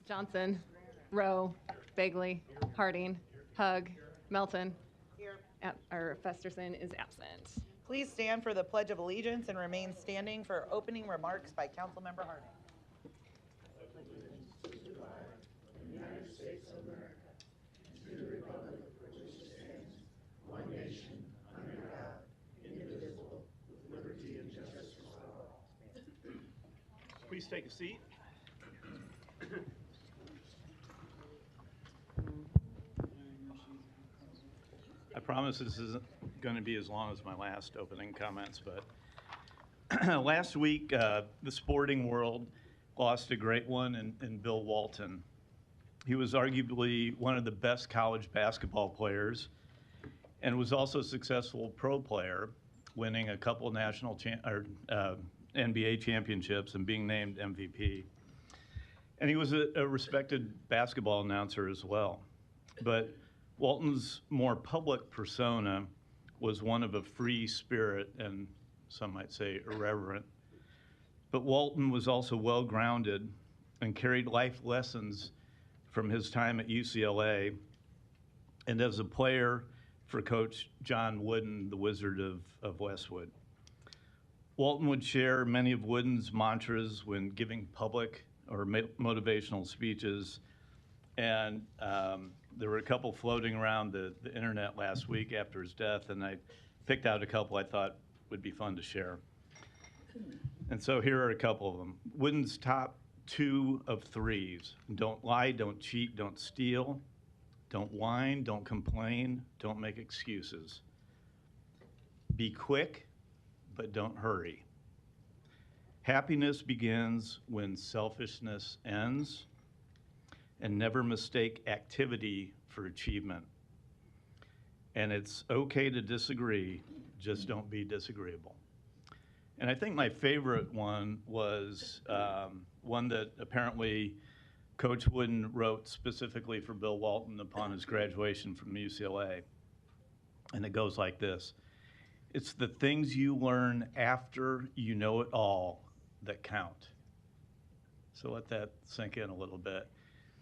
Johnson, Rowe, Bagley, Harding, Hug, Melton, Here. Festerson is absent. Please stand for the Pledge of Allegiance and remain standing for opening remarks by Councilmember Harding. United States of America, to the republic for which it stands, one nation, under God, indivisible, with liberty and justice for all. Please take a seat. I promise this isn't going to be as long as my last opening comments, but last week the sporting world lost a great one in Bill Walton. He was arguably one of the best college basketball players and was also a successful pro player, winning a couple national NBA championships and being named MVP. And he was a respected basketball announcer as well. But Walton's more public persona was one of a free spirit and some might say irreverent. But Walton was also well-grounded and carried life lessons from his time at UCLA and as a player for Coach John Wooden, the Wizard of Westwood. Walton would share many of Wooden's mantras when giving public or motivational speeches, and there were a couple floating around the internet last week after his death, and I picked out a couple I thought would be fun to share. And so here are a couple of them. Wooden's top 2 of 3s. Don't lie, don't cheat, don't steal, don't whine, don't complain, don't make excuses. Be quick, but don't hurry. Happiness begins when selfishness ends, and never mistake activity for achievement. And it's okay to disagree, just don't be disagreeable. And I think my favorite one was one that apparently Coach Wooden wrote specifically for Bill Walton upon his graduation from UCLA. And it goes like this: it's the things you learn after you know it all that count. So let that sink in a little bit.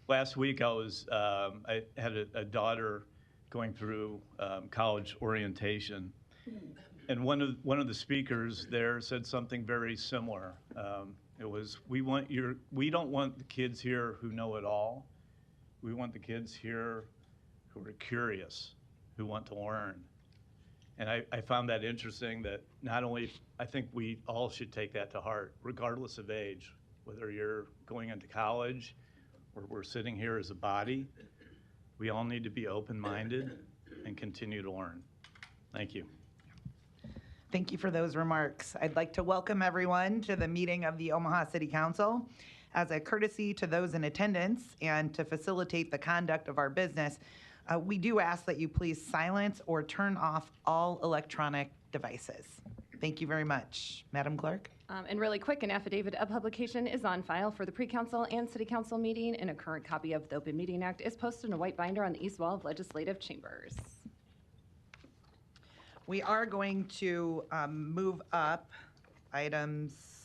Last week I had a daughter going through college orientation, and one of the speakers there said something very similar. It was, we don't want the kids here who know it all. We want the kids here who are curious, who want to learn. And I found that interesting, that not only, I think we all should take that to heart, regardless of age, whether you're going into college or we're sitting here as a body, we all need to be open-minded and continue to learn. Thank you. Thank you for those remarks. I'd like to welcome everyone to the meeting of the Omaha City Council. As a courtesy to those in attendance and to facilitate the conduct of our business, we do ask that you please silence or turn off all electronic devices. Thank you very much. Madam Clerk? And really quick, an affidavit of publication is on file for the pre-council and city council meeting, and a current copy of the Open Meeting Act is posted in a white binder on the east wall of legislative chambers. We are going to move up items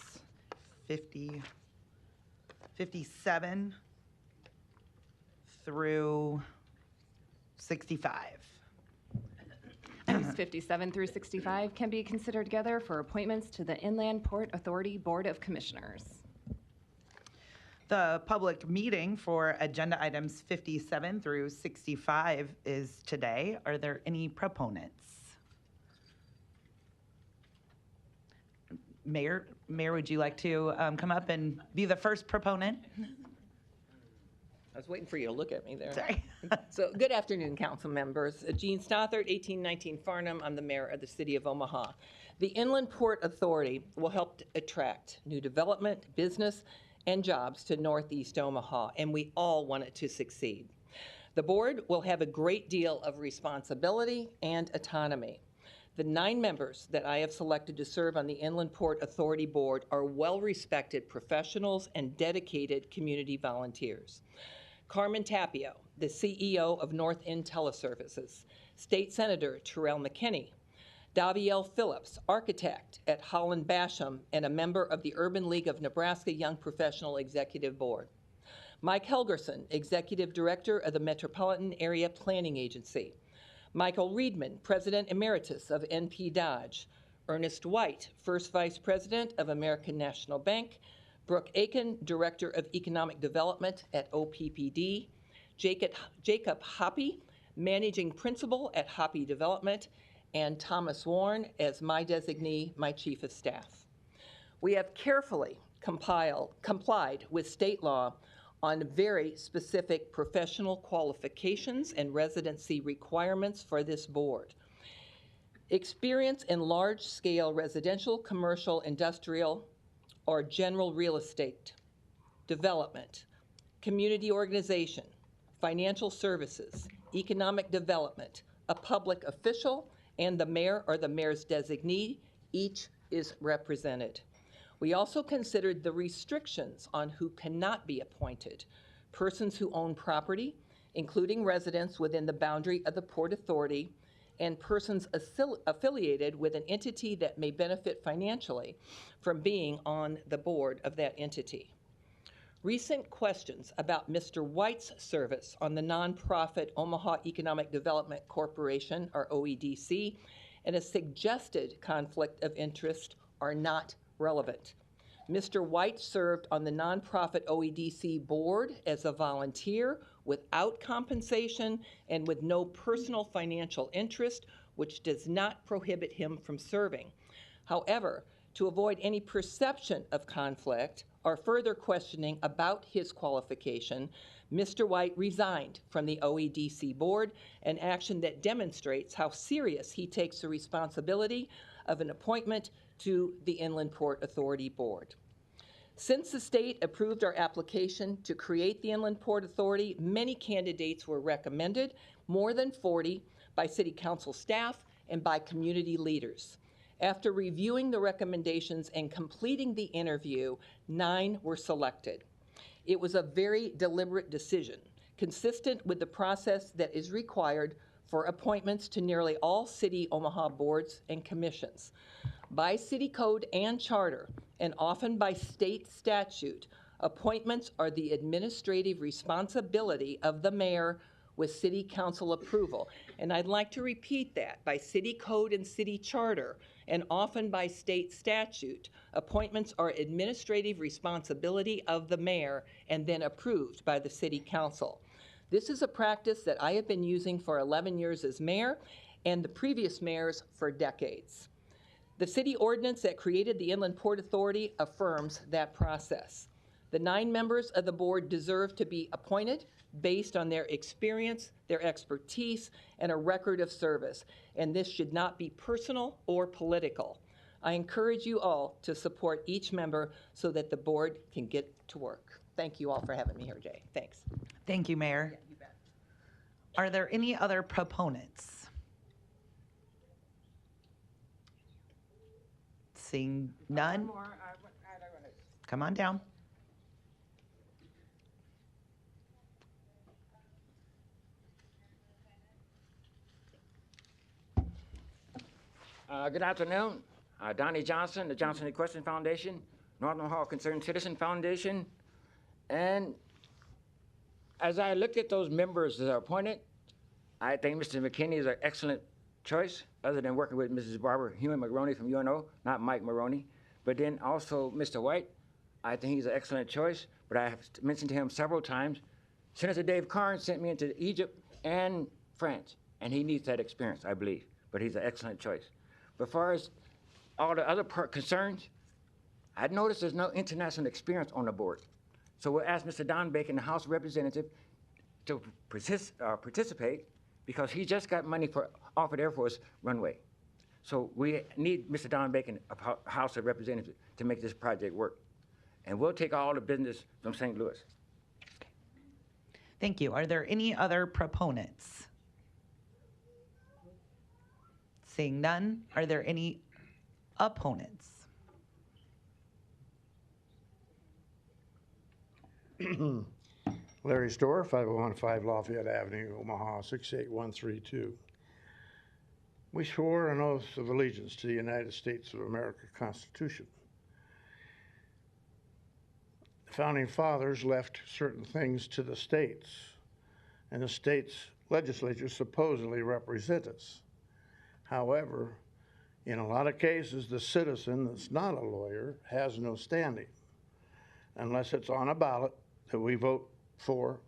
57 through 65. Items 57 through 65 can be considered together for appointments to the Inland Port Authority Board of Commissioners. The public meeting for agenda items 57 through 65 is today. Are there any proponents? Mayor, would you like to come up and be the first proponent? I was waiting for you to look at me there. Sorry. So, good afternoon, council members. Jean Stothert, 1819 Farnham. I'm the mayor of the city of Omaha. The Inland Port Authority will help attract new development, business, and jobs to Northeast Omaha, and we all want it to succeed. The board will have a great deal of responsibility and autonomy. The 9 members that I have selected to serve on the Inland Port Authority Board are well-respected professionals and dedicated community volunteers. Carmen Tapio, the CEO of North End Teleservices, State Senator Terrell McKinney, Davielle Phillips, architect at Holland Basham and a member of the Urban League of Nebraska Young Professional Executive Board, Mike Helgerson, Executive Director of the Metropolitan Area Planning Agency. Michael Reedman, President Emeritus of NP Dodge. Ernest White, First Vice President of American National Bank. Brooke Aiken, Director of Economic Development at OPPD. Jacob Hoppy, Managing Principal at Hoppy Development. And Thomas Warren as my designee, my Chief of Staff. We have carefully complied with state law on very specific professional qualifications and residency requirements for this board. Experience in large-scale residential, commercial, industrial, or general real estate, development, community organization, financial services, economic development, a public official, and the mayor or the mayor's designee, each is represented. We also considered the restrictions on who cannot be appointed. Persons who own property, including residents within the boundary of the Port Authority, and persons affiliated with an entity that may benefit financially from being on the board of that entity. Recent questions about Mr. White's service on the nonprofit Omaha Economic Development Corporation, or OEDC, and a suggested conflict of interest are not relevant. Mr. White served on the nonprofit OEDC board as a volunteer without compensation and with no personal financial interest, which does not prohibit him from serving. However, to avoid any perception of conflict or further questioning about his qualification, Mr. White resigned from the OEDC board, an action that demonstrates how serious he takes the responsibility of an appointment to the Inland Port Authority Board. Since the state approved our application to create the Inland Port Authority, many candidates were recommended, more than 40, by City Council staff and by community leaders. After reviewing the recommendations and completing the interview, 9 were selected. It was a very deliberate decision, consistent with the process that is required for appointments to nearly all City Omaha boards and commissions. By city code and charter, and often by state statute, appointments are the administrative responsibility of the mayor with city council approval. And I'd like to repeat that. By city code and city charter, and often by state statute, appointments are administrative responsibility of the mayor and then approved by the city council. This is a practice that I have been using for 11 years as mayor and the previous mayors for decades. The city ordinance that created the Inland Port Authority affirms that process. The 9 members of the board deserve to be appointed based on their experience, their expertise, and a record of service. And this should not be personal or political. I encourage you all to support each member so that the board can get to work. Thank you all for having me here today. Thanks. Thank you, Mayor. Yeah, you bet. Are there any other proponents? Seeing none? Come on down. Good afternoon. Donnie Johnson, the Johnson Equestrian Foundation, Northern Hall Concerned Citizen Foundation. And as I looked at those members that are appointed, I think Mr. McKinney is an excellent choice, other than working with Mrs. Barbara Hewen-Maroney from UNO, not Mike Maroney. But then also Mr. White, I think he's an excellent choice, but I have mentioned to him several times. Senator Dave Carnes sent me into Egypt and France, and he needs that experience, I believe, but he's an excellent choice. But as far as all the other concerns, I've noticed there's no international experience on the board. So we'll ask Mr. Don Bacon, the House Representative, to participate because he just got money for Offutt Air Force runway. So we need Mr. Don Bacon, a House of Representatives, to make this project work. And we'll take all the business from St. Louis. Thank you. Are there any other proponents? Seeing none, are there any opponents? Larry Storr, 5015 Lafayette Avenue, Omaha, 68132. We swore an oath of allegiance to the United States of America Constitution. founding fathers left certain things to the states, and the states' legislatures supposedly represent us. However, in a lot of cases, the citizen that's not a lawyer has no standing unless it's on a ballot that we vote for.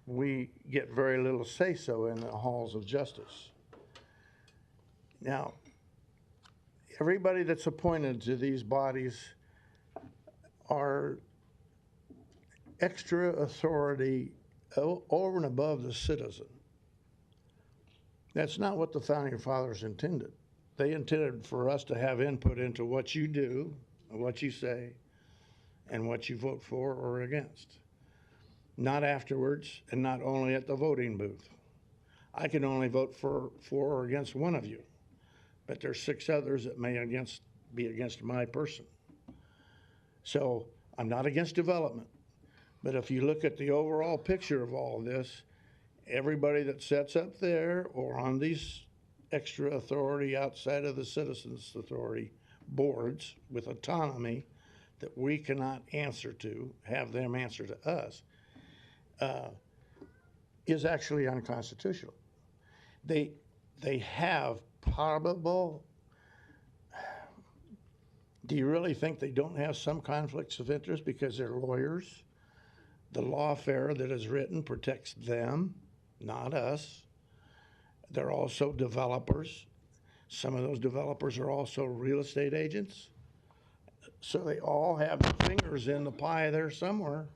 We get very little say-so in the halls of justice. Now, everybody that's appointed to these bodies are extra authority over and above the citizen. That's not what the founding fathers intended. They intended for us to have input into what you do, what you say, and what you vote for or against. Not afterwards, and not only at the voting booth. I can only vote for or against one of you, but there's 6 others that may be against my person. So I'm not against development, but if you look at the overall picture of all of this, everybody that sits up there or on these extra authority outside of the citizens' authority boards with autonomy that we cannot answer to, have them answer to us, is actually unconstitutional. They have probable. Do you really think they don't have some conflicts of interest because they're lawyers? The lawfare that is written protects them, not us. They're also developers. Some of those developers are also real estate agents. So they all have their fingers in the pie there somewhere.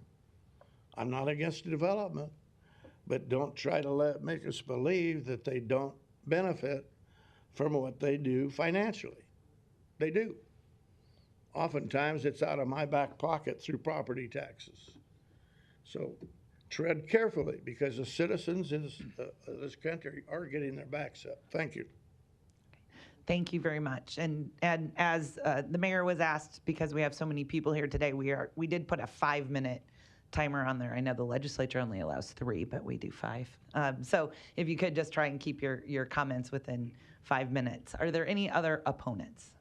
I'm not against development, but don't try to make us believe that they don't benefit from what they do financially. They do. Oftentimes it's out of my back pocket through property taxes. So tread carefully because the citizens of this country are getting their backs up. Thank you. Thank you very much. And as the mayor was asked, because we have so many people here today, we did put a 5-minute timer on there. I know the legislature only allows 3, but we do 5. So if you could just try and keep your comments within 5 minutes. Are there any other opponents?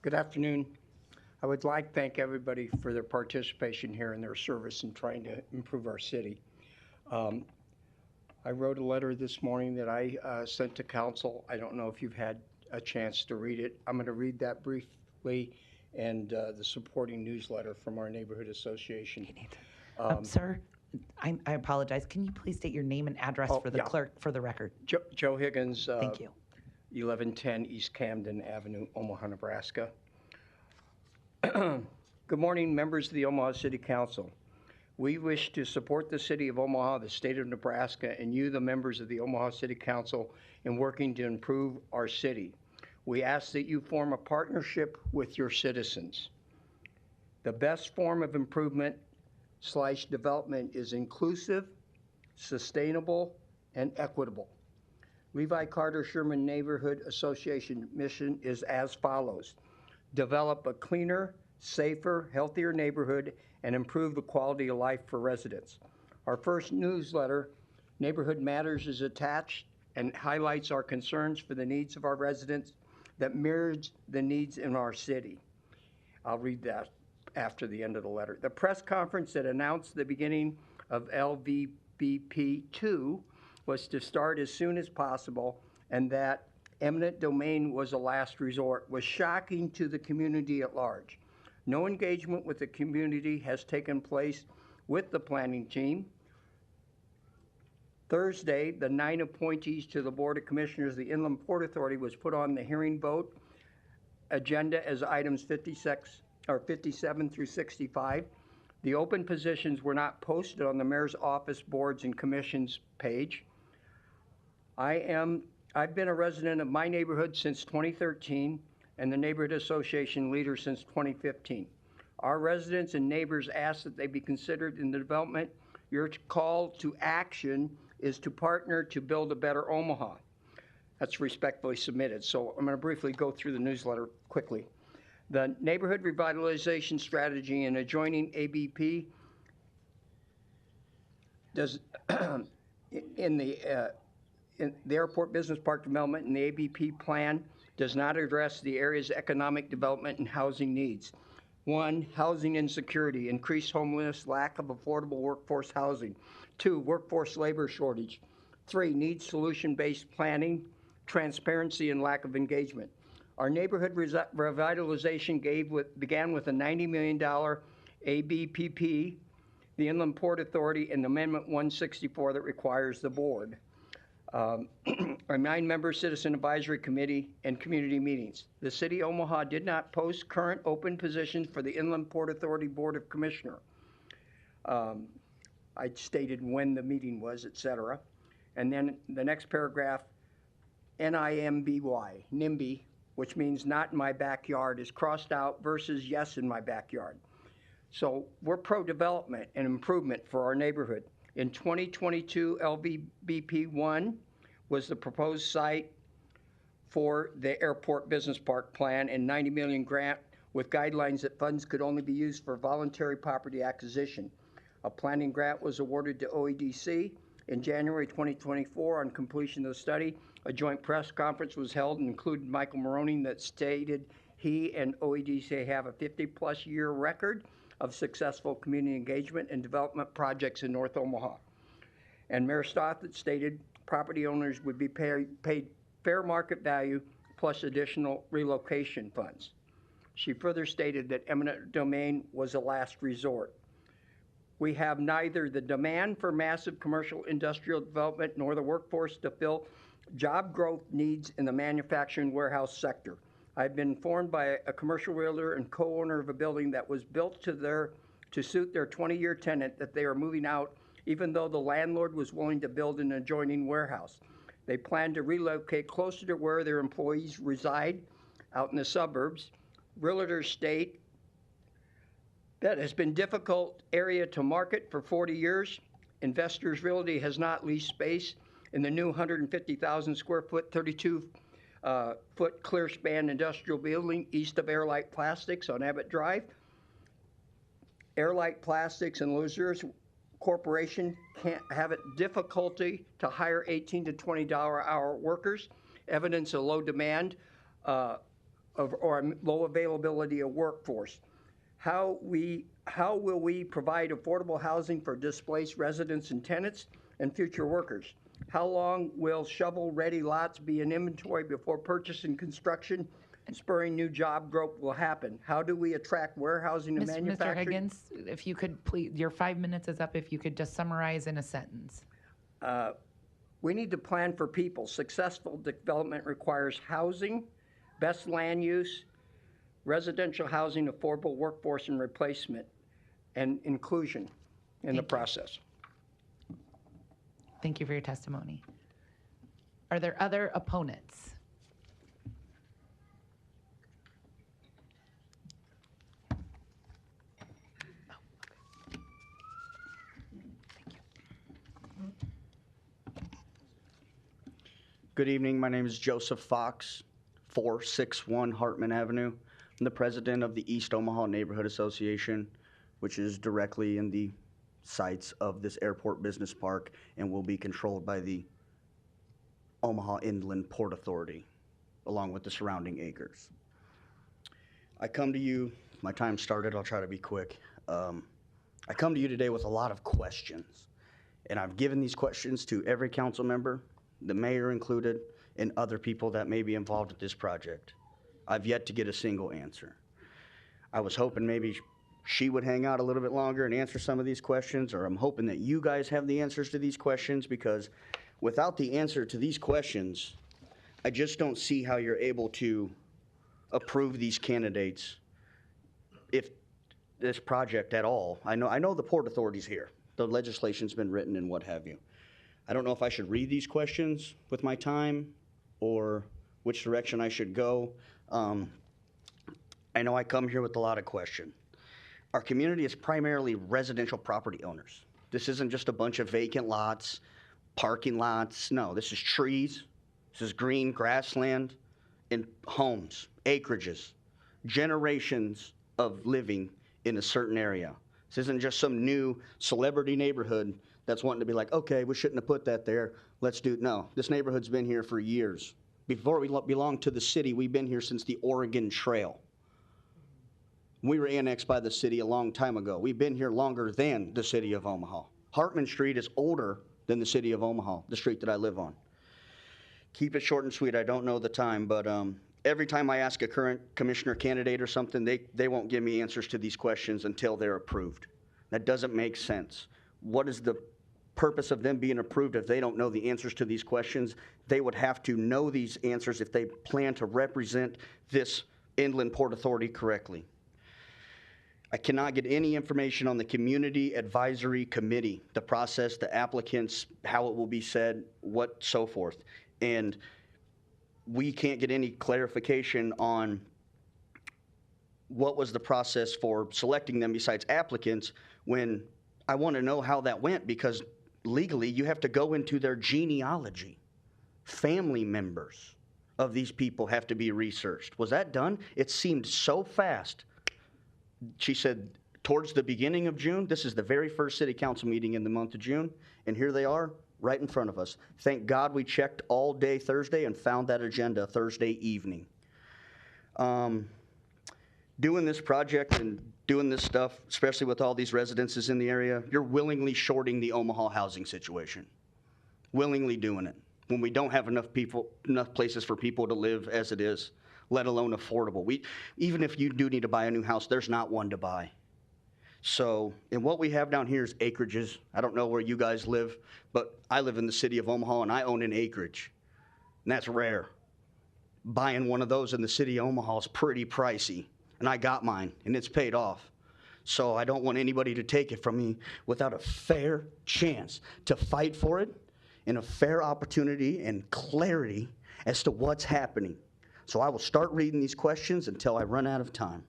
Good afternoon. I would like to thank everybody for their participation here and their service in trying to improve our city. I wrote a letter this morning that I sent to council. I don't know if you've had a chance to read it. I'm going to read that briefly and the supporting newsletter from our neighborhood association. Sir, I apologize. Can you please state your name and address for the clerk for the record? Joe Higgins. Thank you. 1110 East Camden Avenue, Omaha, Nebraska. Good morning, members of the Omaha City Council. We wish to support the city of Omaha, the state of Nebraska, and you, the members of the Omaha City Council, in working to improve our city. We ask that you form a partnership with your citizens. The best form of improvement/development is inclusive, sustainable, and equitable. Levi Carter Sherman Neighborhood Association mission is as follows: develop a cleaner, safer, healthier neighborhood and improve the quality of life for residents. Our first newsletter, Neighborhood Matters, is attached and highlights our concerns for the needs of our residents that mirrors the needs in our city. I'll read that after the end of the letter. The press conference that announced the beginning of LVBP 2 was to start as soon as possible, and that eminent domain was a last resort was shocking to the community at large. No engagement with the community has taken place with the planning team. Thursday, the 9 appointees to the Board of Commissioners of the Inland Port Authority was put on the hearing vote agenda as items 57 through 65. The open positions were not posted on the mayor's office, boards, and commissions page. I've been a resident of my neighborhood since 2013 and the neighborhood association leader since 2015. Our residents and neighbors ask that they be considered in the development. Your call to action is to partner to build a better Omaha. That's respectfully submitted. So I'm going to briefly go through the newsletter quickly. The neighborhood revitalization strategy and adjoining ABP does in the the Airport Business Park development in the ABP plan does not address the area's economic development and housing needs. 1, housing insecurity, increased homelessness, lack of affordable workforce housing. 2, workforce labor shortage. 3, needs solution-based planning, transparency, and lack of engagement. Our neighborhood revitalization began with a $90 million ABPP, the Inland Port Authority, and Amendment 164 that requires the board. Our 9-member Citizen Advisory Committee and community meetings. The City of Omaha did not post current open positions for the Inland Port Authority Board of Commissioner. I stated when the meeting was, et cetera. And then the next paragraph, NIMBY, which means not in my backyard, is crossed out versus yes in my backyard. So we're pro-development and improvement for our neighborhood. In 2022, LVBP 1 was the proposed site for the Airport Business Park plan and $90 million grant with guidelines that funds could only be used for voluntary property acquisition. A planning grant was awarded to OEDC in January 2024. On completion of the study, a joint press conference was held and included Michael Maroney that stated he and OEDC have a 50-plus year record of successful community engagement and development projects in North Omaha. And Mayor Stothert stated property owners would be paid fair market value plus additional relocation funds. She further stated that eminent domain was a last resort. We have neither the demand for massive commercial industrial development nor the workforce to fill job growth needs in the manufacturing warehouse sector. I've been informed by a commercial realtor and co-owner of a building that was built to suit their 20-year tenant that they are moving out, even though the landlord was willing to build an adjoining warehouse. They plan to relocate closer to where their employees reside, out in the suburbs. Realtors state that has been difficult area to market for 40 years. Investors Realty has not leased space in the new 150,000 square foot, 32-foot clear span industrial building east of Airlight Plastics on Abbott Drive. Airlight Plastics and Losers Corporation can't have it difficulty to hire $18 to $20 hour workers, evidence of low demand or low availability of workforce. How will we provide affordable housing for displaced residents and tenants and future workers? How long will shovel-ready lots be in inventory before purchase and construction and spurring new job growth will happen? How do we attract warehousing and manufacturing? Mr. Higgins, if you could please, your 5 minutes is up. If you could just summarize in a sentence. We need to plan for people. Successful development requires housing, best land use, residential housing, affordable workforce and replacement, and inclusion in the process. Thank you for your testimony. Are there other opponents? Good evening. My name is Joseph Fox, 461 Hartman Avenue. I'm the president of the East Omaha Neighborhood Association, which is directly in the sites of this Airport Business Park and will be controlled by the Omaha Inland Port Authority, along with the surrounding acres. I come to you, my time started, I'll try to be quick. I come to you today with a lot of questions, and I've given these questions to every council member, the mayor included, and other people that may be involved with this project. I've yet to get a single answer. I was hoping maybe she would hang out a little bit longer and answer some of these questions, or I'm hoping that you guys have the answers to these questions, because without the answer to these questions, I just don't see how you're able to approve these candidates if this project at all. I know the Port Authority's here. The legislation's been written and what have you. I don't know if I should read these questions with my time or which direction I should go. I know I come here with a lot of questions. Our community is primarily residential property owners. This isn't just a bunch of vacant lots, parking lots. No, this is trees. This is green grassland and homes, acreages, generations of living in a certain area. This isn't just some new celebrity neighborhood that's wanting to be like, okay, we shouldn't have put that there. Let's do, no, this neighborhood's been here for years. Before we belonged to the city, we've been here since the Oregon Trail. We were annexed by the city a long time ago. We've been here longer than the city of Omaha. Hartman Street is older than the city of Omaha, the street that I live on. Keep it short and sweet. I don't know the time, but every time I ask a current commissioner candidate or something, they won't give me answers to these questions until they're approved. That doesn't make sense. What is the purpose of them being approved if they don't know the answers to these questions? They would have to know these answers if they plan to represent this Inland Port Authority correctly. I cannot get any information on the Community Advisory Committee, the process, the applicants, how it will be said, what, so forth. And we can't get any clarification on what was the process for selecting them besides applicants, when I want to know how that went, because legally you have to go into their genealogy. Family members of these people have to be researched. Was that done? It seemed so fast. She said towards the beginning of June. This is the very first city council meeting in the month of June, and here they are right in front of us. Thank God we checked all day Thursday and found that agenda Thursday evening. Doing this project and doing this stuff, especially with all these residences in the area, you're willingly shorting the Omaha housing situation. Willingly doing it when we don't have enough places for people to live as it is, let alone affordable. Even if you do need to buy a new house, there's not one to buy. So, and what we have down here is acreages. I don't know where you guys live, but I live in the city of Omaha and I own an acreage, and that's rare. Buying one of those in the city of Omaha is pretty pricey, and I got mine, and it's paid off. So I don't want anybody to take it from me without a fair chance to fight for it and a fair opportunity and clarity as to what's happening. So I will start reading these questions until I run out of time.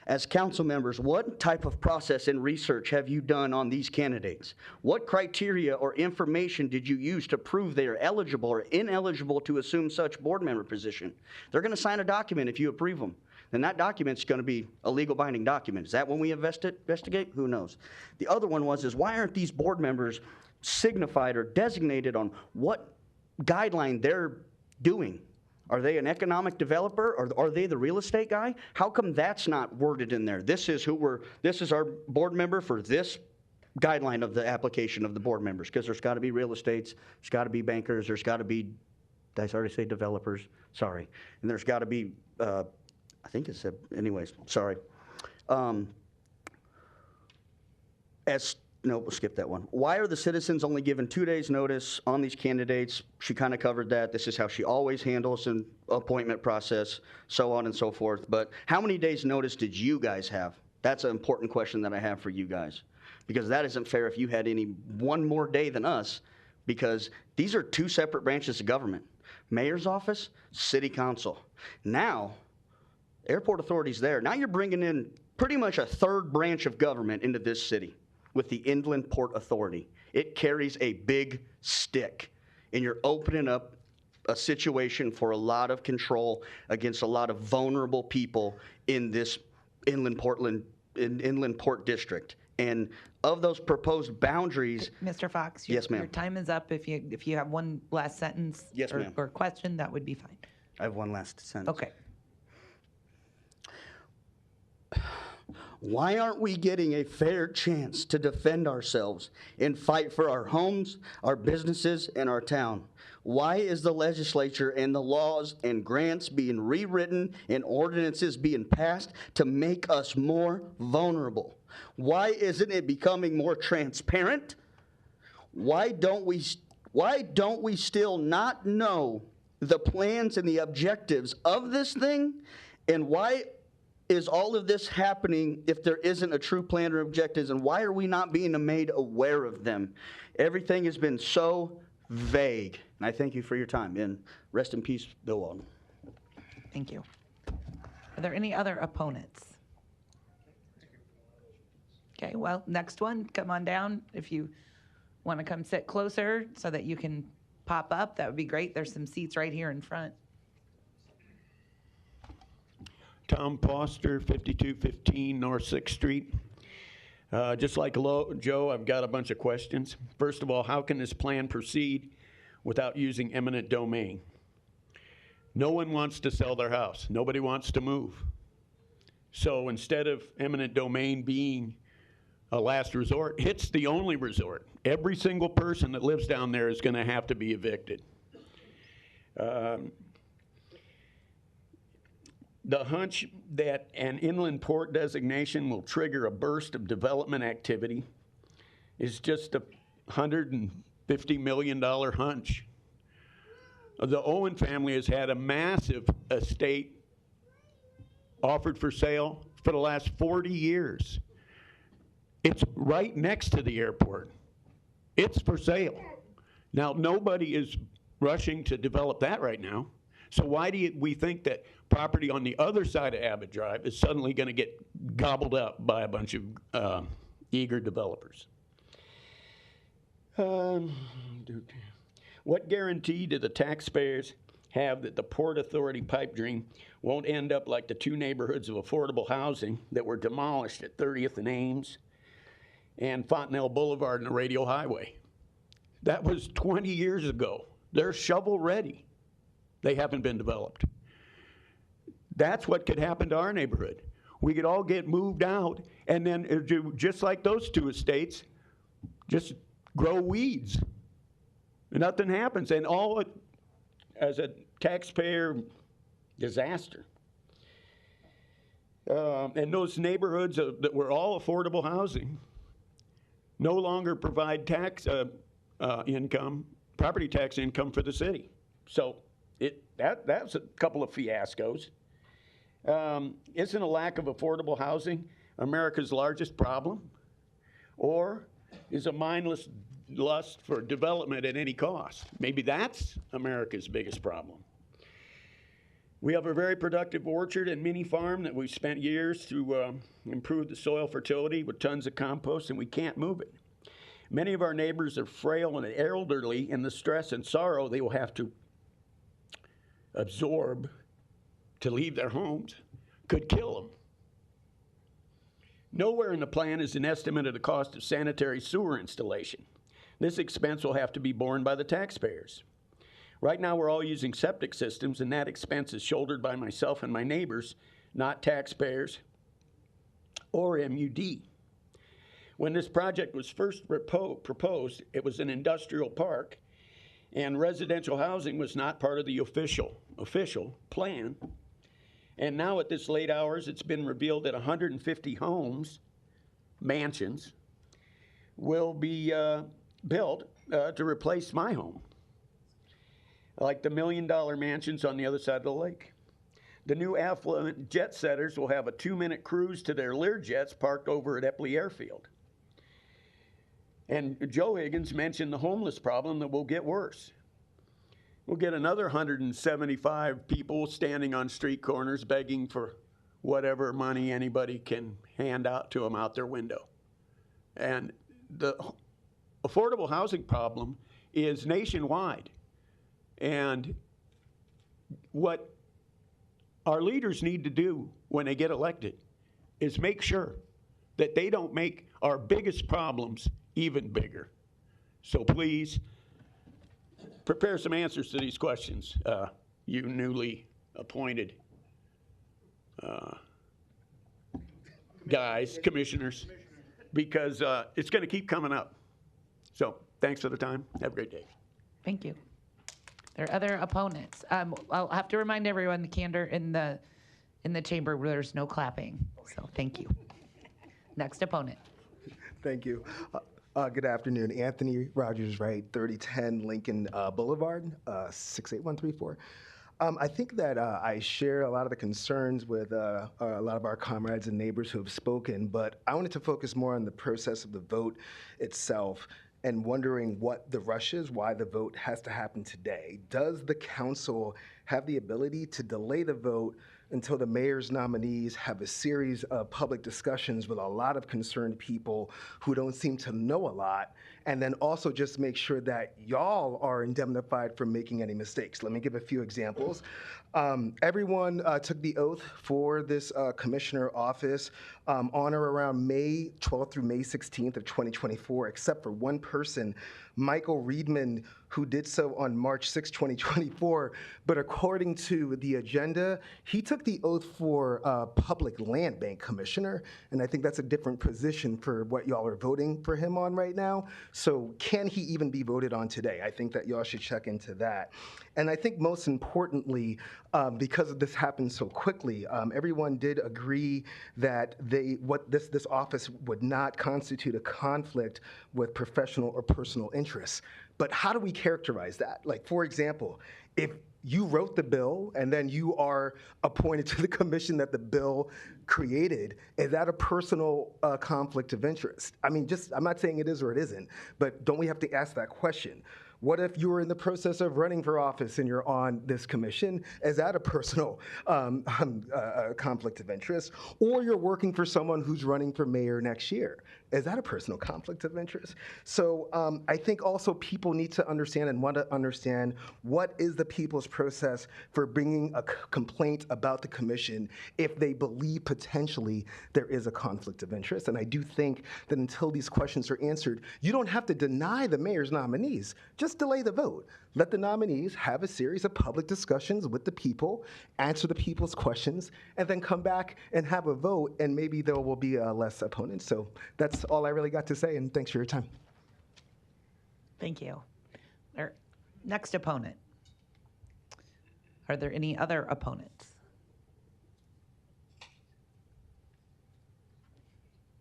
As council members, what type of process and research have you done on these candidates? What criteria or information did you use to prove they are eligible or ineligible to assume such board member position? They're going to sign a document if you approve them. Then that document's going to be a legal binding document. Is that when we investigate? Who knows? The other one is why aren't these board members signified or designated on what guideline they're doing? Are they an economic developer, or are they the real estate guy? How come that's not worded in there? This is our board member for this guideline of the application of the board members, because there's got to be real estates, there's got to be bankers, there's got to be, did I already say developers? Sorry. And there's got to be, I think it said, anyways, sorry. No, we'll skip that one. Why are the citizens only given 2 days notice on these candidates? She kind of covered that. This is how she always handles an appointment process, so on and so forth. But how many days notice did you guys have? That's an important question that I have for you guys, because that isn't fair if you had any one more day than us, because these are two separate branches of government. Mayor's office, city council. Now, airport authority's there. Now you're bringing in pretty much a third branch of government into this city with the Inland Port Authority. It carries a big stick, and you're opening up a situation for a lot of control against a lot of vulnerable people in this Inland Port District. And of those proposed boundaries. Mr. Fox, yes, ma'am. Your time is up. If you have one last sentence yes, ma'am. or question, that would be fine. I have one last sentence. Okay. Why aren't we getting a fair chance to defend ourselves and fight for our homes, our businesses, and our town? Why is the legislature and the laws and grants being rewritten and ordinances being passed to make us more vulnerable? Why isn't it becoming more transparent? Why don't we still not know the plans and the objectives of this thing? And why is all of this happening if there isn't a true plan or objectives, and why are we not being made aware of them? Everything has been so vague, and I thank you for your time, and rest in peace, Bill Walton. Thank you. Are there any other opponents? Okay, well, next one, come on down. If you want to come sit closer so that you can pop up, that would be great. There's some seats right here in front. Tom Foster, 5215 North 6th Street. Just like Joe, I've got a bunch of questions. First of all, how can this plan proceed without using eminent domain? No one wants to sell their house. Nobody wants to move. So instead of eminent domain being a last resort, it's the only resort. Every single person that lives down there is going to have to be evicted. The hunch that an inland port designation will trigger a burst of development activity is just a $150 million hunch. The Owen family has had a massive estate offered for sale for the last 40 years. It's right next to the airport. It's for sale. Now, nobody is rushing to develop that right now. So why do we think that property on the other side of Abbott Drive is suddenly going to get gobbled up by a bunch of eager developers? What guarantee do the taxpayers have that the Port Authority pipe dream won't end up like the two neighborhoods of affordable housing that were demolished at 30th and Ames and Fontenelle Boulevard and the Radial Highway? That was 20 years ago. They're shovel ready. They haven't been developed. That's what could happen to our neighborhood. We could all get moved out and then do just like those two estates, just grow weeds. Nothing happens, and all it, as a taxpayer disaster. And those neighborhoods that were all affordable housing no longer provide tax income, property tax income for the city. So that's a couple of fiascos. Isn't a lack of affordable housing America's largest problem? Or is a mindless lust for development at any cost? Maybe that's America's biggest problem. We have a very productive orchard and mini farm that we've spent years to improve the soil fertility with tons of compost, and we can't move it. Many of our neighbors are frail and elderly, and the stress and sorrow they will have to absorb to leave their homes could kill them. Nowhere in the plan is an estimate of the cost of sanitary sewer installation. This expense will have to be borne by the taxpayers. Right now, we're all using septic systems, and that expense is shouldered by myself and my neighbors, not taxpayers or MUD. When this project was first proposed, it was an industrial park, and residential housing was not part of the official plan. And now at this late hours, it's been revealed that 150 homes, mansions, will be built to replace my home, like the $1 million mansions on the other side of the lake. The new affluent jet setters will have a 2-minute cruise to their Learjets parked over at Epley Airfield. And Joe Higgins mentioned the homeless problem that will get worse. We'll get another 175 people standing on street corners begging for whatever money anybody can hand out to them out their window. And the affordable housing problem is nationwide. And what our leaders need to do when they get elected is make sure that they don't make our biggest problems even bigger. So please, prepare some answers to these questions, you newly appointed guys, commissioners, because it's going to keep coming up. So thanks for the time. Have a great day. Thank you. There are other opponents. I'll have to remind everyone, the candor in the chamber, there's no clapping. So thank you. Next opponent. Thank you. Good afternoon. Anthony Rogers Wright, 3010 Lincoln Boulevard, 68134. I think that I share a lot of the concerns with a lot of our comrades and neighbors who have spoken, but I wanted to focus more on the process of the vote itself and wondering what the rush is, why the vote has to happen today. Does the council have the ability to delay the vote until the mayor's nominees have a series of public discussions with a lot of concerned people who don't seem to know a lot, and then also just make sure that y'all are indemnified from making any mistakes. Let me give a few examples. Everyone took the oath for this commissioner office on or around May 12th through May 16th of 2024, except for one person, Michael Reedman, who did so on March 6, 2024. But according to the agenda, he took the oath for Public Land Bank Commissioner, and I think that's a different position for what y'all are voting for him on right now. So can he even be voted on today? I think that y'all should check into that. And I think most importantly, because this happened so quickly, everyone did agree that this office would not constitute a conflict with professional or personal interests. But how do we characterize that? Like, for example, if you wrote the bill and then you are appointed to the commission that the bill created, is that a personal conflict of interest? I mean, I'm not saying it is or it isn't, but don't we have to ask that question? What if you were in the process of running for office and you're on this commission? Is that a personal conflict of interest? Or you're working for someone who's running for mayor next year? Is that a personal conflict of interest? So I think also people need to understand and want to understand what is the people's process for bringing a complaint about the commission if they believe potentially there is a conflict of interest. And I do think that until these questions are answered, you don't have to deny the mayor's nominees. Just delay the vote. Let the nominees have a series of public discussions with the people, answer the people's questions, and then come back and have a vote, and maybe there will be less opponents. So that's all I really got to say, and thanks for your time. Thank you. Our next opponent. Are there any other opponents?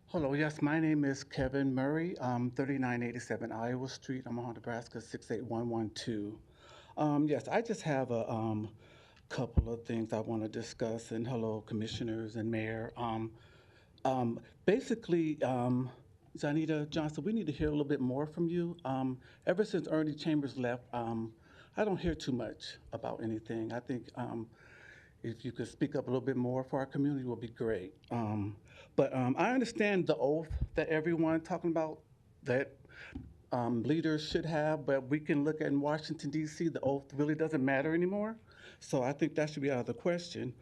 Hello, yes, my name is Kevin Murray, 3987 Iowa Street, Omaha, Nebraska, 68112. Yes, I just have a couple of things I want to discuss, and hello, commissioners and mayor. Basically, Janita Johnson, we need to hear a little bit more from you. Ever since Ernie Chambers left, I don't hear too much about anything. I think if you could speak up a little bit more for our community would be great. But I understand the oath that everyone talking about that leaders should have, but we can look at in Washington, D.C., the oath really doesn't matter anymore. So I think that should be out of the question.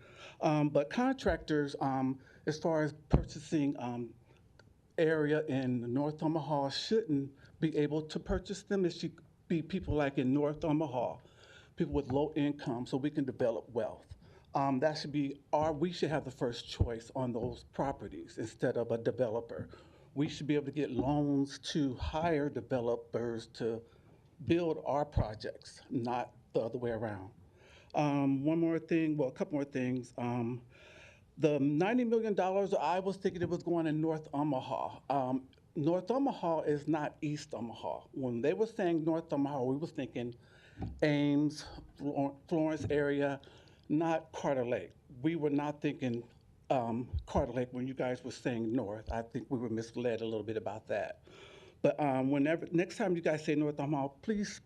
But contractors, as far as purchasing area in North Omaha, shouldn't be able to purchase them. It should be people like in North Omaha, people with low income, so we can develop wealth. That should be we should have the first choice on those properties instead of a developer. We should be able to get loans to hire developers to build our projects, not the other way around. One more thing, well, a couple more things. The $90 million, I was thinking it was going in North Omaha. North Omaha is not East Omaha. When they were saying North Omaha, we were thinking Ames, Florence area, not Carter Lake. We were not thinking Carter Lake when you guys were saying north. I think we were misled a little bit about that. But next time you guys say North Omaha, please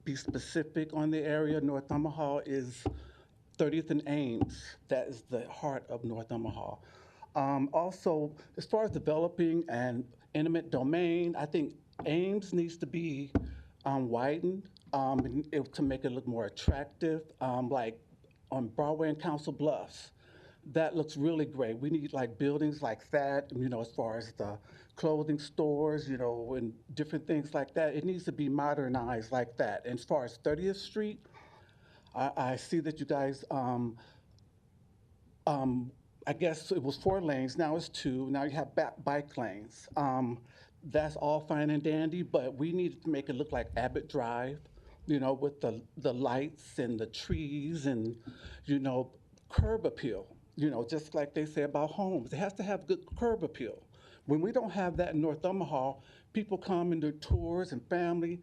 be specific on the area. North Omaha is 30th and Ames. That is the heart of North Omaha. Also, as far as developing an eminent domain, I think Ames needs to be widened to make it look more attractive, like on Broadway and Council Bluffs. That looks really great. We need like buildings like that, as far as the clothing stores, and different things like that. It needs to be modernized like that. And as far as 30th Street, I see that you guys, I guess it was 4 lanes, now it's 2. Now you have bike lanes. That's all fine and dandy, but we need to make it look like Abbott Drive, with the lights and the trees and, curb appeal, just like they say about homes. It has to have good curb appeal. When we don't have that in North Omaha, people come and do tours and family.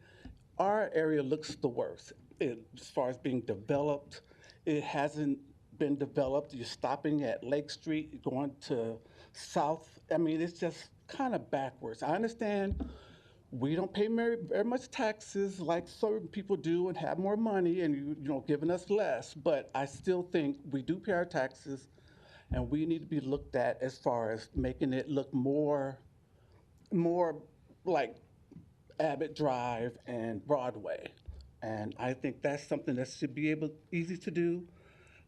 Our area looks the worst. As far as being developed, it hasn't been developed. You're stopping at Lake Street, going to South. I mean, it's just kind of backwards. I understand we don't pay very much taxes like certain people do and have more money and you know giving us less. But I still think we do pay our taxes, and we need to be looked at as far as making it look more like Abbott Drive and Broadway. And I think that's something that should be easy to do.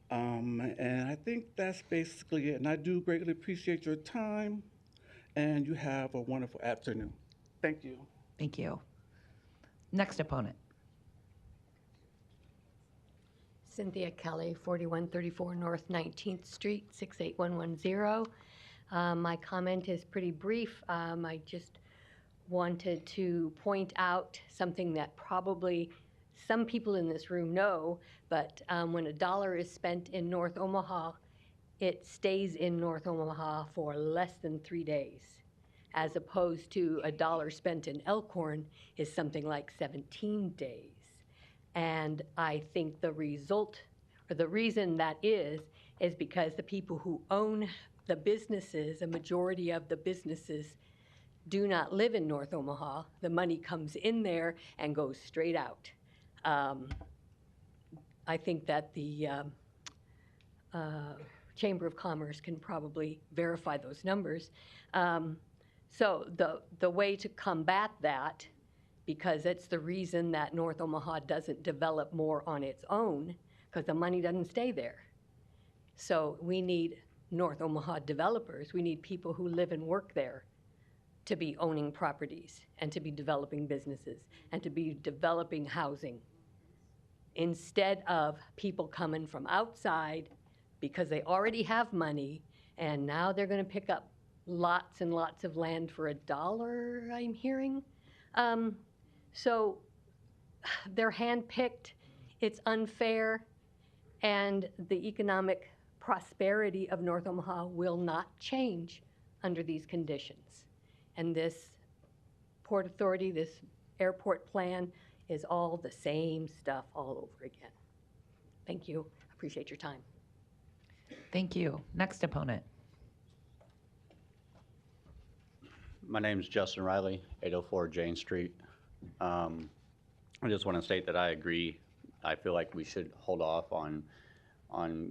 And I think that's basically it. And I do greatly appreciate your time, and you have a wonderful afternoon. Thank you. Thank you. Next opponent. Cynthia Kelly, 4134 North 19th Street, 68110. My comment is pretty brief. I just wanted to point out something that probably some people in this room know, but when $1 is spent in North Omaha, it stays in North Omaha for less than 3 days, as opposed to $1 spent in Elkhorn is something like 17 days. And I think the result, or the reason that is because the people who own the businesses, a majority of the businesses do not live in North Omaha. The money comes in there and goes straight out. I think that the Chamber of Commerce can probably verify those numbers. So the way to combat that, because it's the reason that North Omaha doesn't develop more on its own, because the money doesn't stay there. So we need North Omaha developers. We need people who live and work there to be owning properties and to be developing businesses and to be developing housing, instead of people coming from outside because they already have money and now they're going to pick up lots and lots of land for $1, I'm hearing. So they're handpicked, it's unfair, and the economic prosperity of North Omaha will not change under these conditions. And this Port Authority, this airport plan is all the same stuff all over again. Thank you. Appreciate your time. Thank you. Next opponent. My name is Justin Riley, 804 Jane Street. I just want to state that I agree. I feel like we should hold off on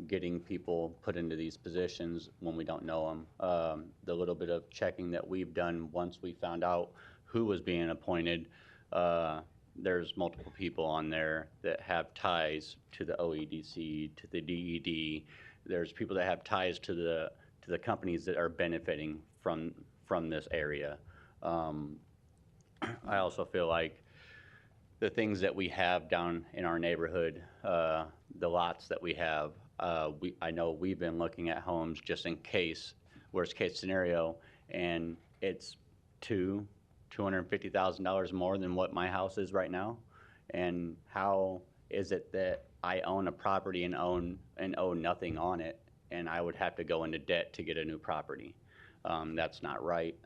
getting people put into these positions when we don't know them. The little bit of checking that we've done once we found out who was being appointed, there's multiple people on there that have ties to the OEDC, to the DED. There's people that have ties to the companies that are benefiting from this area. I also feel like the things that we have down in our neighborhood, the lots that we have, I know we've been looking at homes just in case, worst case scenario, and it's $250,000 more than what my house is right now. And how is it that I own a property and owe nothing on it, and I would have to go into debt to get a new property? That's not right.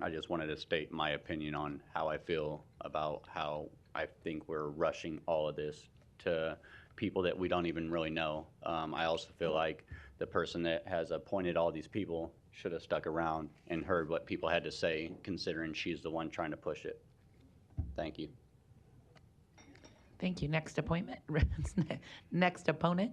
I just wanted to state my opinion on how I feel about how I think we're rushing all of this to people that we don't even really know. I also feel like the person that has appointed all these people should have stuck around and heard what people had to say, considering she's the one trying to push it. Thank you. Thank you. Next appointment. Next opponent.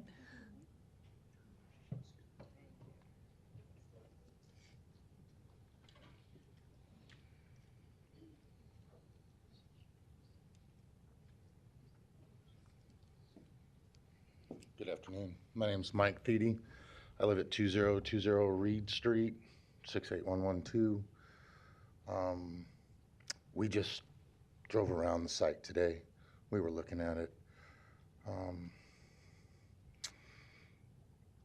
Good afternoon. My name's Mike Thiede. I live at 2020 Reed Street, 68112. We just drove around the site today. We were looking at it.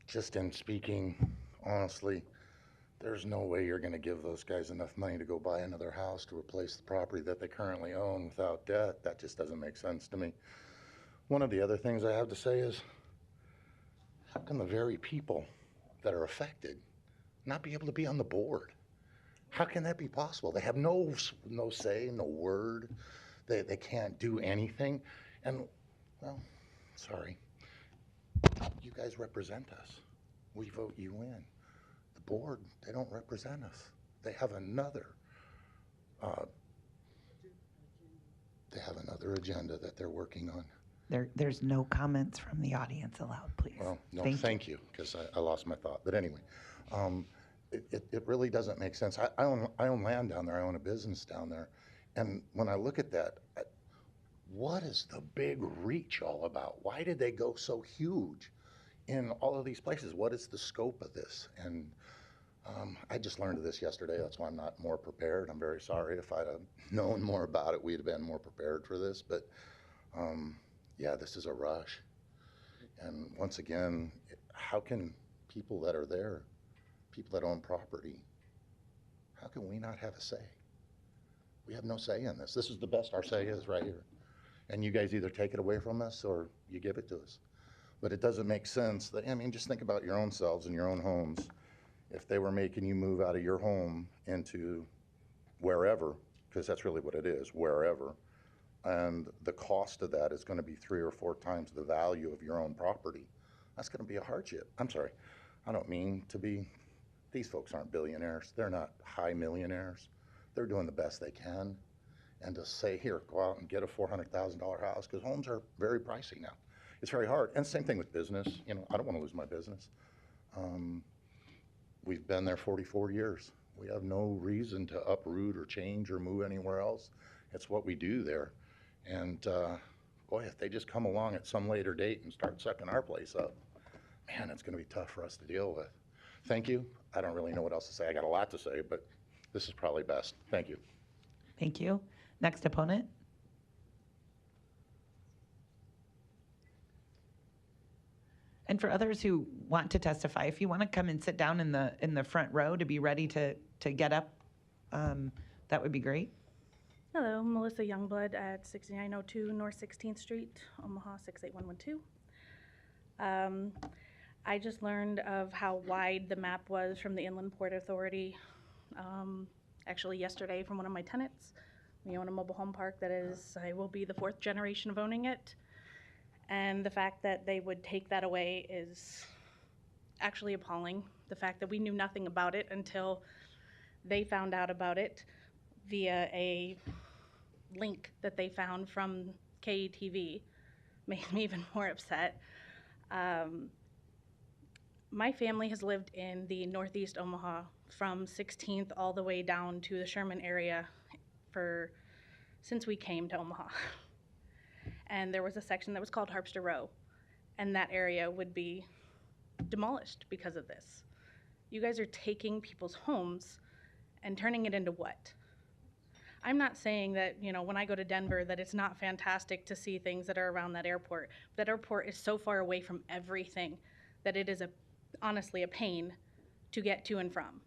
Just in speaking honestly, there's no way you're going to give those guys enough money to go buy another house to replace the property that they currently own without debt. That just doesn't make sense to me. One of the other things I have to say is, how can the very people that are affected not be able to be on the board? How can that be possible? They have no say, no word. They can't do anything. And, well, sorry. You guys represent us. We vote you in. The board, they don't represent us. They have another they have another agenda that they're working on. There's no comments from the audience allowed, please. Well, no, Thank you. thank you, because I lost my thought. But anyway, it really doesn't make sense. I own land down there. I own a business down there. And when I look at that, what is the big reach all about? Why did they go so huge in all of these places? What is the scope of this? And I just learned of this yesterday. That's why I'm not more prepared. I'm very sorry. If I'd have known more about it, we'd have been more prepared for this. But yeah, this is a rush. And once again, how can people that are there, people that own property, how can we not have a say? We have no say in this. This is the best our say is right here. And you guys either take it away from us or you give it to us. But it doesn't make sense that, I mean, just think about your own selves and your own homes. If they were making you move out of your home into wherever, because that's really what it is, wherever, and the cost of that is going to be 3 or 4 times the value of your own property, that's going to be a hardship. I'm sorry, I don't mean to be, these folks aren't billionaires. They're not high millionaires. They're doing the best they can. And to say, here, go out and get a $400,000 house, because homes are very pricey now. It's very hard. And same thing with business. You know, I don't want to lose my business. We've been there 44 years. We have no reason to uproot or change or move anywhere else. It's what we do there. And boy, if they just come along at some later date and start sucking our place up, man, it's going to be tough for us to deal with. Thank you. I don't really know what else to say. I got a lot to say, but this is probably best. Thank you. Thank you. Next opponent. And for others who want to testify, if you want to come and sit down in the front row to be ready to get up, that would be great. Hello, Melissa Youngblood at 6902 North 16th Street, Omaha 68112. I just learned of how wide the map was from the Inland Port Authority actually yesterday from one of my tenants. We own a mobile home park that is, I will be the 4th generation of owning it. And the fact that they would take that away is actually appalling. The fact that we knew nothing about it until they found out about it via a link that they found from KETV made me even more upset. My family has lived in the Northeast Omaha from 16th all the way down to the Sherman area since we came to Omaha. And there was a section that was called Harpster Row, and that area would be demolished because of this. You guys are taking people's homes and turning it into what? I'm not saying that, you know, when I go to Denver that it's not fantastic to see things that are around that airport. That airport is so far away from everything that it is honestly a pain to get to and from.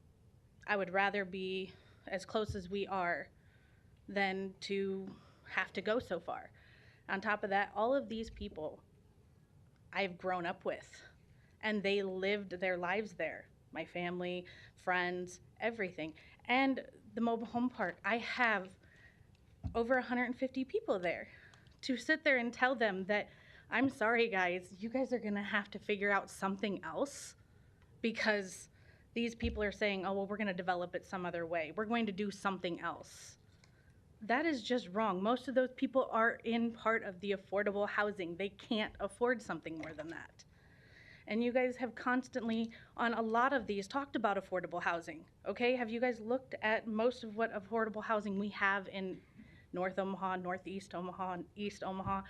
I would rather be as close as we are than to have to go so far. On top of that, all of these people I've grown up with, and they lived their lives there. My family, friends, everything. And the mobile home park, I have over 150 people there. To sit there and tell them that, I'm sorry guys, you guys are gonna have to figure out something else because these people are saying, oh, well, we're gonna develop it some other way. We're going to do something else. That is just wrong. Most of those people are in part of the affordable housing. They can't afford something more than that. And you guys have constantly, on a lot of these, talked about affordable housing, okay? Have you guys looked at most of what affordable housing we have in North Omaha, Northeast Omaha, and East Omaha?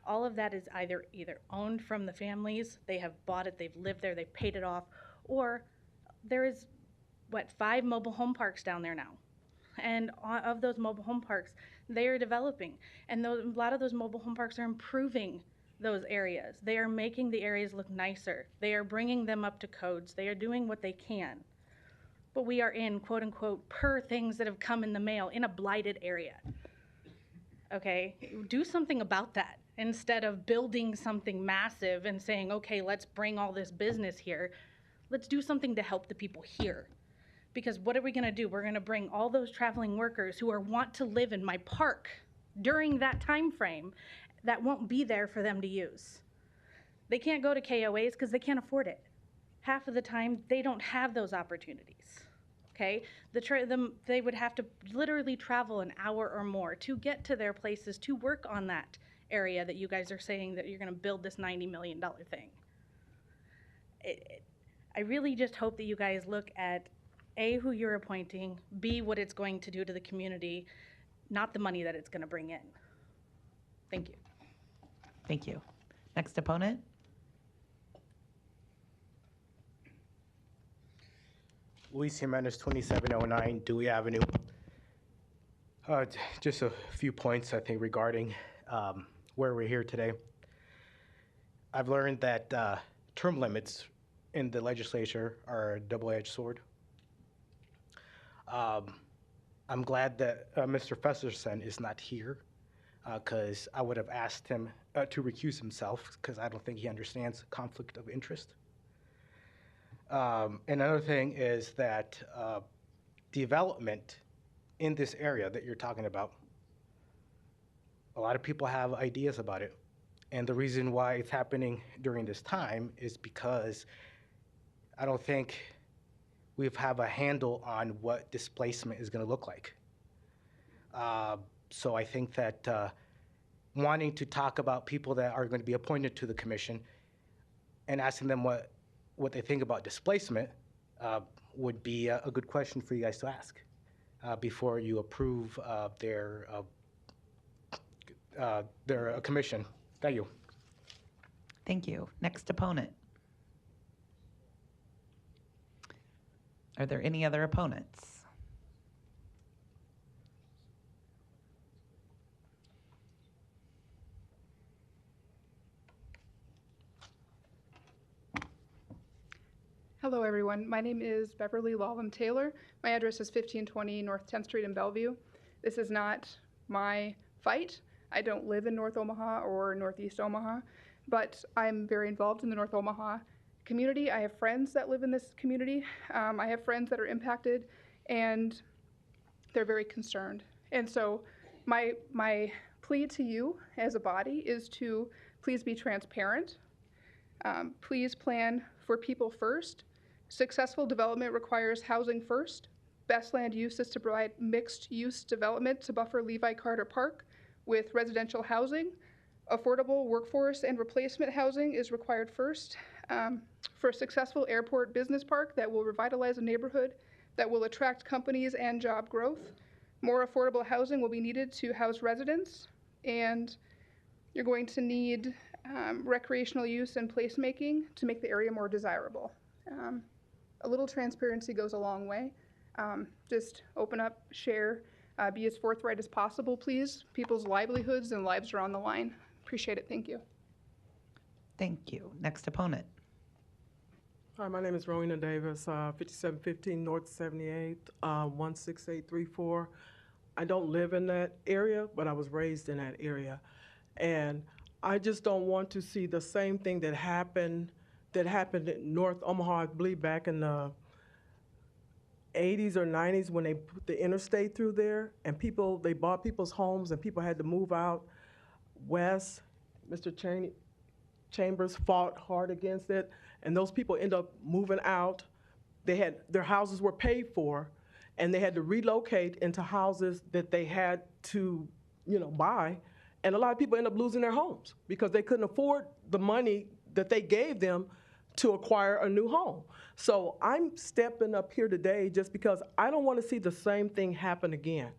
All of that is either owned from the families, they have bought it, they've lived there, they've paid it off, or there is, 5 mobile home parks down there now. And of those mobile home parks, they are developing. And a lot of those mobile home parks are improving those areas. They are making the areas look nicer. They are bringing them up to codes. They are doing what they can. But we are in, quote unquote, per things that have come in the mail in a blighted area. Okay, do something about that instead of building something massive and saying, okay, let's bring all this business here. Let's do something to help the people here. Because what are we gonna do? We're gonna bring all those traveling workers who want to live in my park during that time frame that won't be there for them to use. They can't go to KOAs because they can't afford it. Half of the time, they don't have those opportunities. Okay, they would have to literally travel an hour or more to get to their places to work on that area that you guys are saying that you're going to build this $90 million thing. I really just hope that you guys look at A, who you're appointing, B, what it's going to do to the community, not the money that it's going to bring in. Thank you. Thank you. Next opponent. Luis Jimenez, 2709 Dewey Avenue. Just a few points, I think, regarding where we're here today. I've learned that term limits in the legislature are a double-edged sword. I'm glad that Mr. Festerson is not here, because I would have asked him to recuse himself, because I don't think he understands conflict of interest. Another thing is that development in this area that you're talking about, a lot of people have ideas about it. And the reason why it's happening during this time is because I don't think we have a handle on what displacement is going to look like. So I think that wanting to talk about people that are going to be appointed to the commission and asking them what they think about displacement would be a good question for you guys to ask before you approve their commission. Thank you. Thank you. Next opponent. Are there any other opponents? Hello, everyone. My name is Beverly Lawlam Taylor. My address is 1520 North 10th Street in Bellevue. This is not my fight. I don't live in North Omaha or Northeast Omaha, but I'm very involved in the North Omaha community. I have friends that live in this community. I have friends that are impacted, and they're very concerned. And so my plea to you as a body is to please be transparent. Please plan for people first. Successful development requires housing first. Best land use is to provide mixed-use development to buffer Levi Carter Park with residential housing. Affordable workforce and replacement housing is required first. For a successful airport business park that will revitalize a neighborhood, that will attract companies and job growth, more affordable housing will be needed to house residents, and you're going to need recreational use and placemaking to make the area more desirable. A little transparency goes a long way. Just open up, share, be as forthright as possible, please. People's livelihoods and lives are on the line. Appreciate it. Thank you. Thank you. Next opponent. Hi, my name is Rowena Davis, 5715 North 78th, 16834. I don't live in that area, but I was raised in that area. And I just don't want to see the same thing that happened in North Omaha, I believe back in the 80s or 90s when they put the interstate through there, and they bought people's homes and people had to move out west. Mr. Chambers fought hard against it, and those people end up moving out. Their houses were paid for, and they had to relocate into houses that they had to, buy. And a lot of people end up losing their homes because they couldn't afford the money that they gave them to acquire a new home. So I'm stepping up here today just because I don't want to see the same thing happen again.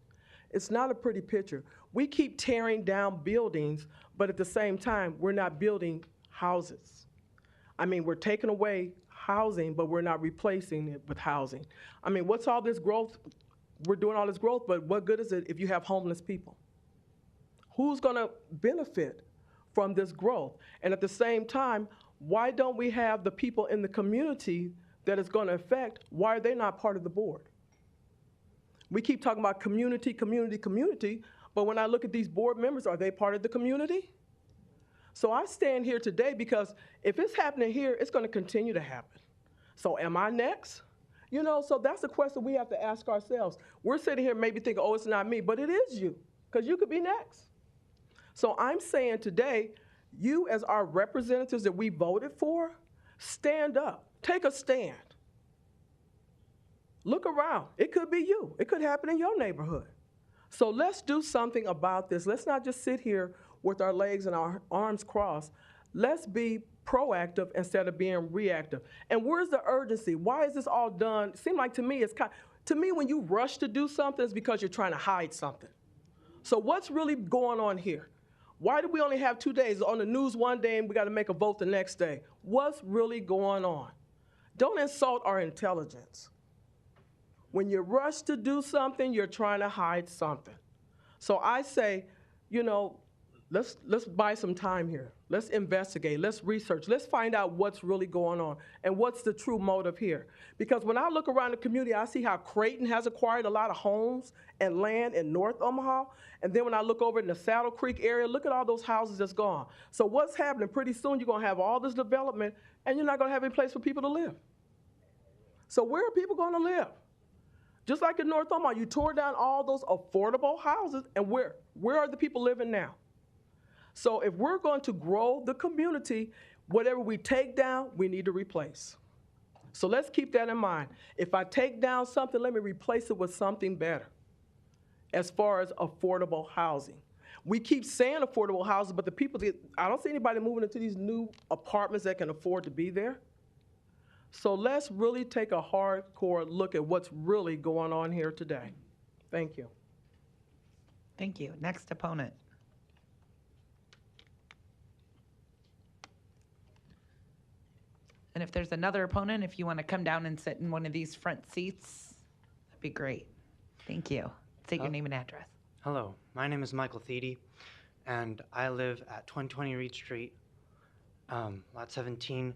It's not a pretty picture. We keep tearing down buildings, but at the same time, we're not building houses. I mean, we're taking away housing, but we're not replacing it with housing. I mean, what's all this growth? We're doing all this growth, but what good is it if you have homeless people? Who's going to benefit from this growth? And at the same time, why don't we have the people in the community that it's going to affect? Why are they not part of the board? We keep talking about community, community, community, but when I look at these board members, are they part of the community? So I stand here today because if it's happening here, it's going to continue to happen. So am I next? So that's a question we have to ask ourselves. We're sitting here maybe thinking, oh, it's not me, but it is you, because you could be next. So I'm saying today, you as our representatives that we voted for, stand up, take a stand. Look around. It could be you. It could happen in your neighborhood. So let's do something about this. Let's not just sit here with our legs and our arms crossed. Let's be proactive instead of being reactive. And where's the urgency? Why is this all done? It seems like to me, to me, when you rush to do something, it's because you're trying to hide something. So what's really going on here? Why do we only have 2 days? On the news one day and we got to make a vote the next day. What's really going on? Don't insult our intelligence. When you rush to do something, you're trying to hide something. So I say, you know, let's buy some time here. Let's investigate. Let's research. Let's find out what's really going on and what's the true motive here. Because when I look around the community, I see how Creighton has acquired a lot of homes and land in North Omaha. And then when I look over in the Saddle Creek area, look at all those houses that's gone. So what's happening? Pretty soon you're going to have all this development and you're not going to have any place for people to live. So where are people going to live? Just like in North Omaha, you tore down all those affordable houses, and where are the people living now? So if we're going to grow the community, whatever we take down, we need to replace. So let's keep that in mind. If I take down something, let me replace it with something better as far as affordable housing. We keep saying affordable housing, but the people, I don't see anybody moving into these new apartments that can afford to be there. So let's really take a hardcore look at what's really going on here today. Thank you. Thank you. Next opponent. And if there's another opponent, if you want to come down and sit in one of these front seats, that'd be great. Thank you. State your name and address. Hello, my name is Michael Thiede, and I live at 2020 Reed Street, lot 17.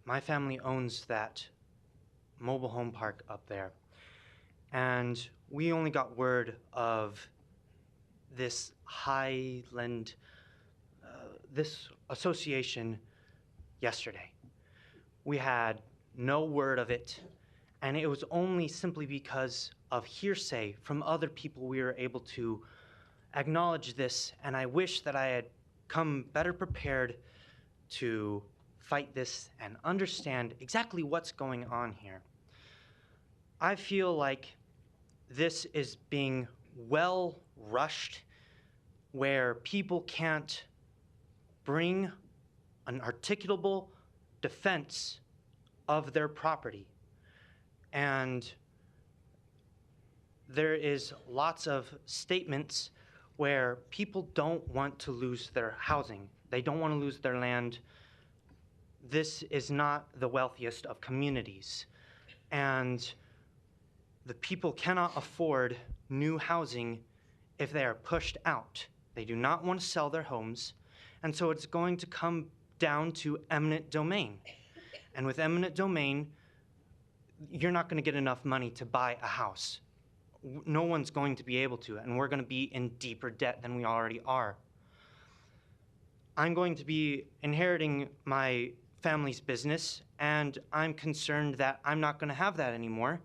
My family owns that mobile home park up there, and we only got word of this Highland, this association yesterday. We had no word of it, and it was only simply because of hearsay from other people we were able to acknowledge this, and I wish that I had come better prepared to fight this and understand exactly what's going on here. I feel like this is being well rushed, where people can't bring an articulable defense of their property. And there is lots of statements where people don't want to lose their housing. They don't want to lose their land. This is not the wealthiest of communities. And the people cannot afford new housing if they are pushed out. They do not want to sell their homes. And so it's going to come down to eminent domain. And with eminent domain, you're not going to get enough money to buy a house. No one's going to be able to, and we're going to be in deeper debt than we already are. I'm going to be inheriting my family's business, and I'm concerned that I'm not going to have that anymore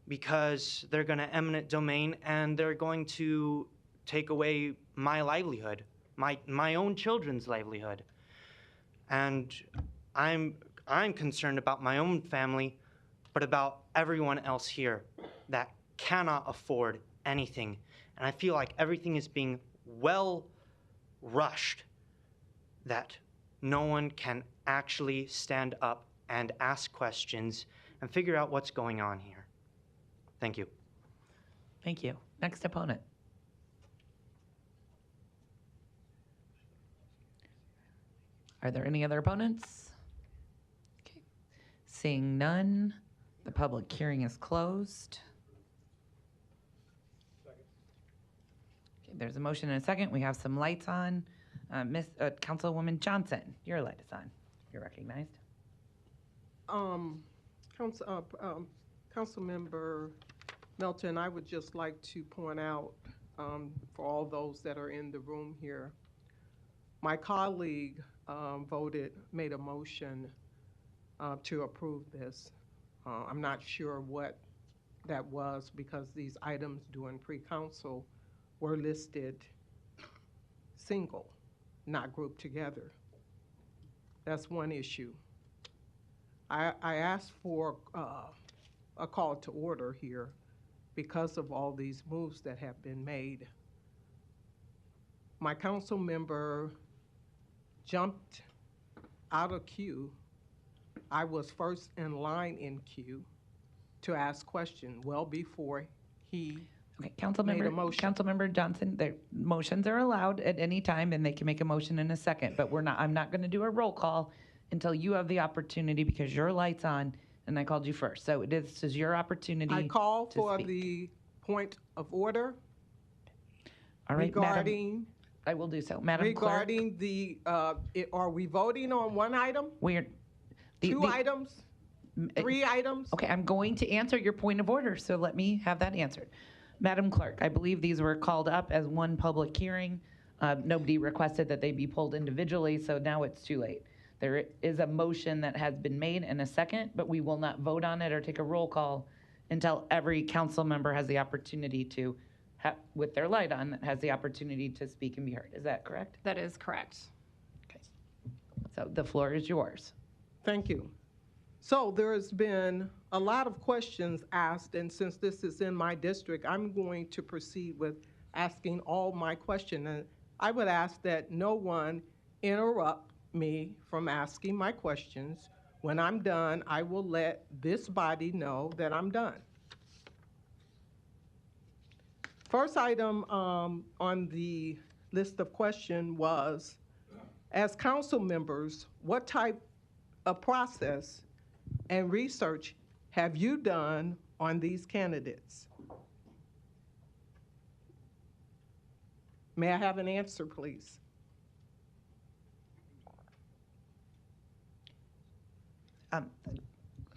because they're going to eminent domain and they're going to take away my livelihood, my own children's livelihood. And I'm concerned about my own family, but about everyone else here that cannot afford anything. And I feel like everything is being well rushed, that no one can actually stand up and ask questions and figure out what's going on here. Thank you. Thank you. Next opponent. Are there any other opponents? Okay. Seeing none, the public hearing is closed. Okay, there's a motion and a second. We have some lights on. Councilwoman Johnson, your light is on. You're recognized. Councilmember Melton, I would just like to point out for all those that are in the room here, my colleague made a motion to approve this. I'm not sure what that was because these items during pre-council were listed single, not grouped together. That's one issue. I asked for a call to order here because of all these moves that have been made. My council member jumped out of queue. I was first in line in queue to ask question well before he Okay, made a motion. Councilmember Johnson, their motions are allowed at any time and they can make a motion in a second, but I'm not gonna do a roll call until you have the opportunity because your light's on and I called you first. So this is your opportunity. I call to for speak. the point of order All right, regarding, I will do so. Madam Clerk. regarding the, are we voting on one item? We're. Two items? 3 items? Okay, I'm going to answer your point of order, so let me have that answered. Madam Clerk, I believe these were called up as one public hearing. Nobody requested that they be pulled individually, so now it's too late. There is a motion that has been made and a second, but we will not vote on it or take a roll call until every council member has the opportunity to, with their light on, has the opportunity to speak and be heard. Is that correct? That is correct. Okay. So the floor is yours. Thank you. So there has been a lot of questions asked, and since this is in my district, I'm going to proceed with asking all my questions. And I would ask that no one interrupt me from asking my questions. When I'm done, I will let this body know that I'm done. First item on the list of questions was, as council members, what type of process and research have you done on these candidates? May I have an answer, please?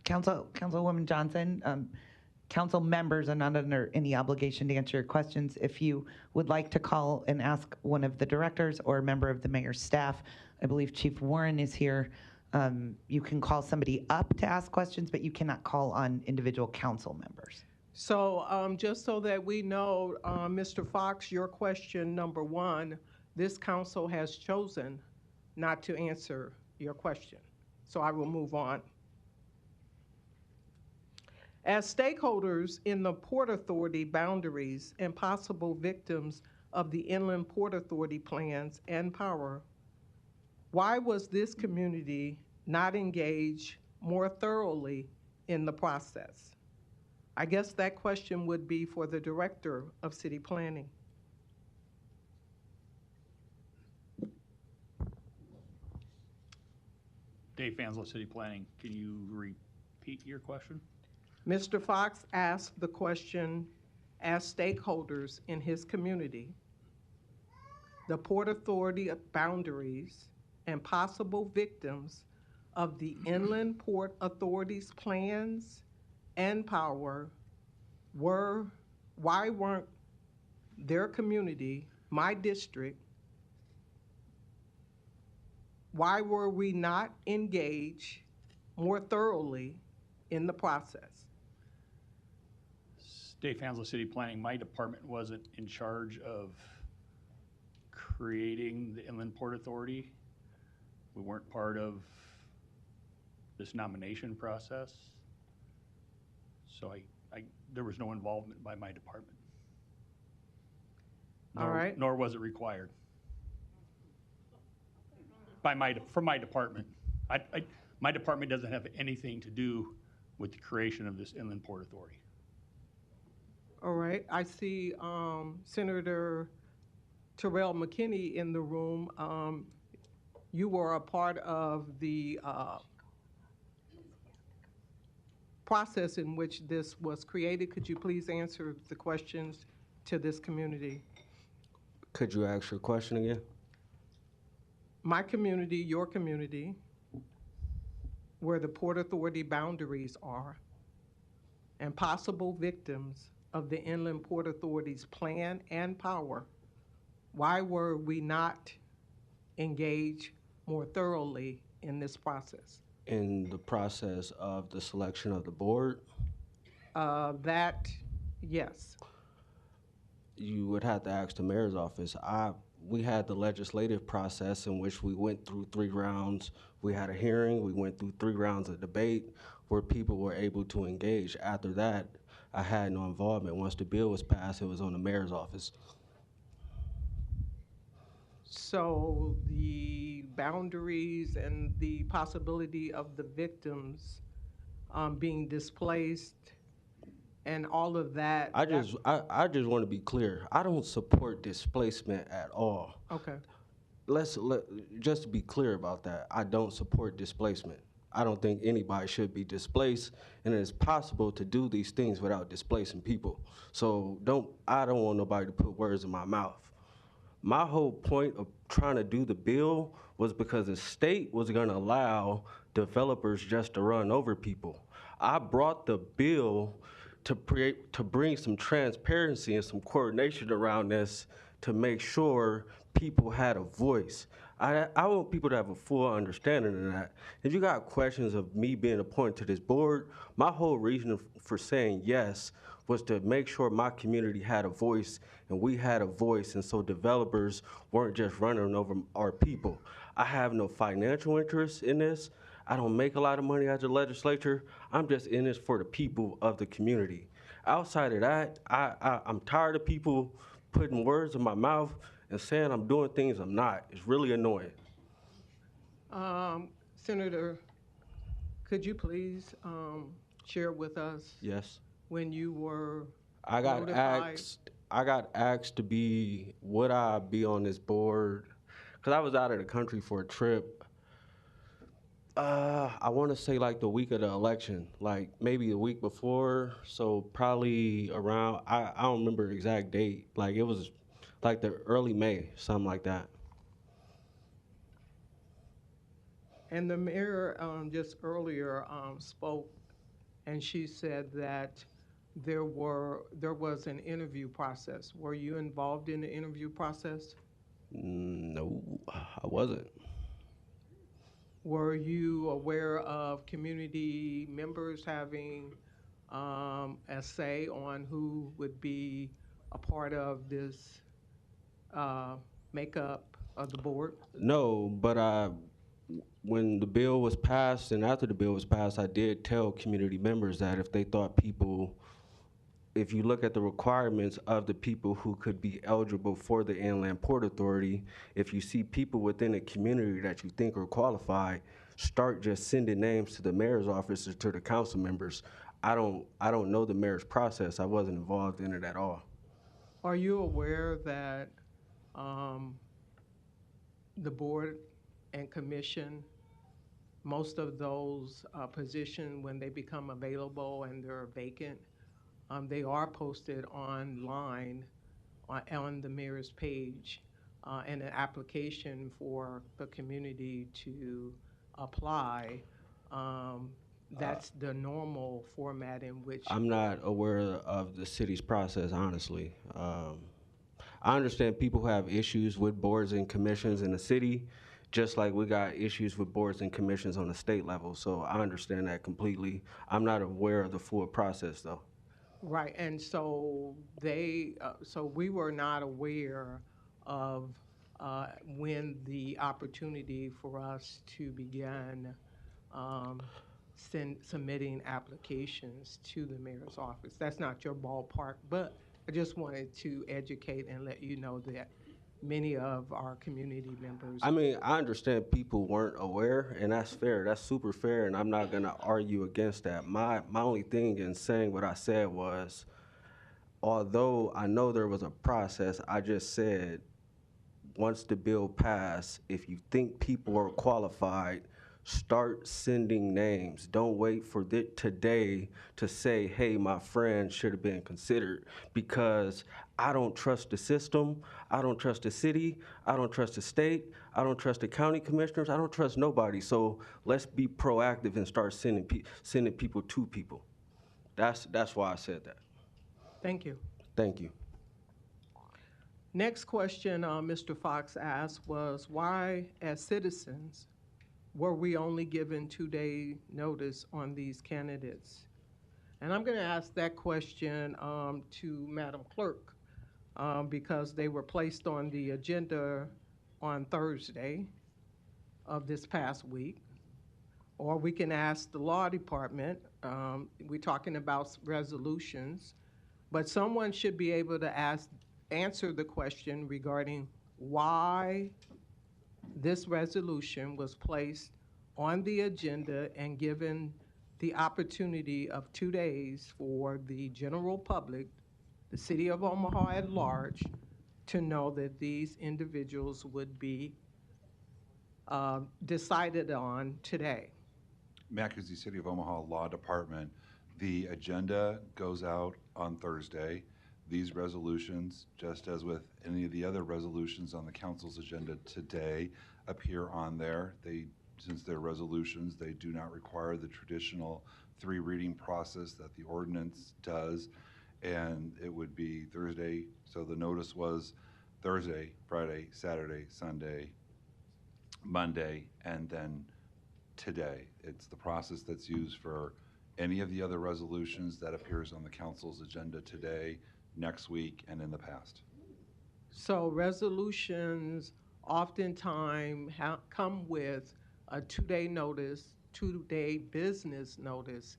Councilwoman Johnson, council members are not under any obligation to answer your questions. If you would like to call and ask one of the directors or a member of the mayor's staff, I believe Chief Warren is here. You can call somebody up to ask questions, but you cannot call on individual council members. So just so that we know, Mr. Fox, your question number 1, this council has chosen not to answer your question. So I will move on. As stakeholders in the Port Authority boundaries and possible victims of the Inland Port Authority plans and power, why was this community not engaged more thoroughly in the process? I guess that question would be for the Director of City Planning. Dave Fanslow, City Planning. Can you repeat your question? Mr. Fox asked the question, as stakeholders in his community, the Port Authority boundaries and possible victims of the Inland Port Authority's plans and power why weren't their community, my district, why were we not engaged more thoroughly in the process? Dave Fanslow, City Planning. My department wasn't in charge of creating the Inland Port Authority. We weren't part of this nomination process. So there was no involvement by my department. All right. Nor was it required from my department. My department doesn't have anything to do with the creation of this Inland Port Authority. All right, I see Senator Terrell McKinney in the room. You were a part of the process in which this was created. Could you please answer the questions to this community? Could you ask your question again? My community, your community, where the Port Authority boundaries are, and possible victims of the Inland Port Authority's plan and power, why were we not engaged more thoroughly in this process? In the process of the selection of the board? That, yes. You would have to ask the mayor's office. we had the legislative process in which we went through 3 rounds. We had a hearing, we went through 3 rounds of debate where people were able to engage. After that, I had no involvement. Once the bill was passed, it was on the mayor's office. So the boundaries and the possibility of the victims being displaced and all of that. I just want to be clear. I don't support displacement at all. Okay. Just to be clear about that, I don't support displacement. I don't think anybody should be displaced, and it's possible to do these things without displacing people. So I don't want nobody to put words in my mouth. My whole point of trying to do the bill was because the state was going to allow developers just to run over people. I brought the bill to bring some transparency and some coordination around this to make sure people had a voice. I want people to have a full understanding of that. If you got questions of me being appointed to this board, my whole reason for saying yes was to make sure my community had a voice and we had a voice, and so developers weren't just running over our people. I have no financial interest in this. I don't make a lot of money as a legislature. I'm just in this for the people of the community. Outside of that, I'm tired of people putting words in my mouth and saying I'm doing things I'm not. It's really annoying. Senator, could you please share with us? Yes. When you were I got notified? asked would I be on this board? Because I was out of the country for a trip. I want to say like the week of the election, like maybe the week before. So probably around, I don't remember the exact date. Like it was like the early May, something like that. And the mayor just earlier spoke, and she said that there was an interview process. Were you involved in the interview process? No, I wasn't. Were you aware of community members having a say on who would be a part of this makeup of the board? No, but when the bill was passed and after the bill was passed, I did tell community members that if they thought if you look at the requirements of the people who could be eligible for the Inland Port Authority, if you see people within the community that you think are qualified, start just sending names to the mayor's office or to the council members. I don't know the mayor's process. I wasn't involved in it at all. Are you aware that the board and commission, most of those positions, when they become available and they're vacant, they are posted online on the mayor's page, and an application for the community to apply. That's the normal format in which. I'm not aware of the city's process, honestly. I understand people have issues with boards and commissions in the city, just like we got issues with boards and commissions on the state level. So I understand that completely. I'm not aware of the full process, though. Right, and so so we were not aware of when the opportunity for us to begin submitting applications to the mayor's office. That's not your ballpark, but I just wanted to educate and let you know that many of our community members. I mean, I understand people weren't aware, and that's fair. That's super fair, and I'm not going to argue against that. My only thing in saying what I said was, although I know there was a process, I just said, once the bill passed, if you think people are qualified, start sending names. Don't wait for today to say, hey, my friend should have been considered, because I don't trust the system. I don't trust the city. I don't trust the state. I don't trust the county commissioners. I don't trust nobody. So let's be proactive and start sending people to people. That's why I said that. Thank you. Thank you. Next question Mr. Fox asked was, why, as citizens, were we only given 2-day notice on these candidates? And I'm going to ask that question to Madam Clerk. because they were placed on the agenda on Thursday of this past week. Or we can ask the law department. We're talking about resolutions, but someone should be able to answer the question regarding why this resolution was placed on the agenda and given the opportunity of 2 days for the general public, the city of Omaha at large, to know that these individuals would be decided on today. Mackenzzie City of Omaha Law Department, the agenda goes out on Thursday. These resolutions, just as with any of the other resolutions on the council's agenda today, appear on there. Since they're resolutions, they do not require the traditional 3-reading process that the ordinance does, and it would be Thursday. So the notice was Thursday, Friday, Saturday, Sunday, Monday, and then today. It's the process that's used for any of the other resolutions that appears on the council's agenda today, next week, and in the past. So resolutions oftentimes come with a 2-day notice, 2-day business notice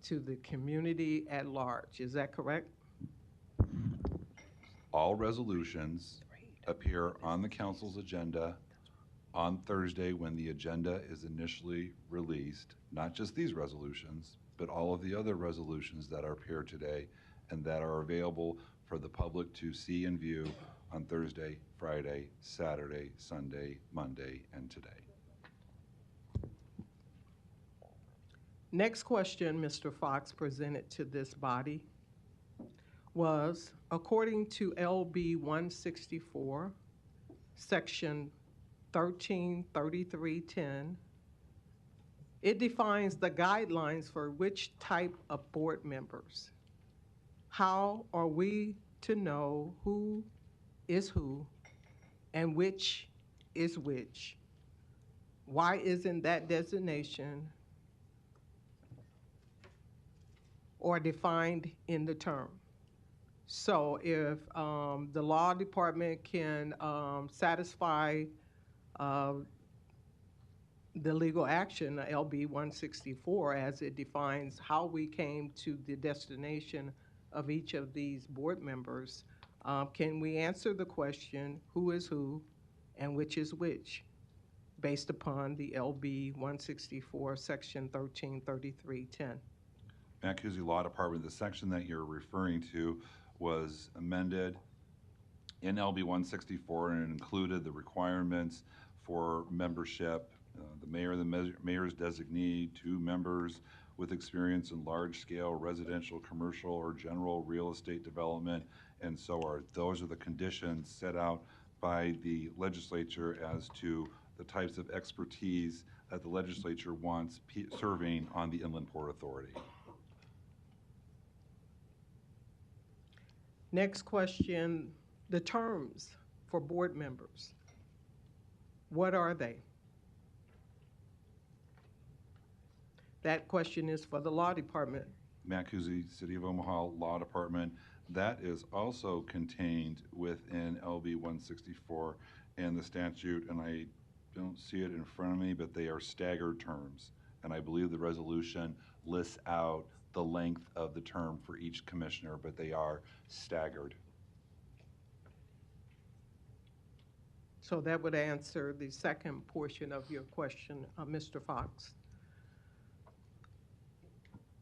to the community at large. Is that correct? All resolutions appear on the council's agenda on Thursday when the agenda is initially released, not just these resolutions, but all of the other resolutions that are appear today and that are available for the public to see and view on Thursday, Friday, Saturday, Sunday, Monday, and today. Next question Mr. Fox presented to this body was, according to LB 164, section 133310, it defines the guidelines for which type of board members. How are we to know who is who and which is which? Why isn't that designation or defined in the term? So if the law department can satisfy the legal action, LB 164, as it defines how we came to the destination of each of these board members, can we answer the question, who is who and which is which, based upon the LB 164, section 133310? Mackenzzie Law Department, the section that you're referring to was amended in LB 164 and it included the requirements for membership, the mayor, the mayor's designee, 2 members with experience in large-scale residential, commercial, or general real estate development, and so on. Those are the conditions set out by the legislature as to the types of expertise that the legislature wants serving on the Inland Port Authority. Next question, the terms for board members. What are they? That question is for the law department. Mackenzzie City of Omaha Law Department, that is also contained within LB 164 and the statute, and I don't see it in front of me, but they are staggered terms. And I believe the resolution lists out the length of the term for each commissioner, but they are staggered. So that would answer the second portion of your question, Mr. Fox.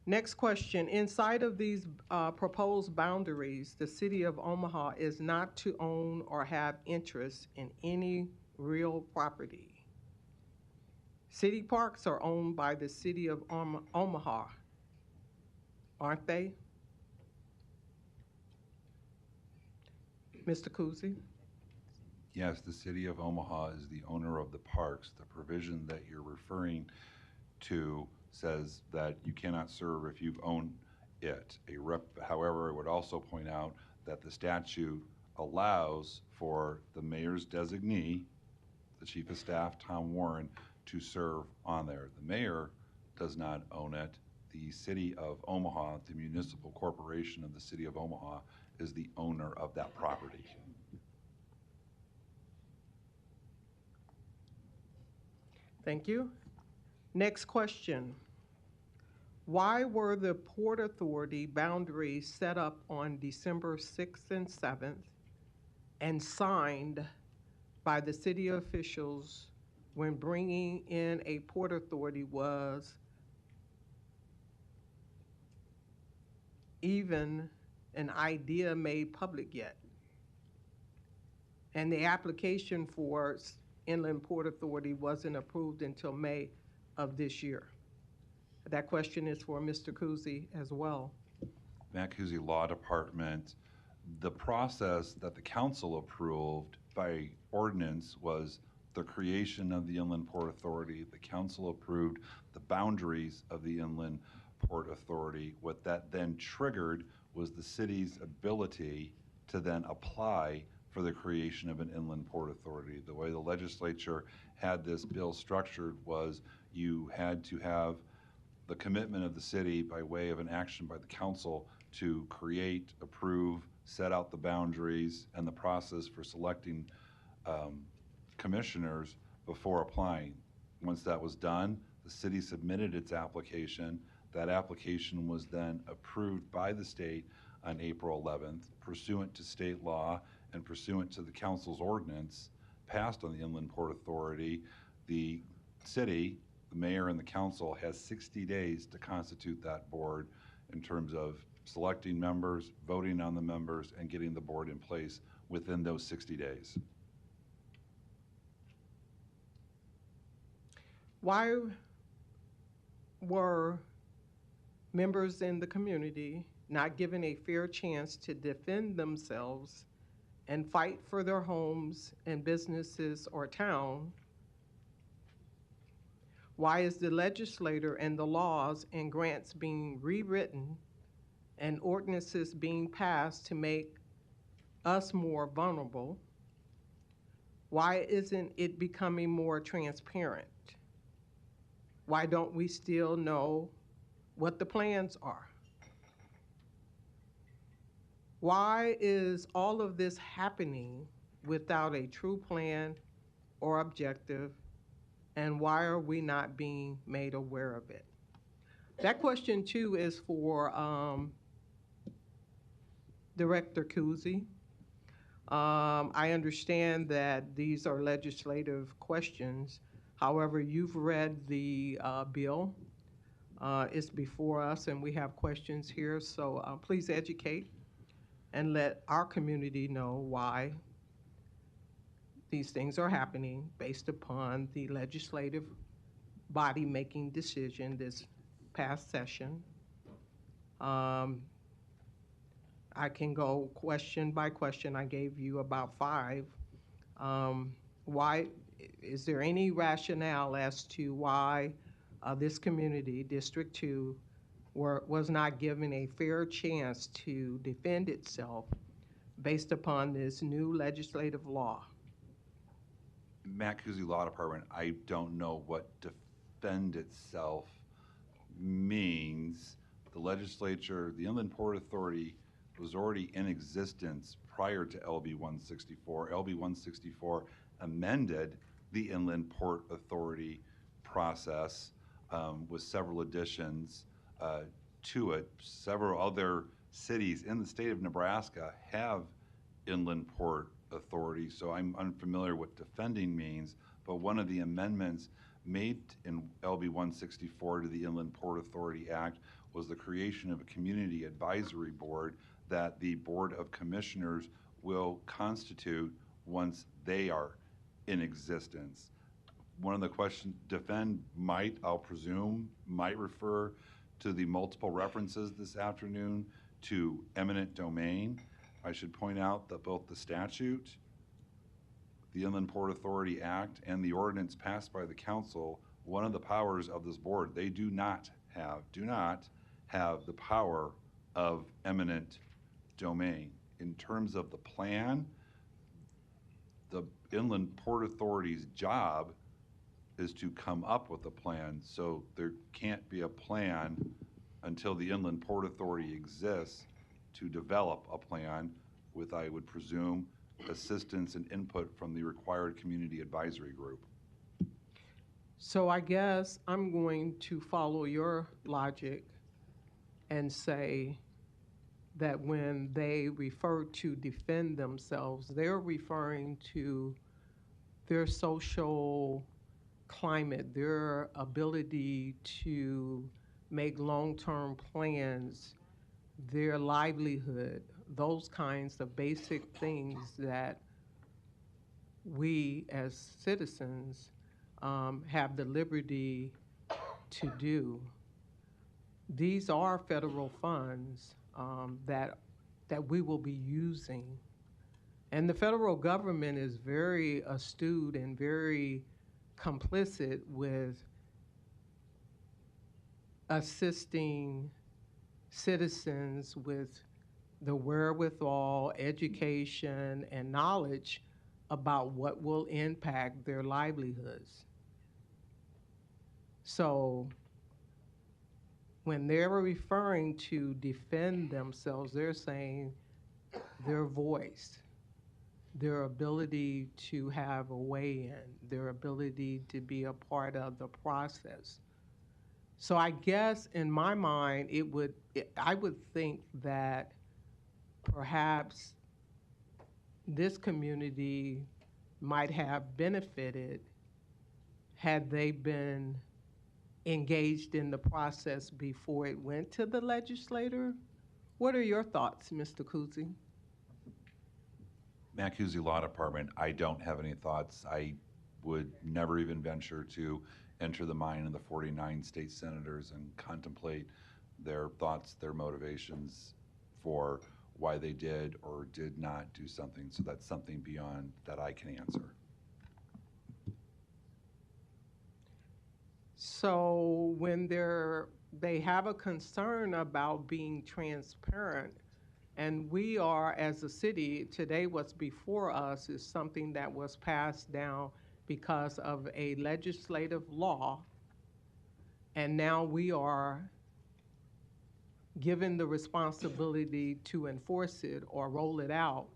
Next question, inside of these proposed boundaries, the city of Omaha is not to own or have interest in any real property. City parks are owned by the city of Omaha, aren't they? Mr. Kuzi? Yes, the city of Omaha is the owner of the parks. The provision that you're referring to says that you cannot serve if you've owned it. However, I would also point out that the statute allows for the mayor's designee, the chief of staff, Tom Warren, to serve on there. The mayor does not own it. The city of Omaha, the municipal corporation of the city of Omaha, is the owner of that property. Thank you. Next question. Why were the Port Authority boundaries set up on December 6th and 7th and signed by the city officials when bringing in a Port Authority was even an idea made public yet? And the application for Inland Port Authority wasn't approved until May of this year. That question is for Mr. Kuzi as well. Matt Kuzi Law Department, the process that the council approved by ordinance was the creation of the Inland Port Authority. The council approved the boundaries of the Inland Port Authority. What that then triggered was the city's ability to then apply for the creation of an Inland Port Authority. The way the legislature had this bill structured was you had to have the commitment of the city by way of an action by the council to create, approve, set out the boundaries and the process for selecting commissioners before applying. Once that was done, the city submitted its application. That application was then approved by the state on April 11th, pursuant to state law and pursuant to the council's ordinance passed on the Inland Port Authority. The city, the mayor and the council has 60 days to constitute that board in terms of selecting members, voting on the members, and getting the board in place within those 60 days. Why were members in the community not given a fair chance to defend themselves and fight for their homes and businesses or town? Why is the legislator and the laws and grants being rewritten and ordinances being passed to make us more vulnerable? Why isn't it becoming more transparent? Why don't we still know what the plans are? Why is all of this happening without a true plan or objective? And why are we not being made aware of it? That question too is for Director Kuzi. I understand that these are legislative questions. However, you've read the bill. It's before us and we have questions here, so please educate and let our community know why these things are happening based upon the legislative body making decision this past session. I can go question by question. I gave you about 5. Why, is there any rationale as to why this community, District 2, was not given a fair chance to defend itself based upon this new legislative law? Matt Kuzi Law Department, I don't know what defend itself means. The legislature, the Inland Port Authority was already in existence prior to LB 164. LB 164 amended the Inland Port Authority process with several additions to it. Several other cities in the state of Nebraska have Inland Port Authority, so I'm unfamiliar what defending means, but one of the amendments made in LB 164 to the Inland Port Authority Act was the creation of a community advisory board that the Board of Commissioners will constitute once they are in existence. One of the questions, defend might, I'll presume, might refer to the multiple references this afternoon to eminent domain. I should point out that both the statute, the Inland Port Authority Act, and the ordinance passed by the council, one of the powers of this board, they do not have the power of eminent domain. In terms of the plan, the Inland Port Authority's job is to come up with a plan, so there can't be a plan until the Inland Port Authority exists to develop a plan with, I would presume, assistance and input from the required community advisory group. So I guess I'm going to follow your logic and say that when they refer to defend themselves, they're referring to their social climate, their ability to make long-term plans, their livelihood, those kinds of basic things that we as citizens have the liberty to do. These are federal funds that we will be using. And the federal government is very astute and very complicit with assisting citizens with the wherewithal, education, and knowledge about what will impact their livelihoods. So when they're referring to defend themselves, they're saying their voice, their ability to have a way in, their ability to be a part of the process. So I guess in my mind, I would think that perhaps this community might have benefited had they been engaged in the process before it went to the legislator. What are your thoughts, Mr. Kuzi? Mancusi Law Department, I don't have any thoughts. I would never even venture to enter the mind of the 49 state senators and contemplate their thoughts, their motivations for why they did or did not do something. So that's something beyond that I can answer. So when they have a concern about being transparent, and we are, as a city, today what's before us is something that was passed down because of a legislative law, and now we are given the responsibility to enforce it or roll it out.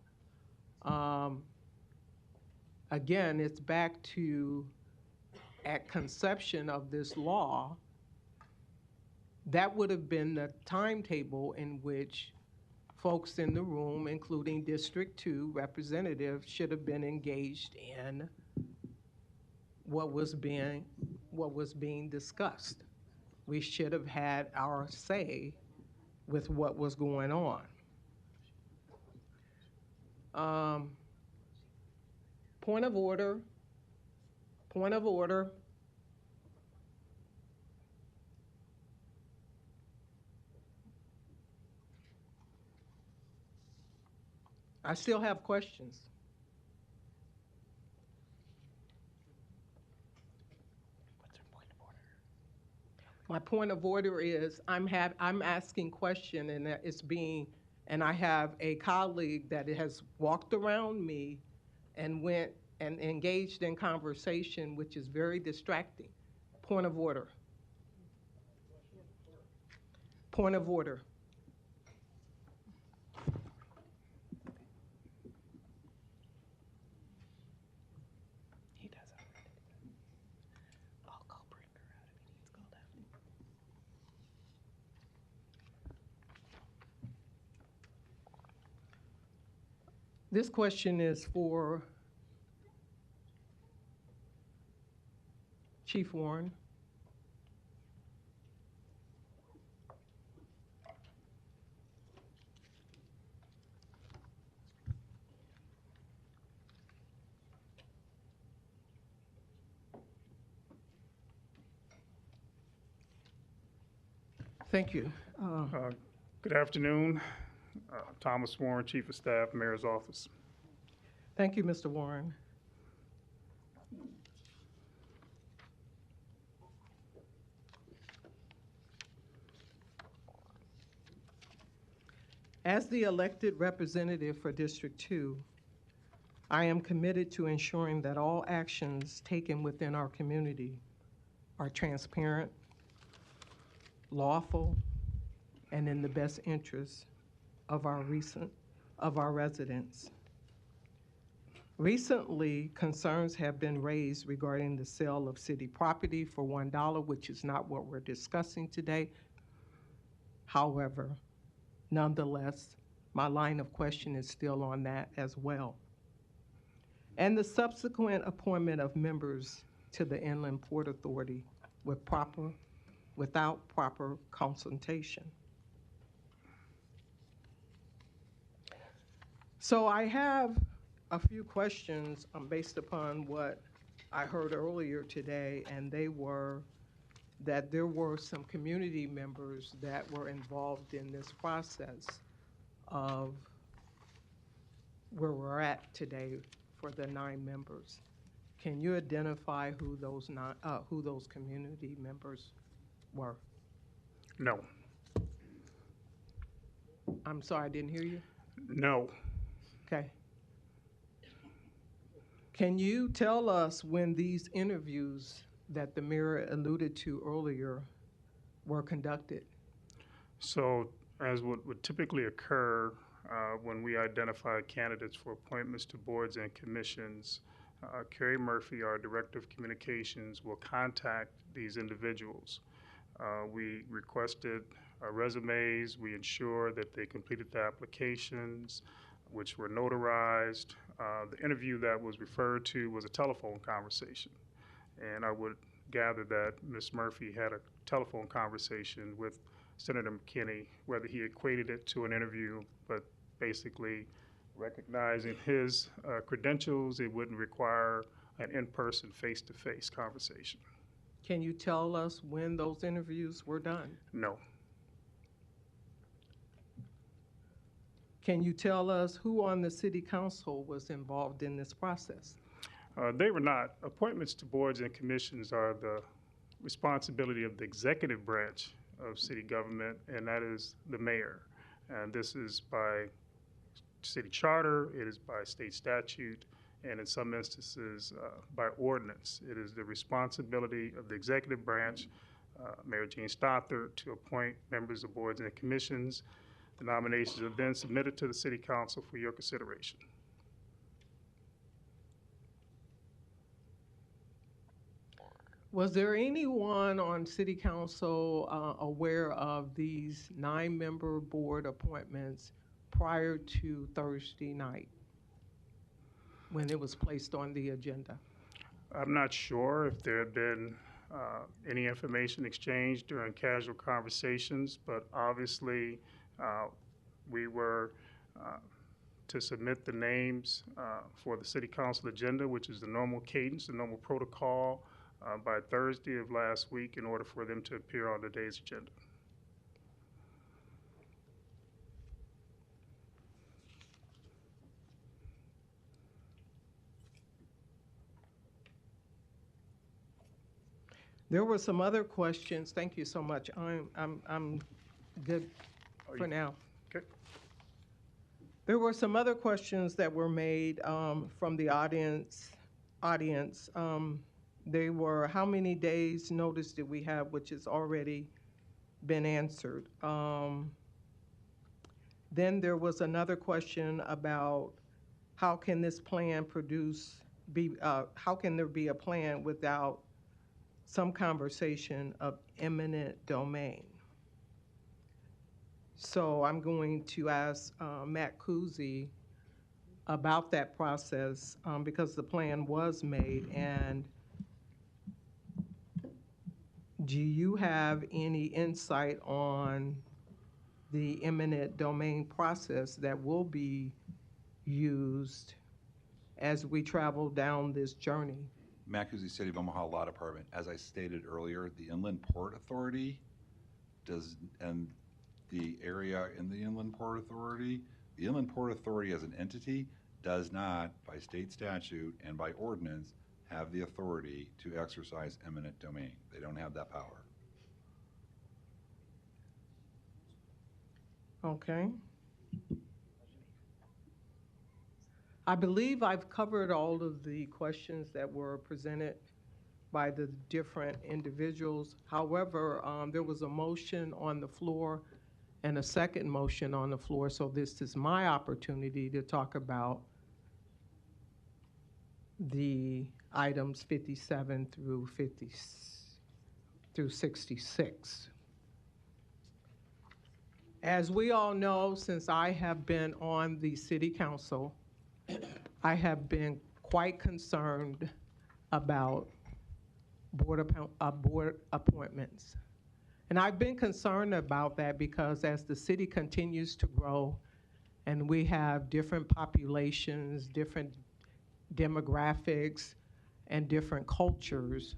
Again, it's back to at conception of this law, that would have been the timetable in which folks in the room, including District 2 representatives, should have been engaged in what was being discussed. We should have had our say with what was going on. Point of order. Point of order. I still have questions. What's your point of order? My point of order is I'm asking question and I have a colleague that has walked around me and went and engaged in conversation, which is very distracting. Point of order. Point of order. He does already. I'll go bring her out if he needs called out. This question is for Chief Warren. Thank you. Good afternoon. Thomas Warren, Chief of Staff, Mayor's Office. Thank you, Mr. Warren. As the elected representative for District 2, I am committed to ensuring that all actions taken within our community are transparent, lawful, and in the best interest of our residents. Recently, concerns have been raised regarding the sale of city property for $1, which is not what we're discussing today. However, nonetheless, my line of question is still on that as well. And the subsequent appointment of members to the Inland Port Authority without proper consultation. So I have a few questions based upon what I heard earlier today, and they were that there were some community members that were involved in this process of where we're at today for the 9 members. Can you identify who those community members were? No. I'm sorry, I didn't hear you. No. Okay. Can you tell us when these interviews that the mayor alluded to earlier were conducted? So as would typically occur when we identify candidates for appointments to boards and commissions, Carrie Murphy, our Director of Communications, will contact these individuals. We requested resumes. We ensured that they completed the applications, which were notarized. The interview that was referred to was a telephone conversation. And I would gather that Ms. Murphy had a telephone conversation with Senator McKinney, whether he equated it to an interview, but basically recognizing his credentials, it wouldn't require an in-person, face-to-face conversation. Can you tell us when those interviews were done? No. Can you tell us who on the city council was involved in this process? They were not. Appointments to boards and commissions are the responsibility of the executive branch of city government, and that is the mayor. And this is by city charter, it is by state statute, and in some instances by ordinance. It is the responsibility of the executive branch, Mayor Gene Stothert, to appoint members of boards and commissions. The nominations are then submitted to the city council for your consideration. Was there anyone on city council aware of these 9-member board appointments prior to Thursday night when it was placed on the agenda? I'm not sure if there had been any information exchanged during casual conversations, but obviously we were to submit the names for the city council agenda, which is the normal cadence, the normal protocol, by Thursday of last week in order for them to appear on today's agenda. There were some other questions. Thank you so much. I'm good for now. Okay. There were some other questions that were made from the audience. They were, how many days notice did we have, which has already been answered. Then there was another question about how can this plan how can there be a plan without some conversation of eminent domain? So I'm going to ask Matt Kuzi about that process because the plan was made. And do you have any insight on the eminent domain process that will be used as we travel down this journey? Mackouzie City of Omaha Law Department, as I stated earlier, the Inland Port Authority and the area in the Inland Port Authority, the Inland Port Authority as an entity does not, by state statute and by ordinance, have the authority to exercise eminent domain. They don't have that power. Okay. I believe I've covered all of the questions that were presented by the different individuals. However, there was a motion on the floor and a second motion on the floor, so this is my opportunity to talk about the items 57 through 66. As we all know, since I have been on the city council, I have been quite concerned about board appointments. And I've been concerned about that because as the city continues to grow and we have different populations, different demographics, and different cultures,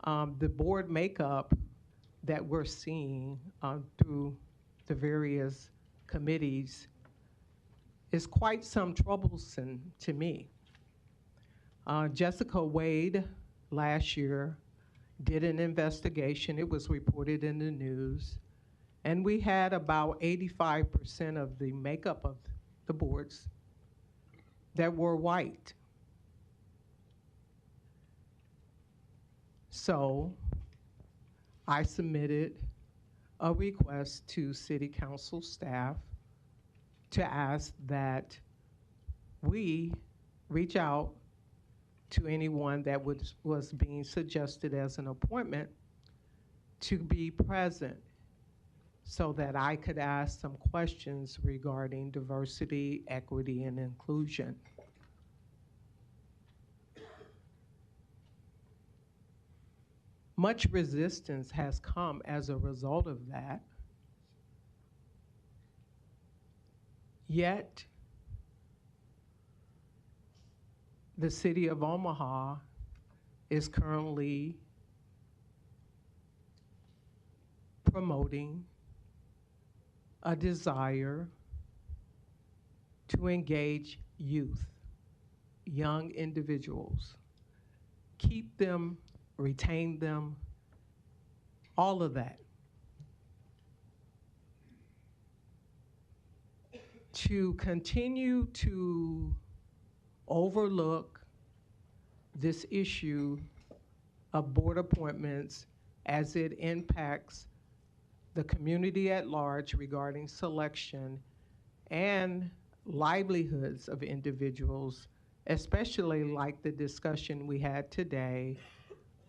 the board makeup that we're seeing through the various committees is quite some troublesome to me. Jessica Wade last year did an investigation. It was reported in the news. And we had about 85% of the makeup of the boards that were white. So I submitted a request to city council staff to ask that we reach out to anyone that was being suggested as an appointment to be present so that I could ask some questions regarding diversity, equity, and inclusion. Much resistance has come as a result of that. Yet, the city of Omaha is currently promoting a desire to engage youth, young individuals, keep them, retain them, all of that. To continue to overlook this issue of board appointments as it impacts the community at large regarding selection and livelihoods of individuals, especially like the discussion we had today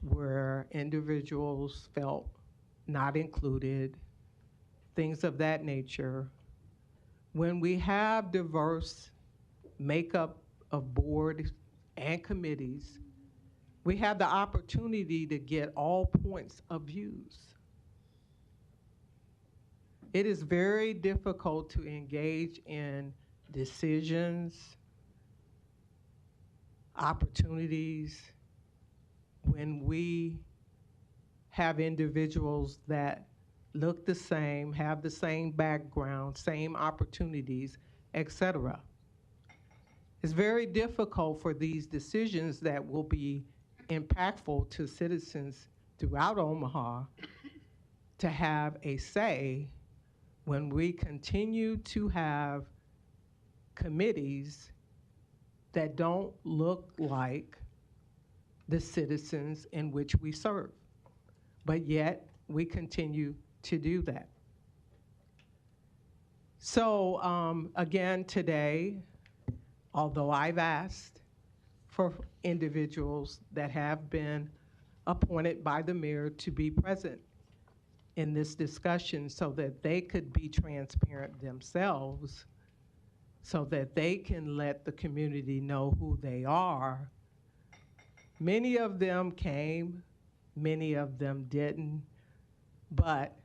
where individuals felt not included, things of that nature. When we have diverse makeup of boards and committees, we have the opportunity to get all points of views. It is very difficult to engage in decisions, opportunities, when we have individuals that look the same, have the same background, same opportunities, etc. It's very difficult for these decisions that will be impactful to citizens throughout Omaha to have a say when we continue to have committees that don't look like the citizens in which we serve. But yet, we continue to do that. So again, today, although I've asked for individuals that have been appointed by the mayor to be present in this discussion so that they could be transparent themselves, so that they can let the community know who they are. Many of them came, many of them didn't, but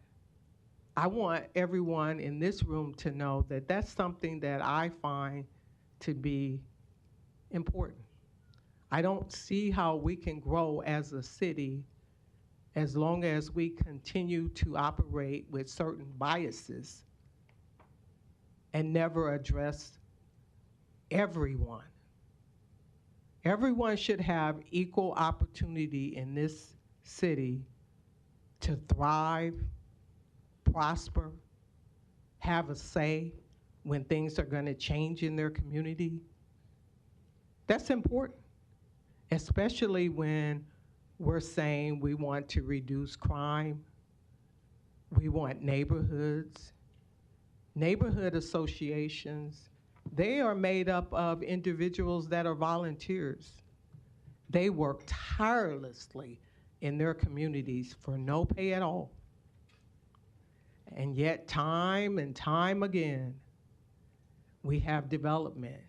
I want everyone in this room to know that that's something that I find to be important. I don't see how we can grow as a city as long as we continue to operate with certain biases and never address everyone. Everyone should have equal opportunity in this city to thrive, prosper, have a say when things are going to change in their community. That's important, especially when we're saying we want to reduce crime, we want neighborhoods Neighborhood associations, they are made up of individuals that are volunteers. They work tirelessly in their communities for no pay at all. And yet, time and time again, we have development.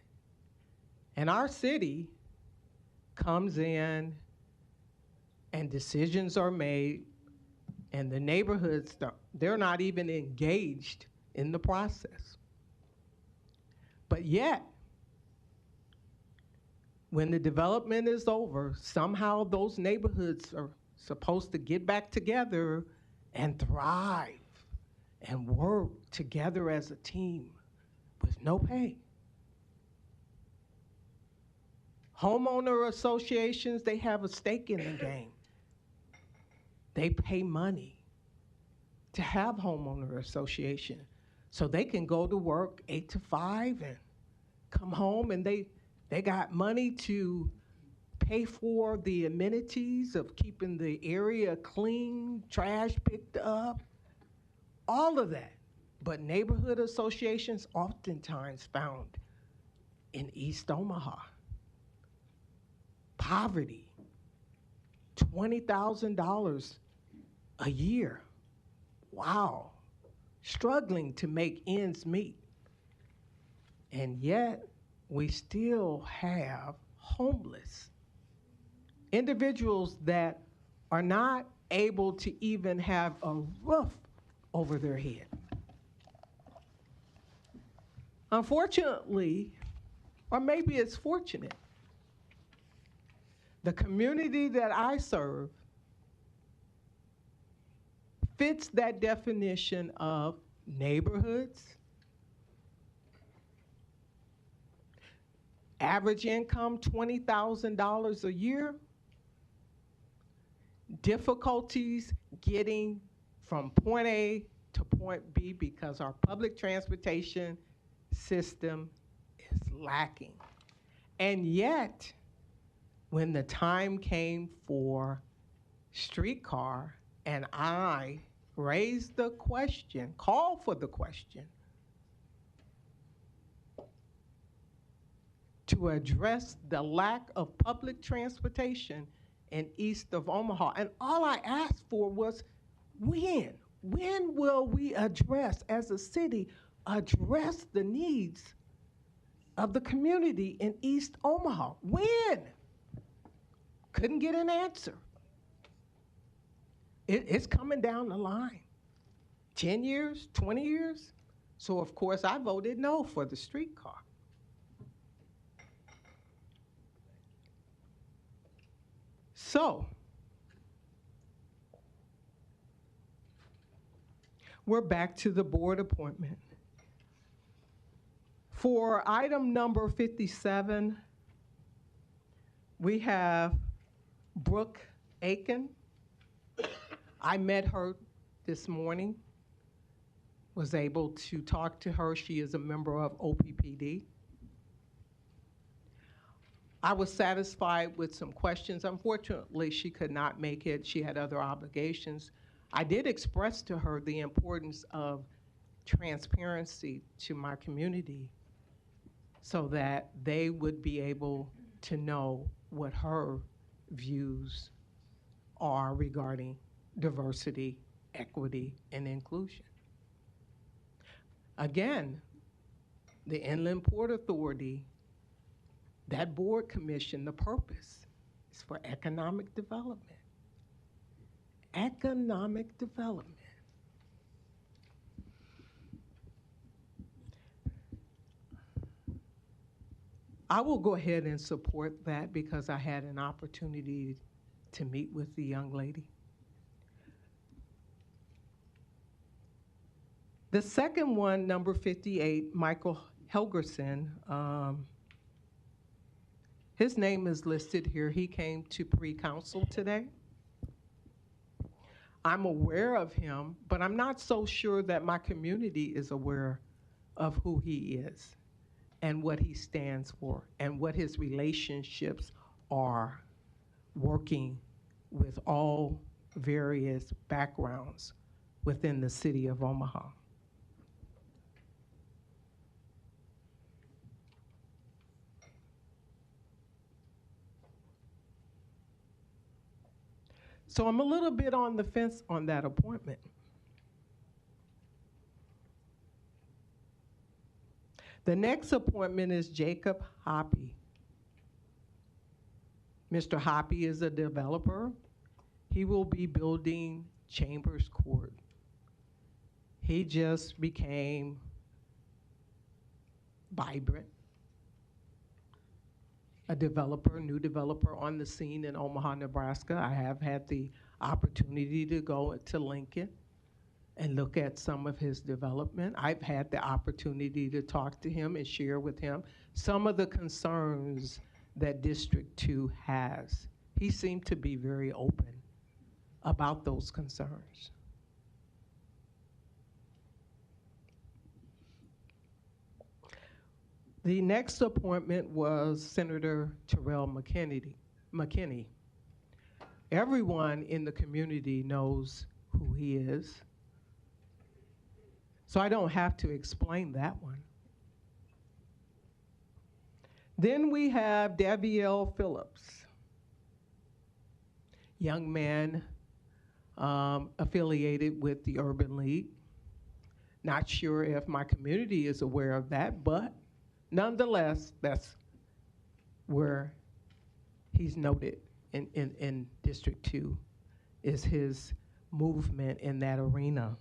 And our city comes in and decisions are made, and the neighborhoods, they're not even engaged in the process. But yet, when the development is over, somehow those neighborhoods are supposed to get back together and thrive and work together as a team with no pay. Homeowner associations, they have a stake in the game. They pay money to have homeowner association so they can go to work 8 to 5 and come home, and they got money to pay for the amenities of keeping the area clean, trash picked up, all of that. But neighborhood associations oftentimes found in East Omaha. Poverty, $20,000 a year. Wow. Struggling to make ends meet. And yet, we still have homeless individuals that are not able to even have a roof over their head. Unfortunately, or maybe it's fortunate, the community that I serve fits that definition of neighborhoods, average income $20,000 a year, difficulties getting from point A to point B because our public transportation system is lacking. And yet, when the time came for streetcar, and I raised the question, called for the question, to address the lack of public transportation in east of Omaha. And all I asked for was, when? When will we address, as a city, address the needs of the community in East Omaha? When? Couldn't get an answer. It's coming down the line. 10 years, 20 years? So of course I voted no for the streetcar. So, we're back to the board appointment. For item number 57, we have Brooke Aiken. I met her this morning, was able to talk to her. She is a member of OPPD. I was satisfied with some questions. Unfortunately, she could not make it. She had other obligations. I did express to her the importance of transparency to my community so that they would be able to know what her views are regarding diversity, equity, and inclusion. Again, the Inland Port Authority, that board commission, the purpose is for economic development. Economic development. I will go ahead and support that because I had an opportunity to meet with the young lady. The second one, number 58, Michael Helgerson, his name is listed here. He came to pre-council today. I'm aware of him, but I'm not so sure that my community is aware of who he is and what he stands for and what his relationships are working with all various backgrounds within the city of Omaha. So I'm a little bit on the fence on that appointment. The next appointment is Jacob Hoppy. Mr. Hoppy is a developer. He will be building Chambers Court. He just became vibrant, a developer, new developer on the scene in Omaha, Nebraska. I have had the opportunity to go to Lincoln and look at some of his development. I've had the opportunity to talk to him and share with him some of the concerns that District 2 has. He seemed to be very open about those concerns. The next appointment was Senator Terrell McKinney. Everyone in the community knows who he is, so I don't have to explain that one. Then we have Daviel Phillips, young man affiliated with the Urban League. Not sure if my community is aware of that, but nonetheless, that's where he's noted in District 2, is his movement in that arena.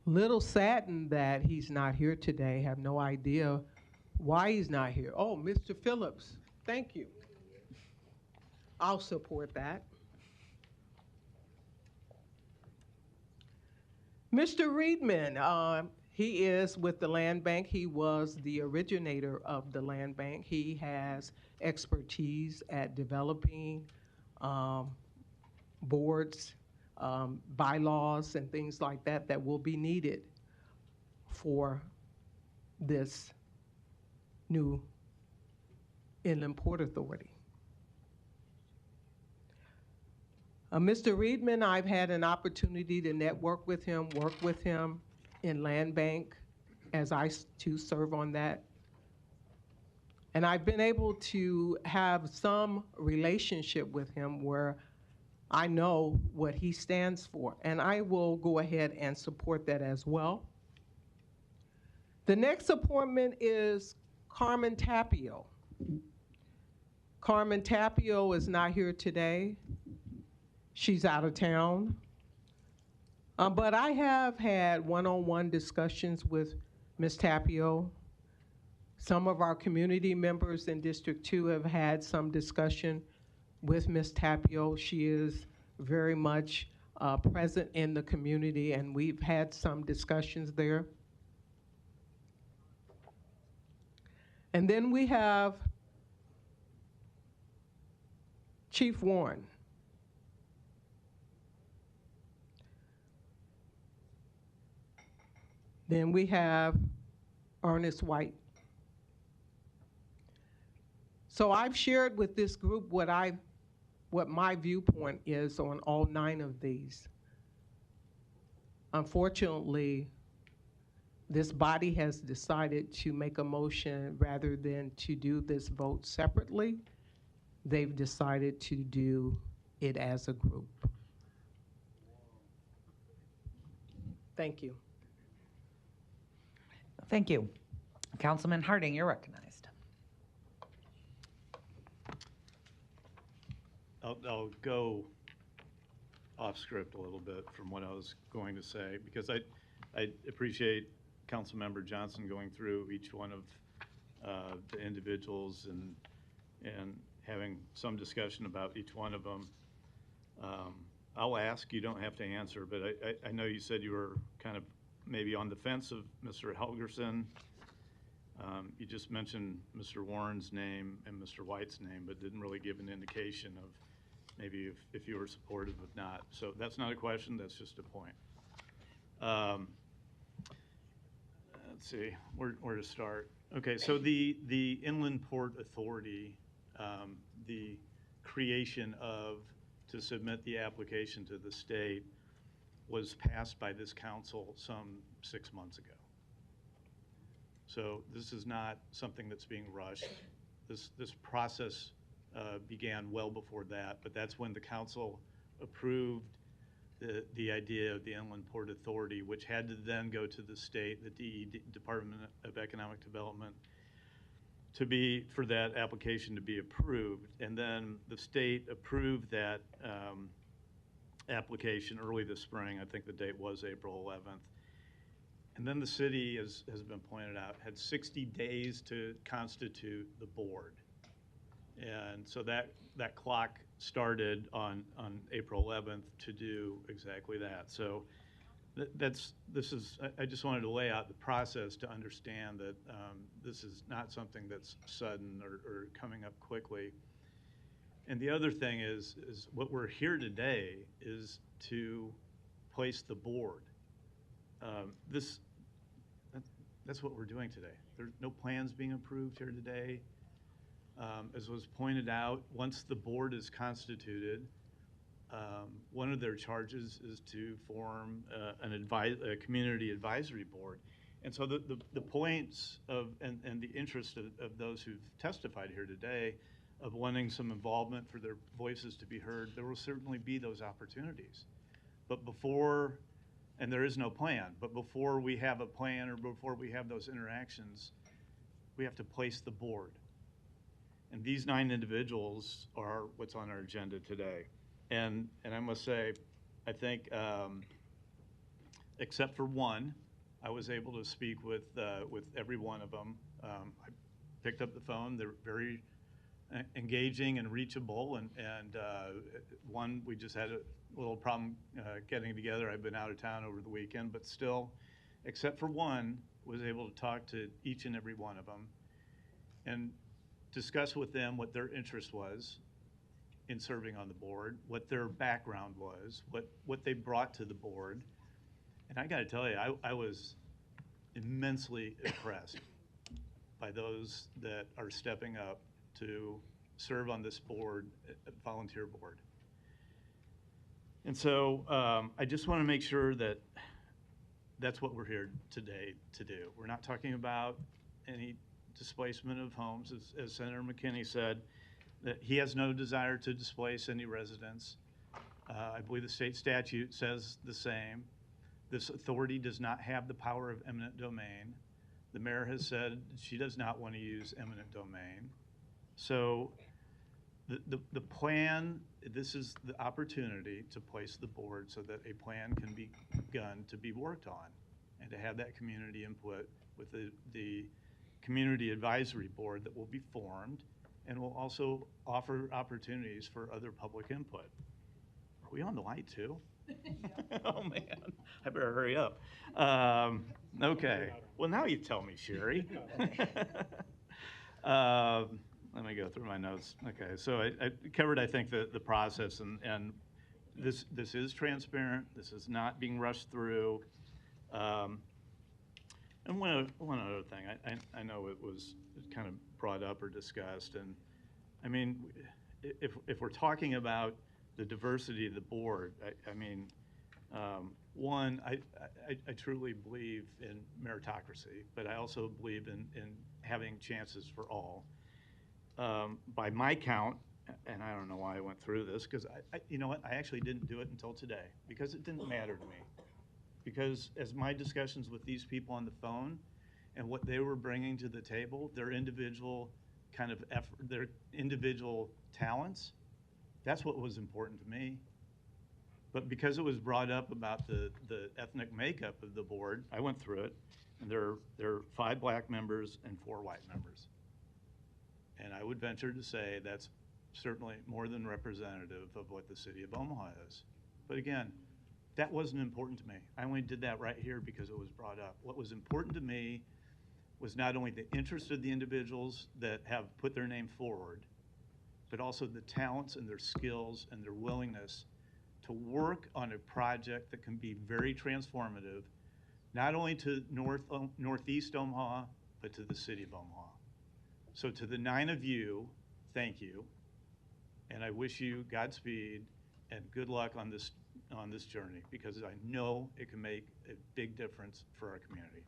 Little saddened that he's not here today. Have no idea why he's not here. Oh, Mr. Phillips, thank you. I'll support that. Mr. Reedman, he is with the Land Bank. He was the originator of the Land Bank. He has expertise at developing boards, bylaws, and things like that that will be needed for this new Inland Port Authority. Mr. Reedman, I've had an opportunity to network with him, work with him in Land Bank as I too serve on that. And I've been able to have some relationship with him where I know what he stands for, and I will go ahead and support that as well. The next appointment is Carmen Tapio. Carmen Tapio is not here today. She's out of town. But I have had one-on-one discussions with Ms. Tapio. Some of our community members in District 2 have had some discussion with Ms. Tapio. She is very much present in the community, and we've had some discussions there. And then we have Chief Warren. Then we have Ernest White. So I've shared with this group what my viewpoint is on all 9 of these. Unfortunately, this body has decided to make a motion rather than to do this vote separately. They've decided to do it as a group. Thank you. Thank you. Councilman Harding, you're recognized. I'll go off script a little bit from what I was going to say, because I appreciate Councilmember Johnson going through each one of the individuals and having some discussion about each one of them. I'll ask, you don't have to answer, but I know you said you were kind of maybe on the fence of Mr. Helgerson. You just mentioned Mr. Warren's name and Mr. White's name, but didn't really give an indication of maybe if you were supportive of not. So that's not a question, that's just a point. Let's see, where to start. Okay, so the Inland Port Authority, the creation to submit the application to the state was passed by this council some 6 months ago. So this is not something that's being rushed. This process began well before that, but that's when the council approved the idea of the Inland Port Authority, which had to then go to the state, the Department of Economic Development, for that application to be approved. And then the state approved that application early this spring. I think the date was April 11th. And then the city, as has been pointed out, had 60 days to constitute the board. And so that clock started on April 11th to do exactly that. So I just wanted to lay out the process to understand that this is not something that's sudden or coming up quickly. And the other thing is what we're here today is to place the board. That's what we're doing today. There's no plans being approved here today. As was pointed out, once the board is constituted, one of their charges is to form a community advisory board. And so the points and the interest of those who've testified here today of wanting some involvement for their voices to be heard, there will certainly be those opportunities. But and there is no plan, but before we have a plan or before we have those interactions, we have to place the board. And these 9 individuals are what's on our agenda today. And I must say, I think, except for one, I was able to speak with every one of them. I picked up the phone. They're very engaging and reachable. And one, we just had a little problem getting together. I've been out of town over the weekend, but still, except for one, was able to talk to each and every one of them and discuss with them what their interest was in serving on the board, what their background was, what they brought to the board. And I got to tell you, I was immensely impressed by those that are stepping up to serve on this board, volunteer board. And so I just want to make sure that that's what we're here today to do. We're not talking about any displacement of homes, as Senator McKinney said, that he has no desire to displace any residents. I believe the state statute says the same. This authority does not have the power of eminent domain. The mayor has said she does not want to use eminent domain. So the plan, this is the opportunity to place the board so that a plan can be begun to be worked on and to have that community input with the community advisory board that will be formed and will also offer opportunities for other public input. Are we on the light too? Oh man, I better hurry up. Okay, well now you tell me, Sherry. Let me go through my notes. Okay, so I covered, I think, the process, and this is transparent. This is not being rushed through. And one other thing, I know it was kind of brought up or discussed, and I mean, if we're talking about the diversity of the board, I mean, one, I truly believe in meritocracy, but I also believe in having chances for all. By my count, and I don't know why I went through this, because you know what, I actually didn't do it until today, because it didn't matter to me. Because as my discussions with these people on the phone and what they were bringing to the table, their individual kind of effort, their individual talents, that's what was important to me. But because it was brought up about the ethnic makeup of the board, I went through it, and there are 5 black members and 4 white members. And I would venture to say that's certainly more than representative of what the city of Omaha is. But again, that wasn't important to me. I only did that right here because it was brought up. What was important to me was not only the interest of the individuals that have put their name forward, but also the talents and their skills and their willingness to work on a project that can be very transformative, not only to Northeast Omaha, but to the city of Omaha. So to the 9 of you, thank you, and I wish you Godspeed and good luck on this journey, because I know it can make a big difference for our community.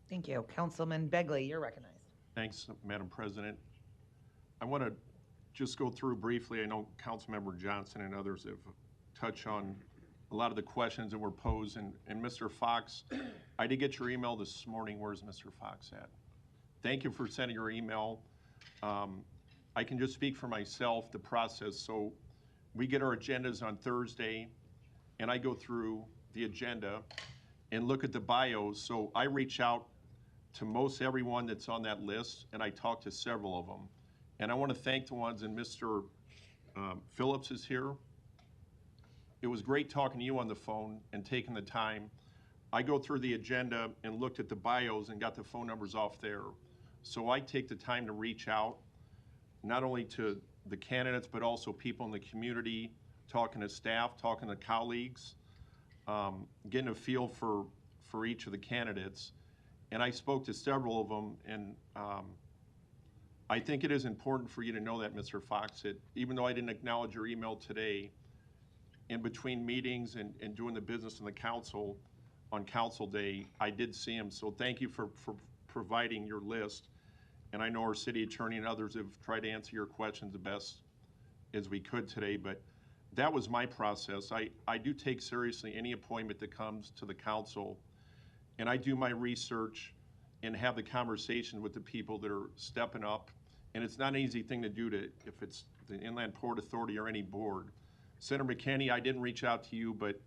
Thank you. Councilman Begley, you're recognized. Thanks, Madam President. I want to just go through briefly. I know Councilmember Johnson and others have touched on a lot of the questions that were posed. And Mr. Fox, I did get your email this morning. Where's Mr. Fox at? Thank you for sending your email. I can just speak for myself, the process. So we get our agendas on Thursday, and I go through the agenda and look at the bios. So I reach out to most everyone that's on that list, and I talk to several of them. And I want to thank the ones, and Mr. Phillips is here. It was great talking to you on the phone and taking the time. I go through the agenda and looked at the bios and got the phone numbers off there. So I take the time to reach out, not only to the candidates, but also people in the community, talking to staff, talking to colleagues, getting a feel for each of the candidates. And I spoke to several of them, and I think it is important for you to know that, Mr. Fox, that even though I didn't acknowledge your email today, in between meetings and doing the business in the council on council day, I did see him. So thank you for providing your list. And I know our city attorney and others have tried to answer your questions the best as we could today, but that was my process. I do take seriously any appointment that comes to the council, and I do my research and have the conversation with the people that are stepping up. And it's not an easy thing to do if it's the Inland Port Authority or any board. Senator McKinney, I didn't reach out to you, but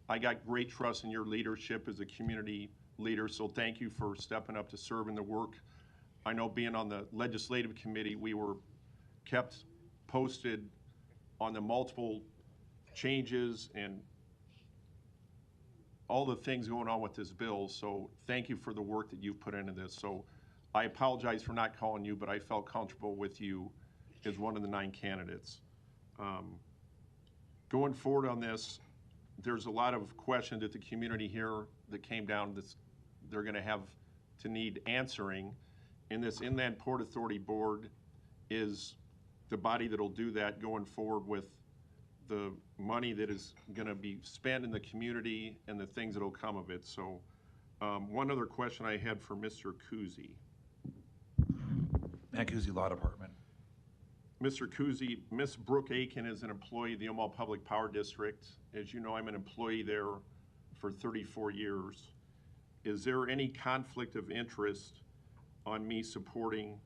I got great trust in your leadership as a community leader, so thank you for stepping up to serve in the work. I know being on the legislative committee, we were kept posted on the multiple changes and all the things going on with this bill, so thank you for the work that you've put into this. So I apologize for not calling you, but I felt comfortable with you as one of the 9 candidates. Going forward on this, there's a lot of questions that the community here that came down that they're going to have to need answering. And this Inland Port Authority Board is the body that'll do that going forward with the money that is going to be spent in the community and the things that'll come of it. So one other question I had for Mr. Kuzi. Matt Kuzi, Law Department. Mr. Kuzi, Ms. Brooke Aiken is an employee of the Omaha Public Power District. As you know, I'm an employee there for 34 years. Is there any conflict of interest on me supporting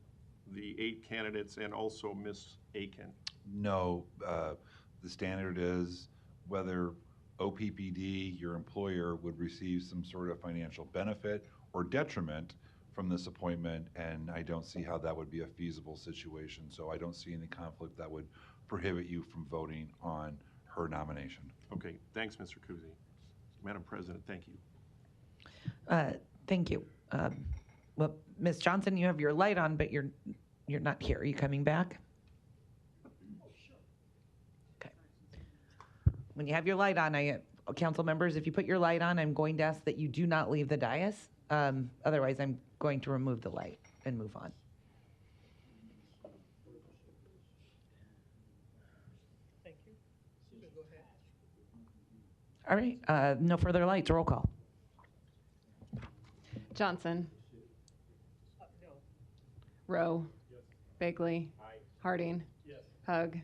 the 8 candidates and also Ms. Aiken? No, the standard is whether OPPD, your employer, would receive some sort of financial benefit or detriment from this appointment, and I don't see how that would be a feasible situation. So I don't see any conflict that would prohibit you from voting on her nomination. Okay, thanks, Mr. Kuzi. Madam President, thank you. Thank you. Well, Ms. Johnson, you have your light on, but you're not here. Are you coming back? Okay. When you have your light on, council members, if you put your light on, I'm going to ask that you do not leave the dais. Otherwise, I'm going to remove the light and move on. Thank you. Go ahead. All right, no further lights. Roll call. Johnson. No. Rowe. Bagley. Harding. Hug.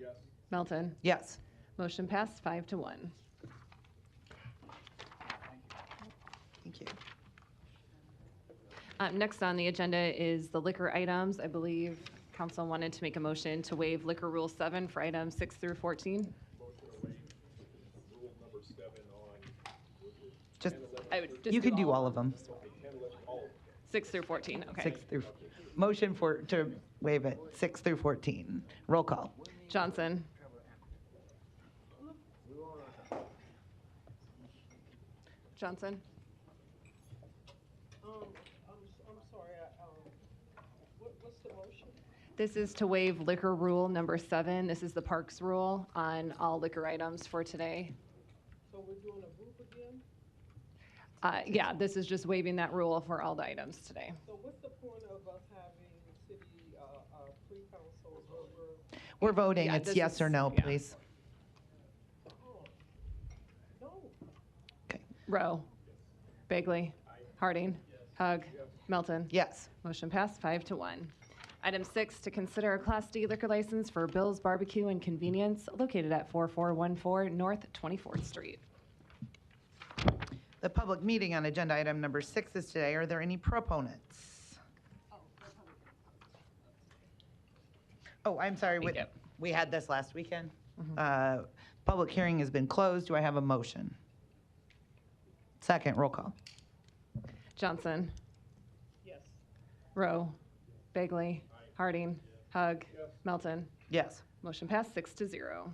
Melton. Yes. Motion passed 5-1. Thank you. Next on the agenda is the liquor items. I believe council wanted to make a motion to waive liquor rule 7 for items 6 through 14. You can do all of them. 6 through 14, okay. 6 through, motion to waive it, 6 through 14. Roll call. Johnson. Johnson. I'm sorry. What's the motion? This is to waive liquor rule number 7. This is the Parks rule on all liquor items for today. So we're doing a group again? Yeah, this is just waiving that rule for all the items today. So what's the point of us having city pre-councils over? We're voting. Yeah, It's this yes is- or no, yeah. please. No. Rowe. Bagley. Harding. Hug. Melton. Yes. Motion passed 5-1. Item 6, to consider a Class D liquor license for Bill's Barbecue and Convenience located at 4414 North 24th Street. The public meeting on agenda item number 6 is today. Are there any proponents? Oh, I'm sorry. We had this last weekend. Public hearing has been closed. Do I have a motion? Second, roll call. Johnson. Yes. Rowe. Bagley. Harding. Hug. Melton. Yes. Motion passed 6-0.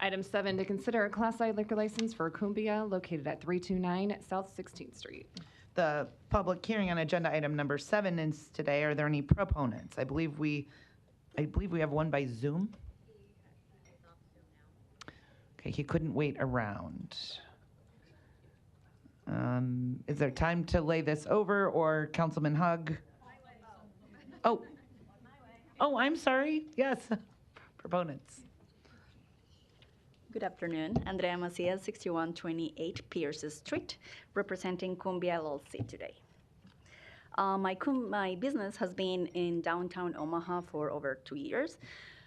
Item 7, to consider a Class I liquor license for Cumbia located at 329 South 16th Street. The public hearing on agenda item number 7 is today. Are there any proponents? I believe we have one by Zoom. Okay, he couldn't wait around. Is there time to lay this over, or Councilman Hug? Oh, I'm sorry. Yes, proponents. Good afternoon. Andrea Macias, 6128 Pierce Street, representing Cumbia LLC today. My business has been in downtown Omaha for over 2 years.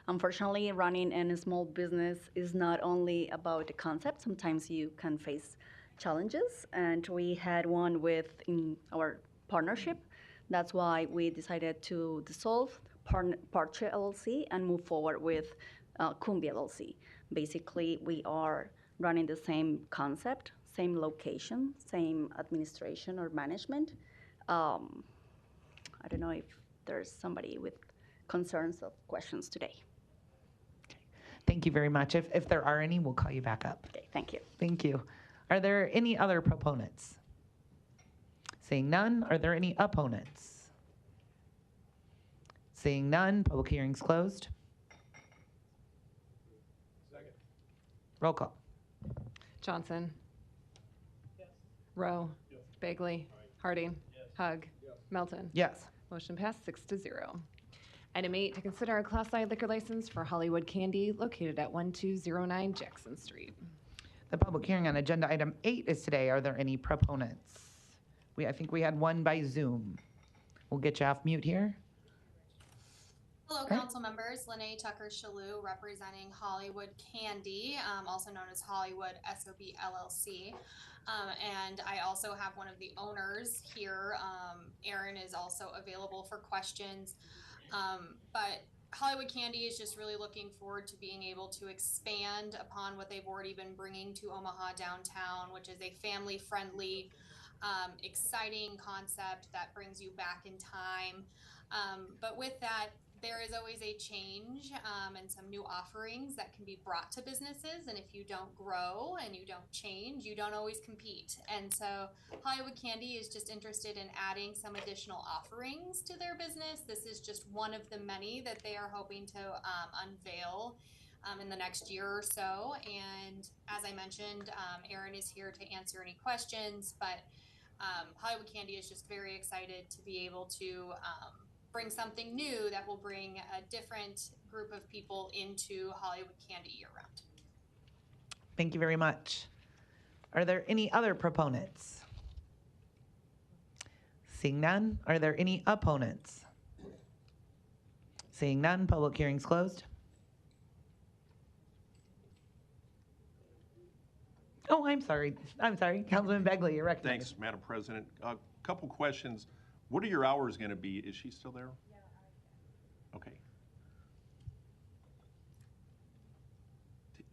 Unfortunately, running a small business is not only about the concept. Sometimes you can face challenges, and we had one in our partnership. That's why we decided to dissolve Parche LLC and move forward with Cumbia LLC. Basically, we are running the same concept, same location, same administration or management. I don't know if there's somebody with concerns or questions today. Thank you very much. If there are any, we'll call you back up. Okay, thank you. Thank you. Are there any other proponents? Seeing none, are there any opponents? Seeing none, public hearing's closed. Second. Roll call. Johnson. Yes. Rowe. Yes. Bagley. Harding. Yes. Hug. Yes. Melton. Yes. Motion passed 6-0. Item 8, to consider a Class I liquor license for Hollywood Candy located at 1209 Jackson Street. The public hearing on agenda item 8 is today. Are there any proponents? I think we had one by Zoom. We'll get you off mute here. Hello, council members. Lene Tucker-Shalou representing Hollywood Candy, also known as Hollywood SOB LLC. And I also have one of the owners here. Aaron is also available for questions. But Hollywood Candy is just really looking forward to being able to expand upon what they've already been bringing to Omaha downtown, which is a family-friendly, exciting concept that brings you back in time. But with that, there is always a change and some new offerings that can be brought to businesses. And if you don't grow and you don't change, you don't always compete. And so Hollywood Candy is just interested in adding some additional offerings to their business. This is just one of the many that they are hoping to unveil in the next year or so. And as I mentioned, Aaron is here to answer any questions, but Hollywood Candy is just very excited to be able to bring something new that will bring a different group of people into Hollywood Candy year-round. Thank you very much. Are there any other proponents? Seeing none, are there any opponents? Seeing none, public hearing's closed. Oh, I'm sorry. Councilman Begley, you're recognized. Thanks, Madam President. A couple questions. What are your hours going to be? Is she still there? Yeah. Okay.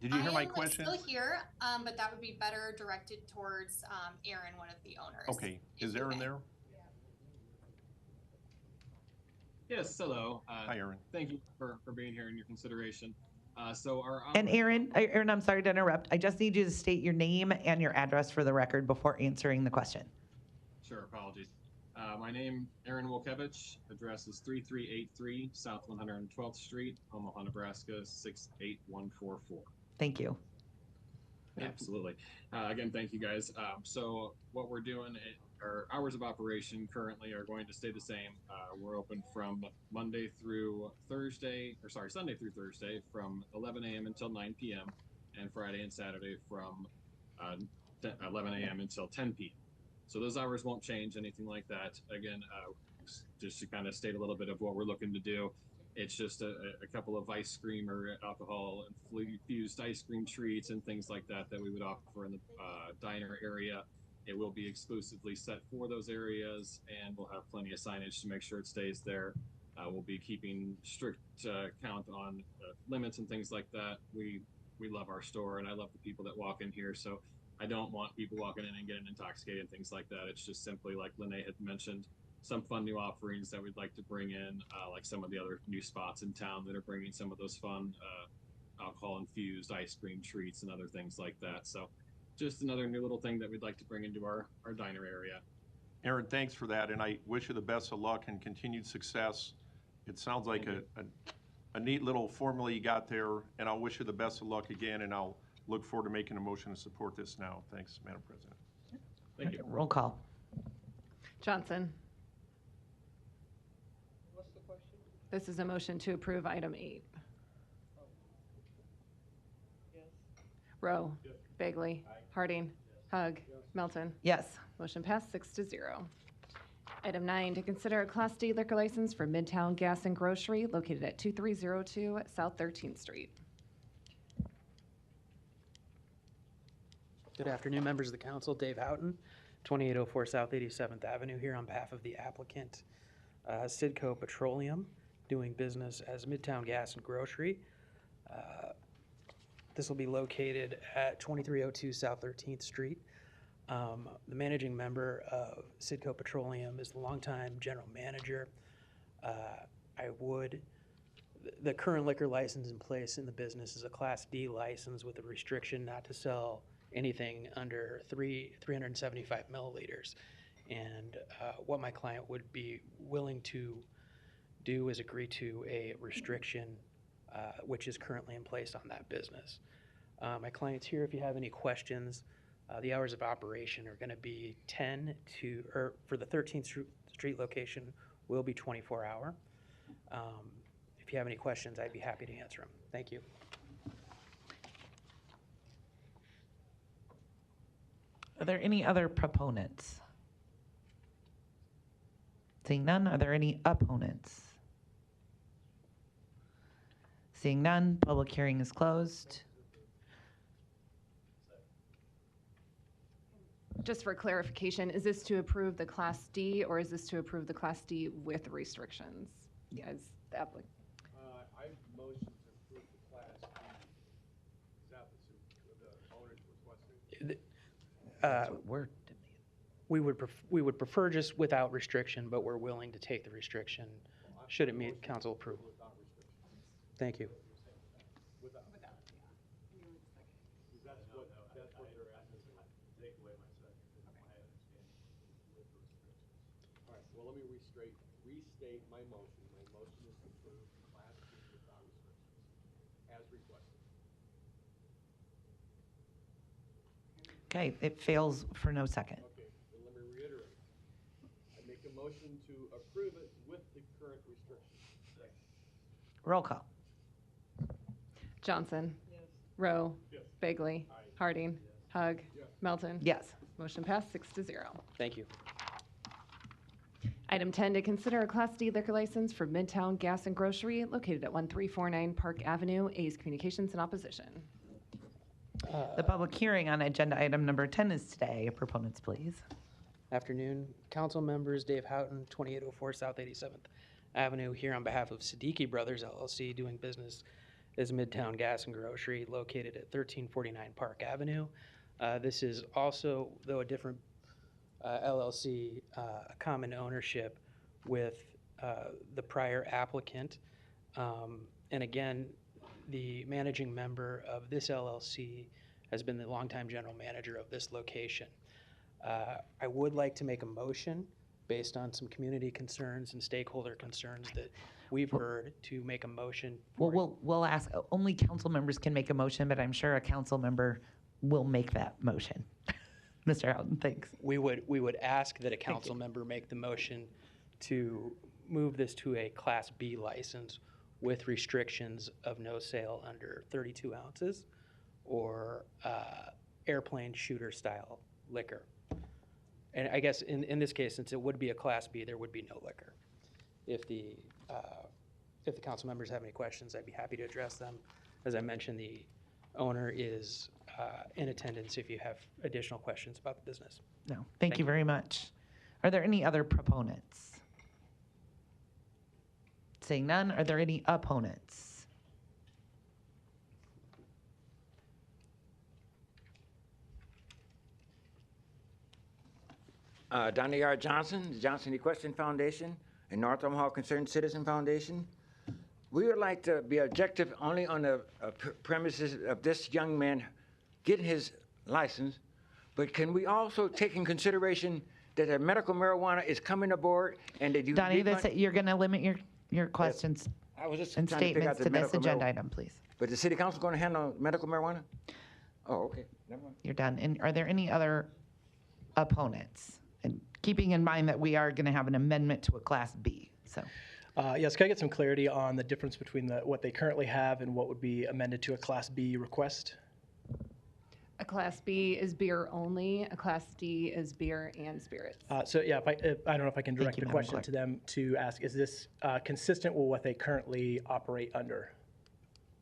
Did you hear my question? I'm still here, but that would be better directed towards Aaron, one of the owners. Okay. Is Aaron there? Yes, hello. Hi, Aaron. Thank you for being here and your consideration. And Aaron, I'm sorry to interrupt. I just need you to state your name and your address for the record before answering the question. Sure, apologies. My name, Aaron Wolkevich. Address is 3383 South 112th Street, Omaha, Nebraska 68144. Thank you. Absolutely. Again, thank you guys. So what we're doing, our hours of operation currently are going to stay the same. We're open from Sunday through Thursday from 11 a.m. until 9 p.m. and Friday and Saturday from 11 a.m. until 10 p.m. So those hours won't change, anything like that. Again, just to kind of state a little bit of what we're looking to do. It's just a couple of ice cream or alcohol infused ice cream treats and things like that that we would offer in the diner area. It will be exclusively set for those areas, and we'll have plenty of signage to make sure it stays there. We'll be keeping strict count on limits and things like that. We love our store, and I love the people that walk in here. So I don't want people walking in and getting intoxicated and things like that. It's just simply, like Lene had mentioned, some fun new offerings that we'd like to bring in, like some of the other new spots in town that are bringing some of those fun alcohol-infused ice cream treats and other things like that. So just another new little thing that we'd like to bring into our diner area. Aaron, thanks for that, and I wish you the best of luck and continued success. It sounds like a neat little formula you got there, and I'll wish you the best of luck again, and I'll look forward to making a motion to support this now. Thanks, Madam President. Thank you. Roll call. Johnson. This is a motion to approve item 8. Rowe. Bagley. Harding. Hug. Melton. Yes. Motion passed 6-0. Item 9, to consider a Class D liquor license for Midtown Gas and Grocery located at 2302 South 13th Street. Good afternoon, members of the council. Dave Houghton, 2804 South 87th Avenue, here on behalf of the applicant, Sidco Petroleum, doing business as Midtown Gas and Grocery. This will be located at 2302 South 13th Street. The managing member of Sidco Petroleum is the longtime general manager. The current liquor license in place in the business is a Class D license with a restriction not to sell anything under 375 milliliters. And what my client would be willing to do is agree to a restriction which is currently in place on that business. My client's here if you have any questions. The hours of operation are going to be 10 to, or for the 13th Street location, will be 24-hour. If you have any questions, I'd be happy to answer them. Thank you. Are there any other proponents? Seeing none, are there any opponents? Seeing none, public hearing is closed. Just for clarification, is this to approve the Class D or is this to approve the Class D with restrictions? As the applicant. I motion to approve the Class D. Is that what the owners requested? We would prefer just without restriction, but we're willing to take the restriction should it meet council approval. Thank you. Without. That's what they're asking. Take away my second. My understanding with restrictions. All right, well, let me restate my motion. My motion is to approve Class D without restrictions, as requested. Okay, it fails for no second. Okay, then let me reiterate. I make a motion to approve it with the current restrictions. Roll call. Johnson. Yes. Rowe. Yes. Bagley. Aye. Harding. Yes. Hug. Yes. Melton. Yes. Motion passed 6-0. Thank you. Item 10, to consider a Class D liquor license for Midtown Gas and Grocery located at 1349 Park Avenue. A's Communications in opposition. The public hearing on agenda item number 10 is today. Proponents, please. Afternoon, council members. Dave Houghton, 2804 South 87th Avenue, here on behalf of Siddiqui Brothers LLC, doing business as Midtown Gas and Grocery, located at 1349 Park Avenue. This is also, though a different LLC, common ownership with the prior applicant. And again, the managing member of this LLC has been the longtime general manager of this location. I would like to make a motion based on some community concerns and stakeholder concerns that we've heard to make a motion. Well, we'll ask, only council members can make a motion, but I'm sure a council member will make that motion. Mr. Houghton, thanks. We would ask that a council member make the motion to move this to a Class B license with restrictions of no sale under 32 ounces or airplane shooter style liquor. And I guess in this case, since it would be a Class B, there would be no liquor. If the council members have any questions, I'd be happy to address them. As I mentioned, the owner is in attendance if you have additional questions about the business. No, thank you very much. Are there any other proponents? Seeing none, are there any opponents? Donnie R. Johnson, the Johnson Equestrian Foundation, and North Omaha Concerned Citizen Foundation. We would like to be objective only on the premises of this young man getting his license, but can we also take in consideration that medical marijuana is coming aboard and that you... Donnie, you're going to limit your questions I was just and trying to figure out statements the to this medical agenda marijuana. item, please. But the city council going to handle medical marijuana? Oh, okay, never mind. You're done. And are there any other opponents? And keeping in mind that we are going to have an amendment to a Class B, so. Yes, can I get some clarity on the difference between what they currently have and what would be amended to a Class B request? A Class B is beer only. A Class D is beer and spirits. So yeah, I don't know if I can direct you, the Madam question Clerk. to them to ask, is this consistent with what they currently operate under?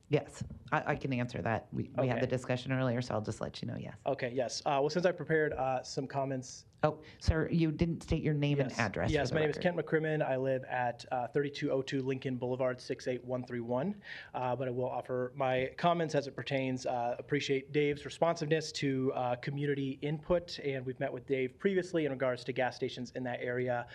Yes, I can answer that. We had Okay. the discussion earlier, so I'll just let you know, yes. Okay, yes. Well, since I prepared some comments. Oh, sir, you didn't state your name and address. Yes, for the my name is record. Kent McCrimmon. I live at 3202 Lincoln Boulevard, 68131. But I will offer my comments as it pertains. Appreciate Dave's responsiveness to community input, and we've met with Dave previously in regards to gas stations in that area.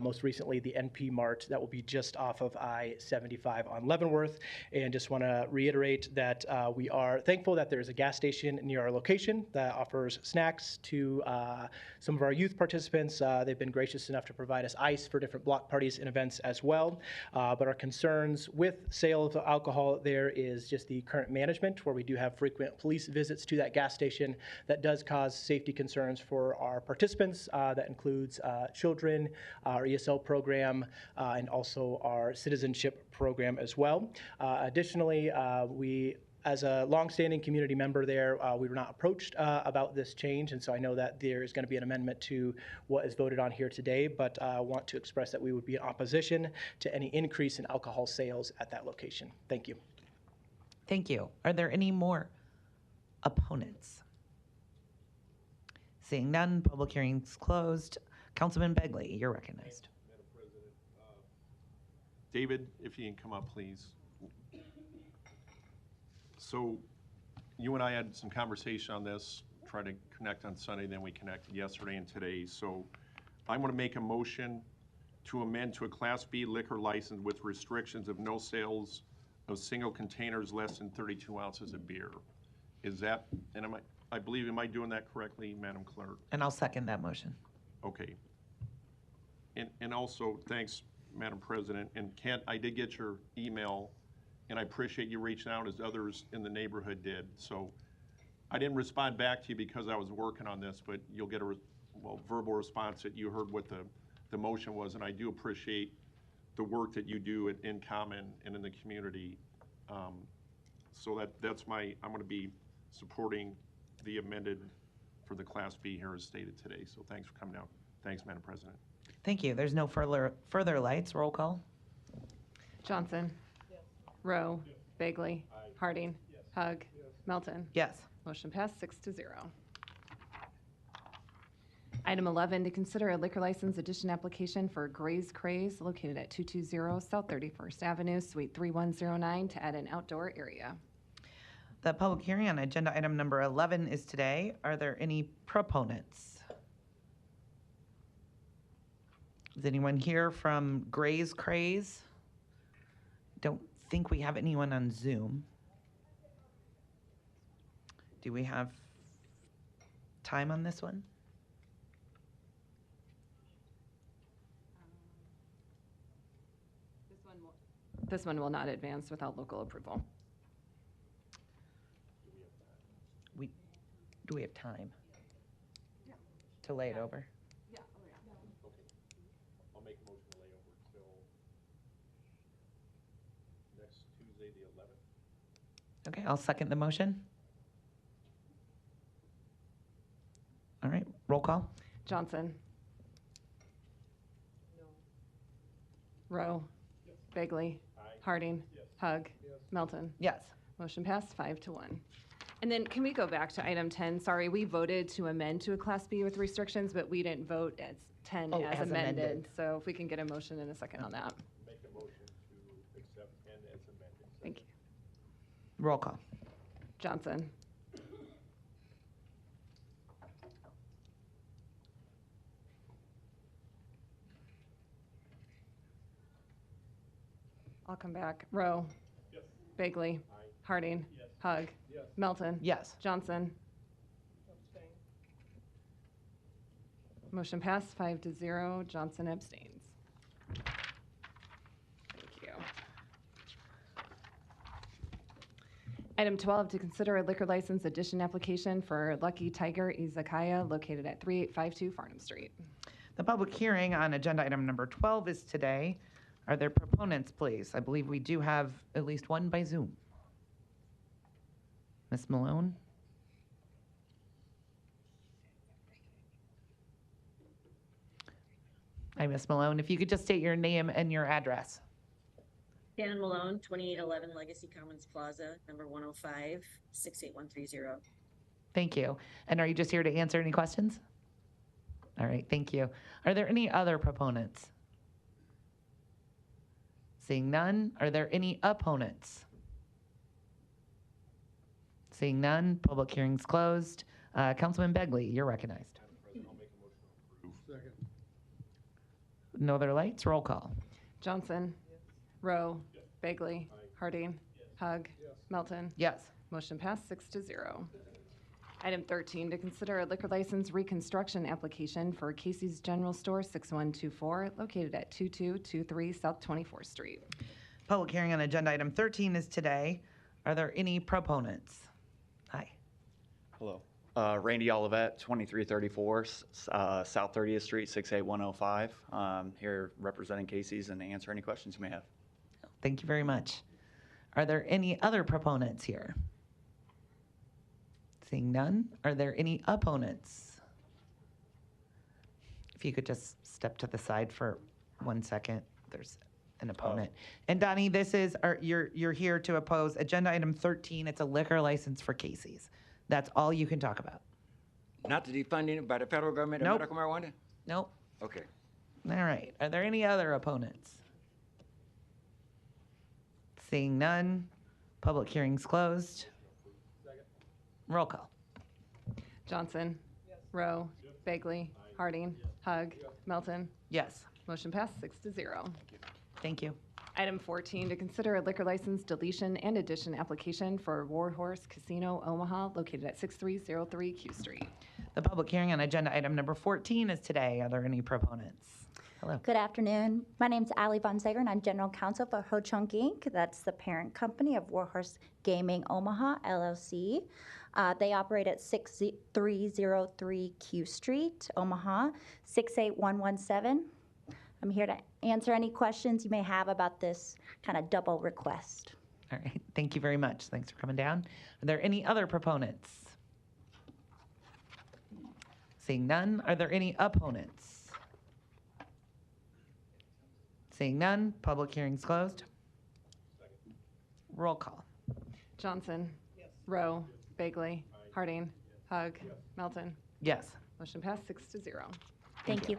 Most recently, the NP Mart that will be just off of I-75 on Leavenworth. And just want to reiterate that we are thankful that there is a gas station near our location that offers snacks to some of our youth participants. They've been gracious enough to provide us ice for different block parties and events as well. But our concerns with sale of alcohol there is just the current management, where we do have frequent police visits to that gas station that does cause safety concerns for our participants. That includes children, our ESL program, and also our citizenship program as well. Additionally, we as a longstanding community member there, we were not approached about this change, and so I know that there is going to be an amendment to what is voted on here today, but I want to express that we would be in opposition to any increase in alcohol sales at that location. Thank you. Thank you. Are there any more opponents? Seeing none, public hearing's closed. Councilman Begley, you're recognized. David, if you can come up, please. So you and I had some conversation on this, try to connect on Sunday, then we connected yesterday and today. So I'm going to make a motion to amend to a Class B liquor license with restrictions of no sales of single containers less than 32 ounces of beer. Is that, and I believe, am I doing that correctly, Madam Clerk? And I'll second that motion. Okay. And also, thanks, Madam President. And Kent, I did get your email, and I appreciate you reaching out as others in the neighborhood did. So I didn't respond back to you because I was working on this, but you'll get a verbal response that you heard what the motion was, and I do appreciate the work that you do in common and in the community. So that's I'm going to be supporting the amended for the Class B here as stated today. So thanks for coming out. Thanks, Madam President. Thank you. There's no further lights. Roll call. Johnson. Rowe. Bagley. Harding. Hug. Melton. Yes. Motion passed 6-0. Item 11, to consider a liquor license addition application for Gray's Craze located at 220 South 31st Avenue, Suite 3109, to add an outdoor area. The public hearing on agenda item number 11 is today. Are there any proponents? Is anyone here from Gray's Craze? Don't think we have anyone on Zoom. Do we have time on this one? This one will not advance without local approval. Do we have time to lay it over? Okay. I'll make a motion to lay over till next Tuesday, the 11th. Okay, I'll second the motion. All right, roll call. Johnson. Rowe. Bagley. Harding. Hug. Melton. Yes. Motion passed 5-1. And then can we go back to item 10? Sorry, we voted to amend to a Class B with restrictions, but we didn't vote as 10 Oh, as as amended. amended. So if we can get a motion in a second on that. Make a motion to accept 10 as amended. Thank you. Roll call. Johnson. I'll come back. Rowe. Yes. Bagley. Harding. Yes. Hug. Yes. Melton. Yes. Johnson. Motion passed 5-0. Johnson abstains. Thank you. Item 12, to consider a liquor license addition application for Lucky Tiger Izakaya located at 3852 Farnham Street. The public hearing on agenda item number 12 is today. Are there proponents, please? I believe we do have at least one by Zoom. Ms. Malone? Hi, Ms. Malone. If you could just state your name and your address. Dan Malone, 2811 Legacy Commons Plaza, number 105, 68130. Thank you. And are you just here to answer any questions? All right, thank you. Are there any other proponents? Seeing none, are there any opponents? Seeing none, public hearing's closed. Councilman Begley, you're recognized. Second. No other lights, roll call. Johnson. Rowe. Bagley. Harding. Hug. Melton. Yes. Motion passed 6-0. Item 13, to consider a liquor license reconstruction application for Casey's General Store 6124 located at 2223 South 24th Street. Public hearing on agenda item 13 is today. Are there any proponents? Hi. Hello. Randy Olivet, 2334 South 30th Street, 68105. Here representing Casey's and to answer any questions you may have. Thank you very much. Are there any other proponents here? Seeing none, are there any opponents? If you could just step to the side for 1 second, there's an opponent. And Donnie, this is, you're here to oppose agenda item 13. It's a liquor license for Casey's. That's all you can talk about. Not the defunding by the federal government of Nope. medical marijuana? Nope. Okay. All right. Are there any other opponents? Seeing none, public hearing's closed. Roll call. Johnson. Rowe. Bagley. Harding. Hug. Melton. Yes. Motion passed 6-0. Thank you. Item 14, to consider a liquor license deletion and addition application for Warhorse Casino Omaha located at 6303 Q Street. The public hearing on agenda item number 14 is today. Are there any proponents? Hello. Good afternoon. My name's Ali Von Sager, and I'm General Counsel for Ho Chunk Inc. That's the parent company of Warhorse Gaming Omaha, LLC. They operate at 6303 Q Street, Omaha, 68117. I'm here to answer any questions you may have about this kind of double request. All right. Thank you very much. Thanks for coming down. Are there any other proponents? Seeing none, are there any opponents? Seeing none, public hearing's closed. Roll call. Johnson. Rowe. Bagley. Harding. Hug. Melton. Yes. Motion passed 6-0. Thank you.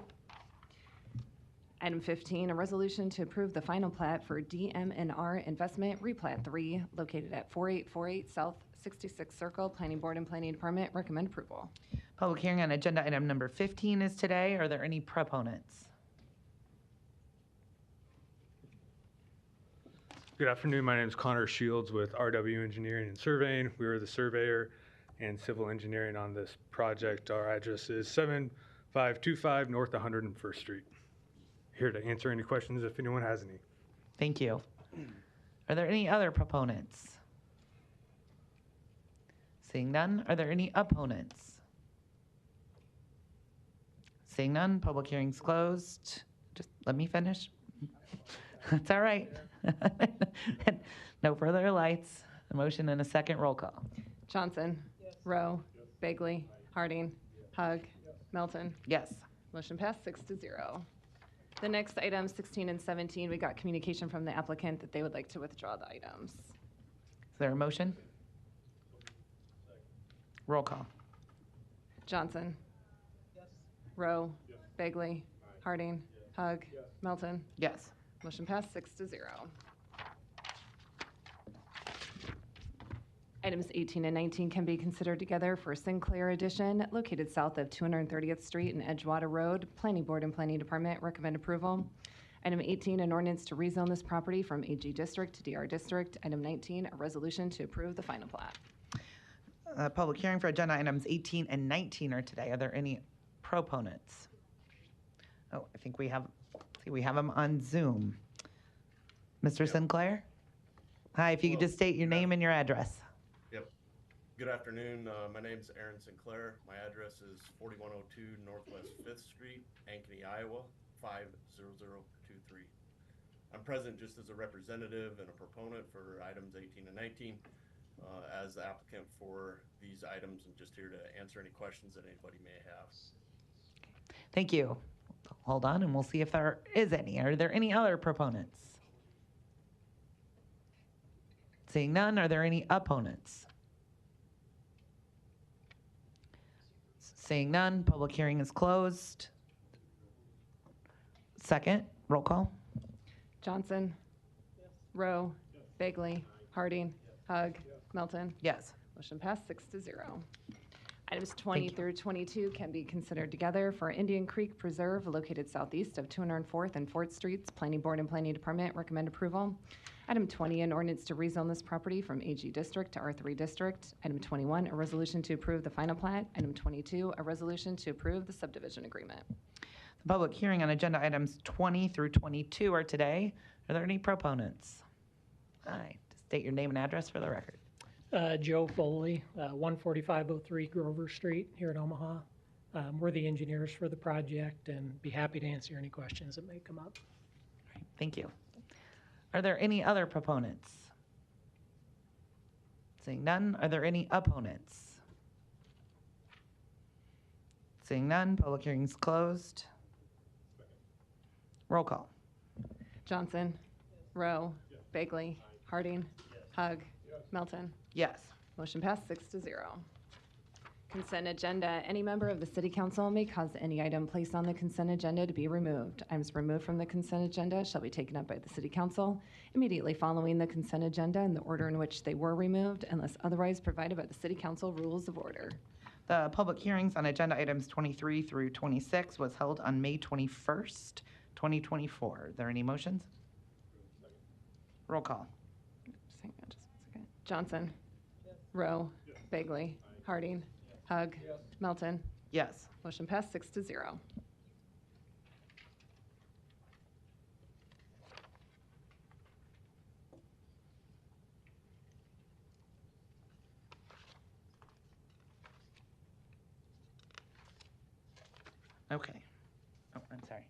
Item 15, a resolution to approve the final plat for DM&R Investment Replat 3 located at 4848 South 66th Circle. Planning Board and Planning Department recommend approval. Public hearing on agenda item number 15 is today. Are there any proponents? Good afternoon. My name is Connor Shields with RW Engineering and Surveying. We are the surveyor and civil engineering on this project. Our address is 7525 North 101st Street. Here to answer any questions if anyone has any. Thank you. Are there any other proponents? Seeing none, are there any opponents? Seeing none, public hearing's closed. Just let me finish. That's all right. No further lights. A motion and a second roll call. Johnson. Rowe. Bagley. Harding. Hug. Melton. Yes. Motion passed 6-0. The next item, 16 and 17, we got communication from the applicant that they would like to withdraw the items. Is there a motion? Roll call. Johnson. Rowe. Bagley. Harding. Hug. Melton. Yes. Motion passed 6-0. Items 18 and 19 can be considered together for Sinclair Edition, located south of 230th Street and Edgewater Road. Planning Board and Planning Department recommend approval. Item 18, an ordinance to rezone this property from AG District to DR District. Item 19, a resolution to approve the final plat. Public hearing for agenda items 18 and 19 are today. Are there any proponents? Oh, I think we have them on Zoom. Mr. Sinclair? Hi, if you could just state your name and your address. Yep. Good afternoon. My name's Aaron Sinclair. My address is 4102 Northwest 5th Street, Ankeny, Iowa, 50023. I'm present just as a representative and a proponent for items 18 and 19 as the applicant for these items, and just here to answer any questions that anybody may have. Thank you. Hold on, and we'll see if there is any. Are there any other proponents? Seeing none, are there any opponents? Seeing none, public hearing is closed. Second, roll call. Johnson. Rowe. Bagley. Harding. Hug. Melton. Yes. Motion passed 6-0. Items 20 through 22 can be considered together for Indian Creek Preserve, located southeast of 204th and 4th Streets. Planning Board and Planning Department recommend approval. Item 20, an ordinance to rezone this property from AG District to R3 District. Item 21, a resolution to approve the final plat. Item 22, a resolution to approve the subdivision agreement. The public hearing on agenda items 20 through 22 are today. Are there any proponents? Hi, just state your name and address for the record. Joe Foley, 14503 Grover Street here in Omaha. We're the engineers for the project and be happy to answer any questions that may come up. Thank you. Are there any other proponents? Seeing none, are there any opponents? Seeing none, public hearing is closed. Roll call. Johnson. Rowe. Bagley. Harding. Hug. Melton. Yes. Motion passed 6-0. Consent agenda. Any member of the city council may cause any item placed on the consent agenda to be removed. Items removed from the consent agenda shall be taken up by the city council immediately following the consent agenda in the order in which they were removed, unless otherwise provided by the city council rules of order. The public hearings on agenda items 23 through 26 was held on May 21st, 2024. Are there any motions? Roll call. Hang on just a second. Johnson. Rowe. Bagley. Harding. Hug. Melton. Yes. Motion passed 6-0. Okay. Oh, I'm sorry.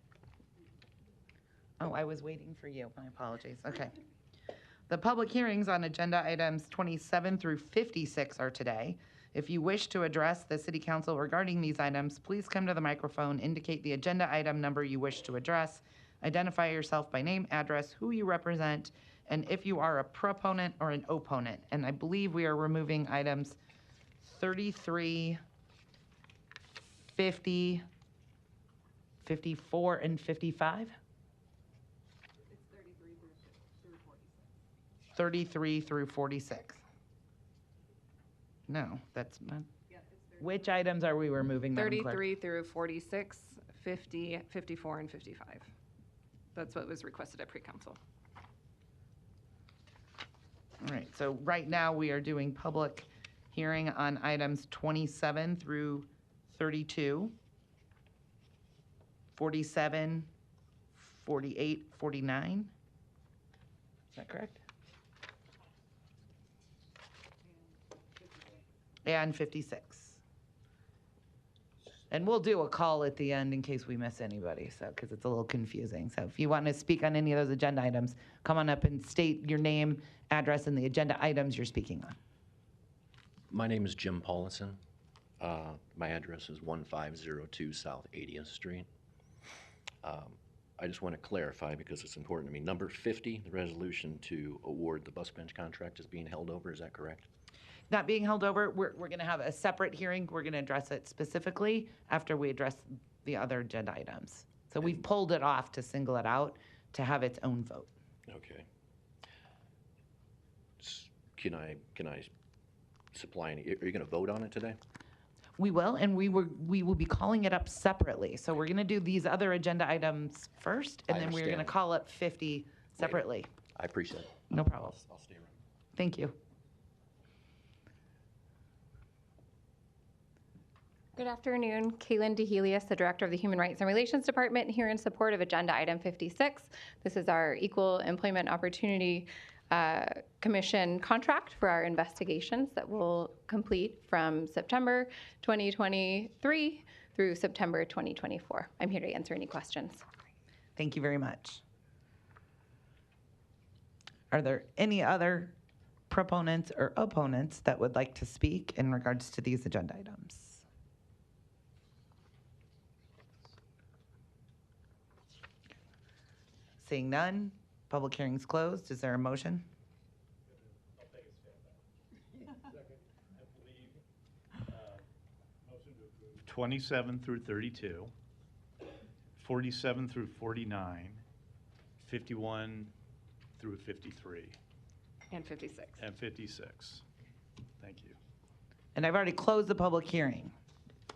Oh, I was waiting for you. My apologies. Okay. The public hearings on agenda items 27 through 56 are today. If you wish to address the city council regarding these items, please come to the microphone, indicate the agenda item number you wish to address, identify yourself by name, address, who you represent, and if you are a proponent or an opponent. And I believe we are removing items 33, 50, 54, and 55? 33 through 46. No, that's not. Which items are we removing, Madam Clerk? 33 through 46, 50, 54, and 55. That's what was requested at pre-council. All right, so right now we are doing public hearing on items 27 through 32, 47, 48, 49. Is that correct? And 56. And we'll do a call at the end in case we miss anybody, so, because it's a little confusing. So if you want to speak on any of those agenda items, come on up and state your name, address, and the agenda items you're speaking on. My name is Jim Paulison. My address is 1502 South 80th Street. I just want to clarify because it's important to me. Number 50, the resolution to award the bus bench contract is being held over. Is that correct? Not being held over, we're going to have a separate hearing. We're going to address it specifically after we address the other agenda items. So we've pulled it off to single it out to have its own vote. Okay. Can I supply any? Are you going to vote on it today? We will, and we will be calling it up separately. So we're going to do these other agenda items first, and I then we're going to understand. call up 50 separately. I appreciate it. No problem. I'll stay around. Thank you. Good afternoon. Kaylin DeHelius, the Director of the Human Rights and Relations Department, here in support of Agenda Item 56. This is our Equal Employment Opportunity Commission contract for our investigations that will complete from September 2023 through September 2024. I'm here to answer any questions. Thank you very much. Are there any other proponents or opponents that would like to speak in regards to these agenda items? Seeing none, public hearing's closed. Is there a motion? 27 through 32, 47 through 49, 51 through 53, And 56. and 56. Thank you. And I've already closed the public hearing.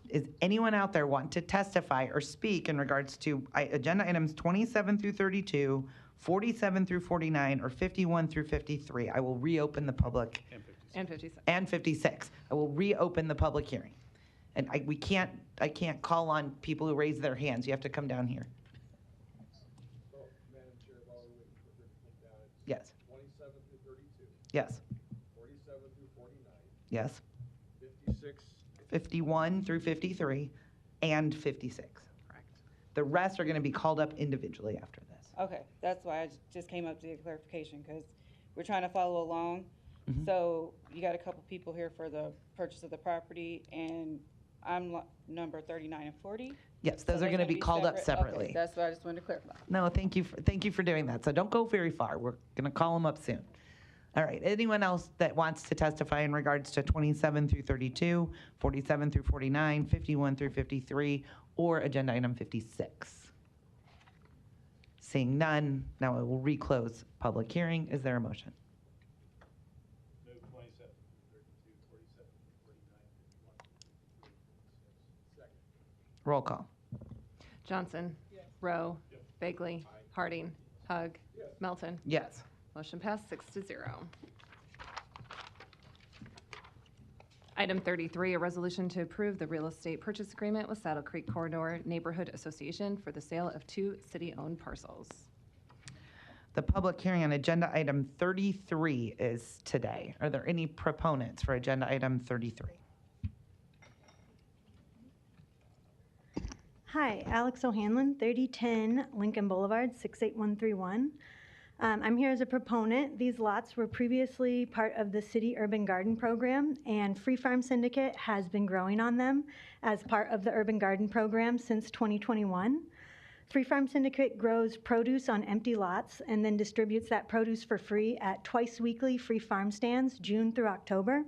Is anyone out there want to testify or speak in regards to agenda items 27 through 32, 47 through 49, or 51 through 53? I will reopen the public. And 56. And 56. I will reopen the public hearing. And I can't call on people who raise their hands. You have to come down here. Yes. 27 through 32. Yes. 47 through 49. Yes. 56. 51 through 53, and 56. Correct. The rest are going to be called up individually after this. Okay, that's why I just came up to get clarification, because we're trying to follow along. Mhm. So you got a couple people here for the purchase of the property, and I'm number 39 and 40. Yes, So those are they're going to be called up separate? separately. Okay, that's what I just wanted to clarify. No, thank you for doing that. So don't go very far. We're going to call them up soon. All right. Anyone else that wants to testify in regards to 27 through 32, 47 through 49, 51 through 53, or agenda item 56? Seeing none, now I will reclose public hearing. Is there a motion? Move 27 through 32, 47 through 49, 51 through 56. Second. Roll call. Johnson. Rowe. Bagley. Harding. Hug. Melton. Yes. Motion passed 6-0. Item 33, a resolution to approve the real estate purchase agreement with Saddle Creek Corridor Neighborhood Association for the sale of 2 city-owned parcels. The public hearing on agenda item 33 is today. Are there any proponents for agenda item 33? Hi, Alex O'Hanlon, 3010 Lincoln Boulevard, 68131. I'm here as a proponent. These lots were previously part of the City Urban Garden Program, and Free Farm Syndicate has been growing on them as part of the Urban Garden Program since 2021. Free Farm Syndicate grows produce on empty lots and then distributes that produce for free at twice-weekly free farm stands, June through October.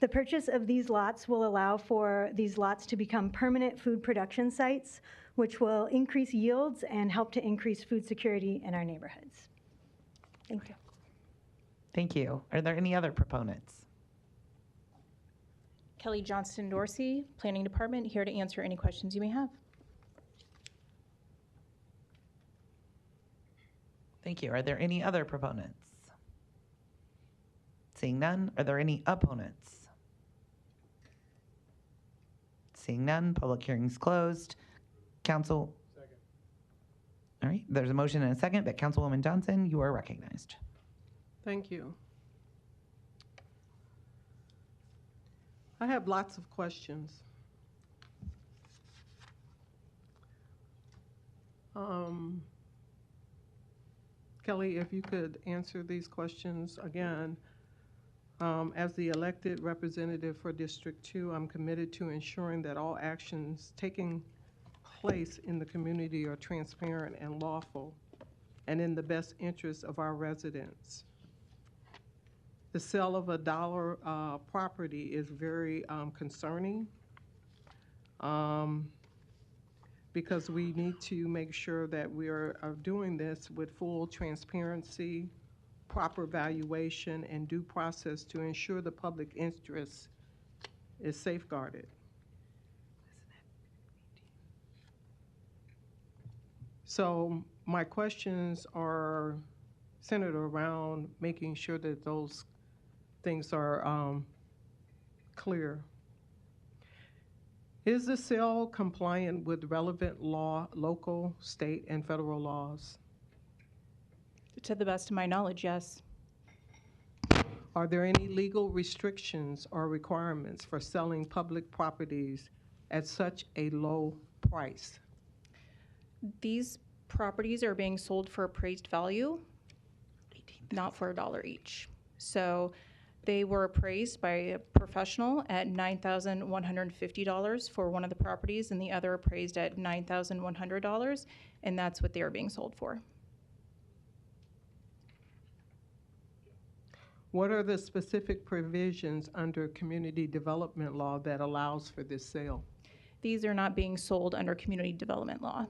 The purchase of these lots will allow for these lots to become permanent food production sites, which will increase yields and help to increase food security in our neighborhoods. Thank you. Thank you. Are there any other proponents? Kelly Johnston Dorsey, Planning Department, here to answer any questions you may have. Thank you. Are there any other proponents? Seeing none, are there any opponents? Seeing none, public hearing's closed. Council. Second. All right, there's a motion and a second, but Councilwoman Johnson, you are recognized. Thank you. I have lots of questions. Kelly, if you could answer these questions again. As the elected representative for District 2, I'm committed to ensuring that all actions taking place in the community are transparent and lawful and in the best interest of our residents. The sale of a dollar property is very concerning because we need to make sure that we are doing this with full transparency, proper valuation, and due process to ensure the public interest is safeguarded. So my questions are centered around making sure that those things are clear. Is the sale compliant with relevant law, local, state, and federal laws? To the best of my knowledge, yes. Are there any legal restrictions or requirements for selling public properties at such a low price? These properties are being sold for appraised value, not for $1 each. So they were appraised by a professional at $9,150 for one of the properties, and the other appraised at $9,100, and that's what they are being sold for. What are the specific provisions under community development law that allows for this sale? These are not being sold under community development law.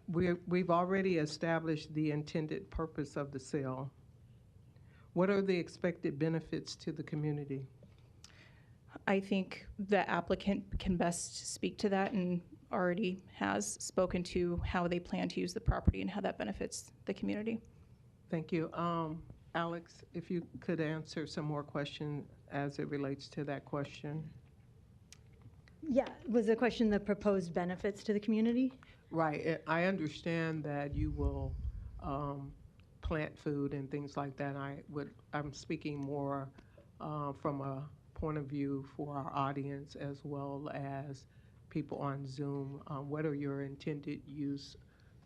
We've already established the intended purpose of the sale. What are the expected benefits to the community? I think the applicant can best speak to that and already has spoken to how they plan to use the property and how that benefits the community. Thank you. Alex, if you could answer some more questions as it relates to that question. Yeah, was the question the proposed benefits to the community? Right. I understand that you will plant food and things like that. I'm speaking more from a point of view for our audience as well as people on Zoom. What are your intended use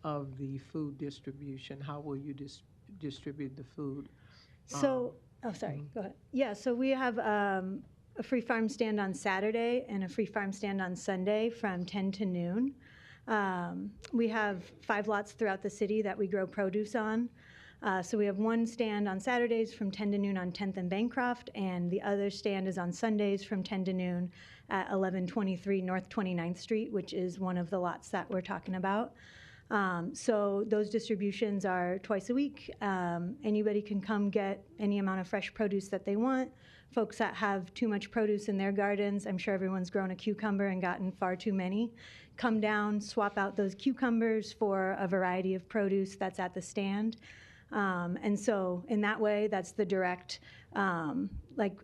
of the food distribution? How will you distribute the food? So, oh, sorry, go ahead. Yeah, so we have a free farm stand on Saturday and a free farm stand on Sunday from 10 to noon. We have 5 lots throughout the city that we grow produce on. So we have one stand on Saturdays from 10 to noon on 10th and Bancroft, and the other stand is on Sundays from 10 to noon at 1123 North 29th Street, which is one of the lots that we're talking about. So those distributions are twice a week. Anybody can come get any amount of fresh produce that they want. Folks that have too much produce in their gardens, I'm sure everyone's grown a cucumber and gotten far too many, come down, swap out those cucumbers for a variety of produce that's at the stand. And so in that way, that's the direct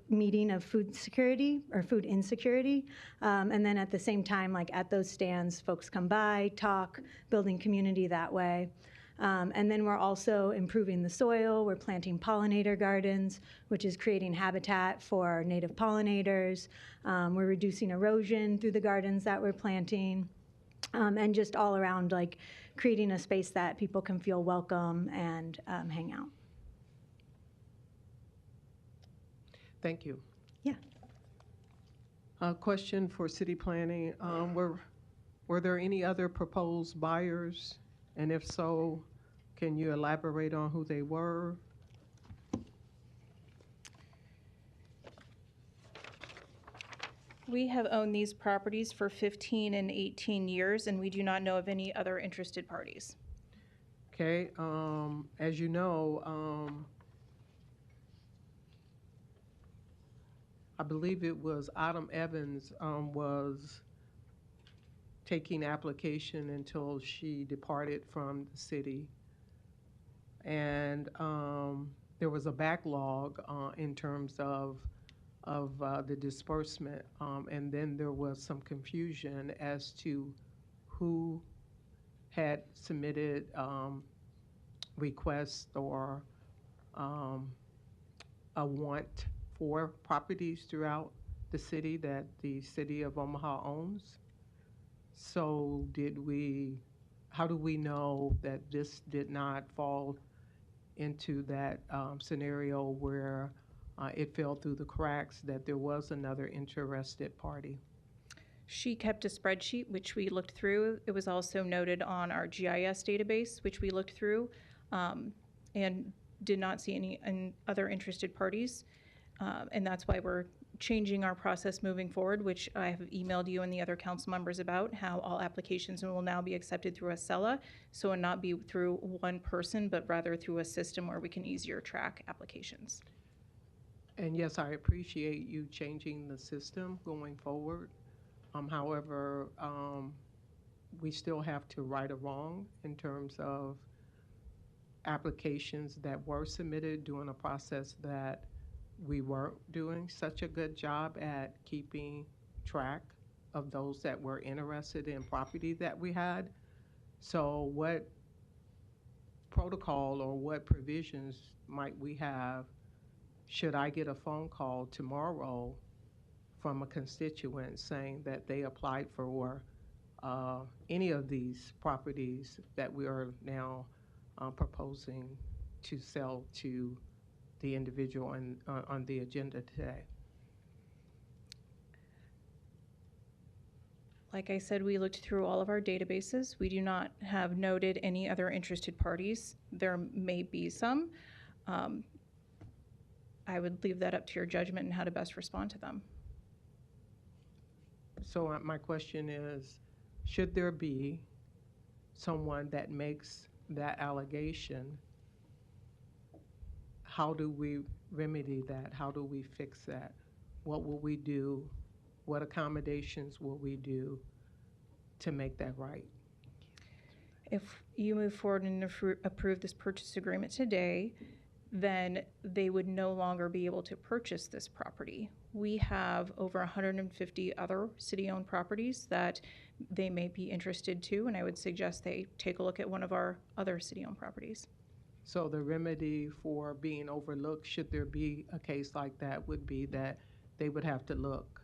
meeting of food security or food insecurity. And then at the same time, like at those stands, folks come by, talk, building community that way. And then we're also improving the soil. We're planting pollinator gardens, which is creating habitat for native pollinators. We're reducing erosion through the gardens that we're planting. And just all around, like creating a space that people can feel welcome and hang out. Thank you. Yeah. A question for city planning. Were there any other proposed buyers? And if so, can you elaborate on who they were? We have owned these properties for 15 and 18 years, and we do not know of any other interested parties. Okay, as you know, I believe it was Autumn Evans was taking application until she departed from the city. And there was a backlog in terms of the disbursement, and then there was some confusion as to who had submitted requests or a want for properties throughout the city that the city of Omaha owns. So how do we know that this did not fall into that scenario where it fell through the cracks, that there was another interested party? She kept a spreadsheet, which we looked through. It was also noted on our GIS database, which we looked through, and did not see any other interested parties. And that's why we're changing our process moving forward, which I have emailed you and the other council members about, how all applications will now be accepted through Acela, so it will not be through one person, but rather through a system where we can easier track applications. And yes, I appreciate you changing the system going forward. However, we still have to right a wrong in terms of applications that were submitted during a process that we weren't doing such a good job at keeping track of those that were interested in property that we had. So what protocol or what provisions might we have should I get a phone call tomorrow from a constituent saying that they applied for any of these properties that we are now proposing to sell to the individual on the agenda today? Like I said, we looked through all of our databases. We do not have noted any other interested parties. There may be some. I would leave that up to your judgment and how to best respond to them. So my question is, should there be someone that makes that allegation, how do we remedy that? How do we fix that? What will we do? What accommodations will we do to make that right? If you move forward and approve this purchase agreement today, then they would no longer be able to purchase this property. We have over 150 other city-owned properties that they may be interested to, and I would suggest they take a look at one of our other city-owned properties. So the remedy for being overlooked, should there be a case like that, would be that they would have to look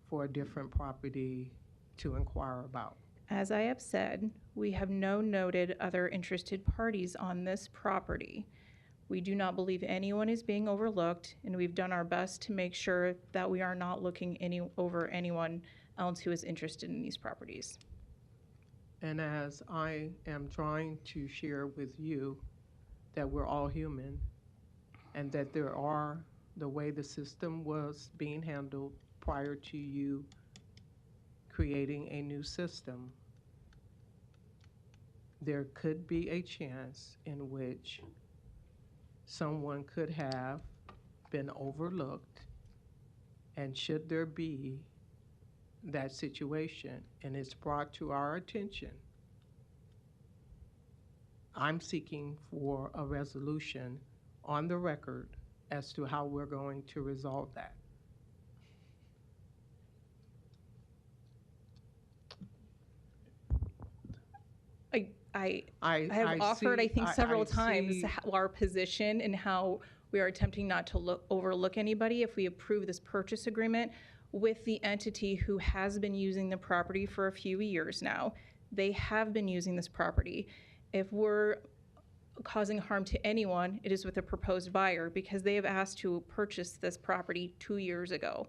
for a different property to inquire about. As I have said, we have no noted other interested parties on this property. We do not believe anyone is being overlooked, and we've done our best to make sure that we are not looking over anyone else who is interested in these properties. And as I am trying to share with you that we're all human and that there are, the way the system was being handled prior to you creating a new system, there could be a chance in which someone could have been overlooked, and should there be that situation and it's brought to our attention, I'm seeking for a resolution on the record as to how we're going to resolve that. I have offered, I think, several times our position and how we are attempting not to overlook anybody if we approve this purchase agreement with the entity who has been using the property for a few years now. They have been using this property. If we're causing harm to anyone, it is with a proposed buyer, because they have asked to purchase this property 2 years ago.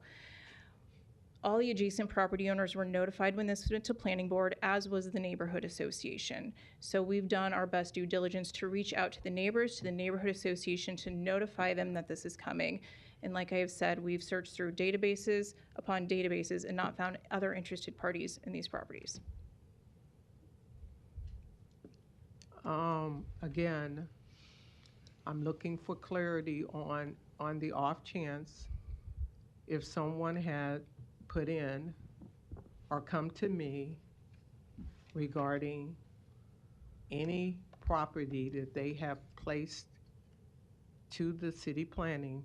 All the adjacent property owners were notified when this went to planning board, as was the neighborhood association. So we've done our best due diligence to reach out to the neighbors, to the neighborhood association, to notify them that this is coming. And like I have said, we've searched through databases upon databases and not found other interested parties in these properties. Again, I'm looking for clarity on the off chance if someone had put in or come to me regarding any property that they have placed to the city planning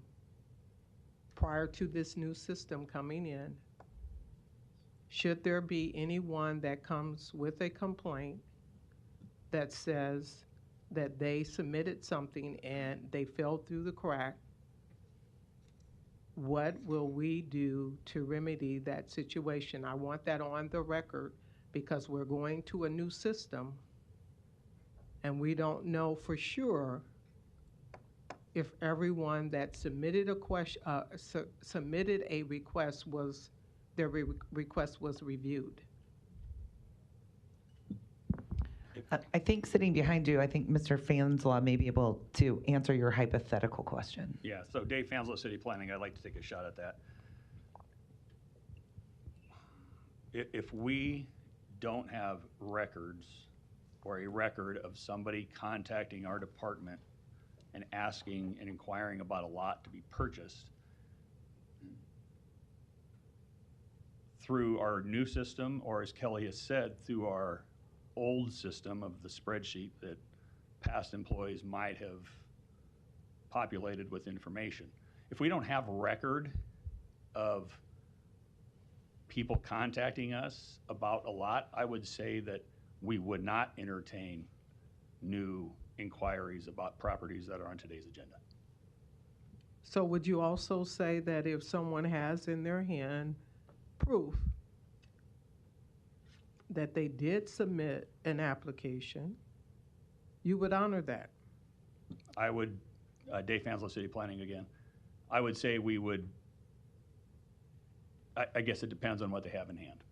prior to this new system coming in. Should there be anyone that comes with a complaint that says that they submitted something and they fell through the crack, what will we do to remedy that situation? I want that on the record, because we're going to a new system and we don't know for sure if everyone that submitted a submitted a request was, their request was reviewed? I think sitting behind you, I think Mr. Fanslaw may be able to answer your hypothetical question. Yeah, so Dave Fanslow, City Planning, I'd like to take a shot at that. If we don't have records or a record of somebody contacting our department and asking and inquiring about a lot to be purchased through our new system, or as Kelly has said, through our old system of the spreadsheet that past employees might have populated with information. If we don't have record of people contacting us about a lot, I would say that we would not entertain new inquiries about properties that are on today's agenda. So would you also say that if someone has in their hand proof that they did submit an application, you would honor that? I would, Dave Fanslow, City Planning again, I would say we would, I guess it depends on what they have in hand.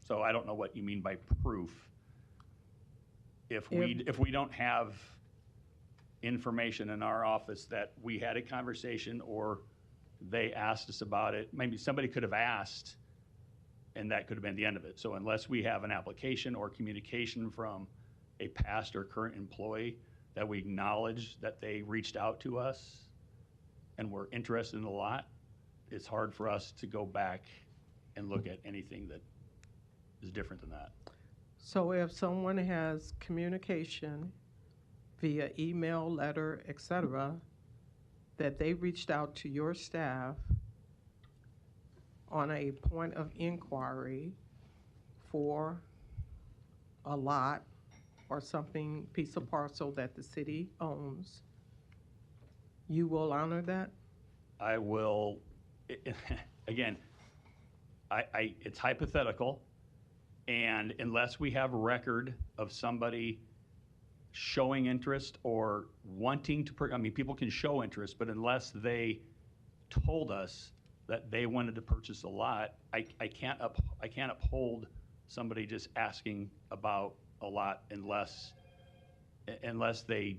So I don't know what you mean by proof. If we don't have information in our office that we had a conversation or they asked us about it, maybe somebody could have asked and that could have been the end of it. So unless we have an application or communication from a past or current employee that we acknowledge that they reached out to us and were interested in a lot, it's hard for us to go back and look at anything that is different than that. So if someone has communication via email, letter, etc., that they reached out to your staff on a point of inquiry for a lot or something, piece of parcel that the city owns, you will honor that? I will, again, it's hypothetical, and unless we have a record of somebody showing interest or wanting to, I mean, people can show interest, but unless they told us that they wanted to purchase a lot, I can't uphold somebody just asking about a lot unless they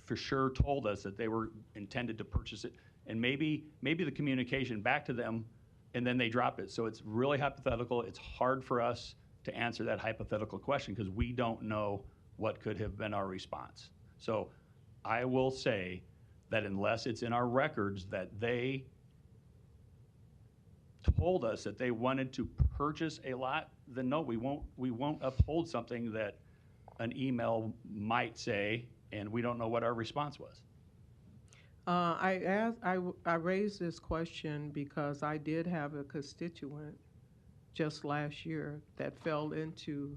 for sure told us that they were intended to purchase it, and maybe the communication back to them, and then they drop it. So it's really hypothetical. It's hard for us to answer that hypothetical question because we don't know what could have been our response. So I will say that unless it's in our records that they told us that they wanted to purchase a lot, then no, we won't uphold something that an email might say, and we don't know what our response was. I raised this question because I did have a constituent just last year that fell into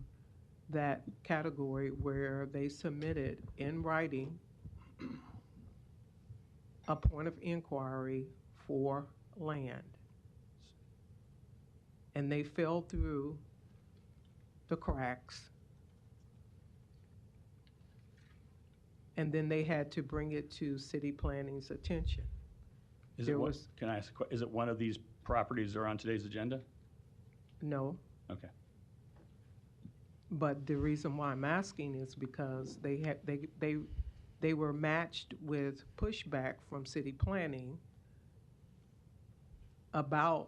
that category where they submitted in writing a point of inquiry for land. And they fell through the cracks. And then they had to bring it to city planning's attention. Can I ask a question? Is it one of these properties that are on today's agenda? No. Okay. But the reason why I'm asking is because they were matched with pushback from city planning about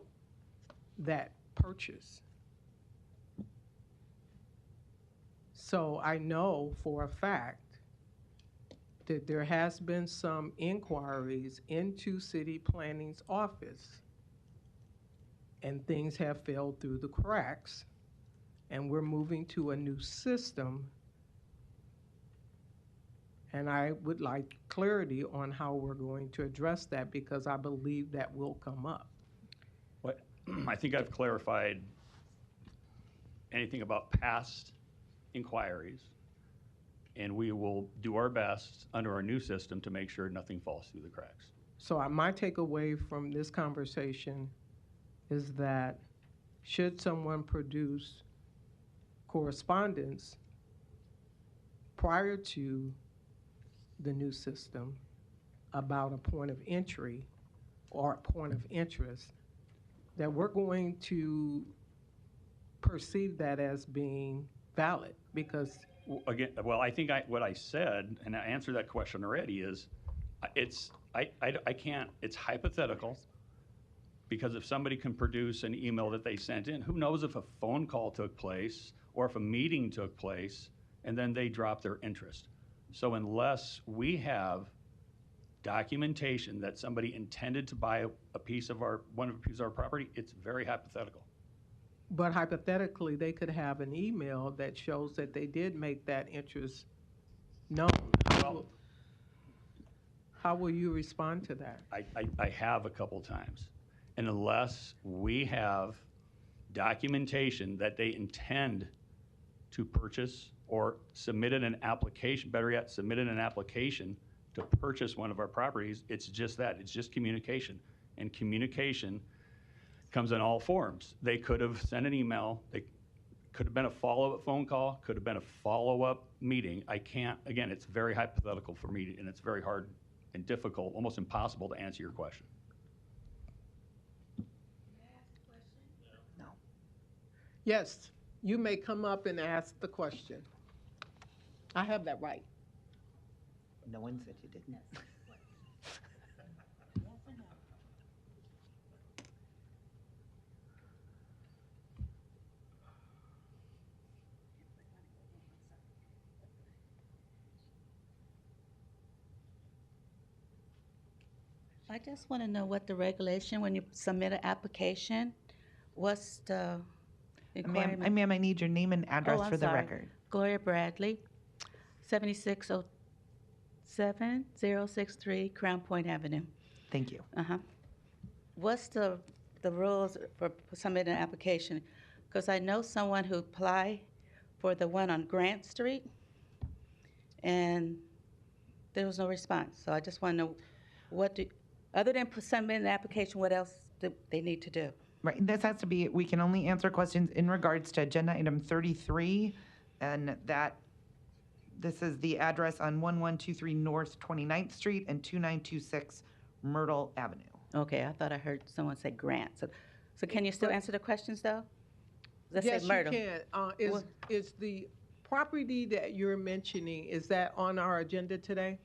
that purchase. So I know for a fact that there has been some inquiries into city planning's office and things have fell through the cracks, and we're moving to a new system. And I would like clarity on how we're going to address that because I believe that will come up. What I think I've clarified anything about past inquiries, and we will do our best under our new system to make sure nothing falls through the cracks. So my takeaway from this conversation is that should someone produce correspondence prior to the new system, about a point of entry or a point of interest, that we're going to perceive that as being valid because Again, well, I think what I said, and I answered that question already, is I can't, it's hypothetical, because if somebody can produce an email that they sent in, who knows if a phone call took place or if a meeting took place, and then they drop their interest. So unless we have documentation that somebody intended to buy a piece of our property, it's very hypothetical. But hypothetically, they could have an email that shows that they did make that interest known. How will you respond to that? I have a couple times. And unless we have documentation that they intend to purchase or submitted an application, better yet, submitted an application to purchase one of our properties, it's just that. It's just communication. And communication comes in all forms. They could have sent an email. They could have been a follow-up phone call, could have been a follow-up meeting. I can't, again, it's very hypothetical for me, and it's very hard and difficult, almost impossible to answer your question. No. Yes, you may come up and ask the question. I have that right. No one said you didn't. I just want to know what the regulation, when you submit an application, what's the requirement? Ma'am, I need your name and address I'm for the sorry. record. Gloria Bradley, 76063 Crown Point Avenue. Thank you. What's the rules for submitting an application? Because I know someone who applied for the one on Grant Street, and there was no response. So I just want to know other than submitting an application, what else do they need to do? Right, this has to be, we can only answer questions in regards to agenda item 33, and this is the address on 1123 North 29th Street and 2926 Myrtle Avenue. Okay, I thought I heard someone say Grant. So can you still answer the questions, though? Let's Yes, say Myrtle. you can. Is the property that you're mentioning, is that on our agenda today?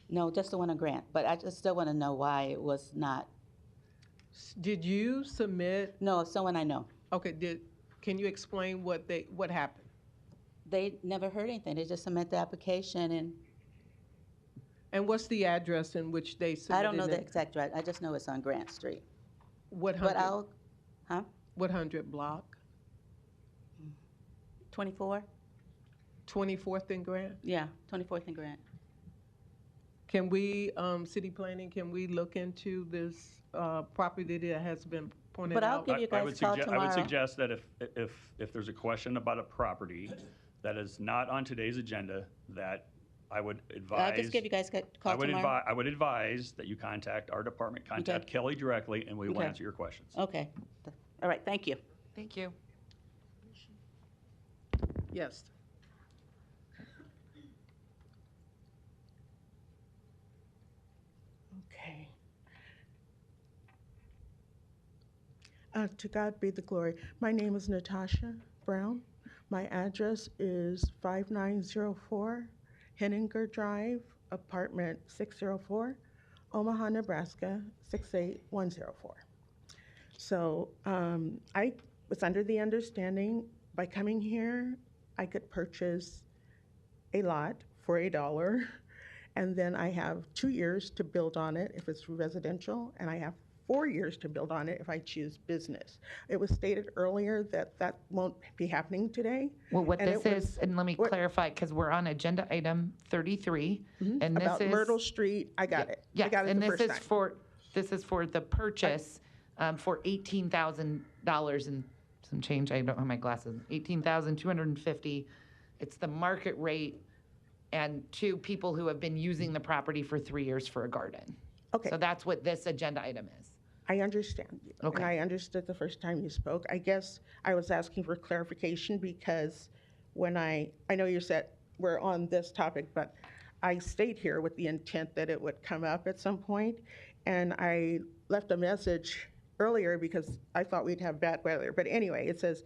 No, just the one on Grant, but I just still want to know why it was not. Did you submit? No, someone I know. Okay, can you explain what happened? They never heard anything. They just submit the application And what's the address in which they submitted? I don't know the exact address. I just know it's on Grant Street. What But 100? What 100 block? 24? 24th and Grant? Yeah, 24th and Grant. Can we, city planning, can we look into this property that has been pointed But I'll out? give you guys a call tomorrow. I would suggest that if there's a question about a property that is not on today's agenda, that I would advise. I'll just give you guys a call tomorrow. I would advise that you contact our department, contact Kelly directly, and we will answer your questions. Okay. All right, thank you. Thank you. Yes. Okay. To God be the glory. My name is Natasha Brown. My address is 5904 Henninger Drive, apartment 604, Omaha, Nebraska 68104. So I was under the understanding by coming here, I could purchase a lot for $1, and then I have 2 years to build on it if it's residential, and I have 4 years to build on it if I choose business. It was stated earlier that that won't be happening today. Well, what this is, and let me clarify, because we're on agenda item 33, and this about is Myrtle Street. I got it. Yes, I got it and the this first is time. this is for the purchase for $18,000 and some change. I don't have my glasses. $18,250. It's the market rate, and to people who have been using the property for 3 years for a garden. Okay. So that's what this agenda item is. I understand you. Okay. And I understood the first time you spoke. I guess I was asking for clarification because when I know you said we're on this topic, but I stayed here with the intent that it would come up at some point, and I left a message earlier because I thought we'd have bad weather. But anyway, it says,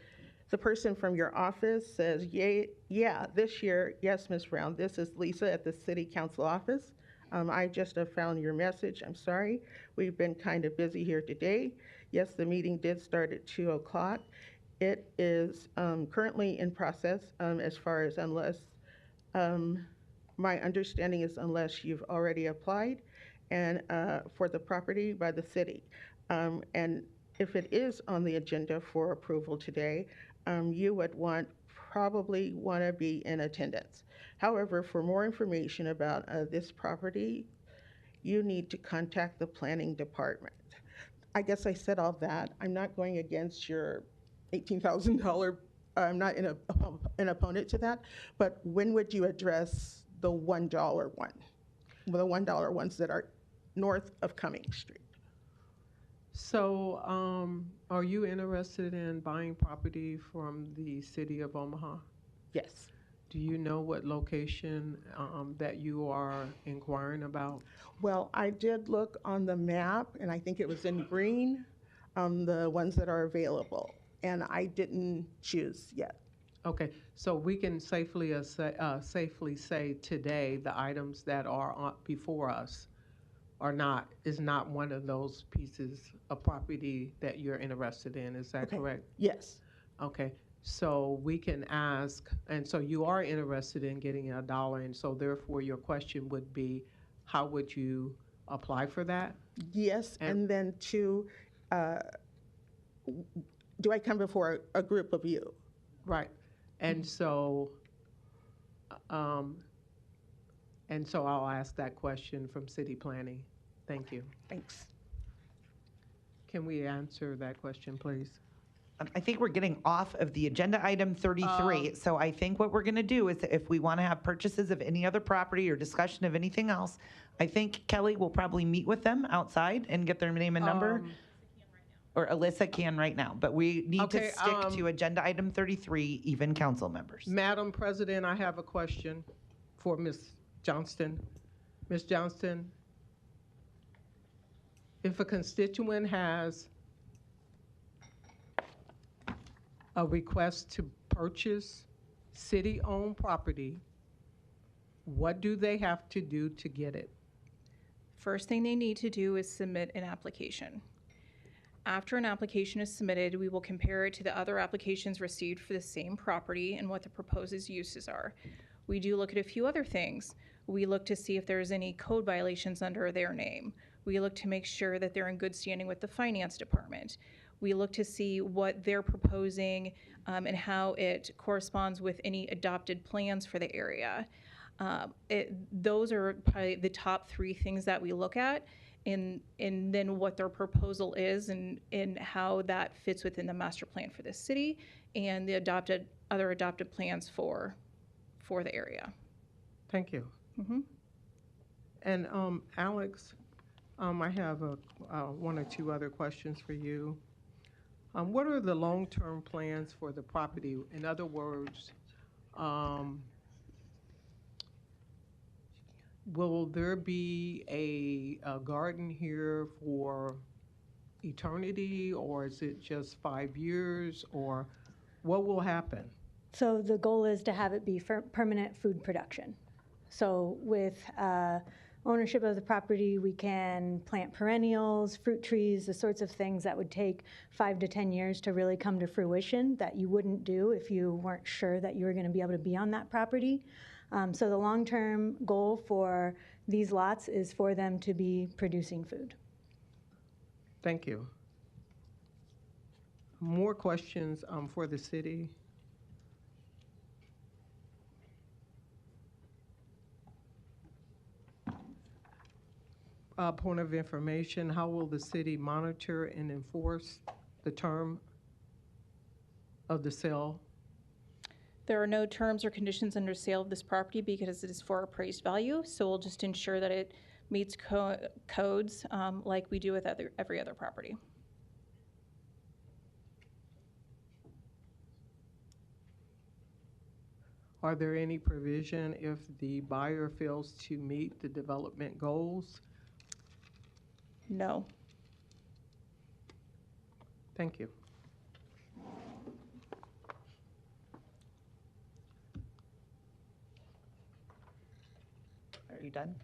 the person from your office says, yeah, this year, yes, Ms. Brown, this is Lisa at the City Council office. I just have found your message. I'm sorry. We've been kind of busy here today. Yes, the meeting did start at 2 o'clock. It is currently in process as far as unless, my understanding is unless you've already applied and for the property by the city. And if it is on the agenda for approval today, you would probably want to be in attendance. However, for more information about this property, you need to contact the planning department. I guess I said all that. I'm not going against your $18,000. I'm not an opponent to that. But when would you address the $1 one? The $1 ones that are north of Cummings Street? So, are you interested in buying property from the city of Omaha? Yes. Do you know what location that you are inquiring about? Well, I did look on the map, and I think it was in green, the ones that are available, and I didn't choose yet. Okay, so we can safely say today the items that are before us is not one of those pieces of property that you're interested in. Is that correct? Yes. Okay, so we can ask, and so you are interested in getting $1, and so therefore your question would be, how would you apply for that? Yes, and then do I come before a group of you? Right, and so I'll ask that question from city planning. Thank you. Thanks. Can we answer that question, please? I think we're getting off of the agenda item 33. So I think what we're going to do is if we want to have purchases of any other property or discussion of anything else, I think Kelly will probably meet with them outside and get their name and number. Or Alyssa can right now, but we need to stick to agenda item 33, even council members. Madam President, I have a question for Ms. Johnston. Ms. Johnston, if a constituent has a request to purchase city-owned property, what do they have to do to get it? First thing they need to do is submit an application. After an application is submitted, we will compare it to the other applications received for the same property and what the proposed uses are. We do look at a few other things. We look to see if there's any code violations under their name. We look to make sure that they're in good standing with the finance department. We look to see what they're proposing and how it corresponds with any adopted plans for the area. Those are probably the top 3 things that we look at, and then what their proposal is and how that fits within the master plan for the city and the other adopted plans for the area. Thank you. Mm-hmm. And Alex, I have 1 or 2 other questions for you. What are the long-term plans for the property? In other words, will there be a garden here for eternity, or is it just 5 years, or what will happen? So the goal is to have it be for permanent food production. So with ownership of the property, we can plant perennials, fruit trees, the sorts of things that would take 5 to 10 years to really come to fruition that you wouldn't do if you weren't sure that you were going to be able to be on that property. So the long-term goal for these lots is for them to be producing food. Thank you. More questions for the city? Point of information, how will the city monitor and enforce the term of the sale? There are no terms or conditions under sale of this property because it is for appraised value, so we'll just ensure that it meets codes like we do with every other property. Are there any provision if the buyer fails to meet the development goals? No. Thank you. Are you done?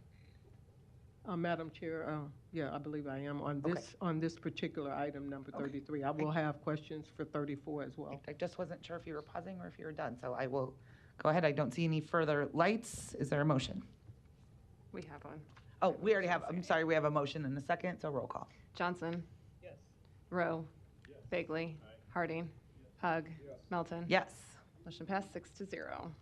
Madam Chair, yeah, I believe I am on Okay. on this particular item, number 33. I will have questions for 34 as well. I just wasn't sure if you were pausing or if you were done, so I will go ahead. I don't see any further lights. Is there a motion? We have one. Oh, we already have, I'm sorry, we have a motion and a second, so roll call. Johnson. Yes. Rowe. Yes. Bagley. Harding. Hug. Melton. Yes. Motion passed 6-0.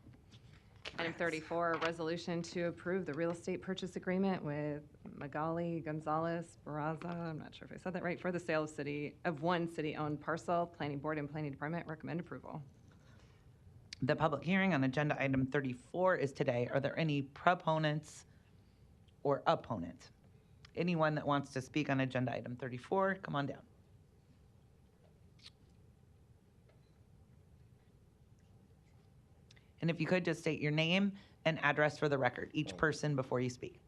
Item 34, resolution to approve the real estate purchase agreement with Magali Gonzalez Barraza, I'm not sure if I said that right, for the sale of one city-owned parcel. Planning Board and Planning Department recommend approval. The public hearing on agenda item 34 is today. Are there any proponents or opponents? Anyone that wants to speak on agenda item 34, come on down. And if you could just state your name and address for the record, each person before you speak.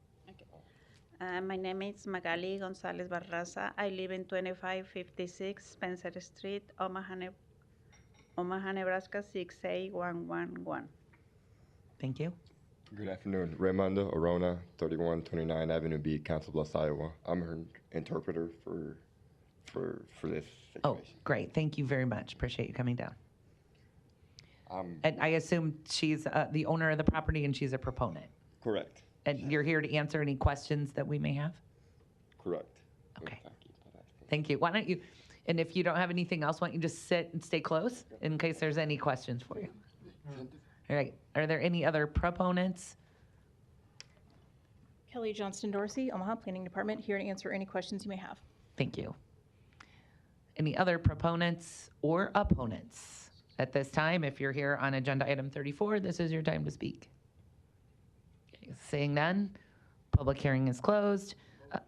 My name is Magali Gonzalez Barraza. I live in 2556 Spencer Street, Omaha, Nebraska 68111. Thank you. Good afternoon. Raimondo Arona, 3129 Avenue B, Council Bluffs, Iowa. I'm her interpreter for this situation. Oh, great. Thank you very much. Appreciate you coming down. And I assume she's the owner of the property and she's a proponent. Correct. And you're here to answer any questions that we may have? Correct. Okay. Thank you. Why don't you, and if you don't have anything else, why don't you just sit and stay close in case there's any questions for you? All right. Are there any other proponents? Kelly Johnston Dorsey, Omaha Planning Department, here to answer any questions you may have. Thank you. Any other proponents or opponents? At this time, if you're here on agenda item 34, this is your time to speak. Okay, seeing none, public hearing is closed. All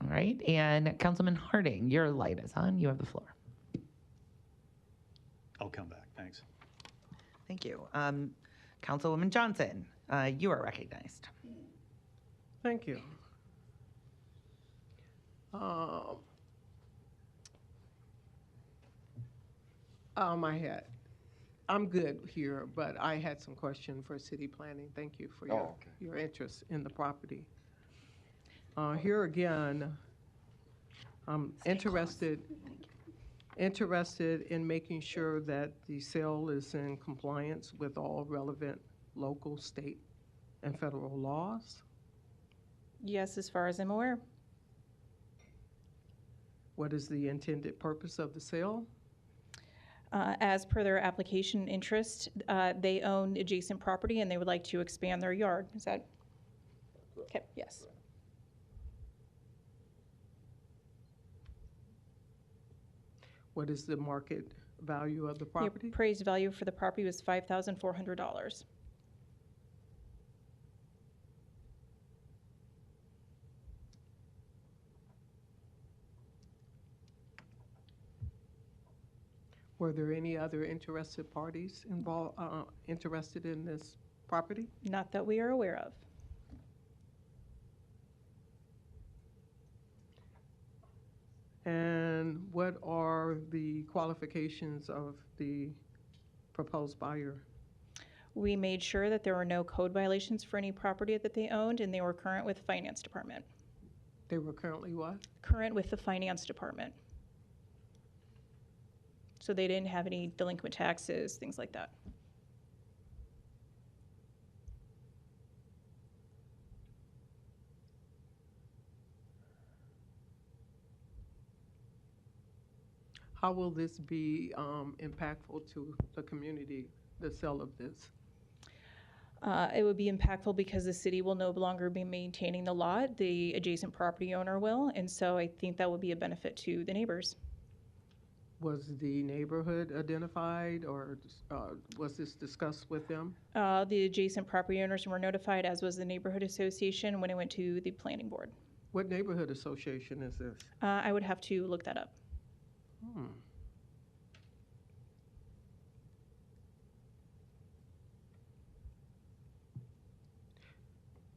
right, and Councilman Harding, your light is on. You have the floor. I'll come back. Thanks. Thank you. Councilwoman Johnson, you are recognized. Thank you. I'm good here, but I had some question for city planning. Thank you for your interest in the property. Here again, I'm interested in making sure that the sale is in compliance with all relevant local, state, and federal laws. Yes, as far as I'm aware. What is the intended purpose of the sale? As per their application interest, they own adjacent property and they would like to expand their yard. Is that? Okay, yes. What is the market value of the The property? appraised value for the property was $5,400. Were there any other interested parties involved, interested in this property? Not that we are aware of. And what are the qualifications of the proposed buyer? We made sure that there were no code violations for any property that they owned, and they were current with the finance department. They were currently what? Current with the finance department. So they didn't have any delinquent taxes, things like that. How will this be impactful to the community, the sale of this? It would be impactful because the city will no longer be maintaining the lot, the adjacent property owner will, and so I think that would be a benefit to the neighbors. Was the neighborhood identified, or was this discussed with them? The adjacent property owners were notified, as was the neighborhood association when it went to the planning board. What neighborhood association is this? I would have to look that up.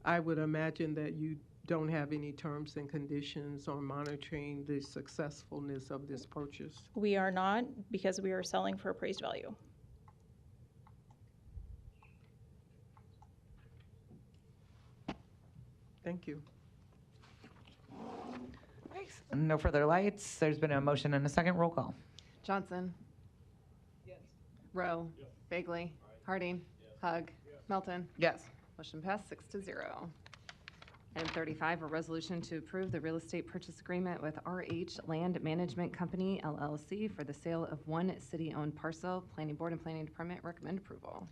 I would imagine that you don't have any terms and conditions on monitoring the successfulness of this purchase. We are not, because we are selling for appraised value. Thank you. No further lights. There's been a motion and a second. Roll call. Johnson. Yes. Rowe. Yes. Bagley. Harding. Hug. Melton. Yes. Motion passed 6-0. Item 35, a resolution to approve the real estate purchase agreement with RH Land Management Company, LLC, for the sale of one city-owned parcel. Planning Board and Planning Department recommend approval.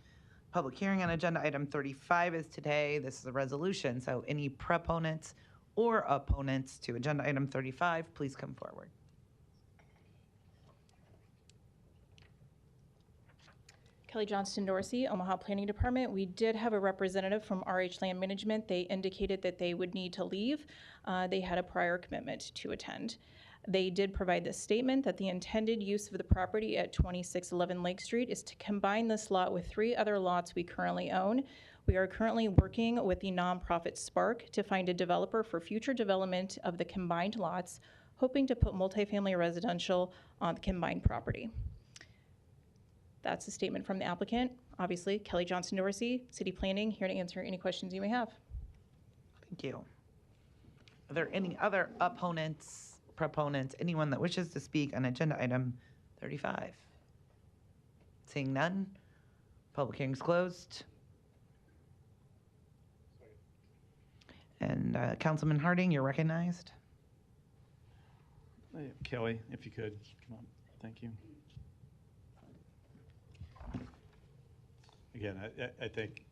Public hearing on agenda item 35 is today. This is a resolution, so any proponents or opponents to agenda item 35, please come forward. Kelly Johnston Dorsey, Omaha Planning Department. We did have a representative from RH Land Management. They indicated that they would need to leave. They had a prior commitment to attend. They did provide this statement that the intended use of the property at 2611 Lake Street is to combine this lot with 3 other lots we currently own. We are currently working with the nonprofit Spark to find a developer for future development of the combined lots, hoping to put multifamily residential on the combined property. That's a statement from the applicant. Obviously, Kelly Johnston Dorsey, City Planning, here to answer any questions you may have. Thank you. Are there any other opponents, proponents, anyone that wishes to speak on agenda item 35? Seeing none, public hearing's closed. And Councilman Harding, you're recognized. Kelly, if you could, come on. Thank you. Again, I think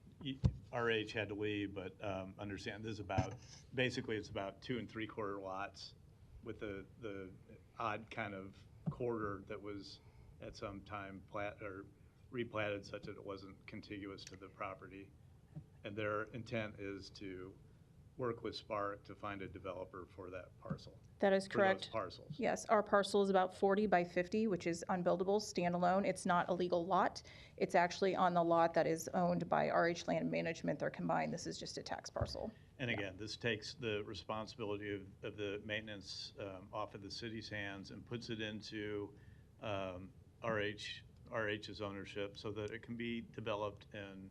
RH had to leave, but understand this is about, basically it's about 2 3/4 lots with the odd kind of quarter that was at some time replatted such that it wasn't contiguous to the property. And their intent is to work with Spark to find a developer for that parcel. That is correct. For those parcels. Yes, our parcel is about 40 by 50, which is unbuildable, standalone. It's not a legal lot. It's actually on the lot that is owned by RH Land Management. They're combined. This is just a tax parcel. And again, this takes the responsibility of the maintenance off of the city's hands and puts it into RH's ownership so that it can be developed and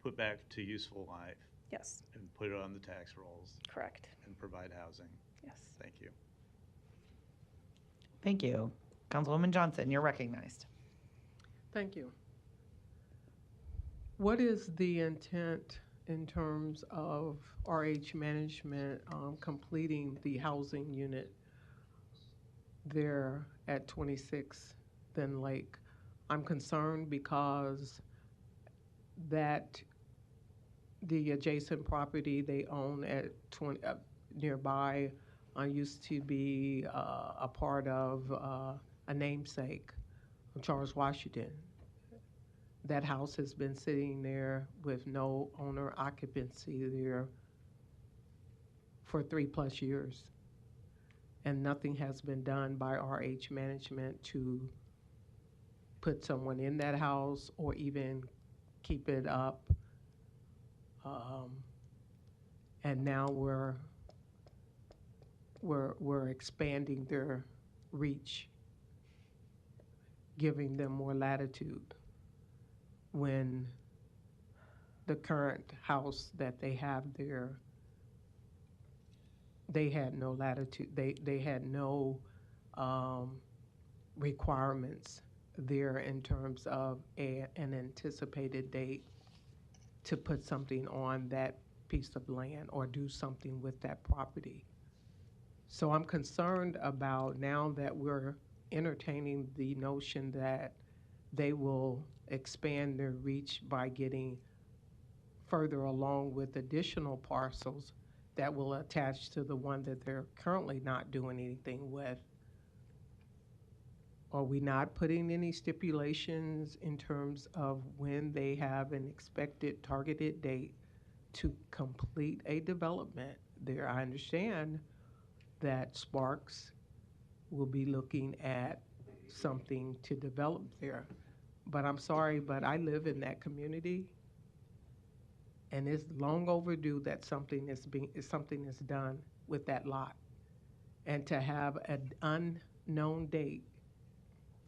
put back to useful life. Yes. And put it on the tax rolls. Correct. And provide housing. Yes. Thank you. Thank you. Councilwoman Johnson, you're recognized. Thank you. What is the intent in terms of RH Management completing the housing unit there at 26 Then Lake? I'm concerned because that the adjacent property they own at nearby used to be a part of a namesake of Charles Washington. That house has been sitting there with no owner occupancy there for 3+ years. And nothing has been done by RH Management to put someone in that house or even keep it up. And now we're expanding their reach, giving them more latitude when the current house that they have there, they had no latitude. They had no requirements there in terms of an anticipated date to put something on that piece of land or do something with that property. So I'm concerned about now that we're entertaining the notion that they will expand their reach by getting further along with additional parcels that will attach to the one that they're currently not doing anything with. Are we not putting any stipulations in terms of when they have an expected targeted date to complete a development there? I understand that Sparks will be looking at something to develop there. But I'm sorry, but I live in that community. And it's long overdue that something is done with that lot. And to have an unknown date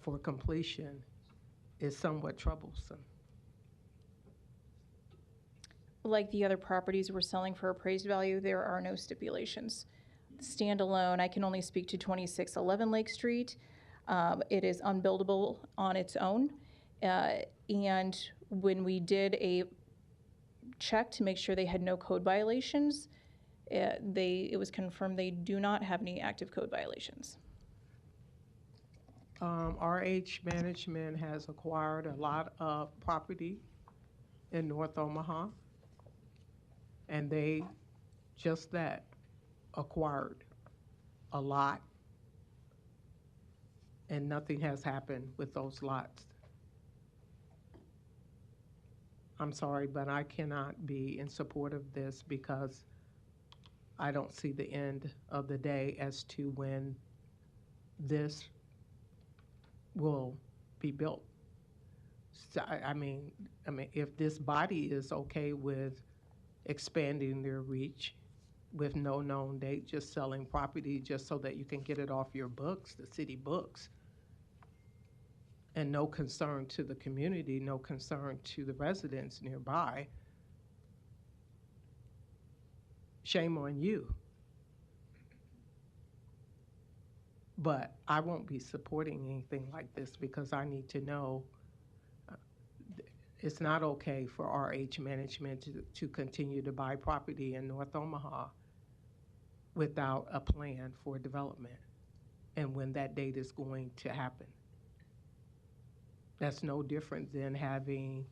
for completion is somewhat troublesome. Like the other properties we're selling for appraised value, there are no stipulations. Standalone, I can only speak to 2611 Lake Street. It is unbuildable on its own. And when we did a check to make sure they had no code violations, it was confirmed they do not have any active code violations. RH Management has acquired a lot of property in North Omaha, and they just that acquired a lot, and nothing has happened with those lots. I'm sorry, but I cannot be in support of this because I don't see the end of the day as to when this will be built. So, I mean, if this body is okay with expanding their reach with no known date, just selling property just so that you can get it off your books, the city books, and no concern to the community, no concern to the residents nearby, shame on you. But I won't be supporting anything like this because I need to know it's not okay for RH Management to continue to buy property in North Omaha without a plan for development and when that date is going to happen. That's no different than having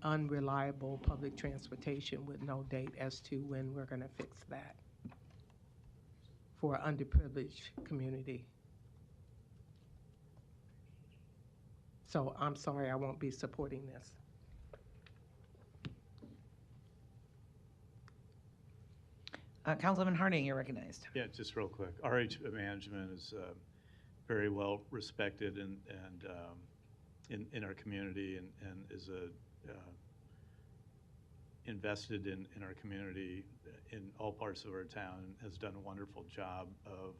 unreliable public transportation with no date as to when we're going to fix that for an underprivileged community. So I'm sorry, I won't be supporting this. Councilman Harding, you're recognized. Yeah, just real quick. RH Management is very well respected and in our community and is invested in our community in all parts of our town and has done a wonderful job of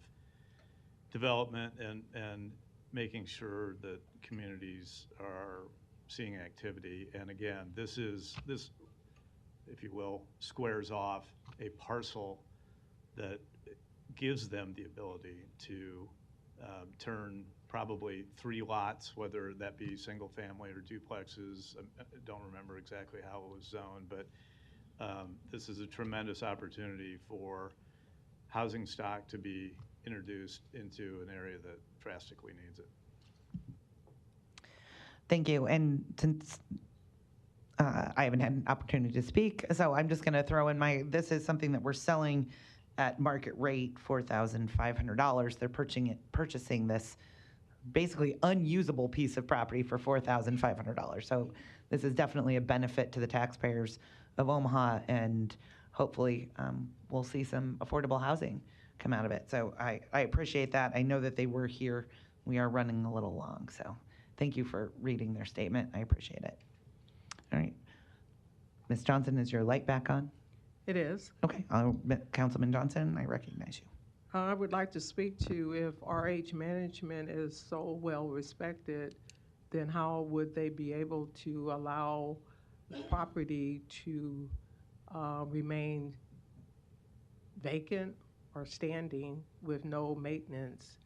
development and making sure that communities are seeing activity. And again, this, if you will, squares off a parcel that gives them the ability to turn probably 3 lots, whether that be single family or duplexes. I don't remember exactly how it was zoned, but this is a tremendous opportunity for housing stock to be introduced into an area that drastically needs it. Thank you. And since I haven't had an opportunity to speak, so I'm just going to throw in this is something that we're selling at market rate, $4,500. They're purchasing this basically unusable piece of property for $4,500. So this is definitely a benefit to the taxpayers of Omaha, and hopefully we'll see some affordable housing come out of it. So I appreciate that. I know that they were here. We are running a little long, so thank you for reading their statement. I appreciate it. All right. Ms. Johnson, is your light back on? It is. Okay. Councilman Johnson, I recognize you. I would like to speak to if RH Management is so well respected, then how would they be able to allow the property to remain vacant or standing with no maintenance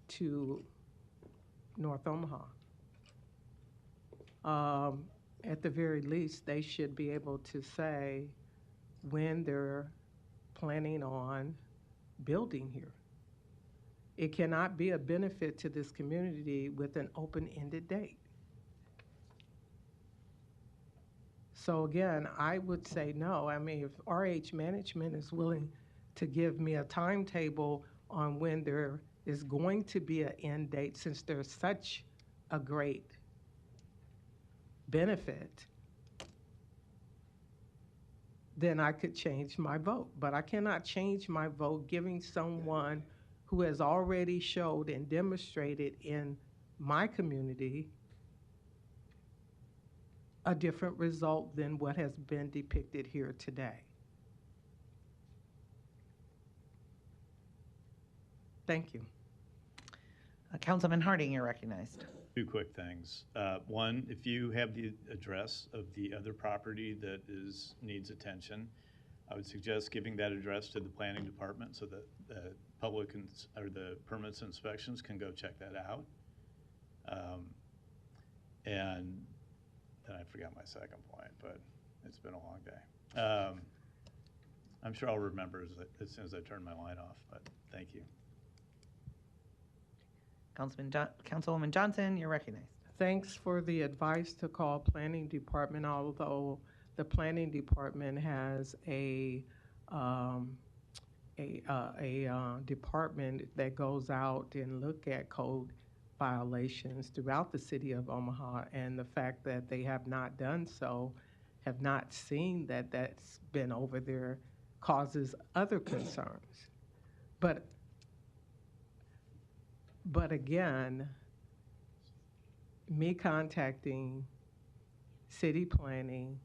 to North Omaha? At the very least, they should be able to say when they're planning on building here. It cannot be a benefit to this community with an open-ended date. So again, I would say no. I mean, if RH Management is willing to give me a timetable on when there is going to be an end date, since there's such a great benefit, then I could change my vote. But I cannot change my vote giving someone who has already showed and demonstrated in my community a different result than what has been depicted here today. Thank you. Councilman Harding, you're recognized. Two quick things. One, if you have the address of the other property that needs attention, I would suggest giving that address to the planning department so that the public or the permits and inspections can go check that out. And then I forgot my second point, but it's been a long day. I'm sure I'll remember as soon as I turn my light off, but thank you. Councilwoman Johnson, you're recognized. Thanks for the advice to call planning department, although the planning department has a department that goes out and look at code violations throughout the city of Omaha, and the fact that they have not done so, have not seen that that's been over there, causes other concerns. But again, me contacting city planning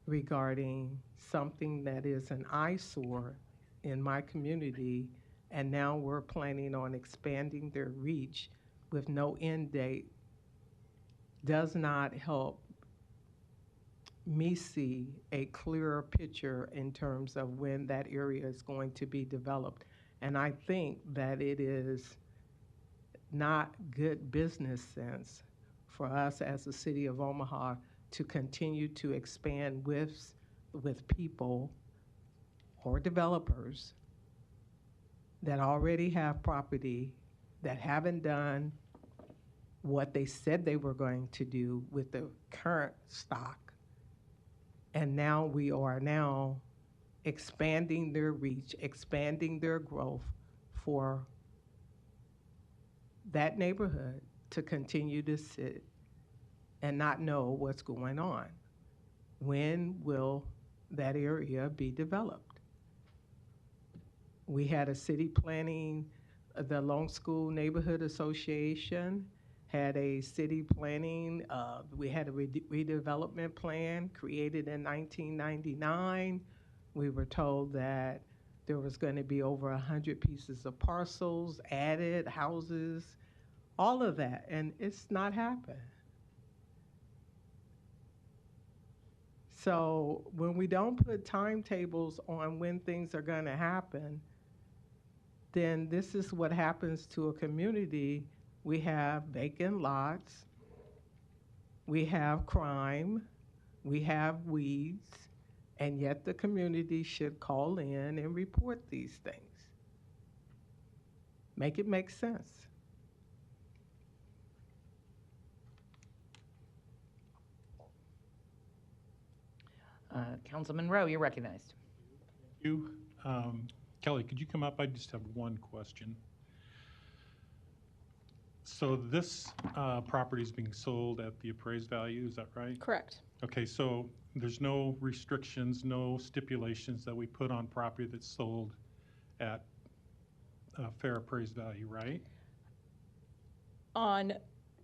regarding something that is an eyesore in my community, and now we're planning on expanding their reach with no end date, does not help me see a clearer picture in terms of when that area is going to be developed. And I think that it is not good business sense for us as the city of Omaha to continue to expand with people or developers that already have property, that haven't done what they said they were going to do with the current stock. And now we are expanding their reach, expanding their growth for that neighborhood to continue to sit and not know what's going on. When will that area be developed? We had a city planning, the Long School Neighborhood Association had a city planning, we had a redevelopment plan created in 1999. We were told that there was going to be over 100 pieces of parcels added, houses, all of that, and it's not happened. So when we don't put timetables on when things are going to happen, then this is what happens to a community. We have vacant lots, we have crime, we have weeds, and yet the community should call in and report these things. Make it make sense. Councilman Rowe, you're recognized. Thank you. Kelly, could you come up? I just have one question. So this property is being sold at the appraised value, is that right? Correct. Okay, so there's no restrictions, no stipulations that we put on property that's sold at fair appraised value, right? On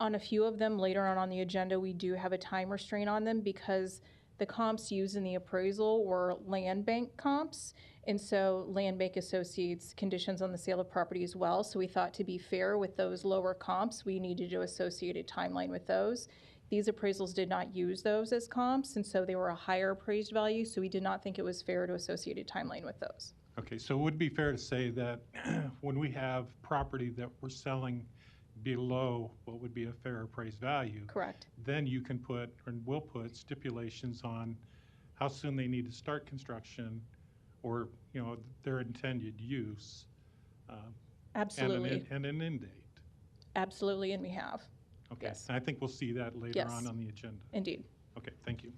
a few of them later on the agenda, we do have a time restraint on them because the comps used in the appraisal were land bank comps. And so land bank associates conditions on the sale of property as well. So we thought to be fair with those lower comps, we needed to associate a timeline with those. These appraisals did not use those as comps, and so they were a higher appraised value. So we did not think it was fair to associate a timeline with those. Okay, so it would be fair to say that when we have property that we're selling below what would be a fair appraised value. Correct. Then you can put, or will put, stipulations on how soon they need to start construction, or their intended use. Absolutely. And an end date. Absolutely, and we have. Okay. Yes. And I think we'll see that later Yes. on the agenda. Indeed. Okay, thank you.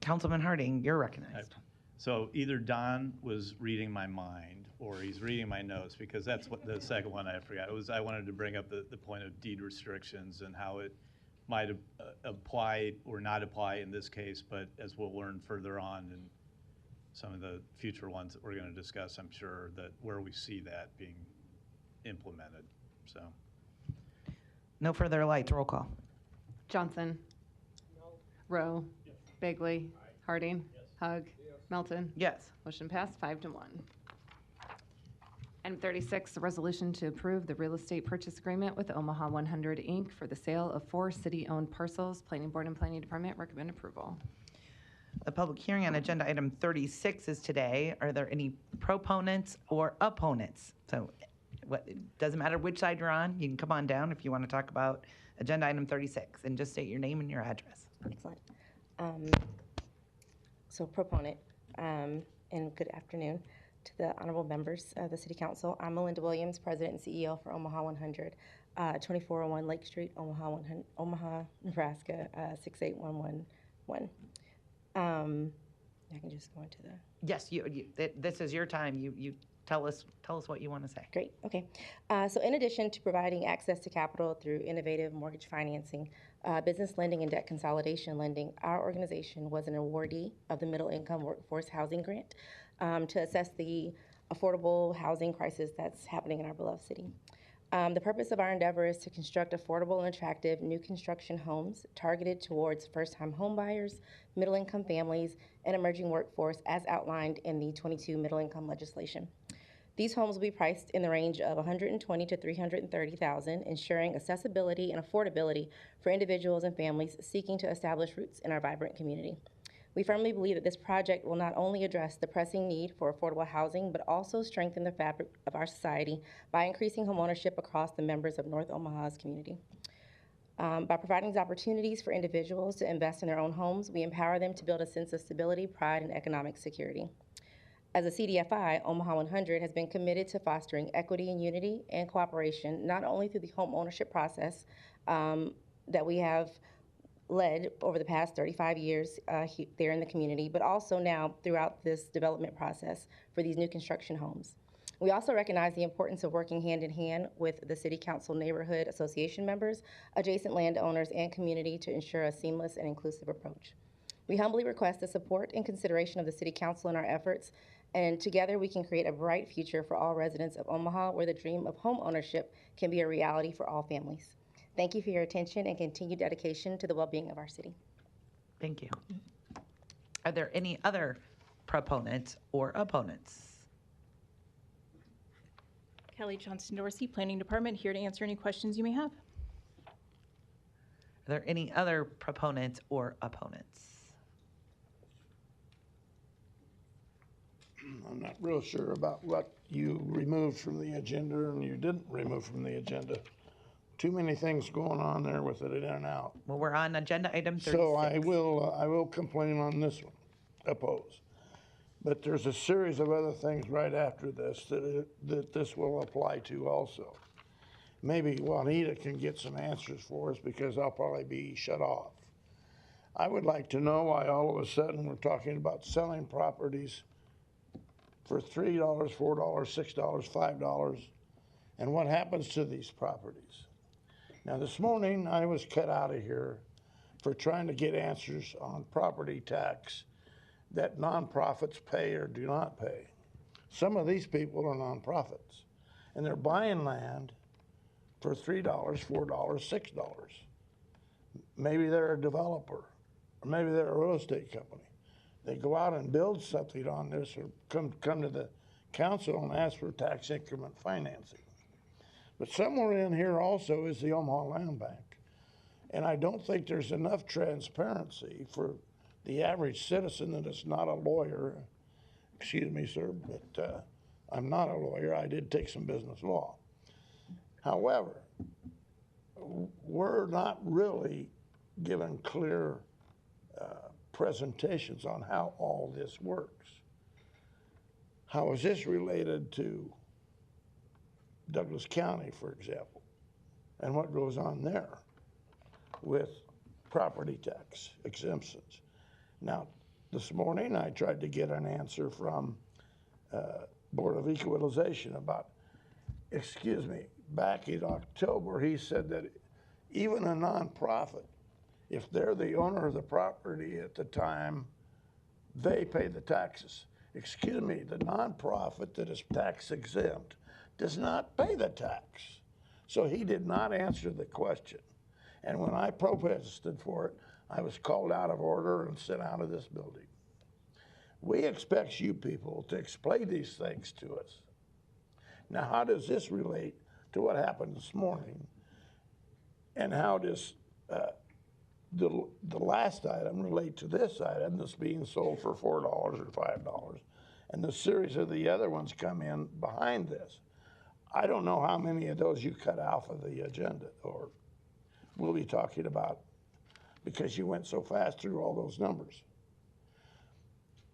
Councilman Harding, you're recognized. So either Don was reading my mind or he's reading my notes, because that's what the second one I forgot. I wanted to bring up the point of deed restrictions and how it might apply or not apply in this case, but as we'll learn further on in some of the future ones that we're going to discuss, I'm sure that where we see that being implemented. So. No further lights, roll call. Johnson. Rowe. Bagley. Harding. Hug. Melton. Yes. Motion passed 5-1. Item 36, a resolution to approve the real estate purchase agreement with Omaha 100 Inc. for the sale of 4 city-owned parcels. Planning Board and Planning Department recommend approval. The public hearing on agenda item 36 is today. Are there any proponents or opponents? So it doesn't matter which side you're on. You can come on down if you want to talk about agenda item 36 and just state your name and your address. Excellent. So proponent, and good afternoon to the honorable members of the City Council. I'm Melinda Williams, President and CEO for Omaha 100, 2401 Lake Street, Omaha, Nebraska, 68111. I can just go into the... Yes, this is your time. You tell us what you want to say. Great, okay. So in addition to providing access to capital through innovative mortgage financing, business lending, and debt consolidation lending, our organization was an awardee of the Middle Income Workforce Housing Grant to assess the affordable housing crisis that's happening in our beloved city. The purpose of our endeavor is to construct affordable and attractive new construction homes targeted towards first-time homebuyers, middle-income families, and emerging workforce as outlined in the 22 middle-income legislation. These homes will be priced in the range of $120,000 to $330,000, ensuring accessibility and affordability for individuals and families seeking to establish roots in our vibrant community. We firmly believe that this project will not only address the pressing need for affordable housing, but also strengthen the fabric of our society by increasing homeownership across the members of North Omaha's community. By providing these opportunities for individuals to invest in their own homes, we empower them to build a sense of stability, pride, and economic security. As a CDFI, Omaha 100 has been committed to fostering equity and unity and cooperation, not only through the home ownership process that we have led over the past 35 years there in the community, but also now throughout this development process for these new construction homes. We also recognize the importance of working hand in hand with the City Council Neighborhood Association members, adjacent landowners, and community to ensure a seamless and inclusive approach. We humbly request the support and consideration of the City Council in our efforts, and together we can create a bright future for all residents of Omaha where the dream of home ownership can be a reality for all families. Thank you for your attention and continued dedication to the well-being of our city. Thank you. Are there any other proponents or opponents? Kelly Johnston Dorsey, Planning Department, here to answer any questions you may have. Are there any other proponents or opponents? I'm not real sure about what you removed from the agenda and you didn't remove from the agenda. Too many things going on there with it in and out. Well, we're on agenda item 36. So I will complain on this one, oppose. But there's a series of other things right after this that this will apply to also. Maybe Juanita can get some answers for us because I'll probably be shut off. I would like to know why all of a sudden we're talking about selling properties for $3, $4, $6, $5, and what happens to these properties. Now this morning I was cut out of here for trying to get answers on property tax that nonprofits pay or do not pay. Some of these people are nonprofits and they're buying land for $3, $4, $6. Maybe they're a developer or maybe they're a real estate company. They go out and build something on this or come to the council and ask for tax increment financing. But somewhere in here also is the Omaha Land Bank. And I don't think there's enough transparency for the average citizen that is not a lawyer. Excuse me, sir, but I'm not a lawyer. I did take some business law. However, we're not really given clear presentations on how all this works. How is this related to Douglas County, for example, and what goes on there with property tax exemptions? Now, this morning I tried to get an answer from Board of Equalization about, back in October he said that even a nonprofit, if they're the owner of the property at the time, they pay the taxes. Excuse me, the nonprofit that is tax exempt does not pay the tax. So he did not answer the question. And when I protested for it, I was called out of order and sent out of this building. We expect you people to explain these things to us. Now, how does this relate to what happened this morning? And how does the last item relate to this item that's being sold for $4 or $5? And the series of the other ones come in behind this. I don't know how many of those you cut off of the agenda or we'll be talking about because you went so fast through all those numbers.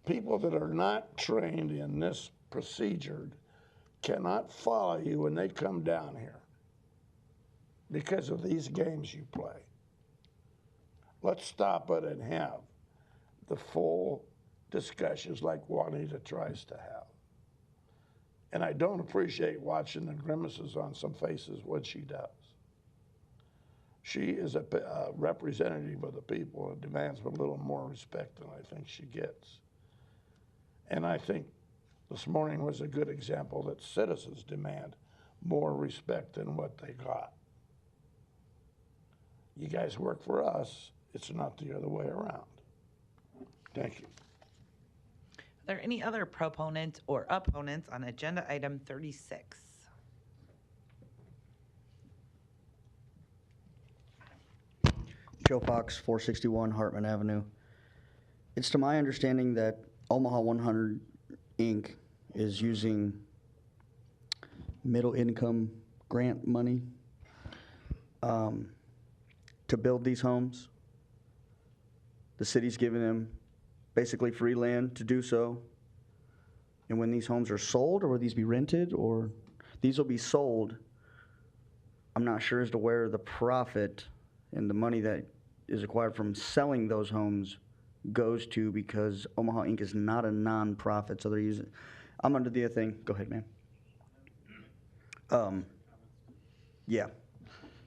People that are not trained in this procedure cannot follow you when they come down here because of these games you play. Let's stop it and have the full discussions like Juanita tries to have. And I don't appreciate watching the grimaces on some faces when she does. She is a representative of the people and demands a little more respect than I think she gets. And I think this morning was a good example that citizens demand more respect than what they got. You guys work for us, it's not the other way around. Thank you. Are there any other proponents or opponents on agenda item 36? Joe Fox, 461 Hartman Avenue. It's to my understanding that Omaha 100 Inc. is using middle income grant money to build these homes. The city's giving them basically free land to do so. And when these homes are sold, or will these be rented, or these will be sold, I'm not sure as to where the profit and the money that is acquired from selling those homes goes to, because Omaha Inc. is not a non-profit, so they're using. I'm under the thing. Go ahead, man. Yeah.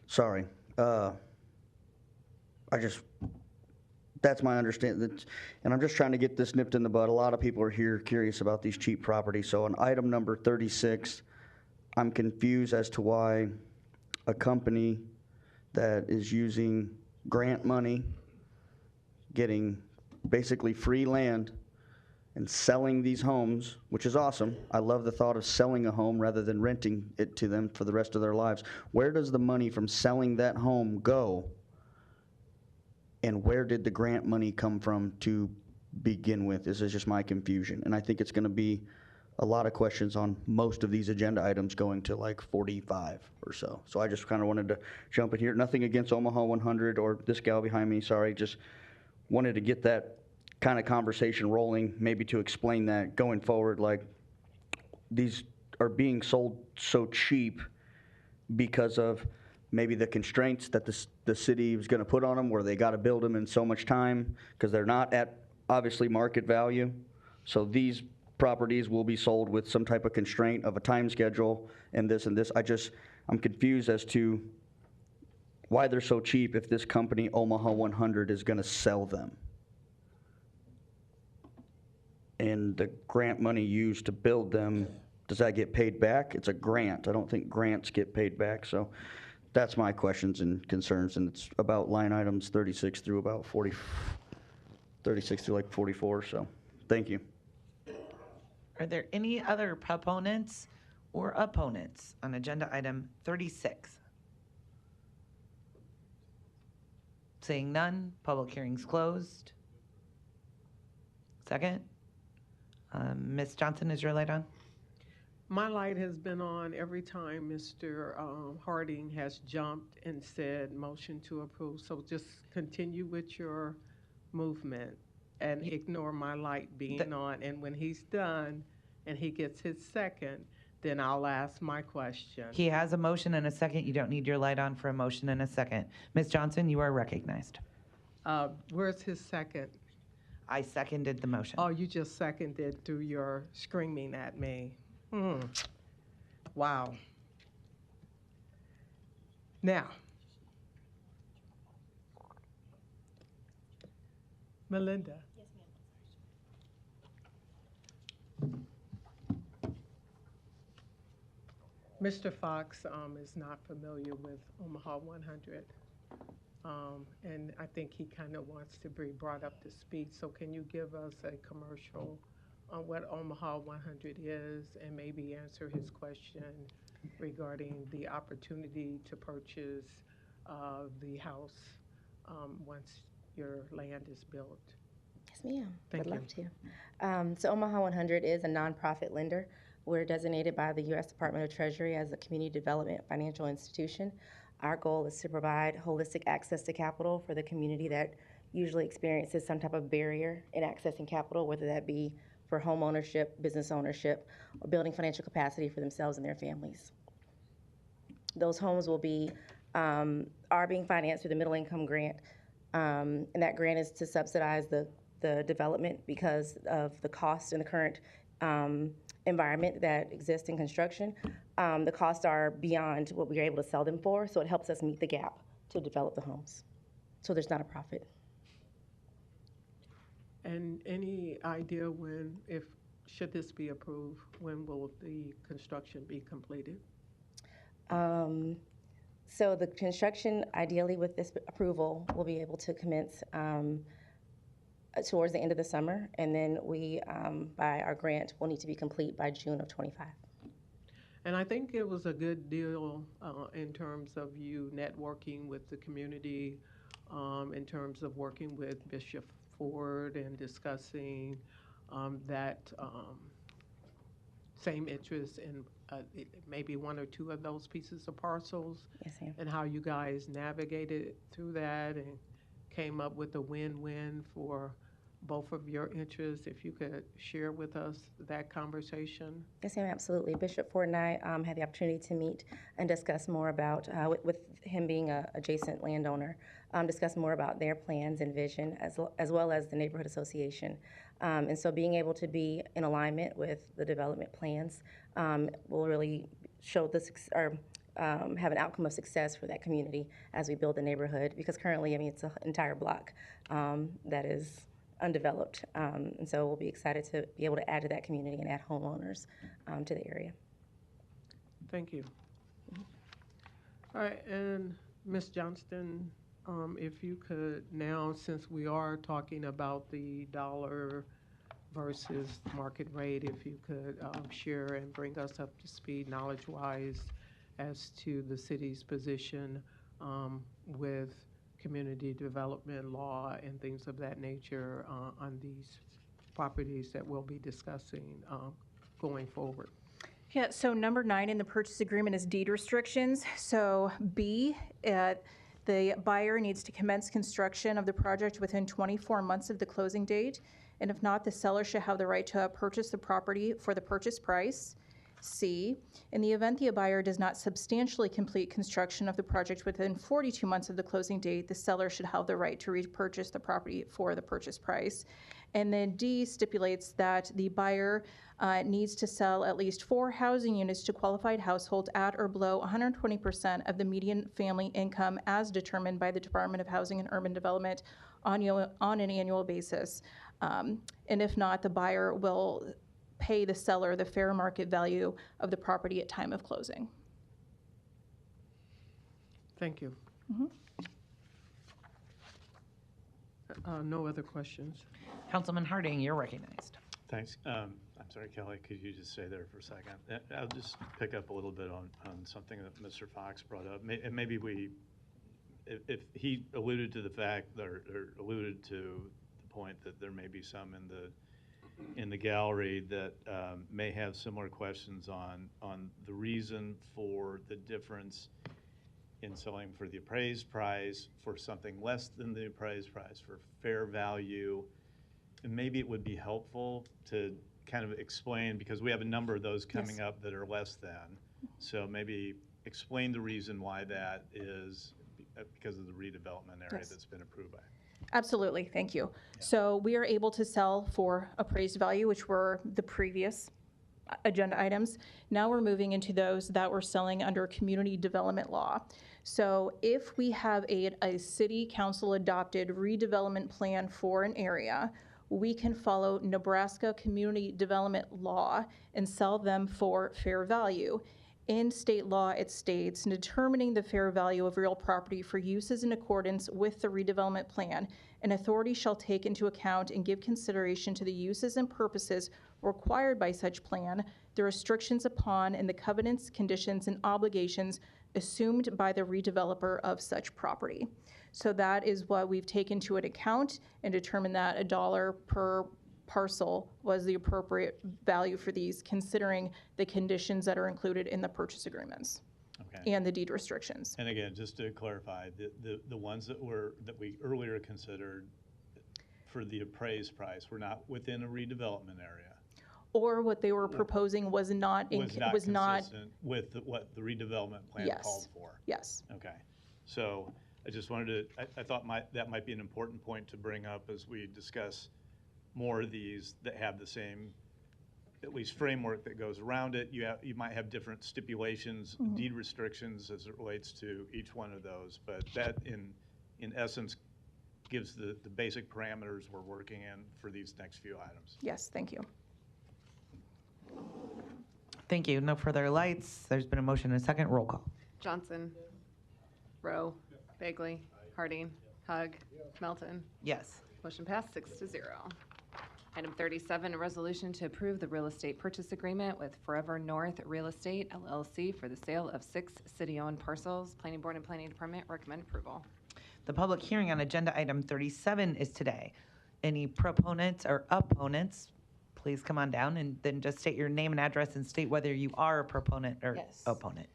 Sorry. That's my understanding. And I'm just trying to get this nipped in the bud. A lot of people are here curious about these cheap properties. So on item number 36, I'm confused as to why a company that is using grant money, getting basically free land, and selling these homes, which is awesome. I love the thought of selling a home rather than renting it to them for the rest of their lives. Where does the money from selling that home go? And where did the grant money come from to begin with? This is just my confusion. And I think it's going to be a lot of questions on most of these agenda items going to like 45 or so. So I just kind of wanted to jump in here. Nothing against Omaha 100 or this gal behind me, sorry. Just wanted to get that kind of conversation rolling, maybe to explain that going forward. Like, these are being sold so cheap because of maybe the constraints that the city is going to put on them, where they got to build them in so much time because they're not at obviously market value. So these properties will be sold with some type of constraint of a time schedule and this and this. I'm confused as to why they're so cheap if this company, Omaha 100, is going to sell them. And the grant money used to build them, does that get paid back? It's a grant. I don't think grants get paid back. So that's my questions and concerns, and it's about line items 36 through about 40, 36 through like 44. So thank you. Are there any other proponents or opponents on agenda item 36? Seeing none, public hearing's closed. Second. Ms. Johnson, is your light on? My light has been on every time Mr. Harding has jumped and said motion to approve. So just continue with your movement and ignore my light being on. And when he's done and he gets his second, then I'll ask my question. He has a motion and a second. You don't need your light on for a motion and a second. Ms. Johnson, you are recognized. Where's his second? I seconded the motion. Oh, you just seconded through your screaming at me. Wow. Now, Melinda. Yes, ma'am. Mr. Fox is not familiar with Omaha 100. and I think he kind of wants to be brought up to speed. So can you give us a commercial on what Omaha 100 is and maybe answer his question regarding the opportunity to purchase the house once your land is built? Yes, ma'am. Thank Would you. love to. So Omaha 100 is a nonprofit lender. We're designated by the U.S. Department of Treasury as a community development financial institution. Our goal is to provide holistic access to capital for the community that usually experiences some type of barrier in accessing capital, whether that be for home ownership, business ownership, or building financial capacity for themselves and their families. Those homes will be are being financed through the middle income grant, and that grant is to subsidize the development because of the cost in the current environment that exists in construction. The costs are beyond what we are able to sell them for, so it helps us meet the gap to develop the homes. So there's not a profit. And any idea when, if should this be approved, when will the construction be completed? So the construction, ideally with this approval, will be able to commence towards the end of the summer, and then we, by our grant, will need to be complete by June of '25. And I think it was a good deal in terms of you networking with the community, in terms of working with Bishop Ford and discussing that same interest in maybe one or two of those pieces of parcels. Yes, ma'am. And how you guys navigated through that and came up with a win-win for both of your interests. If you could share with us that conversation. Yes, ma'am, absolutely. Bishop Ford and I had the opportunity to meet and discuss more about, with him being an adjacent landowner, discuss more about their plans and vision as well as the neighborhood association. And so being able to be in alignment with the development plans will really show have an outcome of success for that community as we build the neighborhood, because currently, I mean, it's an entire block that is undeveloped. And so we'll be excited to be able to add to that community and add homeowners to the area. Thank you. All right, and Ms. Johnston, if you could now, since we are talking about the dollar versus market rate, if you could share and bring us up to speed knowledge-wise as to the city's position with community development law and things of that nature on these properties that we'll be discussing going forward. Yeah, so number 9 in the purchase agreement is deed restrictions. So B, the buyer needs to commence construction of the project within 24 months of the closing date. And if not, the seller should have the right to purchase the property for the purchase price. C, in the event the buyer does not substantially complete construction of the project within 42 months of the closing date, the seller should have the right to repurchase the property for the purchase price. And then D stipulates that the buyer needs to sell at least 4 housing units to qualified households at or below 120% of the median family income as determined by the Department of Housing and Urban Development on an annual basis. And if not, the buyer will pay the seller the fair market value of the property at time of closing. Thank you. No other questions. Councilman Harding, you're recognized. Thanks. I'm sorry, Kelly, could you just stay there for a second? I'll just pick up a little bit on something that Mr. Fox brought up. And maybe if he alluded to the fact, or alluded to the point that there may be some in the gallery that may have similar questions on the reason for the difference in selling for the appraised price, for something less than the appraised price, for fair value. And maybe it would be helpful to kind of explain, because we have a number of those coming up that are less than. So maybe explain the reason why that is because of the redevelopment area that's been approved by. Absolutely, thank you. So we are able to sell for appraised value, which were the previous agenda items. Now we're moving into those that we're selling under community development law. So if we have a city council adopted redevelopment plan for an area, we can follow Nebraska community development law and sell them for fair value. In state law, it states, in determining the fair value of real property for uses in accordance with the redevelopment plan, an authority shall take into account and give consideration to the uses and purposes required by such plan, the restrictions upon, and the covenants, conditions, and obligations assumed by the redeveloper of such property. So that is what we've taken into account and determined that $1 per parcel was the appropriate value for these, considering the conditions that are included in the purchase agreements and the deed restrictions. And again, just to clarify, the ones that we earlier considered for the appraised price were not within a redevelopment area. Or what they were proposing was not consistent with what the redevelopment plan Yes. called for. Yes. Okay. So I just wanted to, I thought that might be an important point to bring up as we discuss more of these that have the same, at least framework that goes around it. You might have different stipulations, deed restrictions as it relates to each one of those, but that in essence gives the basic parameters we're working in for these next few items. Yes, thank you. Thank you. No further lights. There's been a motion and a second. Roll call. Johnson. Rowe. Bagley. Harding. Hug. Melton. Yes. Motion passed 6-0. Item 37, a resolution to approve the real estate purchase agreement with Forever North Real Estate LLC for the sale of 6 city-owned parcels. Planning Board and Planning Department recommend approval. The public hearing on agenda item 37 is today. Any proponents or opponents, please come on down and then just state your name and address and state whether you are a proponent or opponent.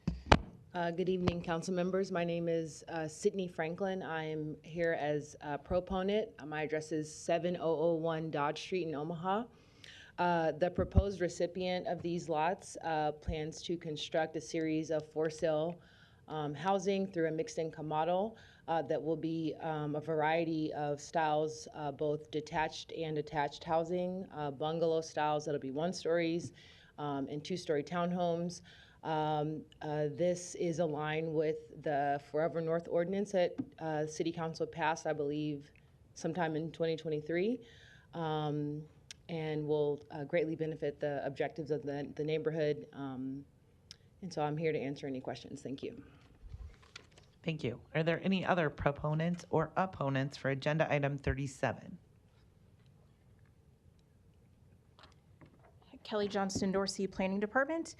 Good evening, council members. My name is Sydney Franklin. I'm here as a proponent. My address is 7001 Dodge Street in Omaha. The proposed recipient of these lots plans to construct a series of for sale housing through a mixed income model that will be a variety of styles, both detached and attached housing, bungalow styles that'll be 1-stories and 2-story townhomes. This is aligned with the Forever North ordinance that City Council passed, I believe, sometime in 2023, and will greatly benefit the objectives of the neighborhood. And so I'm here to answer any questions. Thank you. Thank you. Are there any other proponents or opponents for agenda item 37? Kelly Johnston Dorsey, Planning Department,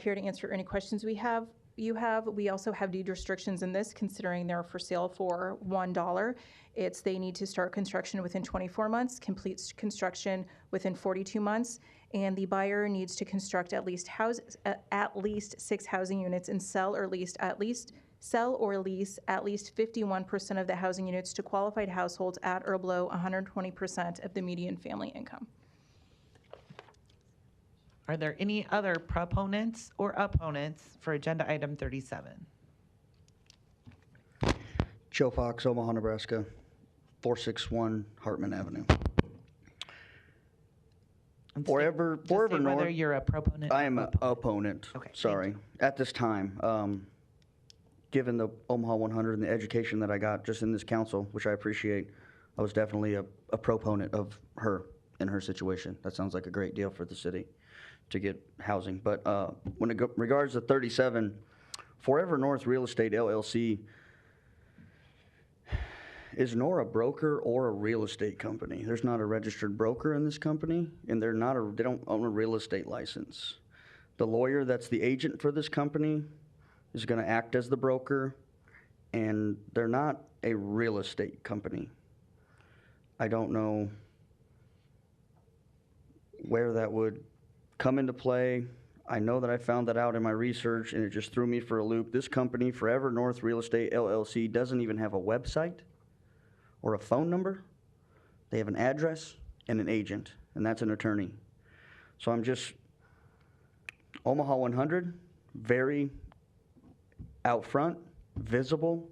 here to answer any questions we have. We also have deed restrictions in this, considering they're for sale for $1. They need to start construction within 24 months, complete construction within 42 months, and the buyer needs to construct at least 6 housing units and sell or lease at least 51% of the housing units to qualified households at or below 120% of the median family income. Are there any other proponents or opponents for agenda item 37? Joe Fox, Omaha, Nebraska, 461 Hartman Avenue. Forever Whether North. you're a proponent. I am an opponent. Okay, Sorry. At this time, given the Omaha 100 and the education that I got just in this council, which I appreciate, I was definitely a proponent of her in her situation. That sounds like a great deal for the city to get housing. But when it regards to 37, Forever North Real Estate LLC is nor a broker or a real estate company. There's not a registered broker in this company, and they don't own a real estate license. The lawyer that's the agent for this company is going to act as the broker, and they're not a real estate company. I don't know where that would come into play. I know that I found that out in my research, and it just threw me for a loop. This company, Forever North Real Estate LLC, doesn't even have a website or a phone number. They have an address and an agent, and that's an attorney. So I'm just, Omaha 100, very out front, visible.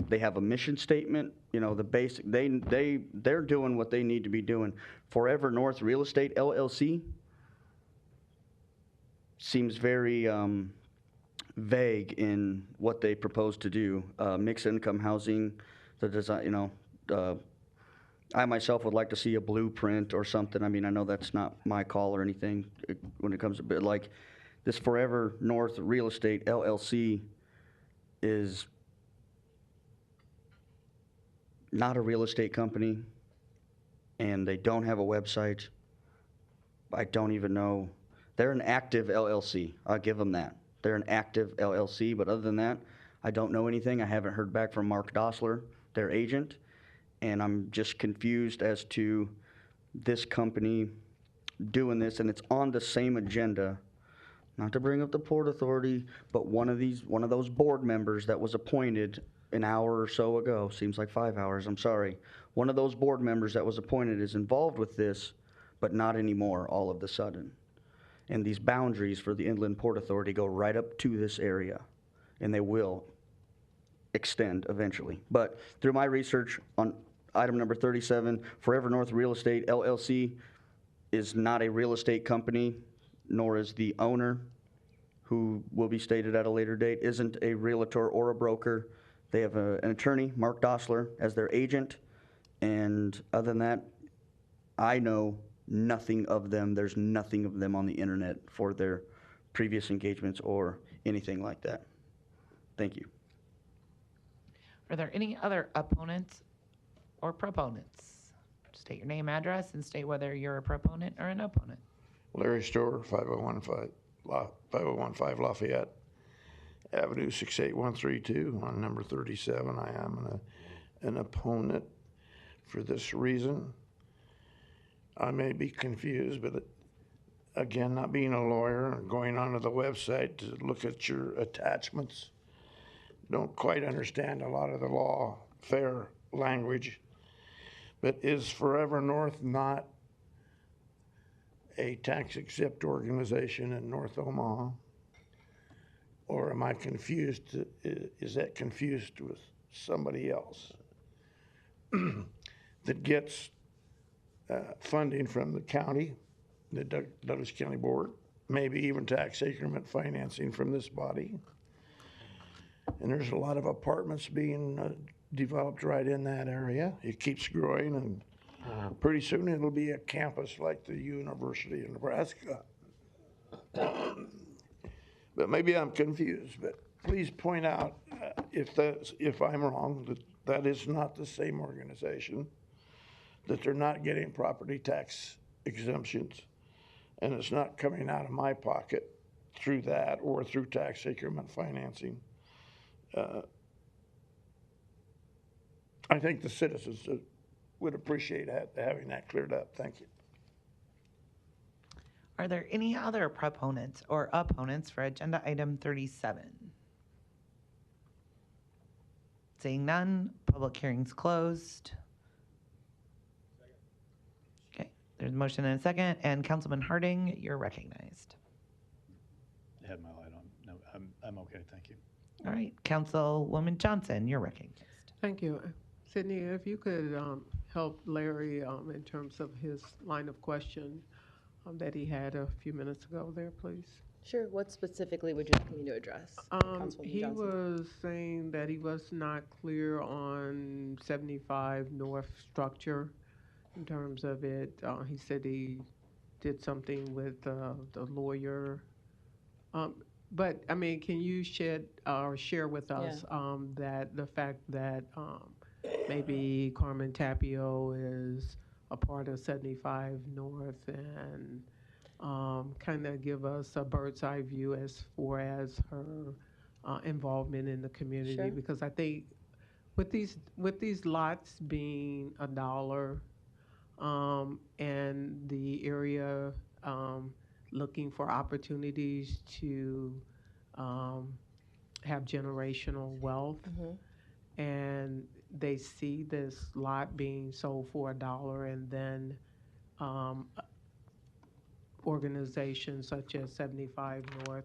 They have a mission statement, the basic, they're doing what they need to be doing. Forever North Real Estate LLC seems very vague in what they propose to do. Mixed income housing, the design, I myself would like to see a blueprint or something. I mean, I know that's not my call or anything when it comes to, but like, This Forever North Real Estate LLC is not a real estate company, and they don't have a website. I don't even know. They're an active LLC. I'll give them that. They're an active LLC, but other than that, I don't know anything. I haven't heard back from Mark Dossler, their agent, and I'm just confused as to this company doing this, and it's on the same agenda. Not to bring up the Port Authority, but one of those board members that was appointed an hour or so ago, seems like 5 hours, I'm sorry. One of those board members that was appointed is involved with this, but not anymore all of the sudden. And these boundaries for the Inland Port Authority go right up to this area, and they will extend eventually. But through my research on item number 37, Forever North Real Estate LLC is not a real estate company, nor is the owner, who will be stated at a later date, isn't a realtor or a broker. They have an attorney, Mark Dossler, as their agent. And other than that, I know nothing of them. There's nothing of them on the internet for their previous engagements or anything like that. Thank you. Are there any other opponents or proponents? State your name, address, and state whether you're a proponent or an opponent. Larry Storer, 5015 Lafayette Avenue, 68132, on number 37. I am an opponent for this reason. I may be confused, but again, not being a lawyer, going onto the website to look at your attachments, don't quite understand a lot of the law, fair language. But is Forever North not a tax-exempt organization in North Omaha? Or am I confused? Is that confused with somebody else that gets funding from the county, the Douglas County Board, maybe even tax increment financing from this body? And there's a lot of apartments being developed right in that area. It keeps growing, and pretty soon it'll be a campus like the University of Nebraska. But maybe I'm confused, but please point out if I'm wrong, that is not the same organization, that they're not getting property tax exemptions, and it's not coming out of my pocket through that or through tax increment financing. I think the citizens would appreciate having that cleared up. Thank you. Are there any other proponents or opponents for agenda item 37? Seeing none, public hearing's closed. Okay, there's a motion and a second, and Councilman Harding, you're recognized. I had my light on. No, I'm okay, thank you. All right, Councilwoman Johnson, you're recognized. Thank you. Sydney, if you could help Larry in terms of his line of question that he had a few minutes ago there, please. Sure. What specifically would you like me to address, Councilwoman He Johnson? was saying that he was not clear on 75 North structure in terms of it. He said he did something with the lawyer. But I mean, can you shed or share with us that the fact that maybe Carmen Tapio is a part of 75 North, and kind of give us a bird's eye view as far as her involvement in the community? Sure. Because I think with these lots being $1, and the area looking for opportunities to have generational wealth, and they see this lot being sold for $1, and then organizations such as 75 North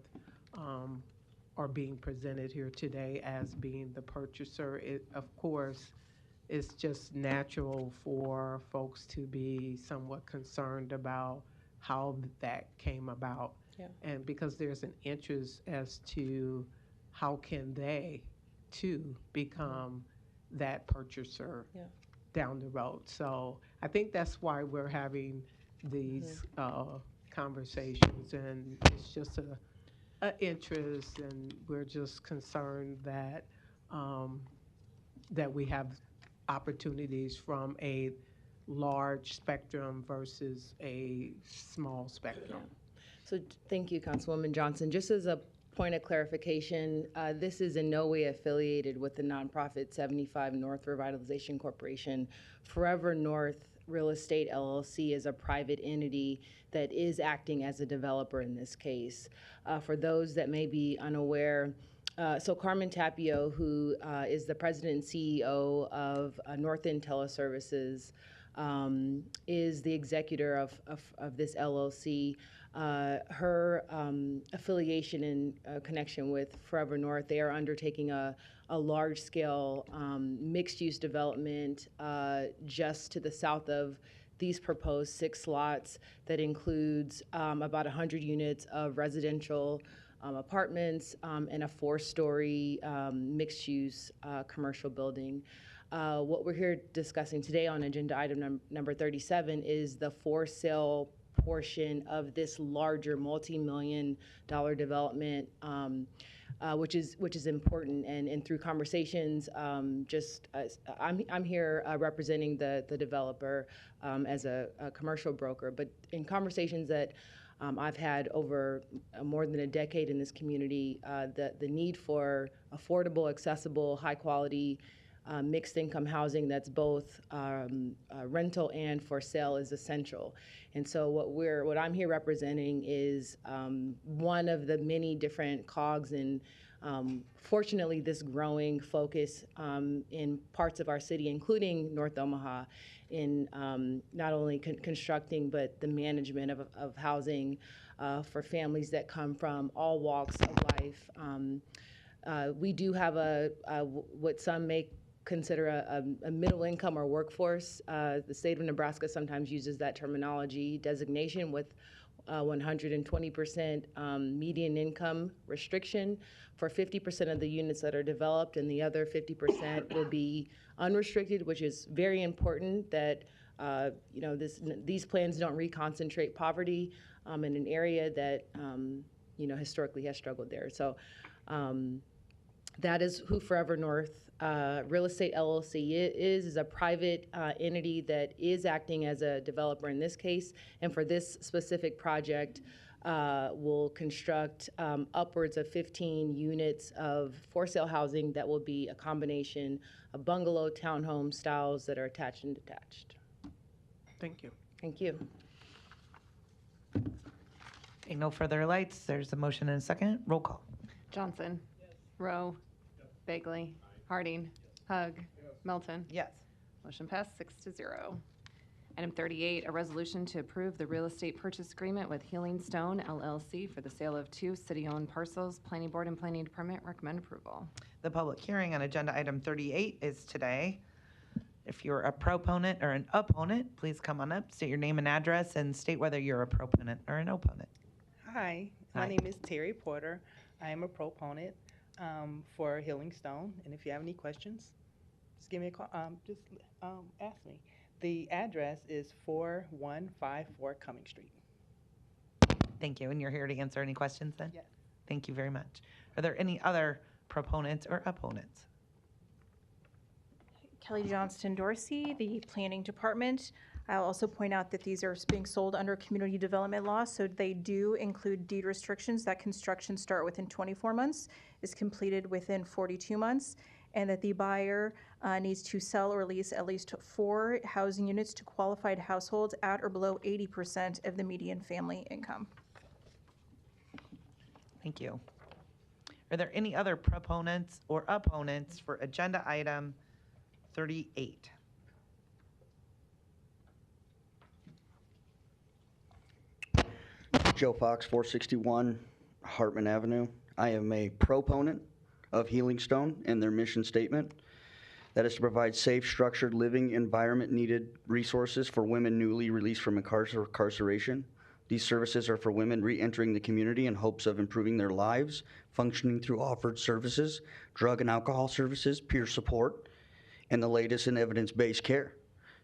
are being presented here today as being the purchaser. It, of course, it's just natural for folks to be somewhat concerned about how that came about. Yeah. And because there's an interest as to how can they too become that purchaser down the road. So I think that's why we're having these conversations, and it's just interest, and we're just concerned that that we have opportunities from a large spectrum versus a small spectrum. So thank you, Councilwoman Johnson. Just as a point of clarification, this is in no way affiliated with the nonprofit 75 North Revitalization Corporation. Forever North Real Estate LLC is a private entity that is acting as a developer in this case. For those that may be unaware, so Carmen Tapio, who is the president and CEO of North End Teleservices, is the executor of this LLC. Her affiliation in connection with Forever North, they are undertaking a large-scale mixed-use development just to the south of these proposed 6 lots that includes about 100 units of residential apartments and a 4-story mixed-use commercial building. What we're here discussing today on agenda item number 37 is the for sale portion of this larger multi-million-dollar development, which is important. And through conversations, I'm here representing the developer as a commercial broker, but in conversations that I've had over more than a decade in this community, the need for affordable, accessible, high-quality mixed income housing that's both rental and for sale is essential. And so what I'm here representing is one of the many different cogs in fortunately this growing focus in parts of our city, including North Omaha, in not only constructing but the management of housing for families that come from all walks of life. We do have what some may consider a middle income or workforce. The state of Nebraska sometimes uses that terminology designation with 120% median income restriction for 50% of the units that are developed, and the other 50% will be unrestricted, which is very important that these plans don't reconcentrate poverty in an area that historically has struggled there. So that is who Forever North Real Estate LLC is a private entity that is acting as a developer in this case, and for this specific project will construct upwards of 15 units of for sale housing that will be a combination of bungalow, townhome styles that are attached and detached. Thank you. Thank you. Okay, no further lights. There's a motion and a second. Roll call. Johnson. Rowe. Bagley. Harding. Hug. Melton. Yes. Motion passed 6-0. Item 38, a resolution to approve the real estate purchase agreement with Healing Stone LLC for the sale of 2 city-owned parcels. Planning Board and Planning Department recommend approval. The public hearing on agenda item 38 is today. If you're a proponent or an opponent, please come on up, state your name and address, and state whether you're a proponent or an opponent. Hi, my name is Terry Porter. I am a proponent for Healing Stone, and if you have any questions, just give me a call. Ask me. The address is 4154 Cumming Street. Thank you, and you're here to answer any questions then? Yes. Thank you very much. Are there any other proponents or opponents? Kelly Johnston Dorsey, the Planning Department. I'll also point out that these are being sold under community development law, so they do include deed restrictions that construction start within 24 months, is completed within 42 months, and that the buyer needs to sell or lease at least 4 housing units to qualified households at or below 80% of the median family income. Thank you. Are there any other proponents or opponents for agenda item 38? Joe Fox, 461 Hartman Avenue. I am a proponent of Healing Stone and their mission statement. That is to provide safe, structured living environment needed resources for women newly released from incarceration. These services are for women re-entering the community in hopes of improving their lives, functioning through offered services, drug and alcohol services, peer support, and the latest in evidence-based care.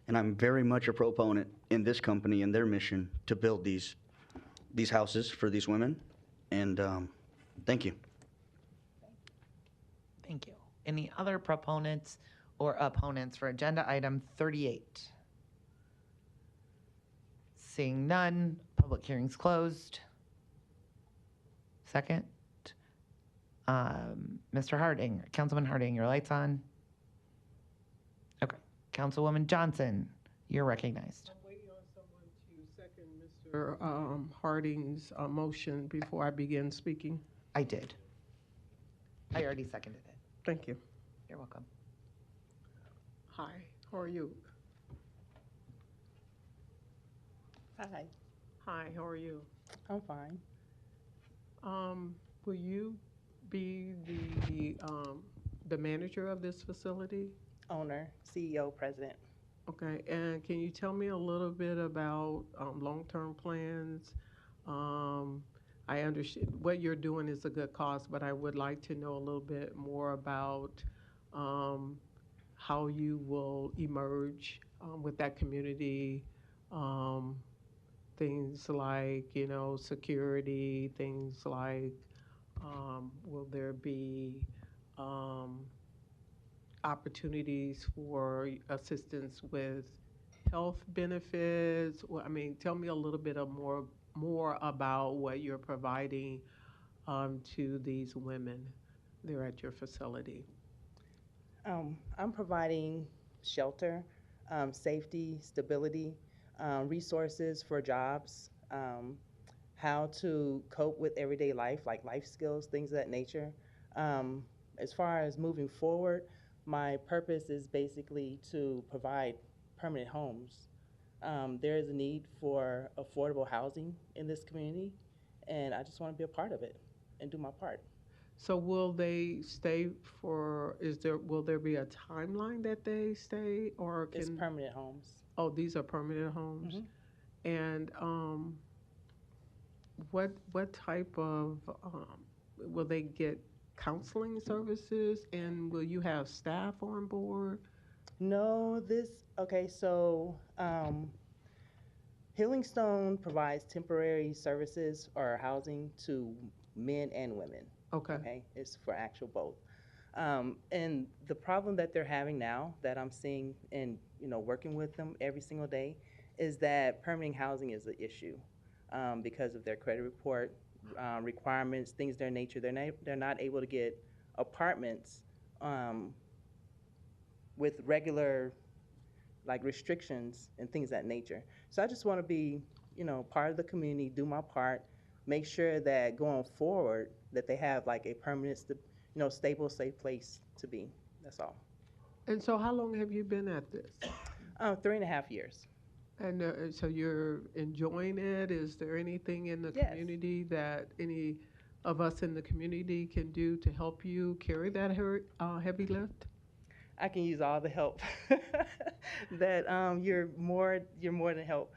And I'm very much a proponent in this company and their mission to build these houses for these women. And Thank you. Thank you. Any other proponents or opponents for agenda item 38? Seeing none, public hearing's closed. Second. Mr. Harding, Councilman Harding, your light's on. Okay. Councilwoman Johnson, you're recognized. I'm waiting on someone to second Mr. Harding's motion before I begin speaking. I did. I already seconded it. Thank you. You're welcome. Hi, how are you? Hi, Hi, how are you? I'm fine. Will you be the manager of this facility? Owner, CEO, president. Okay, and can you tell me a little bit about long-term plans? I understand what you're doing is a good cause, but I would like to know a little bit more about how you will emerge with that community. Things like, security, things like, will there be opportunities for assistance with health benefits? Well, I mean, tell me a little bit of more about what you're providing to these women there at your facility. I'm providing shelter, safety, stability, resources for jobs, how to cope with everyday life, like life skills, things of that nature. As far as moving forward, my purpose is basically to provide permanent homes. There is a need for affordable housing in this community, and I just want to be a part of it and do my part. So will they stay for, will there be a timeline that they stay, or It's permanent homes. Oh, these are permanent homes? And what type of, will they get counseling services, and will you have staff on board? No, okay, so Healing Stone provides temporary services or housing to men and women. Okay, it's for actual both. And the problem that they're having now that I'm seeing and working with them every single day is that permanent housing is an issue because of their credit report requirements, things of their nature. They're not able to get apartments with regular restrictions and things of that nature. So I just want to be part of the community, do my part, make sure that going forward that they have a permanent, stable, safe place to be. That's all. And so how long have you been at this? 3.5 years. And so you're enjoying it? Is there anything in the community that any of us in the community can do to help you carry that heavy lift? I can use all the help that you're more than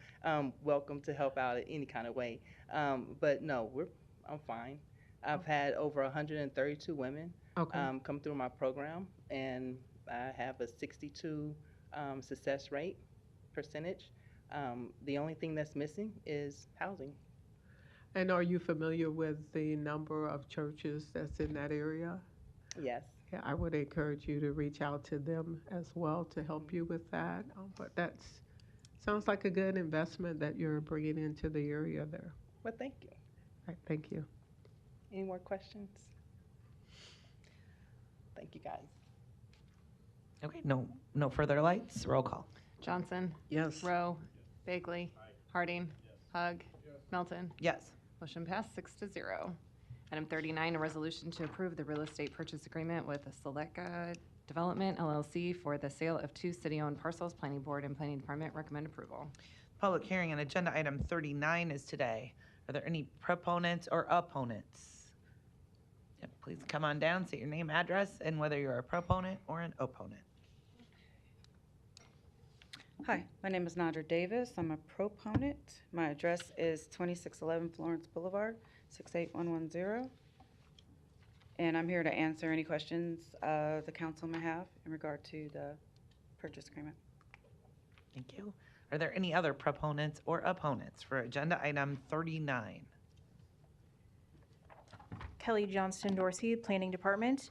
welcome to help out in any kind of way. But no, I'm fine. I've had over 132 women come through my program, and I have a 62 success rate percentage. The only thing that's missing is housing. And are you familiar with the number of churches that's in that area? Yes. Yeah, I would encourage you to reach out to them as well to help you with that. But sounds like a good investment that you're bringing into the area there. Well, thank you. Right, thank you. Any more questions? Thank you, guys. Okay, no further lights. Roll call. Johnson? Yes. Rowe? Bagley? Harding? Hug? Melton? Yes. Motion passed 6-0. Item 39, a resolution to approve the real estate purchase agreement with Selecta Development LLC for the sale of 2 city-owned parcels. Planning Board and Planning Department recommend approval. Public hearing on agenda item 39 is today. Are there any proponents or opponents? Yep, please come on down, state your name, address, and whether you're a proponent or an opponent. Hi, my name is Nadra Davis. I'm a proponent. My address is 2611 Florence Boulevard, 68110. And I'm here to answer any questions the council may have in regard to the purchase agreement. Thank you. Are there any other proponents or opponents for agenda item 39? Kelly Johnston Dorsey, Planning Department.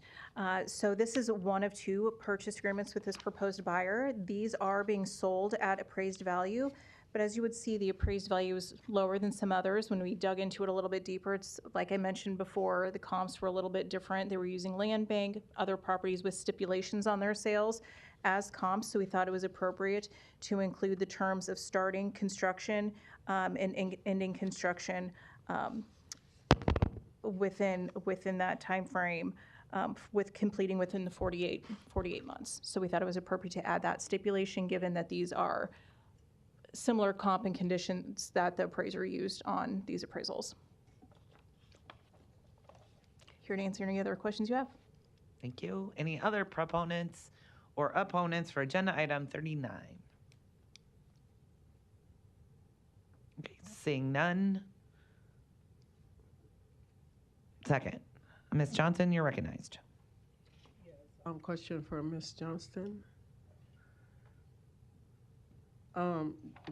So this is one of two purchase agreements with this proposed buyer. These are being sold at appraised value, but as you would see, the appraised value is lower than some others. When we dug into it a little bit deeper, it's like I mentioned before, the comps were a little bit different. They were using land bank, other properties with stipulations on their sales as comps, so we thought it was appropriate to include the terms of starting construction and ending construction within that time frame, with completing within the 48 months. So we thought it was appropriate to add that stipulation, given that these are similar comp and conditions that the appraiser used on these appraisals. Here to answer any other questions you have. Thank you. Any other proponents or opponents for agenda item 39? Okay, seeing none. Second. Ms. Johnson, you're recognized. Question for Ms. Johnston.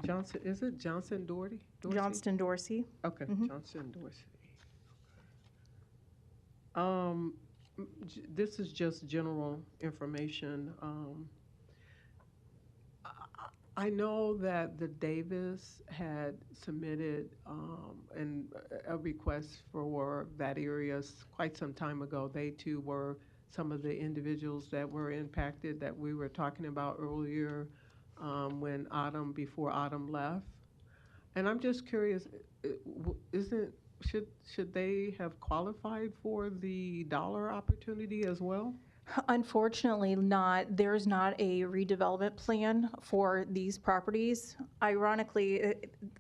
Johnson, is it Johnson Dorsey? Johnston Dorsey. Okay, Mhm. Johnson Dorsey. This is just general information. I know that the Davis had submitted a request for that area quite some time ago. They too were some of the individuals that were impacted that we were talking about earlier before Autumn left. And I'm just curious, should they have qualified for the dollar opportunity as well? Unfortunately not. There's not a redevelopment plan for these properties. Ironically,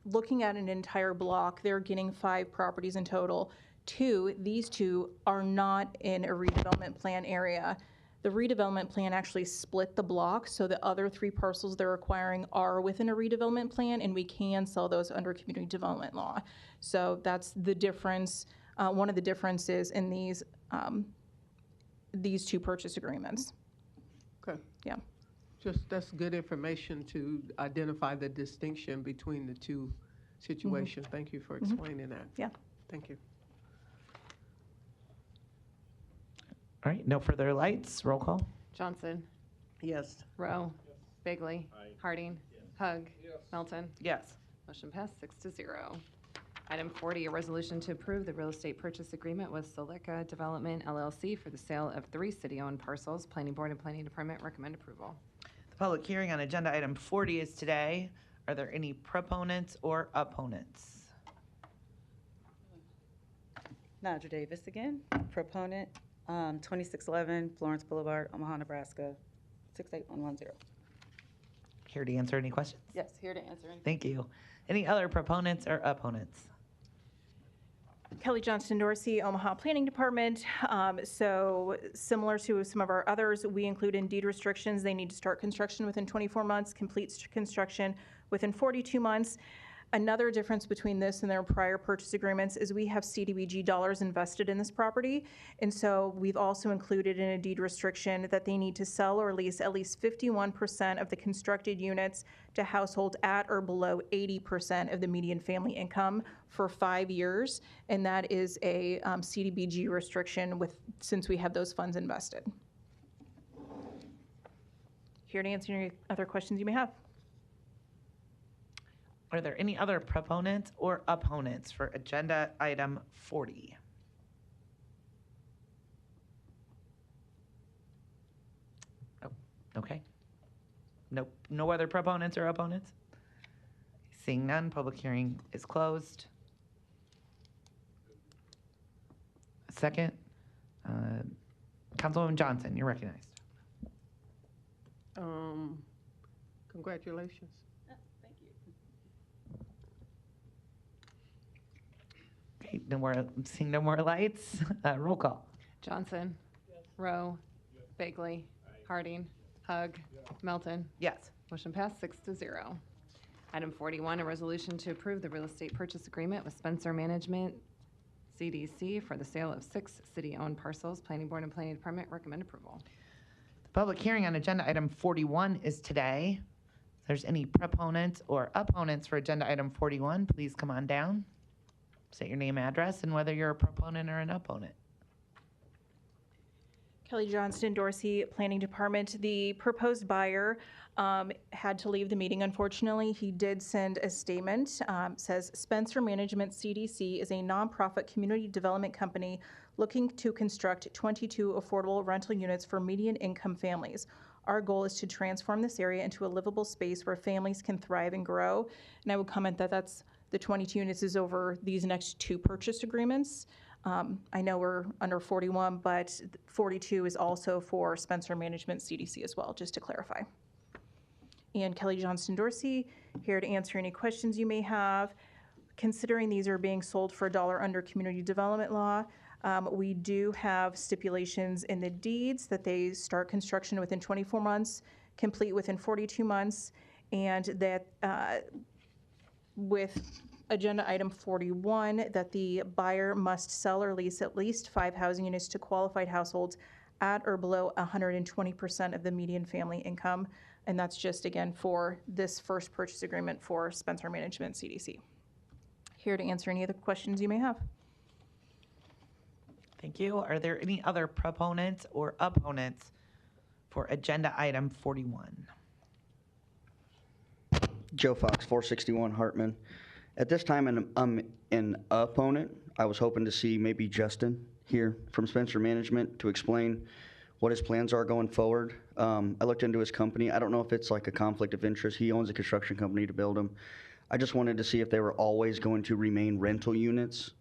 looking at an entire block, they're getting 5 properties in total. These two are not in a redevelopment plan area. The redevelopment plan actually split the block, so the other 3 parcels they're acquiring are within a redevelopment plan, and we can sell those under community development law. So that's the difference, one of the differences in these 2 purchase agreements. Okay. Yeah. That's good information to identify the distinction between the 2 situations. Thank you for explaining that. Yeah. Thank you. All right, no further lights. Roll call. Johnson. Yes. Rowe. Bagley. Harding. Hug. Melton. Yes. Motion passed 6-0. Item 40, a resolution to approve the real estate purchase agreement with Silica Development LLC for the sale of 3 city-owned parcels. Planning Board and Planning Department recommend approval. The public hearing on agenda item 40 is today. Are there any proponents or opponents? Nadra Davis again, proponent, 2611 Florence Boulevard, Omaha, Nebraska, 68110. Here to answer any questions? Yes, here to answer any. Thank you. Any other proponents or opponents? Kelly Johnston Dorsey, Omaha Planning Department. So similar to some of our others, we include in deed restrictions, they need to start construction within 24 months, complete construction within 42 months. Another difference between this and their prior purchase agreements is we have CDBG dollars invested in this property. And so we've also included in a deed restriction that they need to sell or lease at least 51% of the constructed units to households at or below 80% of the median family income for 5 years. And that is a CDBG restriction since we have those funds invested. Here to answer any other questions you may have. Are there any other proponents or opponents for agenda item 40? Oh, okay. Nope. No other proponents or opponents? Seeing none, public hearing is closed. Second, Councilwoman Johnson, you're recognized. Congratulations. Okay, seeing no more lights. Roll call. Johnson. Rowe. Bagley. Harding. Hug. Melton. Yes. Motion passed 6-0. Item 41, a resolution to approve the real estate purchase agreement with Spencer Management CDC for the sale of 6 city-owned parcels. Planning Board and Planning Department recommend approval. The public hearing on agenda item 41 is today. If there's any proponents or opponents for agenda item 41, please come on down. State your name, address, and whether you're a proponent or an opponent. Kelly Johnston, Dorsey Planning Department. The proposed buyer had to leave the meeting, unfortunately. He did send a statement, says Spencer Management CDC is a nonprofit community development company looking to construct 22 affordable rental units for median income families. Our goal is to transform this area into a livable space where families can thrive and grow. And I would comment that that's the 22 units is over these next 2 purchase agreements. I know we're under 41, but 42 is also for Spencer Management CDC as well, just to clarify. And Kelly Johnston Dorsey, here to answer any questions you may have. Considering these are being sold for $1 under community development law, we do have stipulations in the deeds that they start construction within 24 months, complete within 42 months, and that with agenda item 41, that the buyer must sell or lease at least 5 housing units to qualified households at or below 120% of the median family income. And that's just, again, for this first purchase agreement for Spencer Management CDC. Here to answer any other questions you may have. Thank you. Are there any other proponents or opponents for agenda item 41? Joe Fox, 461 Hartman. At this time, I'm an opponent. I was hoping to see maybe Justin here from Spencer Management to explain what his plans are going forward. I looked into his company. I don't know if it's like a conflict of interest. He owns a construction company to build them. I just wanted to see if they were always going to remain rental units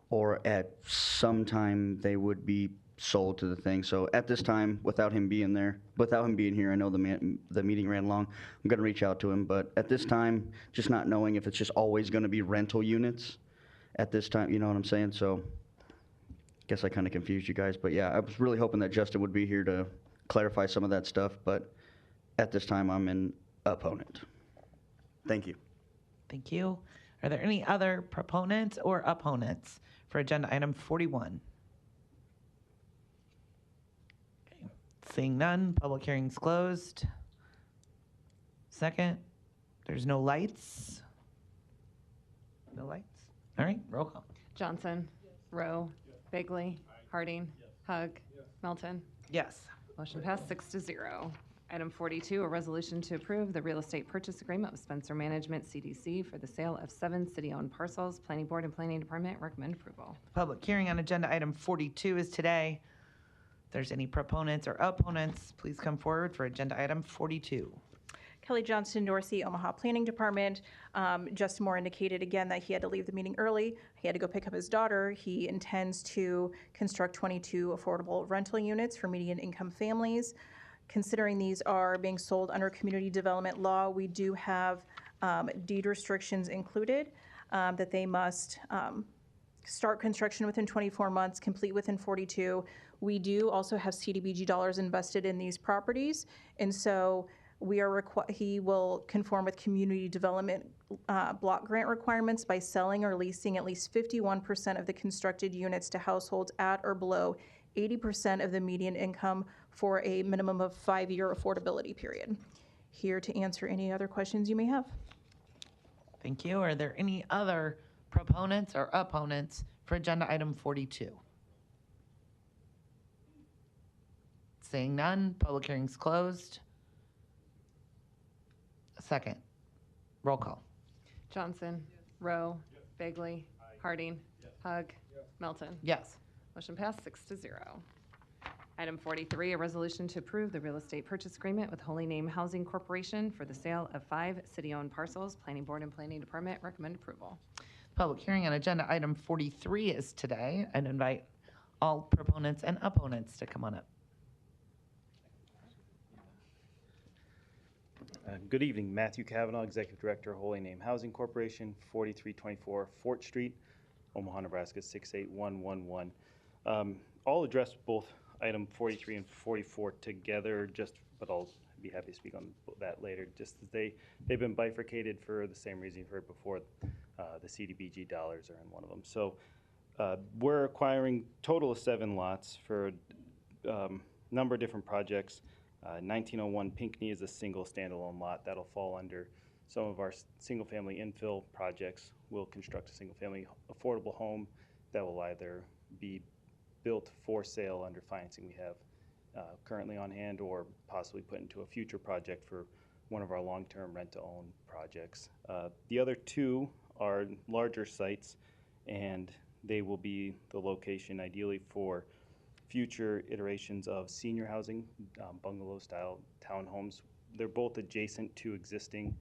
or at some time they would be sold to the thing. So at this time, without him being here, I know the meeting ran long. I'm going to reach out to him, but at this time, just not knowing if it's just always going to be rental units at this time, you know what I'm saying? So I guess I kind of confused you guys, but yeah, I was really hoping that Justin would be here to clarify some of that stuff, but at this time, I'm an opponent. Thank you. Thank you. Are there any other proponents or opponents for agenda item 41? Okay. Seeing none, public hearing's closed. Second, there's no lights. No lights? All right, roll call. Johnson. Rowe. Bagley. Harding. Hug. Melton. Yes. Motion passed 6-0. Item 42, a resolution to approve the real estate purchase agreement with Spencer Management CDC for the sale of 7 city-owned parcels. Planning Board and Planning Department recommend approval. Public hearing on agenda item 42 is today. If there's any proponents or opponents, please come forward for agenda item 42. Kelly Johnston Dorsey, Omaha Planning Department. Justin Moore indicated again that he had to leave the meeting early. He had to go pick up his daughter. He intends to construct 22 affordable rental units for median income families. Considering these are being sold under community development law, we do have deed restrictions included that they must start construction within 24 months, complete within 42. We do also have CDBG dollars invested in these properties, and so he will conform with community development block grant requirements by selling or leasing at least 51% of the constructed units to households at or below 80% of the median income for a minimum of 5-year affordability period. Here to answer any other questions you may have. Thank you. Are there any other proponents or opponents for agenda item 42? Seeing none, public hearing's closed. Second, roll call. Johnson. Rowe. Bagley. Harding. Hug. Melton. Yes. Motion passed 6-0. Item 43, a resolution to approve the real estate purchase agreement with Holy Name Housing Corporation for the sale of 5 city-owned parcels. Planning Board and Planning Department recommend approval. Public hearing on agenda item 43 is today, and invite all proponents and opponents to come on up. Good evening, Matthew Cavanaugh, Executive Director, Holy Name Housing Corporation, 4324 Fort Street, Omaha, Nebraska 68111. I'll address both item 43 and 44 together, but I'll be happy to speak on that later. Just as they've been bifurcated for the same reason you've heard before. The CDBG dollars are in one of them. So we're acquiring total of 7 lots for a number of different projects. 1901 Pinckney is a single standalone lot that'll fall under some of our single-family infill projects. We'll construct a single-family affordable home that will either be built for sale under financing we have currently on hand or possibly put into a future project for one of our long-term rent-to-own projects. The other two are larger sites, and they will be the location ideally for future iterations of senior housing, bungalow-style townhomes. They're both adjacent to existing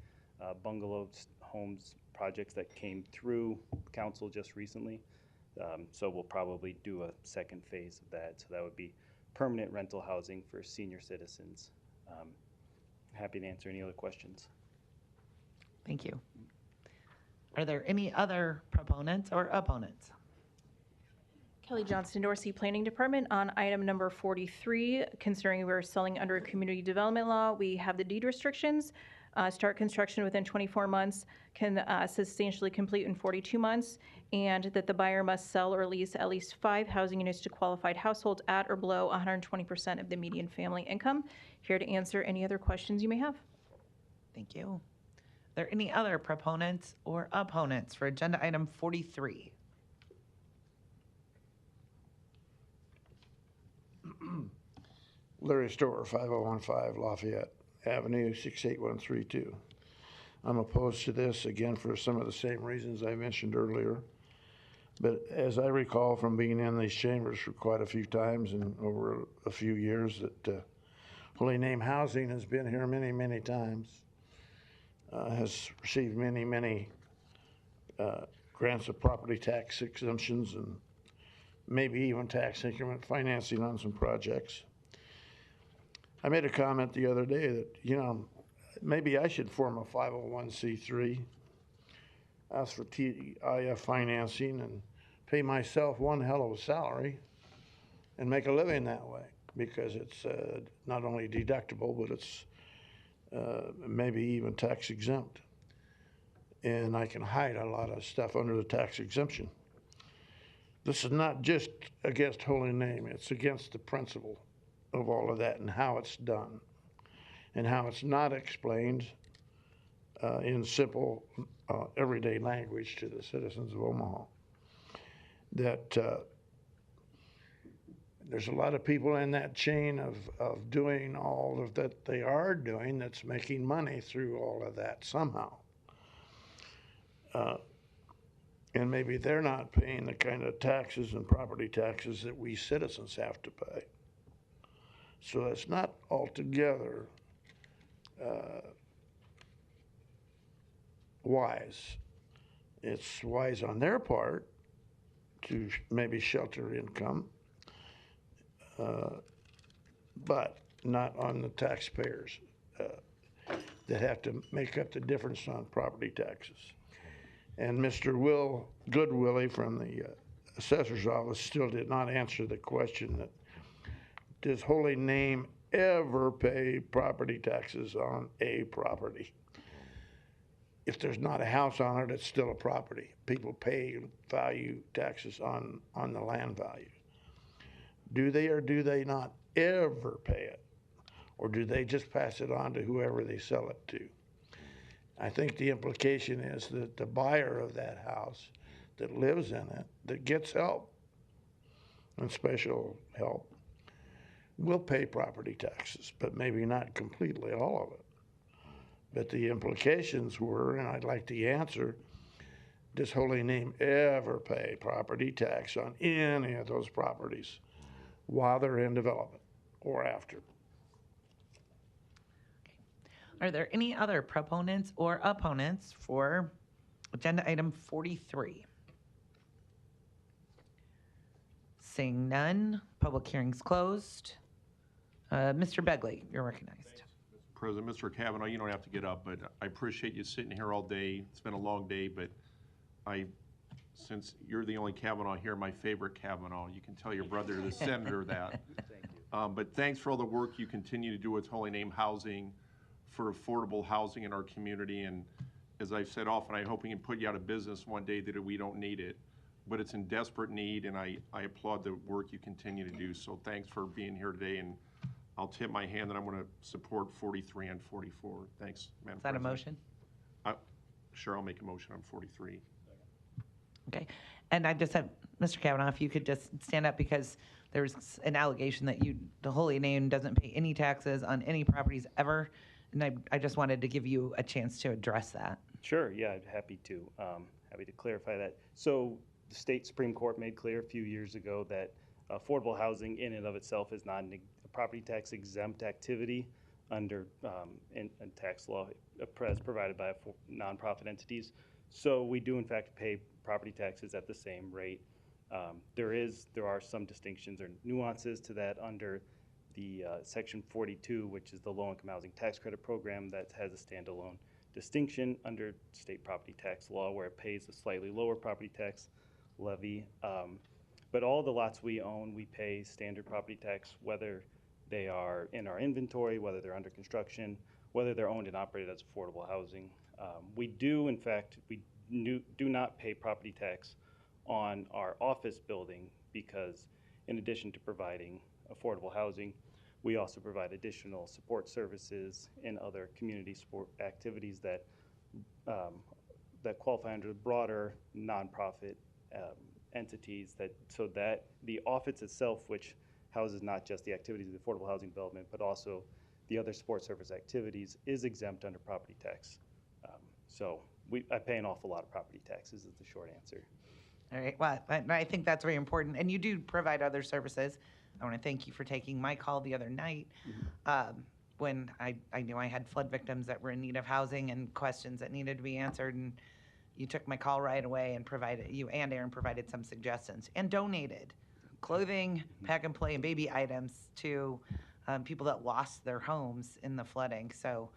bungalow homes projects that came through council just recently. So we'll probably do a second phase of that. So that would be permanent rental housing for senior citizens. Happy to answer any other questions. Thank you. Are there any other proponents or opponents? Kelly Johnston, Dorsey Planning Department. On item number 43, considering we're selling under a community development law, we have the deed restrictions. Start construction within 24 months, can substantially complete in 42 months, and that the buyer must sell or lease at least 5 housing units to qualified households at or below 120% of the median family income. Here to answer any other questions you may have. Thank you. Are there any other proponents or opponents for agenda item 43? Larry Storer, 5015 Lafayette Avenue, 68132. I'm opposed to this, again, for some of the same reasons I mentioned earlier. But as I recall from being in these chambers for quite a few times and over a few years, that Holy Name Housing has been here many, many times, has received many, many grants of property tax exemptions and maybe even tax increment financing on some projects. I made a comment the other day that, maybe I should form a 501c3, ask for TIF financing, and pay myself one hell of a salary and make a living that way, because it's not only deductible, but it's maybe even tax exempt. And I can hide a lot of stuff under the tax exemption. This is not just against Holy Name, it's against the principle of all of that and how it's done and how it's not explained in simple, everyday language to the citizens of Omaha. That there's a lot of people in that chain of doing all of that they are doing that's making money through all of that somehow. And maybe they're not paying the kind of taxes and property taxes that we citizens have to pay. So it's not altogether wise. It's wise on their part to maybe shelter income, but not on the taxpayers that have to make up the difference on property taxes. And Mr. Goodwillie from the assessor's office still did not answer the question that, does Holy Name ever pay property taxes on a property? If there's not a house on it, it's still a property. People pay value taxes on the land value. Do they or do they not ever pay it? Or do they just pass it on to whoever they sell it to? I think the implication is that the buyer of that house that lives in it, that gets help and special help, will pay property taxes, but maybe not completely all of it. But the implications were, and I'd like the answer, does Holy Name ever pay property tax on any of those properties while they're in development or after? Are there any other proponents or opponents for agenda item 43? Seeing none, public hearing's closed. Mr. Begley, you're recognized. President, Mr. Kavanaugh, you don't have to get up, but I appreciate you sitting here all day. It's been a long day, but since you're the only Kavanaugh here, my favorite Kavanaugh, you can tell your brother, the senator, that. Thank you. But thanks for all the work you continue to do with Holy Name Housing for affordable housing in our community. And as I've said often, I hope we can put you out of business one day that we don't need it. But it's in desperate need, and I applaud the work you continue to do. So thanks for being here today, and I'll tip my hand that I'm going to support 43 and 44. Thanks, Madam President. Is that a motion? Sure, I'll make a motion on 43. Okay. And I just have, Mr. Kavanaugh, if you could just stand up, because there's an allegation that the Holy Name doesn't pay any taxes on any properties ever, and I just wanted to give you a chance to address that. Sure, yeah, I'd happy to. Happy to clarify that. So the state Supreme Court made clear a few years ago that affordable housing in and of itself is not a property tax exempt activity under in tax law as provided by nonprofit entities. So we do in fact pay property taxes at the same rate. There are some distinctions or nuances to that under the Section 42, which is the low-income housing tax credit program that has a standalone distinction under state property tax law where it pays a slightly lower property tax levy. But all the lots we own, we pay standard property tax, whether they are in our inventory, whether they're under construction, whether they're owned and operated as affordable housing. We do, in fact, do not pay property tax on our office building because in addition to providing affordable housing, we also provide additional support services and other community support activities that that qualify under the broader nonprofit entities. So that the office itself, which houses not just the activities of the affordable housing development, but also the other support service activities, is exempt under property tax. So I pay an awful lot of property taxes is the short answer. All right, well, I think that's very important. And you do provide other services. I want to thank you for taking my call the other night when I knew I had flood victims that were in need of housing and questions that needed to be answered. And you took my call right away and you and Aaron provided some suggestions and donated clothing, pack and play, and baby items to people that lost their homes in the flooding. So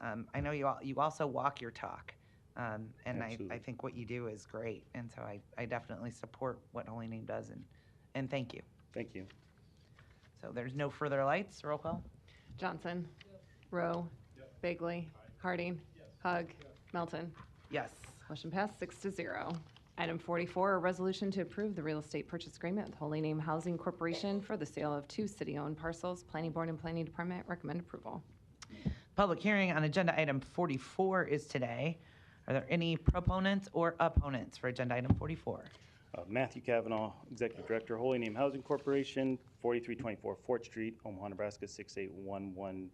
I know you also walk your talk. And I think what you do is great. And so I definitely support what Holy Name does, and thank you. Thank you. So there's no further lights. Roll call. Johnson. Rowe. Bagley. Harding. Hug. Melton. Yes. Motion passed 6-0. Item 44, a resolution to approve the real estate purchase agreement with Holy Name Housing Corporation for the sale of 2 city-owned parcels. Planning Board and Planning Department recommend approval. Public hearing on agenda item 44 is today. Are there any proponents or opponents for agenda item 44? Matthew Cavanaugh, Executive Director, Holy Name Housing Corporation, 4324 Fort Street, Omaha, Nebraska, 68111.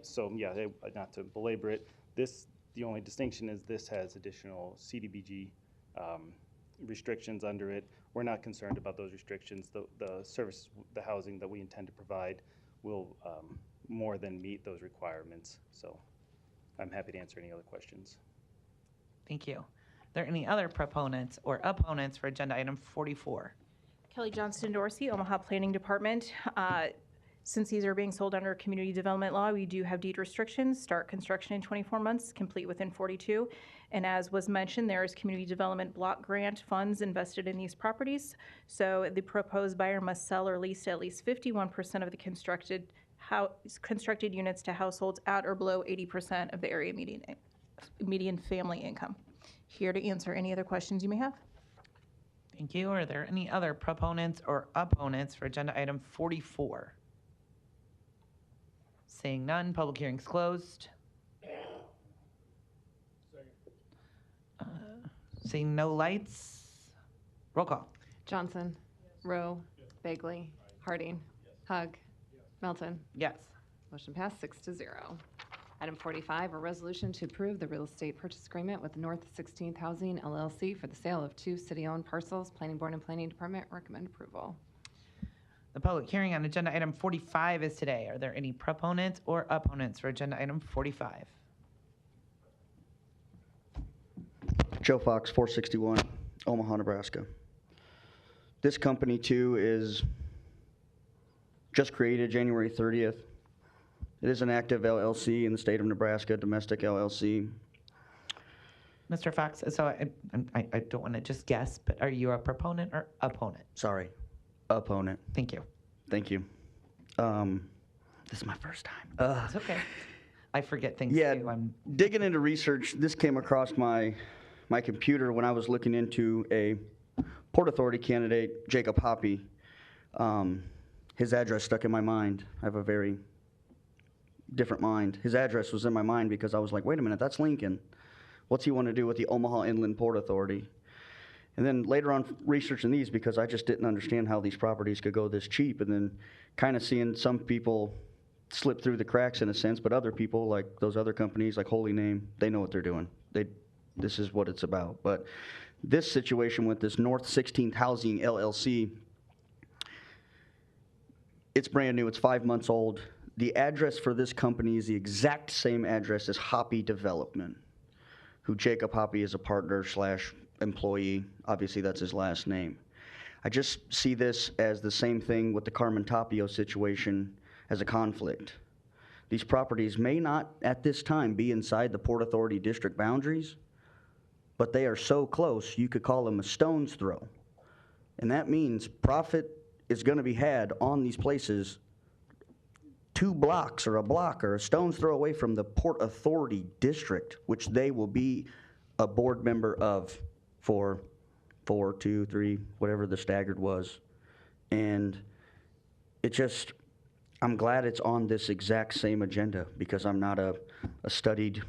So yeah, not to belabor it, the only distinction is this has additional CDBG restrictions under it. We're not concerned about those restrictions. The service, the housing that we intend to provide will more than meet those requirements. So I'm happy to answer any other questions. Thank you. Are there any other proponents or opponents for agenda item 44? Kelly Johnston Dorsey, Omaha Planning Department. Since these are being sold under community development law, we do have deed restrictions. Start construction in 24 months, complete within 42. And as was mentioned, there is community development block grant funds invested in these properties. So the proposed buyer must sell or lease at least 51% of the constructed units to households at or below 80% of the area median family income. Here to answer any other questions you may have. Thank you. Are there any other proponents or opponents for agenda item 44? Seeing none, public hearing's closed. Seeing no lights, roll call. Johnson. Rowe. Bagley. Harding. Hug. Melton. Yes. Motion passed 6-0. Item 45, a resolution to approve the real estate purchase agreement with North 16th Housing LLC for the sale of 2 city-owned parcels. Planning Board and Planning Department recommend approval. The public hearing on agenda item 45 is today. Are there any proponents or opponents for agenda item 45? Joe Fox, 461, Omaha, Nebraska. This company, too, is just created January 30th. It is an active LLC in the state of Nebraska, domestic LLC. Mr. Fox, so I don't want to just guess, but are you a proponent or opponent? Sorry, opponent. Thank you. Thank you. This is my first time. It's okay. I forget things Yeah, too. I'm digging into research, this came across my computer when I was looking into a Port Authority candidate, Jacob Hoppy. His address stuck in my mind. I have a very different mind. His address was in my mind because I was like, wait a minute, that's Lincoln. What's he want to do with the Omaha Inland Port Authority? And then later on, researching these, because I just didn't understand how these properties could go this cheap, and then kind of seeing some people slip through the cracks in a sense, but other people, like those other companies, like Holy Name, they know what they're doing. This is what it's about. But this situation with this North 16th Housing LLC, it's brand new. It's 5 months old. The address for this company is the exact same address as Hoppy Development, who Jacob Hoppy is a partner / employee. Obviously, that's his last name. I just see this as the same thing with the Carmen Tapio situation as a conflict. These properties may not, at this time, be inside the Port Authority district boundaries, but they are so close, you could call them a stone's throw. And that means profit is going to be had on these places 2 blocks or a block or a stone's throw away from the Port Authority district, which they will be a board member of for 4, 2, 3, whatever the staggered was. And it just, I'm glad it's on this exact same agenda, because I'm not a studied,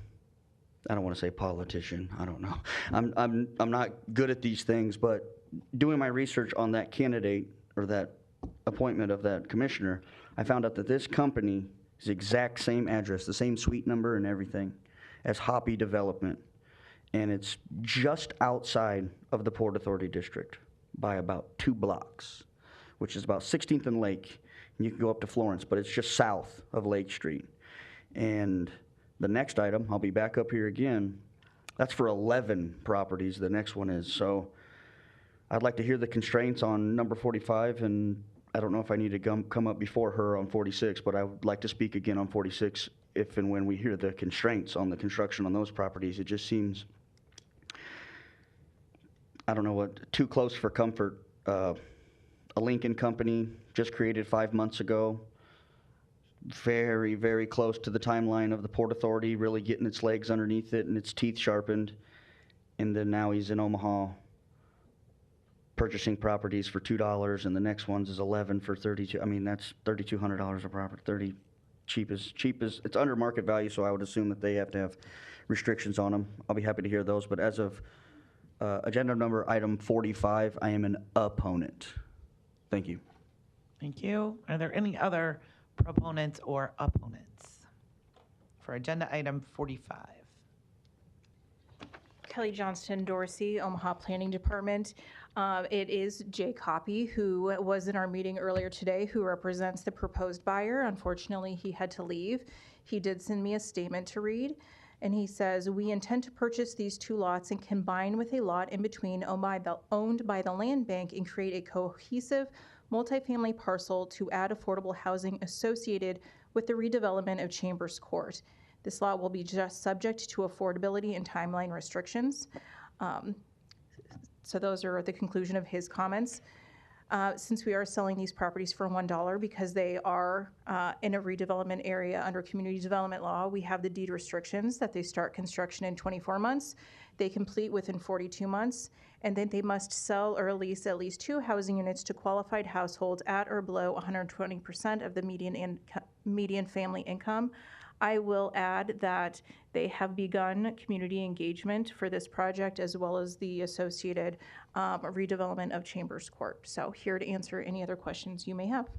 I don't want to say politician, I don't know. I'm not good at these things, but doing my research on that candidate or that appointment of that commissioner, I found out that this company is the exact same address, the same suite number and everything as Hoppy Development. And it's just outside of the Port Authority district by about 2 blocks, which is about 16th and Lake. And you can go up to Florence, but it's just south of Lake Street. And the next item, I'll be back up here again, that's for 11 properties, the next one is. So I'd like to hear the constraints on number 45, and I don't know if I need to come up before her on 46, but I would like to speak again on 46 if and when we hear the constraints on the construction on those properties. It just seems, I don't know what, too close for comfort. A Lincoln company just created 5 months ago, very, very close to the timeline of the Port Authority, really getting its legs underneath it and its teeth sharpened. And then now he's in Omaha purchasing properties for $2, and the next one's is 11 for 32. I mean, that's $3,200 a property. Cheap as it's under market value, so I would assume that they have to have restrictions on them. I'll be happy to hear those, but as of agenda number item 45, I am an opponent. Thank you. Thank you. Are there any other proponents or opponents for agenda item 45? Kelly Johnston Dorsey, Omaha Planning Department. It is Jake Hoppy, who was in our meeting earlier today, who represents the proposed buyer. Unfortunately, he had to leave. He did send me a statement to read, and he says, "We intend to purchase these 2 lots and combine with a lot in between owned by the land bank and create a cohesive multifamily parcel to add affordable housing associated with the redevelopment of Chambers Court. This lot will be just subject to affordability and timeline restrictions." So those are the conclusion of his comments. Since we are selling these properties for $1 because they are in a redevelopment area under community development law, we have the deed restrictions that they start construction in 24 months, they complete within 42 months, and then they must sell or lease at least 2 housing units to qualified households at or below 120% of the median family income. I will add that they have begun community engagement for this project as well as the associated redevelopment of Chambers Court. So here to answer any other questions you may have.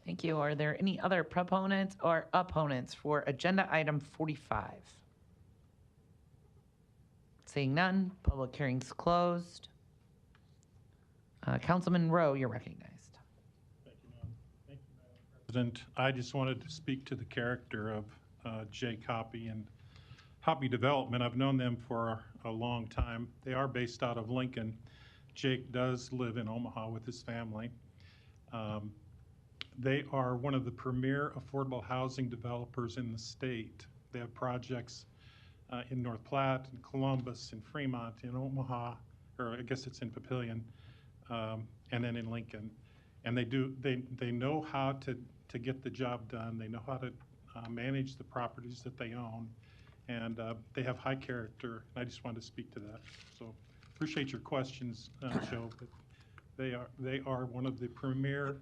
Thank you. Are there any other proponents or opponents for agenda item 45? Seeing none, public hearing's closed. Councilman Rowe, you're recognized. President, I just wanted to speak to the character of Jake Hoppy and Hoppy Development. I've known them for a long time. They are based out of Lincoln. Jake does live in Omaha with his family. They are one of the premier affordable housing developers in the state. They have projects in North Platte, in Columbus, in Fremont, in Omaha, or I guess it's in Papillion, and then in Lincoln. And they know how to get the job done. They know how to manage the properties that they own, and they have high character. I just wanted to speak to that. So appreciate your questions, Joe, but they are one of the premier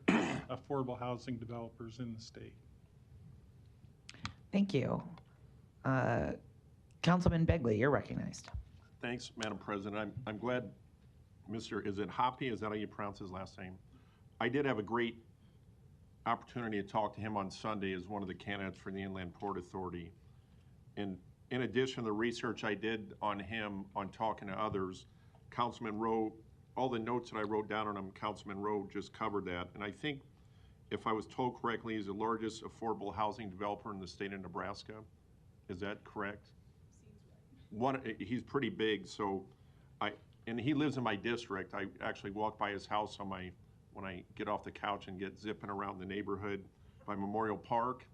affordable housing developers in the state. Thank you. Councilman Begley, you're recognized. Thanks, Madam President. I'm glad is it Hoppy? Is that how you pronounce his last name? I did have a great opportunity to talk to him on Sunday as one of the candidates for the Inland Port Authority. And in addition to the research I did on him, on talking to others, Councilman Rowe, all the notes that I wrote down on him, Councilman Rowe just covered that. And I think, if I was told correctly, he's the largest affordable housing developer in the state of Nebraska. Is that correct? He's pretty big, so and he lives in my district. I actually walk by his house when I get off the couch and get zipping around the neighborhood by Memorial Park.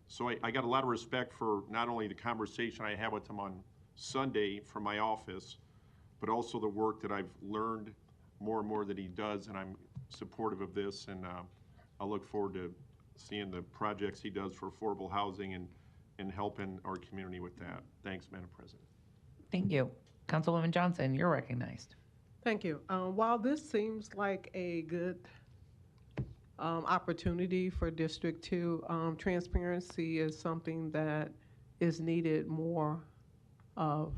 So I got a lot of respect for not only the conversation I had with him on Sunday from my office, but also the work that I've learned more and more that he does, and I'm supportive of this, and I look forward to seeing the projects he does for affordable housing and helping our community with that. Thanks, Madam President. Thank you. Councilwoman Johnson, you're recognized. Thank you. While this seems like a good opportunity for District 2, transparency is something that is needed more of.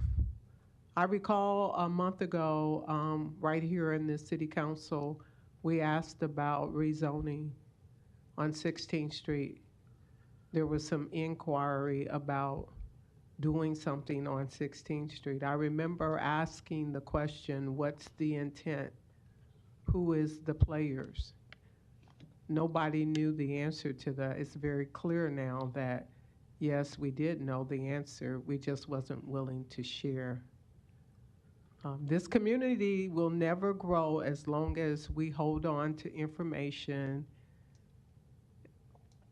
I recall a month ago, right here in the City Council, we asked about rezoning on 16th Street. There was some inquiry about doing something on 16th Street. I remember asking the question, what's the intent? Who is the players? Nobody knew the answer to that. It's very clear now that, yes, we did know the answer. We just wasn't willing to share. This community will never grow as long as we hold on to information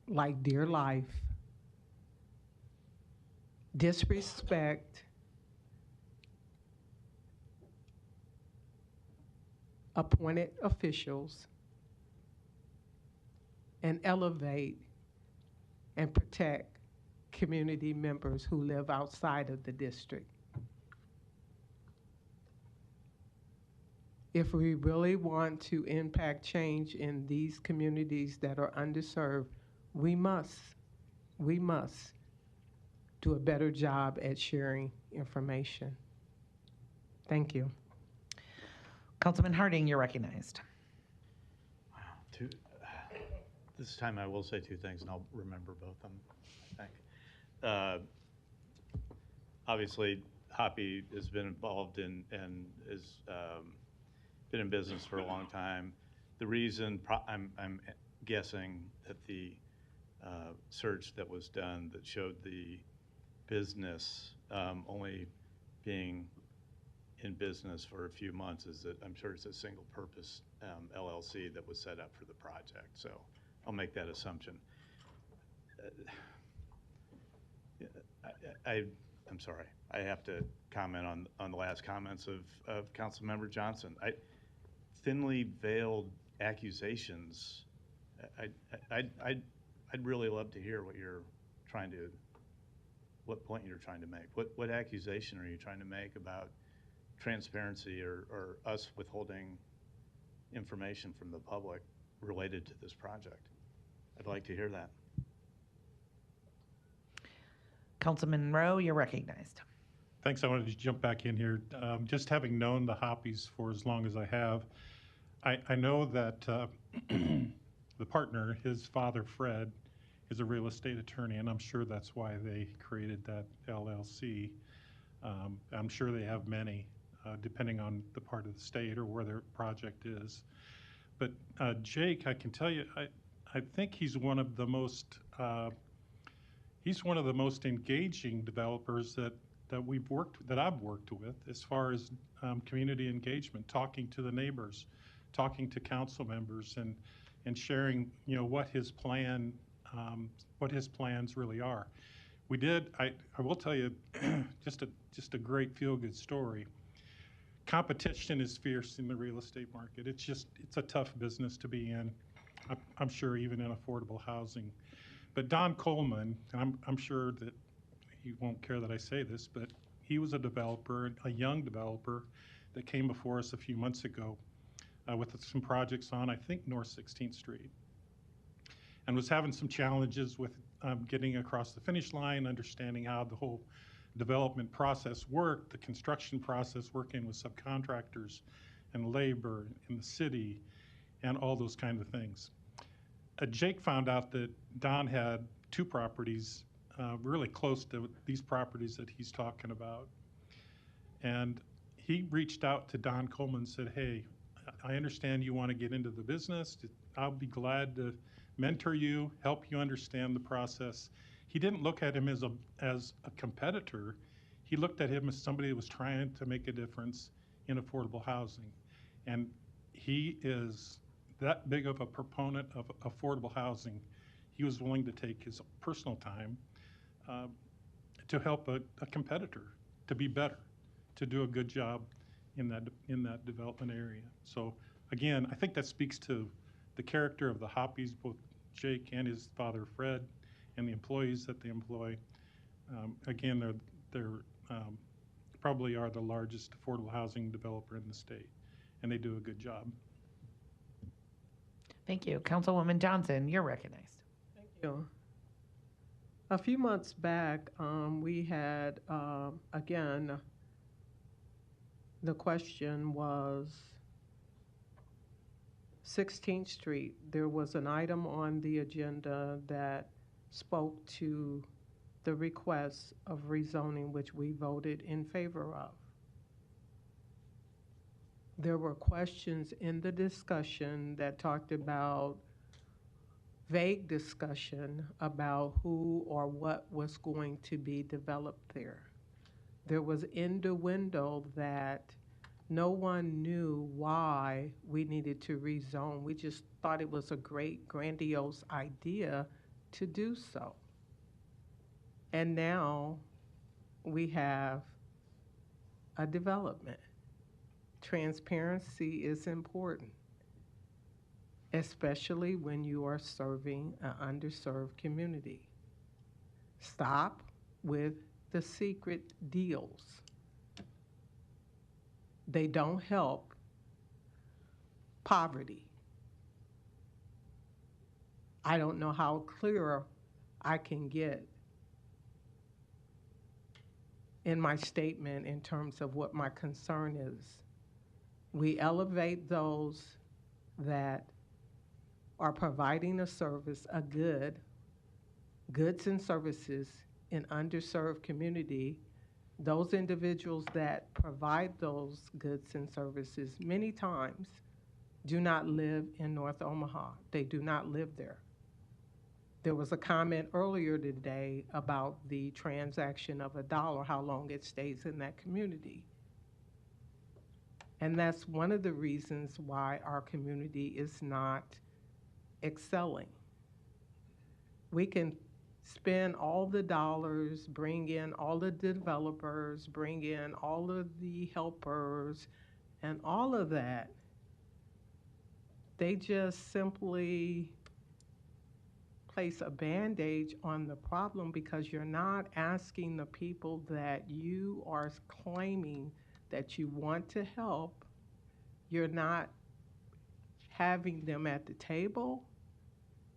like dear life, disrespect, appointed officials, and elevate and protect community members who live outside of the district. If we really want to impact change in these communities that are underserved, we must do a better job at sharing information. Thank you. Councilman Harding, you're recognized. Wow. This time I will say two things, and I'll remember both of them, I think. Obviously, Hoppy has been involved in and is been in business for a long time. The reason I'm guessing that the search that was done that showed the business only being in business for a few months is that I'm sure it's a single purpose LLC that was set up for the project. So I'll make that assumption. I'm sorry. I have to comment on the last comments of Councilmember Johnson. Thinly veiled accusations. I'd really love to hear what point you're trying to make. What accusation are you trying to make about transparency or us withholding information from the public related to this project? I'd like to hear that. Councilman Rowe, you're recognized. Thanks. I wanted to jump back in here. Just having known the Hoppies for as long as I have, I know that the partner, his father, Fred, is a real estate attorney, and I'm sure that's why they created that LLC. I'm sure they have many, depending on the part of the state or where their project is. But Jake, I can tell you, I think he's one of the most engaging developers that I've worked with, as far as community engagement, talking to the neighbors, talking to council members, and sharing, what his plans really are. We did. I will tell you, just a great feel-good story. Competition is fierce in the real estate market. It's a tough business to be in. I'm sure even in affordable housing. But Don Coleman, and I'm sure that he won't care that I say this, but he was a developer, a young developer, that came before us a few months ago with some projects on, I think, North 16th Street, and was having some challenges with getting across the finish line, understanding how the whole development process worked, the construction process, working with subcontractors and labor in the city and all those kind of things. Jake found out that Don had 2 properties really close to these properties that he's talking about. And he reached out to Don Coleman and said, hey, I understand you want to get into the business. I'll be glad to mentor you, help you understand the process. He didn't look at him as a competitor. He looked at him as somebody that was trying to make a difference in affordable housing. And he is that big of a proponent of affordable housing. He was willing to take his personal time to help a competitor to be better, to do a good job in that development area. So again, I think that speaks to the character of the Hoppies, both Jake and his father Fred, and the employees that they employ. Again, they're probably are the largest affordable housing developer in the state, and they do a good job. Thank you. Councilwoman Johnson, you're recognized. Thank you. A few months back, we had, again, the question was 16th Street. There was an item on the agenda that spoke to the request of rezoning, which we voted in favor of. There were questions in the discussion that talked about vague discussion about who or what was going to be developed there. There was innuendo that no one knew why we needed to rezone. We just thought it was a great, grandiose idea to do so. And now we have a development. Transparency is important, especially when you are serving an underserved community. Stop with the secret deals. They don't help poverty. I don't know how clearer I can get in my statement in terms of what my concern is. We elevate those that are providing a service, a goods and services in underserved community. Those individuals that provide those goods and services many times do not live in North Omaha. They do not live there. There was a comment earlier today about the transaction of $1, how long it stays in that community. And that's one of the reasons why our community is not excelling. We can spend all the dollars, bring in all the developers, bring in all of the helpers, and all of that. They just simply place a Band-Aid on the problem because you're not asking the people that you are claiming that you want to help. You're not having them at the table.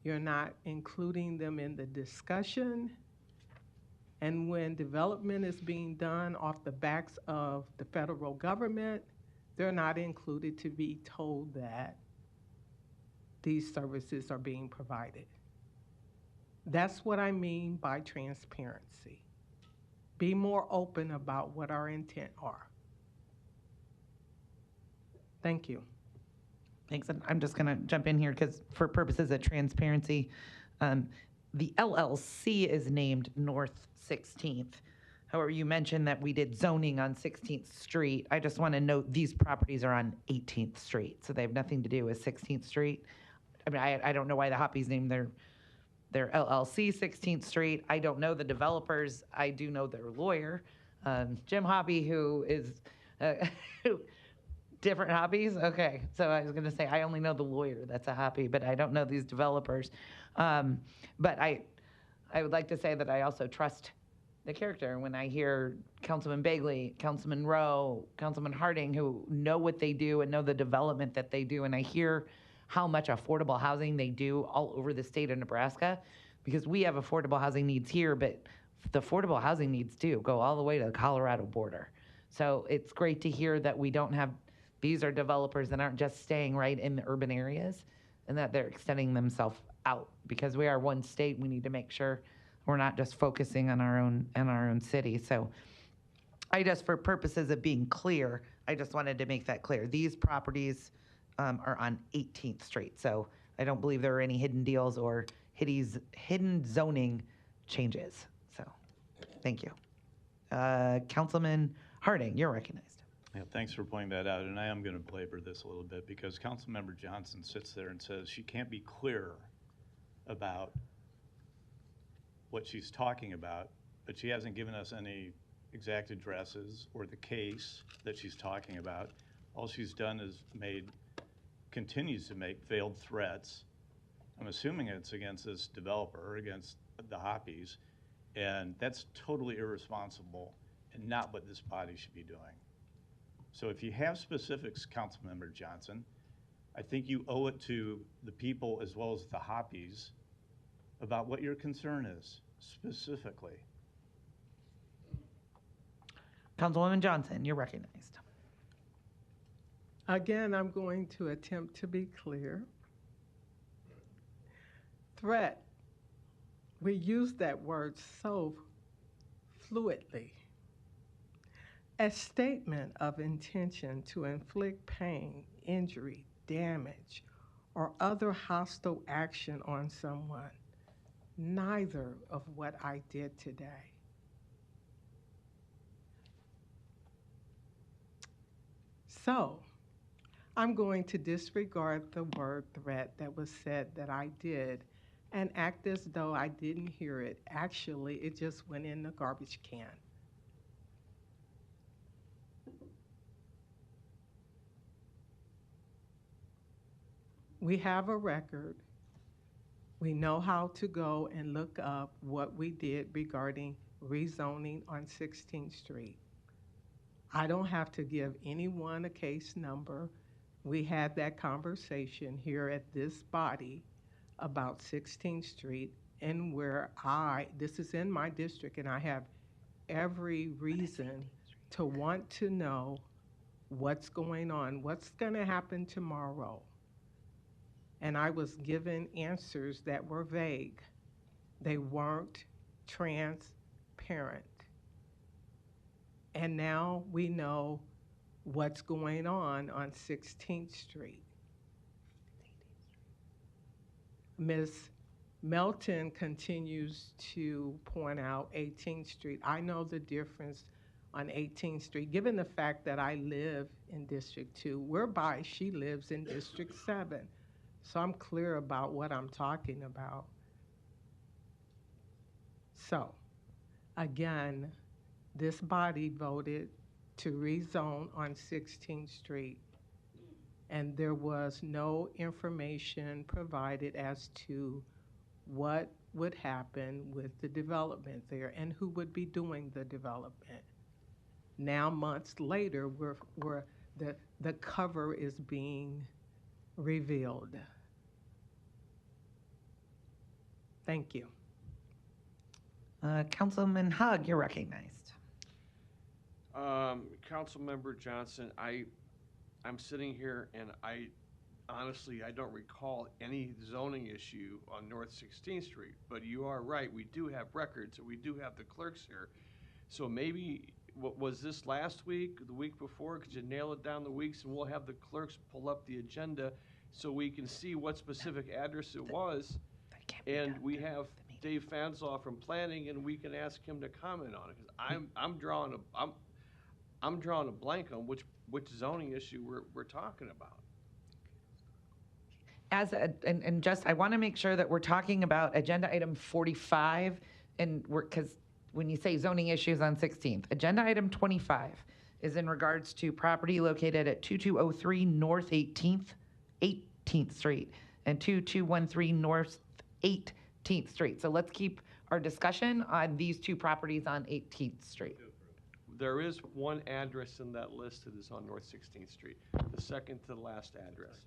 You're not including them in the discussion. And when development is being done off the backs of the federal government, they're not included to be told that these services are being provided. That's what I mean by transparency. Be more open about what our intent are. Thank you. Thanks. And I'm just going to jump in here because for purposes of transparency, the LLC is named North 16th. However, you mentioned that we did zoning on 16th Street. I just want to note these properties are on 18th Street, so they have nothing to do with 16th Street. I mean, I don't know why the Hoppies named their LLC 16th Street. I don't know the developers. I do know their lawyer, Jim Hoppy, who is different Hoppies. Okay, so I was going to say I only know the lawyer that's a Hoppy, but I don't know these developers. But I would like to say that I also trust the character when I hear Councilman Bagley, Councilman Rowe, Councilman Harding, who know what they do and know the development that they do, and I hear how much affordable housing they do all over the state of Nebraska, because we have affordable housing needs here, but the affordable housing needs do go all the way to the Colorado border. So it's great to hear that we don't have, these are developers that aren't just staying right in the urban areas and that they're extending themselves out. Because we are one state, we need to make sure we're not just focusing on our own city. So I just, for purposes of being clear, I just wanted to make that clear. These properties are on 18th Street. So I don't believe there are any hidden deals or hidden zoning changes. So, thank you. Councilman Harding, you're recognized. Yeah, thanks for pointing that out, and I am going to belabor this a little bit because Councilmember Johnson sits there and says she can't be clearer about what she's talking about, but she hasn't given us any exact addresses or the case that she's talking about. All she's done is continues to make veiled threats. I'm assuming it's against this developer, against the Hoppies, and that's totally irresponsible and not what this body should be doing. So if you have specifics, Councilmember Johnson, I think you owe it to the people as well as the Hoppies about what your concern is specifically. Councilwoman Johnson, you're recognized. Again, I'm going to attempt to be clear. Threat, we use that word so fluidly. A statement of intention to inflict pain, injury, damage, or other hostile action on someone. Neither of what I did today. So, I'm going to disregard the word threat that was said that I did and act as though I didn't hear it. Actually, it just went in the garbage can. We have a record. We know how to go and look up what we did regarding rezoning on 16th Street. I don't have to give anyone a case number. We had that conversation here at this body about 16th Street and where this is in my district and I have every reason to want to know what's going on, what's gonna happen tomorrow. And I was given answers that were vague. They weren't transparent. And now we know what's going on 16th Street. Ms. Melton continues to point out 18th Street. I know the difference on 18th Street, given the fact that I live in District 2, whereby she lives in District 7. So I'm clear about what I'm talking about. So, again, this body voted to rezone on 16th Street, and there was no information provided as to what would happen with the development there and who would be doing the development. Now, months later, the cover is being revealed. Thank you. Councilman Hug, you're recognized. Councilmember Johnson, I'm sitting here and honestly, I don't recall any zoning issue on North 16th Street, but you are right, we do have records, and we do have the clerks here. So maybe, what was this last week, the week before? Could you nail it down the weeks, and we'll have the clerks pull up the agenda so we can see what specific address it was. And we have Dave Fanslaw from planning, and we can ask him to comment on it. Because I'm drawing a blank on which zoning issue we're talking about. I want to make sure that we're talking about agenda item 45, and because when you say zoning issues on 16th, agenda item 25 is in regards to property located at 2203 North 18th Street and 2213 North 18th Street. So let's keep our discussion on these two properties on 18th Street. There is one address in that list that is on North 16th Street, the second to the last address.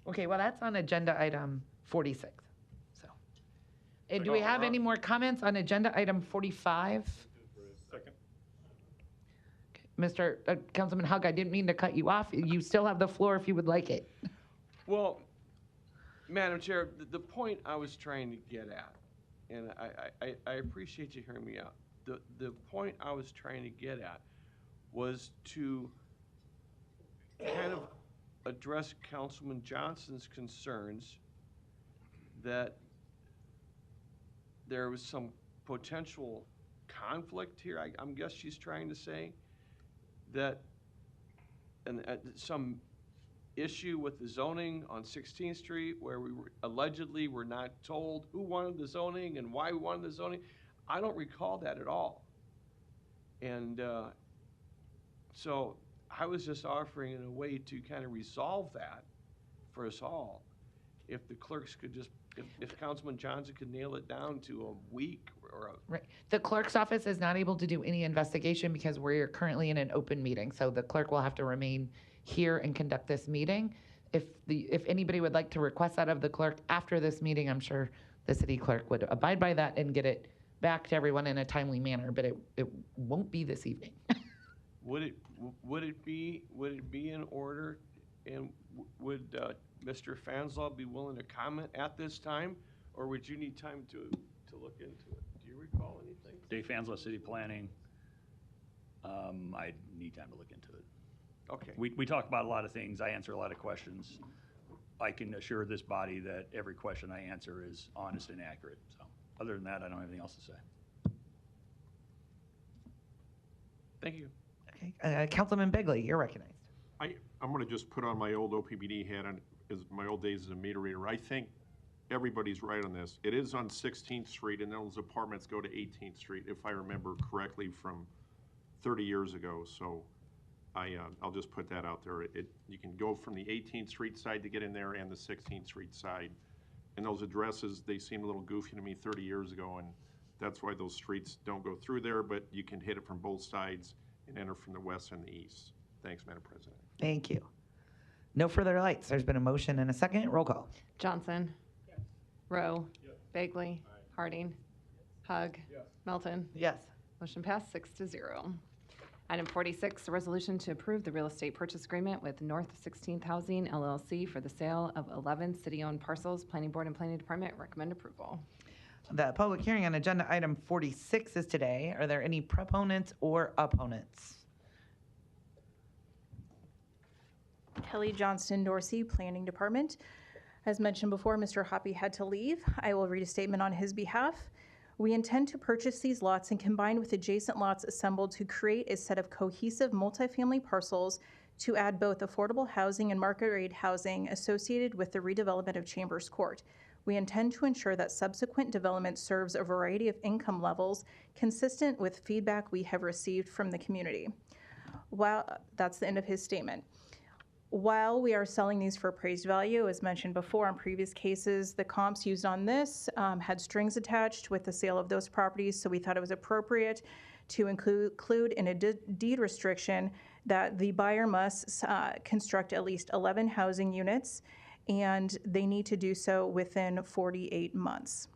Okay, well, that's on agenda item 46. So Do we have any more comments on agenda item 45? Second. Mr. Councilman Hug, I didn't mean to cut you off. You still have the floor if you would like it. Well, Madam Chair, the point I was trying to get at, and I appreciate you hearing me out. The point I was trying to get at was to kind of address Councilman Johnson's concerns that there was some potential conflict here. I'm guess she's trying to say that, and some issue with the zoning on 16th Street where we allegedly were not told who wanted the zoning and why we wanted the zoning. I don't recall that at all. And so I was just offering in a way to kind of resolve that for us all. If the clerks could just, if Councilman Johnson could nail it down to a week or a. Right. The clerk's office is not able to do any investigation because we're currently in an open meeting. So the clerk will have to remain here and conduct this meeting. If anybody would like to request that of the clerk after this meeting, I'm sure the city clerk would abide by that and get it back to everyone in a timely manner, but it won't be this evening. Would it be in order, and would Mr. Fanslaw be willing to comment at this time, or would you need time to look into it? Do you recall anything? Dave Fanslaw, City Planning. I need time to look into it. Okay. We talk about a lot of things. I answer a lot of questions. I can assure this body that every question I answer is honest and accurate. So other than that, I don't have anything else to say. Thank you. Okay, Councilman Begley, you're recognized. I'm going to just put on my old OPBD hat on my old days as a meter reader. I think everybody's right on this. It is on 16th Street, and those apartments go to 18th Street, if I remember correctly from 30 years ago. So I'll just put that out there. You can go from the 18th Street side to get in there and the 16th Street side. And those addresses, they seemed a little goofy to me 30 years ago, and that's why those streets don't go through there, but you can hit it from both sides and enter from the west and the east. Thanks, Madam President. Thank you. No further lights. There's been a motion and a second. Roll call. Johnson. Yes. Rowe. Yes. Bagley. Harding. Hug. Yes. Melton. Yes. Motion passed 6-0. Item 46, a resolution to approve the real estate purchase agreement with North 16th Housing LLC for the sale of 11 city-owned parcels. Planning Board and Planning Department recommend approval. The public hearing on agenda item 46 is today. Are there any proponents or opponents? Kelly Johnston Dorsey, Planning Department. As mentioned before, Mr. Hoppy had to leave. I will read a statement on his behalf. We intend to purchase these lots and combine with adjacent lots assembled to create a set of cohesive multifamily parcels to add both affordable housing and market rate housing associated with the redevelopment of Chambers Court. We intend to ensure that subsequent development serves a variety of income levels consistent with feedback we have received from the community. That's the end of his statement. While we are selling these for appraised value, as mentioned before in previous cases, the comps used on this had strings attached with the sale of those properties, so we thought it was appropriate to include in a deed restriction that the buyer must construct at least 11 housing units, and they need to do so within 48 months.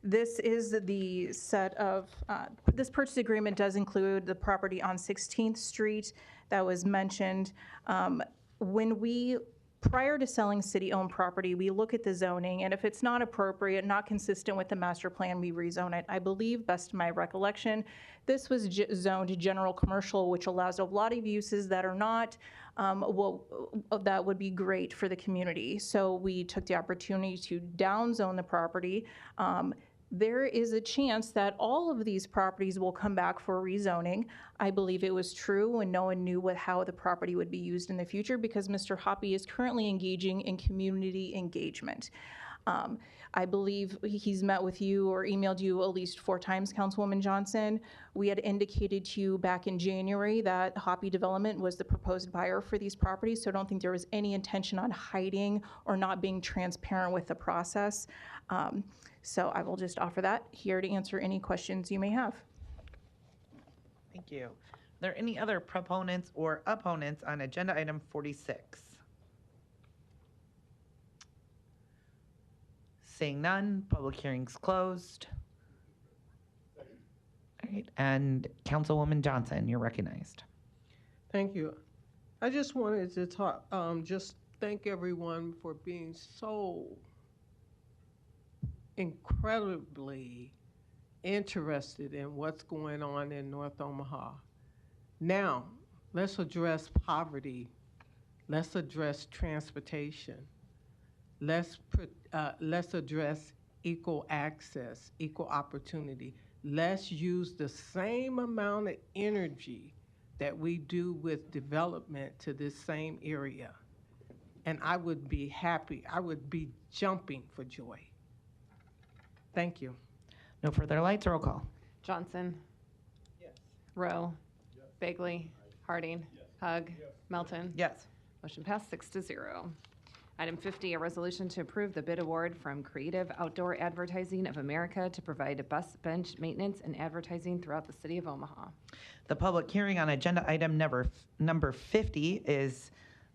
This is the set of, this purchase agreement does include the property on 16th Street that was mentioned. Prior to selling city-owned property, we look at the zoning, and if it's not appropriate, not consistent with the master plan, we rezone it. I believe, best of my recollection, this was zoned general commercial, which allows a lot of uses that are not, that would be great for the community. So we took the opportunity to downzone the property. There is a chance that all of these properties will come back for rezoning. I believe it was true when no one knew how the property would be used in the future, because Mr. Hoppy is currently engaging in community engagement. I believe he's met with you or emailed you at least 4 times, Councilwoman Johnson. We had indicated to you back in January that Hoppy Development was the proposed buyer for these properties, so I don't think there was any intention on hiding or not being transparent with the process. So I will just offer that here to answer any questions you may have. Thank you. Are there any other proponents or opponents on agenda item 46? Seeing none, public hearing's closed. All right, and Councilwoman Johnson, you're recognized. Thank you. I just wanted to talk, just thank everyone for being so incredibly interested in what's going on in North Omaha. Now, let's address poverty. Let's address transportation. Let's address equal access, equal opportunity. Let's use the same amount of energy that we do with development to this same area. And I would be happy, I would be jumping for joy. Thank you. No further lights, roll call. Johnson. Yes. Rowe. Bagley. Harding. Hug. Melton. Yes. Motion passed 6-0. Item 50, a resolution to approve the bid award from Creative Outdoor Advertising of America to provide bus bench maintenance and advertising throughout the city of Omaha. The public hearing on agenda item number 50 is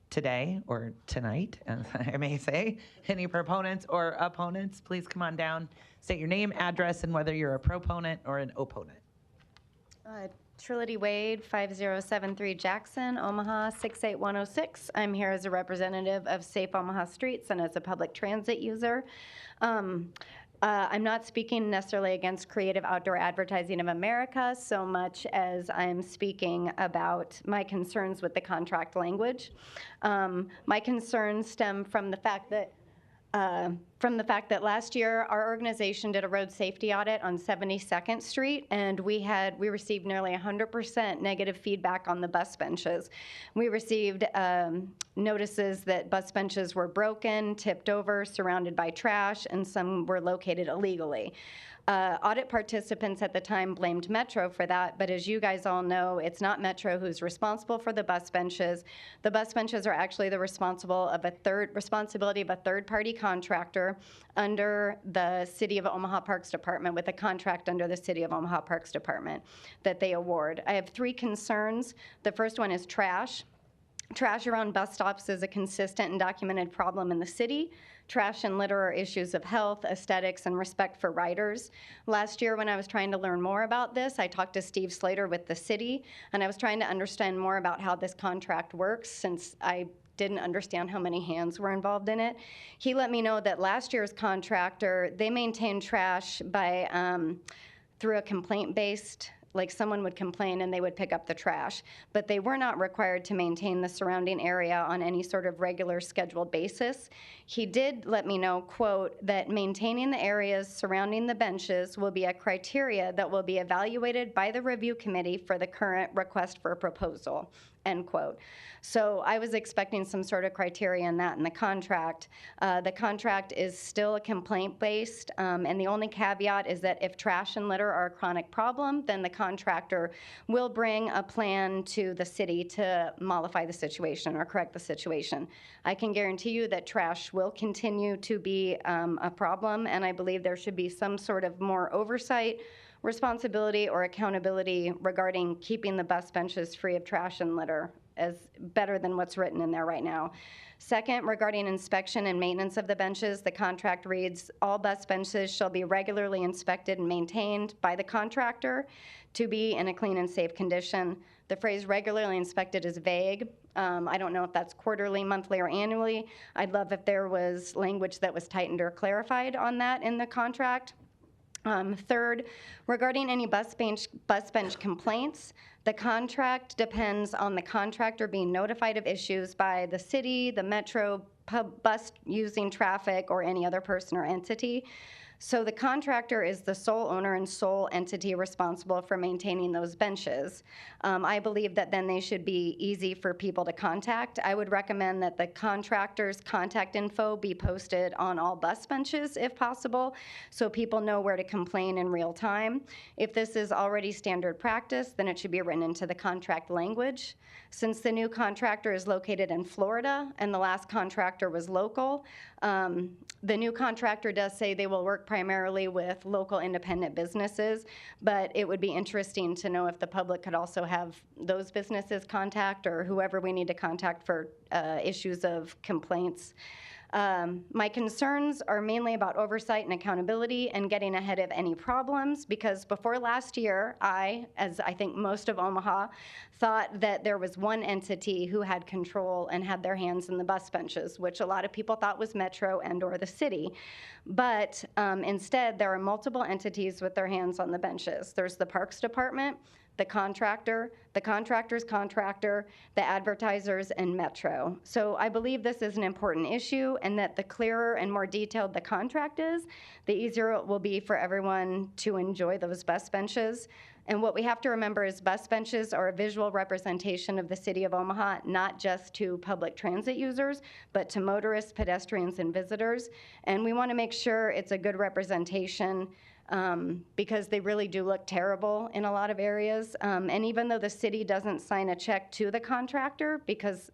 today, or tonight, as I may say. Any proponents or opponents, please come on down, state your name, address, and whether you're a proponent or an opponent. Trinity Wade, 5073 Jackson, Omaha 68106. I'm here as a representative of Safe Omaha Streets and as a public transit user. I'm not speaking necessarily against Creative Outdoor Advertising of America so much as I'm speaking about my concerns with the contract language. My concerns stem from the fact that last year our organization did a road safety audit on 72nd Street, and we received nearly 100% negative feedback on the bus benches. We received notices that bus benches were broken, tipped over, surrounded by trash, and some were located illegally. Audit participants at the time blamed Metro for that, but as you guys all know, it's not Metro who's responsible for the bus benches. The bus benches are actually the responsibility of a third-party contractor under the City of Omaha Parks Department, with a contract under the City of Omaha Parks Department that they award. I have 3 concerns. The first one is trash. Trash around bus stops is a consistent and documented problem in the city. Trash and litter are issues of health, aesthetics, and respect for riders. Last year, when I was trying to learn more about this, I talked to Steve Slater with the city, and I was trying to understand more about how this contract works, since I didn't understand how many hands were involved in it. He let me know that last year's contractor, they maintained trash by through a complaint-based, like someone would complain and they would pick up the trash, but they were not required to maintain the surrounding area on any sort of regular scheduled basis. He did let me know, quote, that maintaining the areas surrounding the benches will be a criteria that will be evaluated by the review committee for the current request for a proposal, end quote. So I was expecting some sort of criteria in that in the contract. The contract is still a complaint-based, and the only caveat is that if trash and litter are a chronic problem, then the contractor will bring a plan to the city to mollify the situation or correct the situation. I can guarantee you that trash will continue to be a problem, and I believe there should be some sort of more oversight, responsibility, or accountability regarding keeping the bus benches free of trash and litter, as better than what's written in there right now. Second, regarding inspection and maintenance of the benches, the contract reads, all bus benches shall be regularly inspected and maintained by the contractor to be in a clean and safe condition. The phrase regularly inspected is vague. I don't know if that's quarterly, monthly, or annually. I'd love if there was language that was tightened or clarified on that in the contract. Third, regarding any bus bench complaints, the contract depends on the contractor being notified of issues by the city, the Metro, bus using traffic, or any other person or entity. So the contractor is the sole owner and sole entity responsible for maintaining those benches. I believe that then they should be easy for people to contact. I would recommend that the contractor's contact info be posted on all bus benches if possible, so people know where to complain in real time. If this is already standard practice, then it should be written into the contract language. Since the new contractor is located in Florida and the last contractor was local, the new contractor does say they will work primarily with local independent businesses, but it would be interesting to know if the public could also have those businesses contact, or whoever we need to contact for issues of complaints. My concerns are mainly about oversight and accountability and getting ahead of any problems, because before last year, I, as I think most of Omaha, thought that there was one entity who had control and had their hands in the bus benches, which a lot of people thought was Metro and or the city. But instead, there are multiple entities with their hands on the benches. There's the Parks Department, the contractor, the contractor's contractor, the advertisers, and Metro. So I believe this is an important issue, and that the clearer and more detailed the contract is, the easier it will be for everyone to enjoy those bus benches. And what we have to remember is bus benches are a visual representation of the city of Omaha, not just to public transit users, but to motorists, pedestrians, and visitors. And we want to make sure it's a good representation, because they really do look terrible in a lot of areas. And even though the city doesn't sign a check to the contractor, because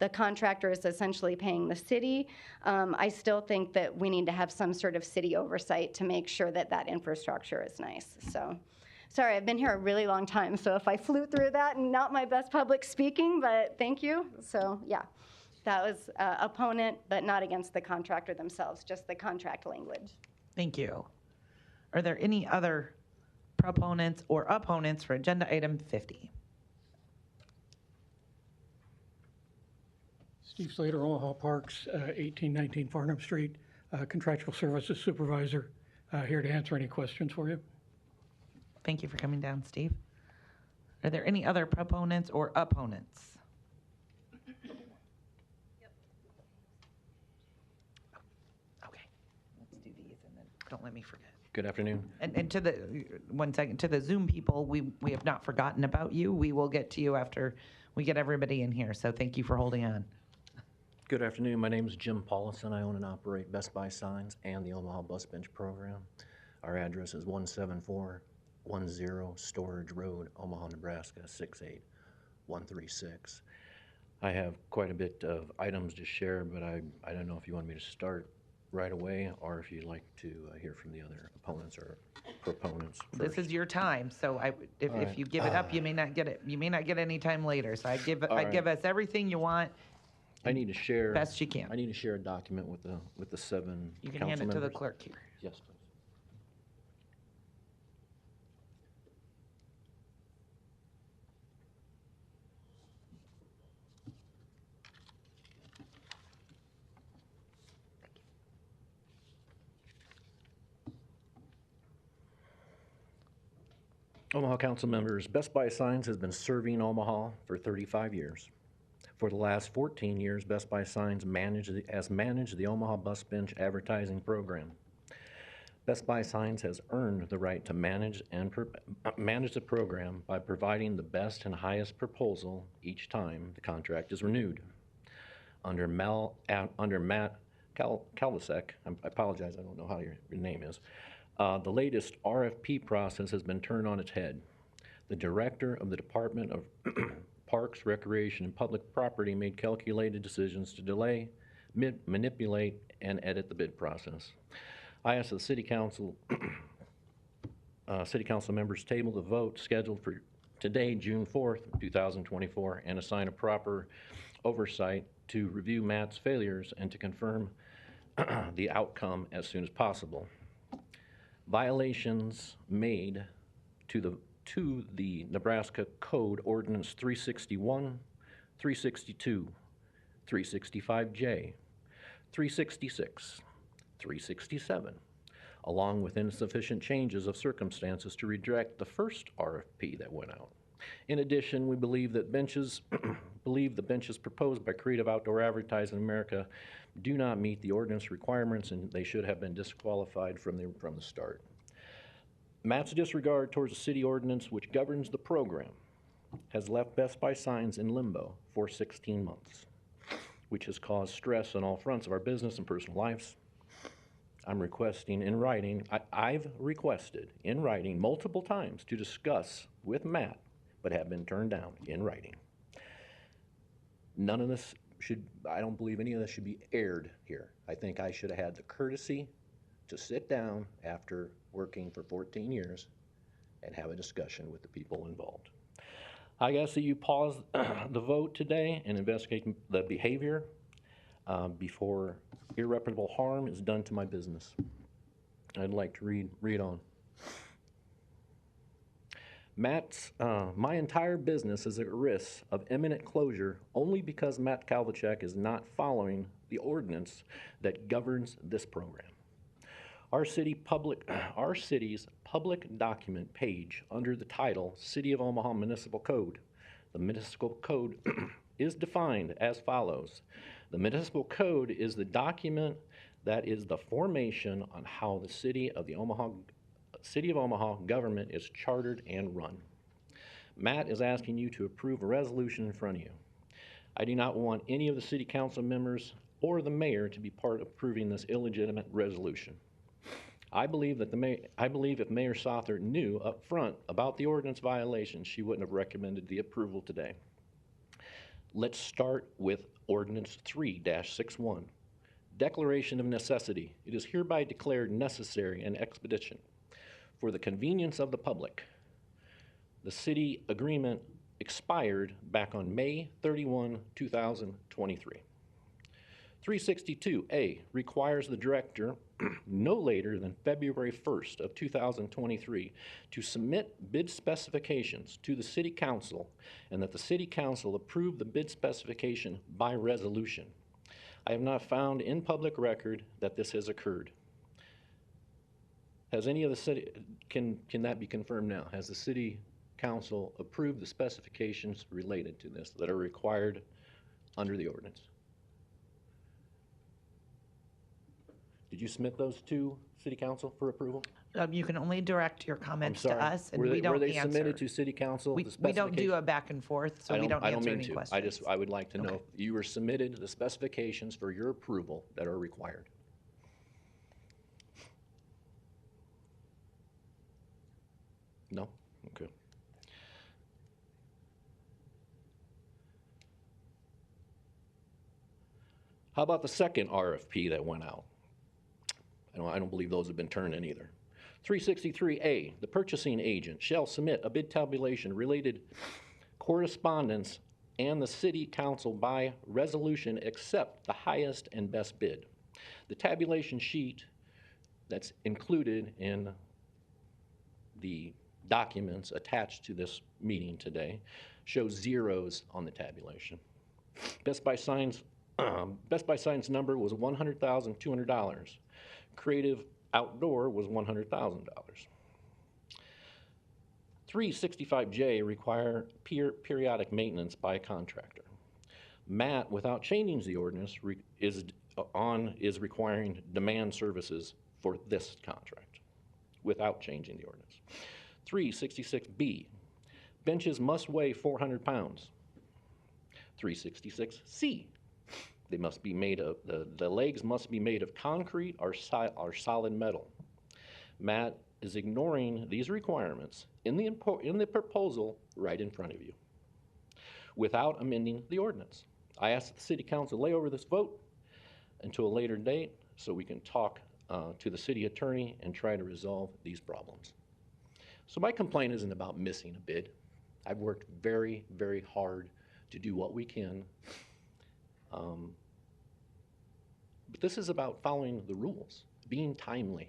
the contractor is essentially paying the city, I still think that we need to have some sort of city oversight to make sure that that infrastructure is nice. So, sorry, I've been here a really long time, so if I flew through that and not my best public speaking, but thank you. So, yeah, that was opponent, but not against the contractor themselves, just the contract language. Thank you. Are there any other proponents or opponents for agenda item 50? Steve Slater, Omaha Parks, 1819 Farnham Street, Contractual Services Supervisor, here to answer any questions for you. Thank you for coming down, Steve. Are there any other proponents or opponents? Okay, let's do these and then don't let me forget. Good afternoon. And to the, 1 second, to the Zoom people, we have not forgotten about you. We will get to you after we get everybody in here, so thank you for holding on. Good afternoon. My name is Jim Paulison. I own and operate Best Buy Signs and the Omaha Bus Bench Program. Our address is 17410 Storage Road, Omaha, Nebraska, 68136. I have quite a bit of items to share, but I don't know if you want me to start right away or if you'd like to hear from the other opponents or proponents first. This is your time, so if you give it up, you may not get it. You may not get any time later. So I give us everything you want. I need to share best you can. I need to share a document with the 7 You can council hand it to the members. clerk here. Yes, please. Omaha Council members, Best Buy Signs has been serving Omaha for 35 years. For the last 14 years, Best Buy Signs has managed the Omaha Bus Bench advertising program. Best Buy Signs has earned the right to manage the program by providing the best and highest proposal each time the contract is renewed. Under Matt Kalvasek, I apologize, I don't know how your name is, the latest RFP process has been turned on its head. The director of the Department of Parks, Recreation, and Public Property made calculated decisions to delay, manipulate, and edit the bid process. I asked the City Council members table the vote scheduled for today, June 4th, 2024, and assign a proper oversight to review Matt's failures and to confirm the outcome as soon as possible. Violations made to the Nebraska Code Ordinance 361, 362, 365J, 366, 367, along with insufficient changes of circumstances to reject the first RFP that went out. In addition, we believe that the benches proposed by Creative Outdoor Advertising America do not meet the ordinance requirements, and they should have been disqualified from the start. Matt's disregard towards the city ordinance which governs the program has left Best Buy Signs in limbo for 16 months, which has caused stress on all fronts of our business and personal lives. I'm requesting in writing, I've requested in writing multiple times to discuss with Matt, but have been turned down in writing. None of this I don't believe any of this should be aired here. I think I should have had the courtesy to sit down after working for 14 years and have a discussion with the people involved. I ask that you pause the vote today and investigate the behavior. before irreparable harm is done to my business. I'd like to read on. My entire business is at risk of imminent closure only because Matt Kalvachek is not following the ordinance that governs this program. Our city's public document page under the title City of Omaha Municipal Code. The municipal code is defined as follows. The municipal code is the document that is the formation on how the City of Omaha government is chartered and run. Matt is asking you to approve a resolution in front of you. I do not want any of the city council members or the mayor to be part of approving this illegitimate resolution. I believe if Mayor Sother knew up front about the ordinance violation, she wouldn't have recommended the approval today. Let's start with Ordinance 3-61. Declaration of necessity. It is hereby declared necessary and expeditious for the convenience of the public. The city agreement expired back on May 31, 2023. 362A requires the director no later than February 1st of 2023 to submit bid specifications to the city council and that the city council approve the bid specification by resolution. I have not found in public record that this has occurred. Has any of the city, can that be confirmed now? Has the city council approved the specifications related to this that are required under the ordinance? Did you submit those to city council for approval? You can only direct your comments to sorry. us, and Were we they- don't were they answer. submitted to city council, We the we don't do specification? a back and forth, so we don't answer any questions. I would like to know if you were submitted the specifications for your approval that are required. No? Okay. How about the second RFP that went out? I don't believe those have been turned in either. 363A, the purchasing agent shall submit a bid tabulation related correspondence and the city council by resolution accept the highest and best bid. The tabulation sheet that's included in the documents attached to this meeting today shows zeros on the tabulation. Best Buy Signs number was $100,200. Creative Outdoor was $100,000. 365J require periodic maintenance by a contractor. Matt, without changing the ordinance, is requiring demand services for this contract without changing the ordinance. 366B, benches must weigh 400 pounds. 366C, they must be made of, the legs must be made of concrete or solid metal. Matt is ignoring these requirements in the proposal right in front of you without amending the ordinance. I ask the city council lay over this vote until a later date so we can talk to the city attorney and try to resolve these problems. So my complaint isn't about missing a bid. I've worked very, very hard to do what we can. But this is about following the rules, being timely,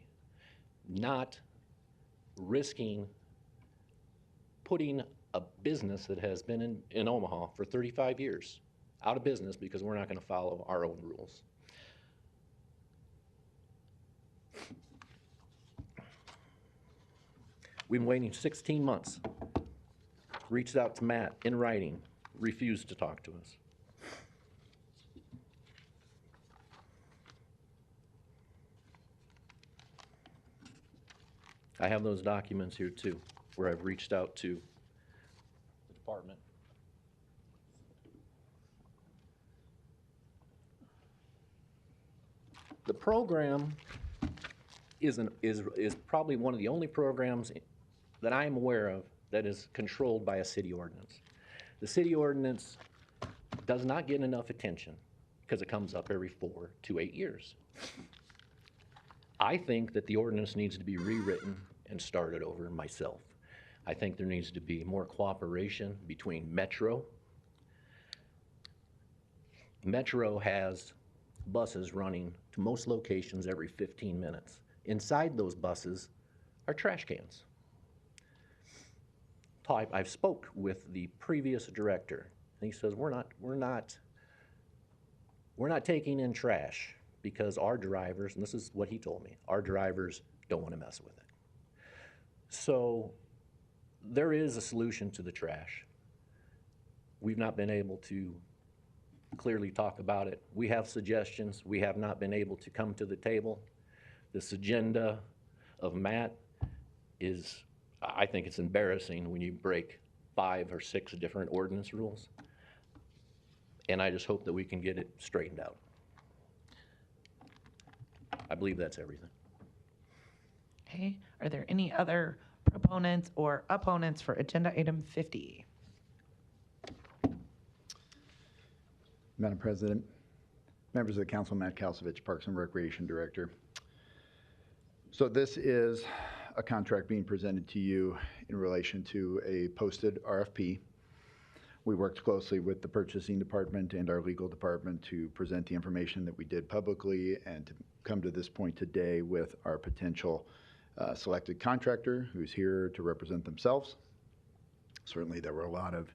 not risking putting a business that has been in Omaha for 35 years out of business because we're not going to follow our own rules. We've been waiting 16 months. Reached out to Matt in writing, refused to talk to us. I have those documents here too, where I've reached out to the department. The program is probably one of the only programs that I am aware of that is controlled by a city ordinance. The city ordinance does not get enough attention because it comes up every 4 to 8 years. I think that the ordinance needs to be rewritten and started over myself. I think there needs to be more cooperation between Metro. Metro has buses running to most locations every 15 minutes. Inside those buses are trash cans. I've spoke with the previous director, and he says, we're not taking in trash because our drivers, and this is what he told me, our drivers don't want to mess with it. So there is a solution to the trash. We've not been able to clearly talk about it. We have suggestions. We have not been able to come to the table. This agenda of Matt is, I think it's embarrassing when you break 5 or 6 different ordinance rules. And I just hope that we can get it straightened out. I believe that's everything. Okay, are there any other proponents or opponents for agenda item 50? Madam President, members of the council, Matt Kalsovich, Parks and Recreation Director. So this is a contract being presented to you in relation to a posted RFP. We worked closely with the purchasing department and our legal department to present the information that we did publicly and to come to this point today with our potential selected contractor who's here to represent themselves. Certainly there were a lot of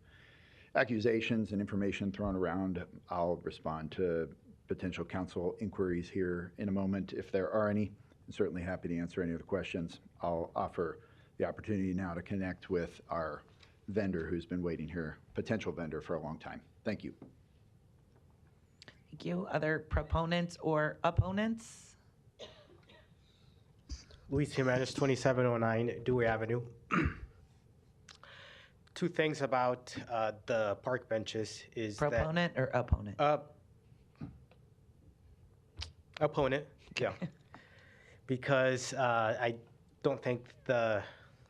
accusations and information thrown around. I'll respond to potential council inquiries here in a moment if there are any. I'm certainly happy to answer any of the questions. I'll offer the opportunity now to connect with our vendor who's been waiting here, potential vendor for a long time. Thank you. Thank you. Other proponents or opponents? Luis Jimenez, 2709 Dewey Avenue. Two things about the park benches is Proponent or opponent? Opponent, yeah. Because I don't think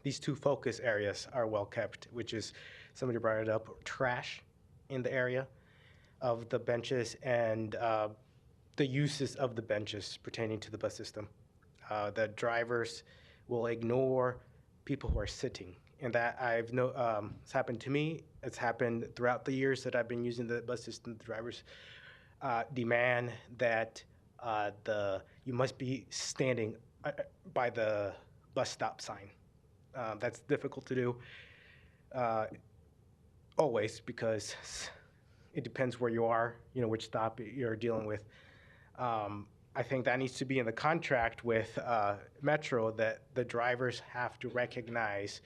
these two focus areas are well kept, which is, somebody brought it up, trash in the area of the benches and the uses of the benches pertaining to the bus system. The drivers will ignore people who are sitting. And that it's happened to me. It's happened throughout the years that I've been using the bus system. The drivers demand that you must be standing by the bus stop sign. That's difficult to do always because it depends where you are, which stop you're dealing with. I think that needs to be in the contract with Metro, that the drivers have to recognize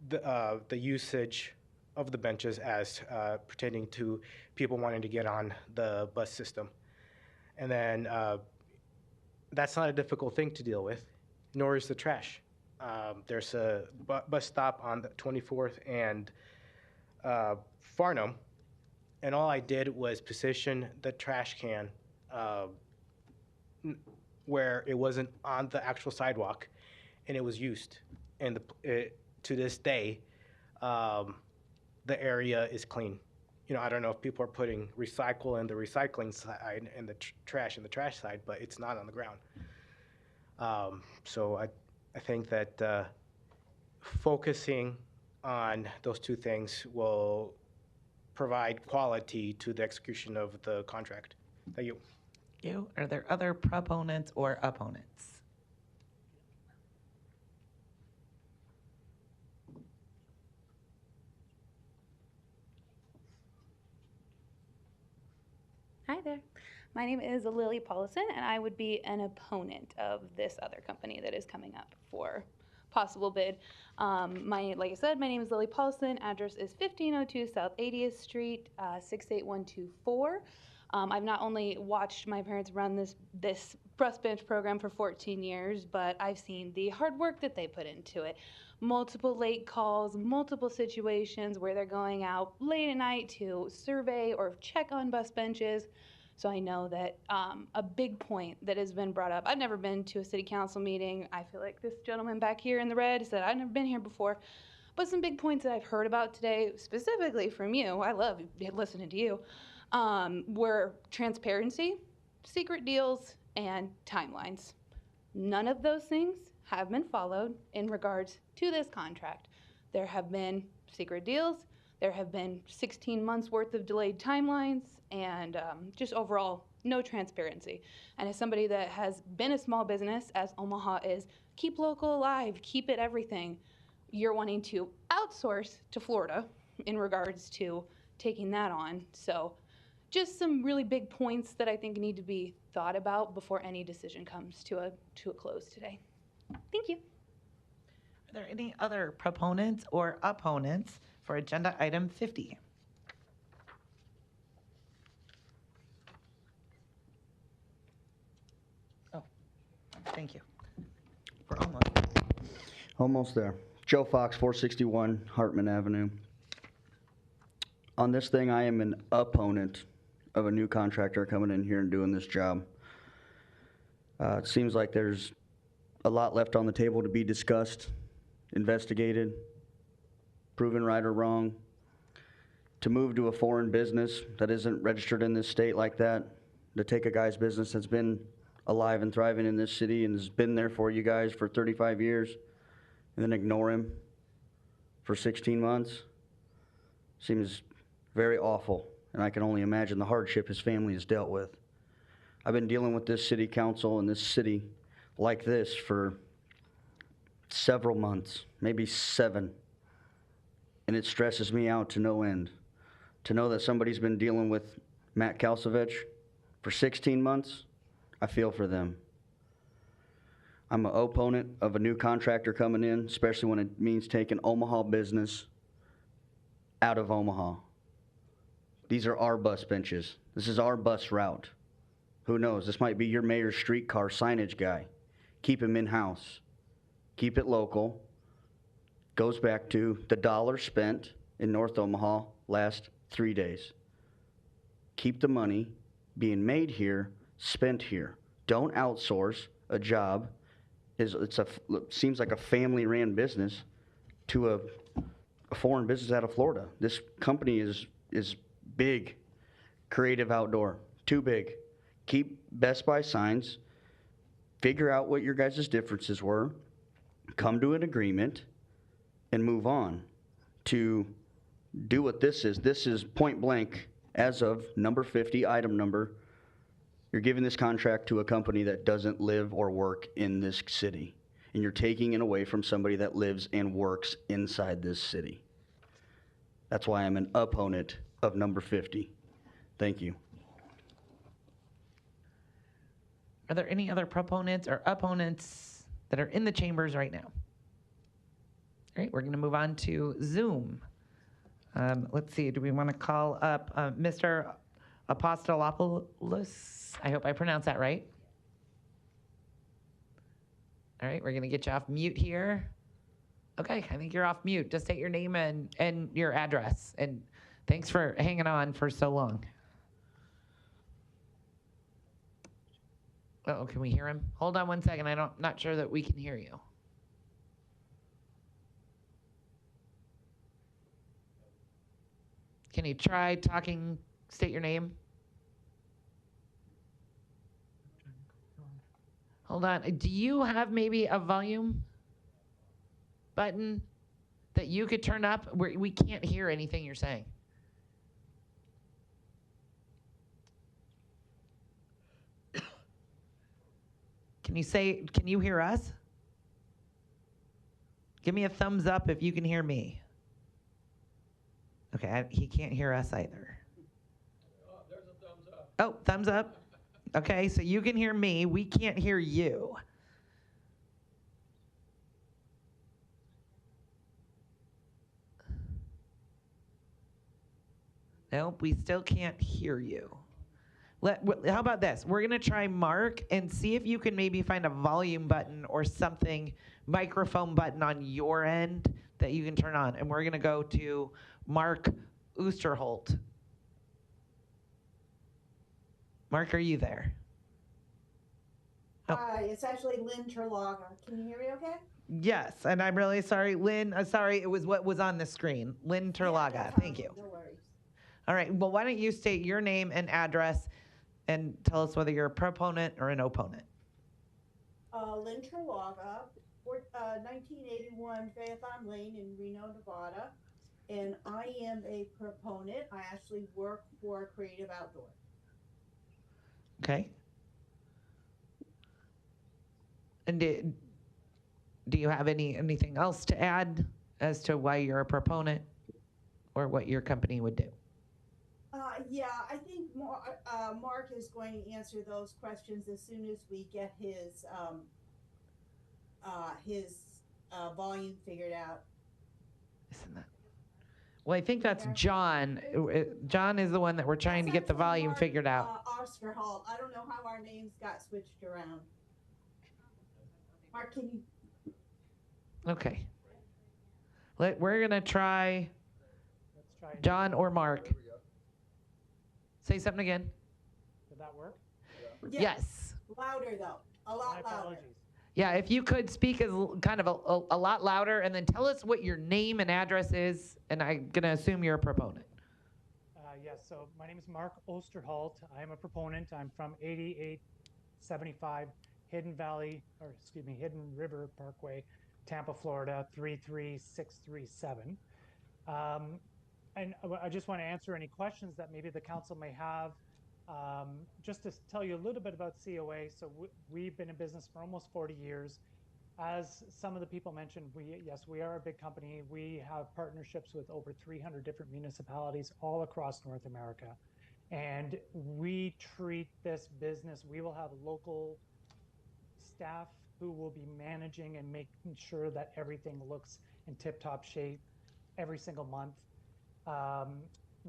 the usage of the benches as pertaining to people wanting to get on the bus system. And then that's not a difficult thing to deal with, nor is the trash. There's a bus stop on the 24th and Farnham, and all I did was position the trash can where it wasn't on the actual sidewalk, and it was used. And to this day, the area is clean. I don't know if people are putting recycle in the recycling side and the trash in the trash side, but it's not on the ground. So I think that focusing on those two things will provide quality to the execution of the contract. Thank you. Thank you. Are there other proponents or opponents? Hi there. My name is Lily Paulison, and I would be an opponent of this other company that is coming up for possible bid. Like I said, my name is Lily Paulson. Address is 1502 South 80th Street, 68124. I've not only watched my parents run this bus bench program for 14 years, but I've seen the hard work that they put into it. Multiple late calls, multiple situations where they're going out late at night to survey or check on bus benches. So I know that a big point that has been brought up, I've never been to a city council meeting. I feel like this gentleman back here in the red said, I've never been here before. But some big points that I've heard about today, specifically from you, I love listening to you, were transparency, secret deals, and timelines. None of those things have been followed in regards to this contract. There have been secret deals, there have been 16 months worth of delayed timelines, and just overall no transparency. And as somebody that has been a small business, as Omaha is, keep local alive, keep it everything, you're wanting to outsource to Florida in regards to taking that on. So just some really big points that I think need to be thought about before any decision comes to a close today. Thank you. Are there any other proponents or opponents for agenda item 50? Oh, thank you. We're Almost there. Joe Fox, 461 Hartman Avenue. On this thing, I am an opponent of a new contractor coming in here and doing this job. It seems like there's a lot left on the table to be discussed, investigated, proven right or wrong. To move to a foreign business that isn't registered in this state like that, to take a guy's business that's been alive and thriving in this city and has been there for you guys for 35 years, and then ignore him for 16 months, seems very awful. And I can only imagine the hardship his family has dealt with. I've been dealing with this city council and this city like this for several months, maybe 7. And it stresses me out to no end. To know that somebody's been dealing with Matt Kalsovich for 16 months, I feel for them. I'm an opponent of a new contractor coming in, especially when it means taking Omaha business out of Omaha. These are our bus benches. This is our bus route. Who knows? This might be your mayor's streetcar signage guy. Keep him in-house. Keep it local. Goes back to the dollar spent in North Omaha last 3 days. Keep the money being made here, spent here. Don't outsource a job. Seems like a family-ran business to a foreign business out of Florida. This company is big, Creative Outdoor, too big. Keep Best Buy signs, figure out what your guys' differences were, come to an agreement, and move on to do what this is. This is point blank, as of number 50, item number. You're giving this contract to a company that doesn't live or work in this city, and you're taking it away from somebody that lives and works inside this city. That's why I'm an opponent of number 50. Thank you. Are there any other proponents or opponents that are in the chambers right now? All right, we're going to move on to Zoom. Let's see, do we want to call up Mr. Apostolopoulos? I hope I pronounced that right. All right, we're going to get you off mute here. Okay, I think you're off mute. Just state your name and your address. And thanks for hanging on for so long. Oh, can we hear him? Hold on one second. I'm not sure that we can hear you. Can you try talking, state your name? Hold on. Do you have maybe a volume button that you could turn up? We can't hear anything you're saying. Can you hear us? Give me a thumbs up if you can hear me. Okay, he can't hear us either. Oh, there's a thumbs up. Oh, thumbs up. Okay, so you can hear me. We can't hear you. Nope, we still can't hear you. How about this? We're going to try Mark and see if you can maybe find a volume button or something, microphone button on your end that you can turn on. And we're going to go to Mark Oosterholt. Mark, are you there? Hi, it's actually Lynn Terlaga. Can you hear me okay? Yes, and I'm really sorry, Lynn. Sorry, it was what was on the screen. Lynn Terlaga, Yeah, thank you. No worries. All right, well, why don't you state your name and address and tell us whether you're a proponent or an opponent. Lynn Terlaga, 1981 Fayetteville Lane in Reno, Nevada. And I am a proponent. I actually work for Creative Outdoor. Okay. And do you have anything else to add as to why you're a proponent or what your company would do? Yeah, I think Mark is going to answer those questions as soon as we get his volume figured out. Isn't that? Well, I think that's John. John is the one that we're trying to get the volume figured out. Oscar Hall. I don't know how our names got switched around. Mark, can you? Okay. We're going to try John or Mark. Say something again. Did that work? Yes. Louder, though. A lot louder. Yeah, if you could speak as kind of a lot louder, and then tell us what your name and address is, and I'm going to assume you're a proponent. Yes, so my name is Mark Osterholt. I'm a proponent. I'm from 8875 Hidden River Parkway, Tampa, Florida, 33637. And I just want to answer any questions that maybe the council may have. Just to tell you a little bit about COA, so we've been in business for almost 40 years. As some of the people mentioned, we are a big company. We have partnerships with over 300 different municipalities all across North America. And we treat this business, we will have local staff who will be managing and making sure that everything looks in tip-top shape every single month.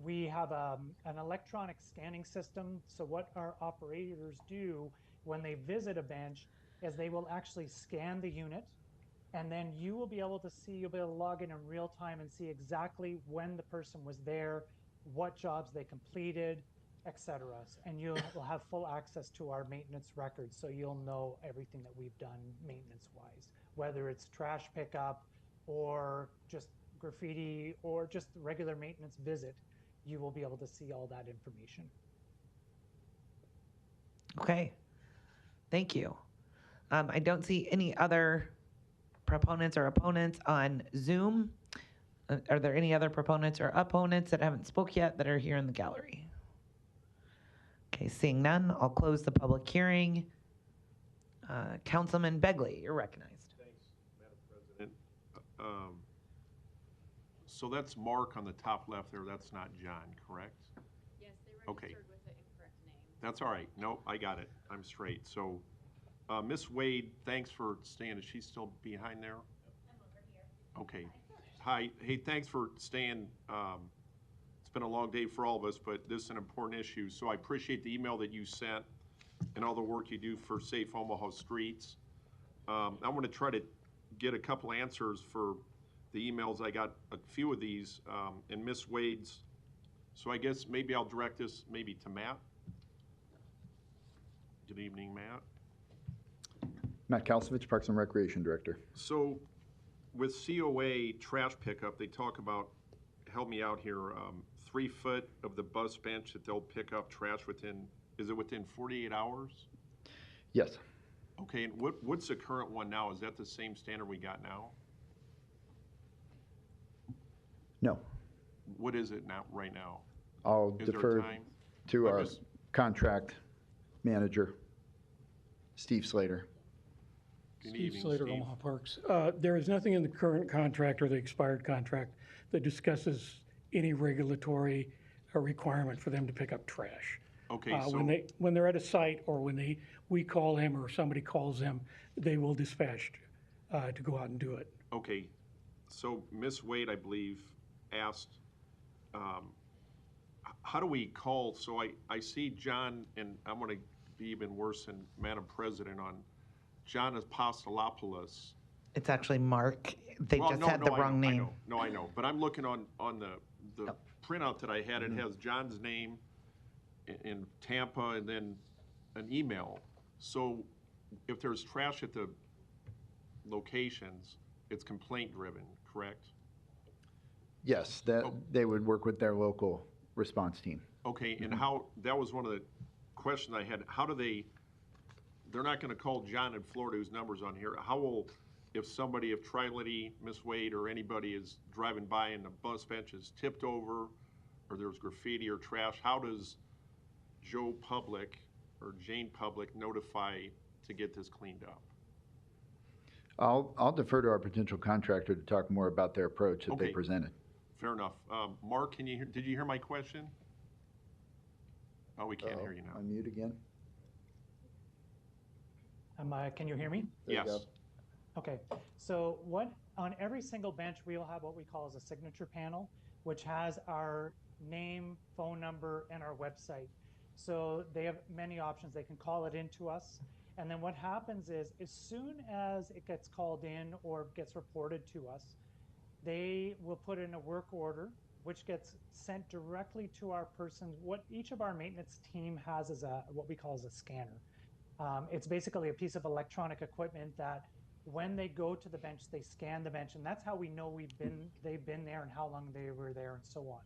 We have an electronic scanning system. So what our operators do when they visit a bench is they will actually scan the unit, and then you'll be able to log in real time and see exactly when the person was there, what jobs they completed, etc. And you'll have full access to our maintenance records, so you'll know everything that we've done maintenance-wise, whether it's trash pickup or just graffiti or just regular maintenance visit. You will be able to see all that information. Okay. Thank you. I don't see any other proponents or opponents on Zoom. Are there any other proponents or opponents that haven't spoke yet that are here in the gallery? Okay, seeing none, I'll close the public hearing. Councilman Begley, you're recognized. Thanks, Madam President. So that's Mark on the top left there. That's not John, correct? Yes, they registered with the incorrect name. That's all right. Nope, I got it. I'm straight. So, Miss Wade, thanks for staying. Is she still behind there? I'm over here. Okay. Hi. Hey, thanks for staying. It's been a long day for all of us, but this is an important issue. So I appreciate the email that you sent and all the work you do for Safe Omaha Streets. I'm going to try to get a couple answers for the emails. I got a few of these, and Miss Wade's. So I guess maybe I'll direct this maybe to Matt. Good evening, Matt. Matt Kalsovich, Parks and Recreation Director. So with COA trash pickup, they talk about, help me out here, 3 foot of the bus bench that they'll pick up trash within, is it within 48 hours? Yes. Okay, and what's the current one now? Is that the same standard we got now? No. What is it now, right now? I'll Is there a defer time? to our contract manager, Steve Slater. Good Steve evening, Slater, Steve. Omaha Parks. There is nothing in the current contract or the expired contract that discusses any regulatory requirement for them to pick up trash. Okay, When they're at a site or when we call them or somebody calls them, they will dispatch to go out and do it. Okay, so Miss Wade, I believe, asked, how do we call? So I see John, and I'm going to be even worse than Madam President on John Apostolopoulos. It's actually Mark. They just had the wrong name. I know. But I'm looking on the printout that I had. It has John's name in Tampa and then an email. So if there's trash at the locations, it's complaint driven, correct? Yes, that they would work with their local response team. Okay, and how, that was one of the questions I had. How do they're not going to call John in Florida, whose number's on here. How will, if Trility, Miss Wade, or anybody is driving by and the bus bench is tipped over, or there's graffiti or trash, how does Joe Public or Jane Public notify to get this cleaned up? I'll defer to our potential contractor to talk more about their approach that they Okay. presented. Fair enough. Mark, did you hear my question? Oh, we can't hear you now. Unmute again. Can you hear me? There you Yes. go. Okay, so on every single bench, we will have what we call as a signature panel, which has our name, phone number, and our website. So they have many options. They can call it into us. And then what happens is, as soon as it gets called in or gets reported to us, they will put in a work order, which gets sent directly to our person. What each of our maintenance team has is what we call as a scanner. It's basically a piece of electronic equipment that when they go to the bench, they scan the bench, and that's how we know they've been there and how long they were there and so on.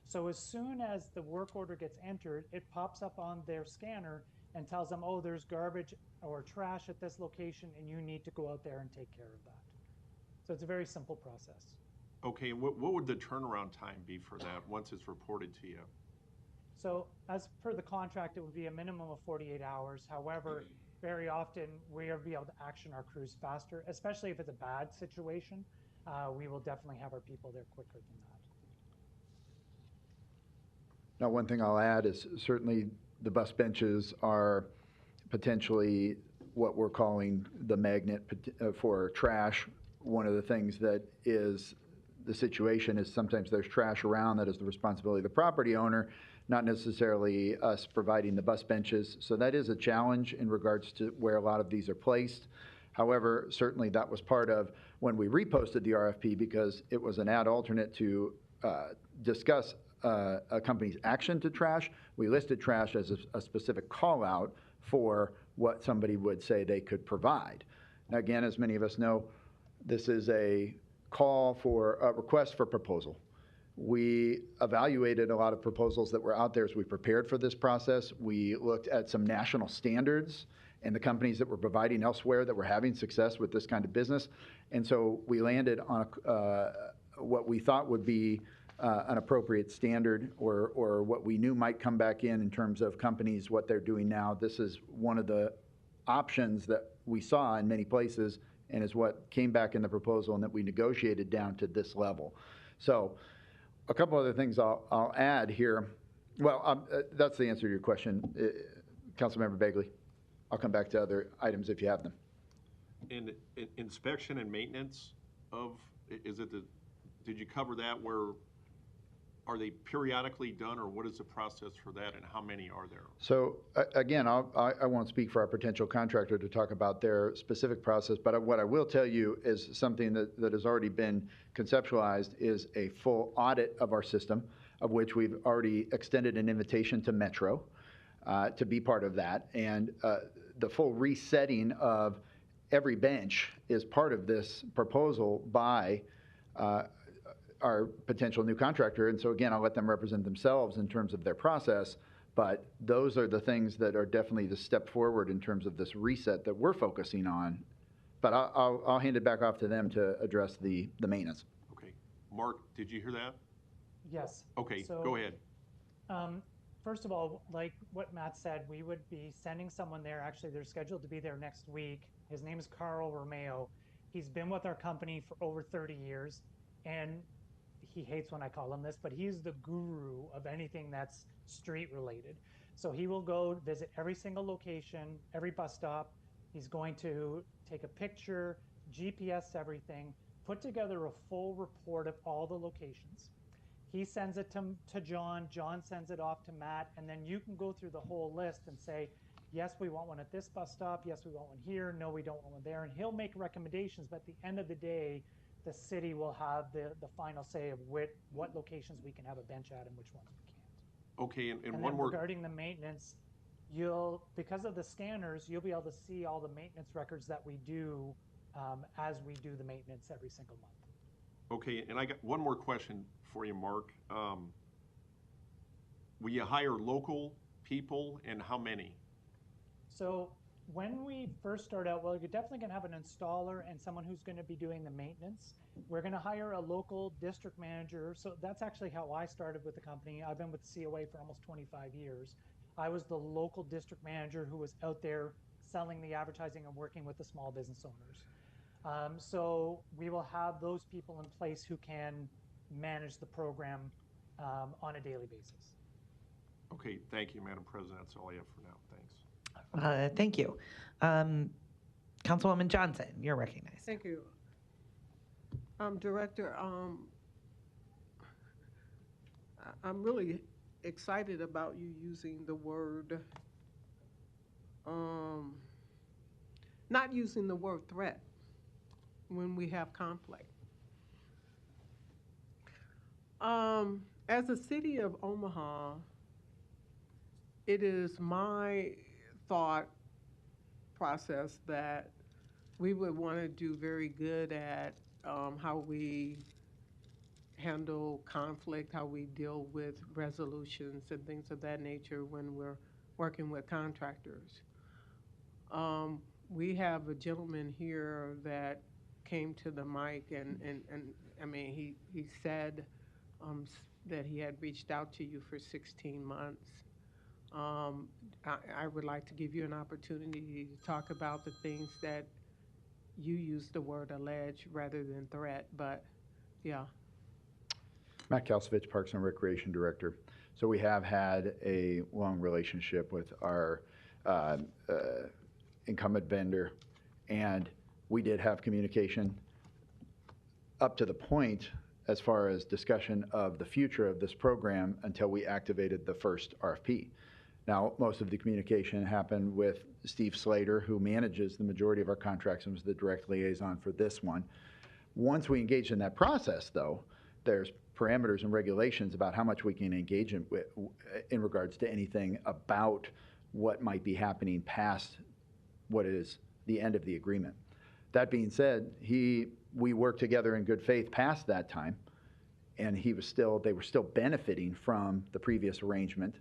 So as soon as the work order gets entered, it pops up on their scanner and tells them, oh, there's garbage or trash at this location, and you need to go out there and take care of that. So it's a very simple process. Okay, and what would the turnaround time be for that once it's reported to you? So as per the contract, it would be a minimum of 48 hours. However, very often we will be able to action our crews faster, especially if it's a bad situation. We will definitely have our people there quicker than that. Now, one thing I'll add is certainly the bus benches are potentially what we're calling the magnet for trash. One of the things that is the situation is sometimes there's trash around that is the responsibility of the property owner, not necessarily us providing the bus benches. So that is a challenge in regards to where a lot of these are placed. However, certainly that was part of when we reposted the RFP because it was an ad alternate to discuss a company's action to trash. We listed trash as a specific call out for what somebody would say they could provide. Now, again, as many of us know, this is a call for a request for proposal. We evaluated a lot of proposals that were out there as we prepared for this process. We looked at some national standards and the companies that were providing elsewhere that were having success with this kind of business. And so we landed on what we thought would be an appropriate standard or what we knew might come back in terms of companies, what they're doing now. This is one of the options that we saw in many places and is what came back in the proposal and that we negotiated down to this level. So a couple other things I'll add here. Well, that's the answer to your question, Councilmember Bagley. I'll come back to other items if you have them. And inspection and maintenance of, did you cover that where, are they periodically done or what is the process for that and how many are there? So again, I won't speak for our potential contractor to talk about their specific process, but what I will tell you is something that has already been conceptualized is a full audit of our system, of which we've already extended an invitation to Metro to be part of that. And the full resetting of every bench is part of this proposal by our potential new contractor. And so again, I'll let them represent themselves in terms of their process, but those are the things that are definitely the step forward in terms of this reset that we're focusing on. But I'll hand it back off to them to address the maintenance. Okay. Mark, did you hear that? Yes. Okay, So, go ahead. First of all, like what Matt said, we would be sending someone there. Actually, they're scheduled to be there next week. His name is Carl Romeo. He's been with our company for over 30 years, and he hates when I call him this, but he's the guru of anything that's street related. So he will go visit every single location, every bus stop. He's going to take a picture, GPS everything, put together a full report of all the locations. He sends it to John, John sends it off to Matt, and then you can go through the whole list and say, yes, we want one at this bus stop, yes, we want one here, no, we don't want one there, and he'll make recommendations, but at the end of the day, the city will have the final say of what locations we can have a bench at and which ones we can't. Okay, and And one then more. regarding the maintenance, because of the scanners, you'll be able to see all the maintenance records that we do as we do the maintenance every single month. Okay, and I got one more question for you, Mark. Will you hire local people and how many? So when we first start out, well, you're definitely going to have an installer and someone who's going to be doing the maintenance. We're going to hire a local district manager. So that's actually how I started with the company. I've been with COA for almost 25 years. I was the local district manager who was out there selling the advertising and working with the small business owners. So we will have those people in place who can manage the program on a daily basis. Okay, thank you, Madam President. That's all I have for now. Thanks. Thank you. Councilwoman Johnson, you're recognized. Thank you. Director, I'm really excited about you using the word, not using the word threat when we have conflict. As a city of Omaha, it is my thought process that we would want to do very good at how we handle conflict, how we deal with resolutions and things of that nature when we're working with contractors. We have a gentleman here that came to the mic and I mean, he said that he had reached out to you for 16 months. I would like to give you an opportunity to talk about the things that you use the word allege rather than threat, but yeah. Matt Kalsovich, Parks and Recreation Director. So we have had a long relationship with our incumbent vendor, and we did have communication up to the point as far as discussion of the future of this program until we activated the first RFP. Now, most of the communication happened with Steve Slater, who manages the majority of our contracts and was the direct liaison for this one. Once we engaged in that process, though, there's parameters and regulations about how much we can engage in regards to anything about what might be happening past what is the end of the agreement. That being said, we worked together in good faith past that time, and they were still benefiting from the previous arrangement.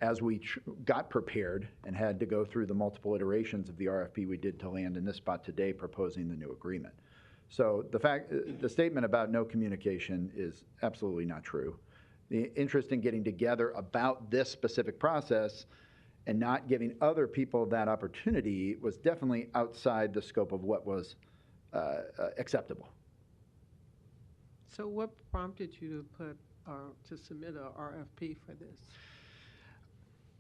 As we got prepared and had to go through the multiple iterations of the RFP we did to land in this spot today proposing the new agreement. So the statement about no communication is absolutely not true. The interest in getting together about this specific process and not giving other people that opportunity was definitely outside the scope of what was acceptable. So what prompted you to submit a RFP for this?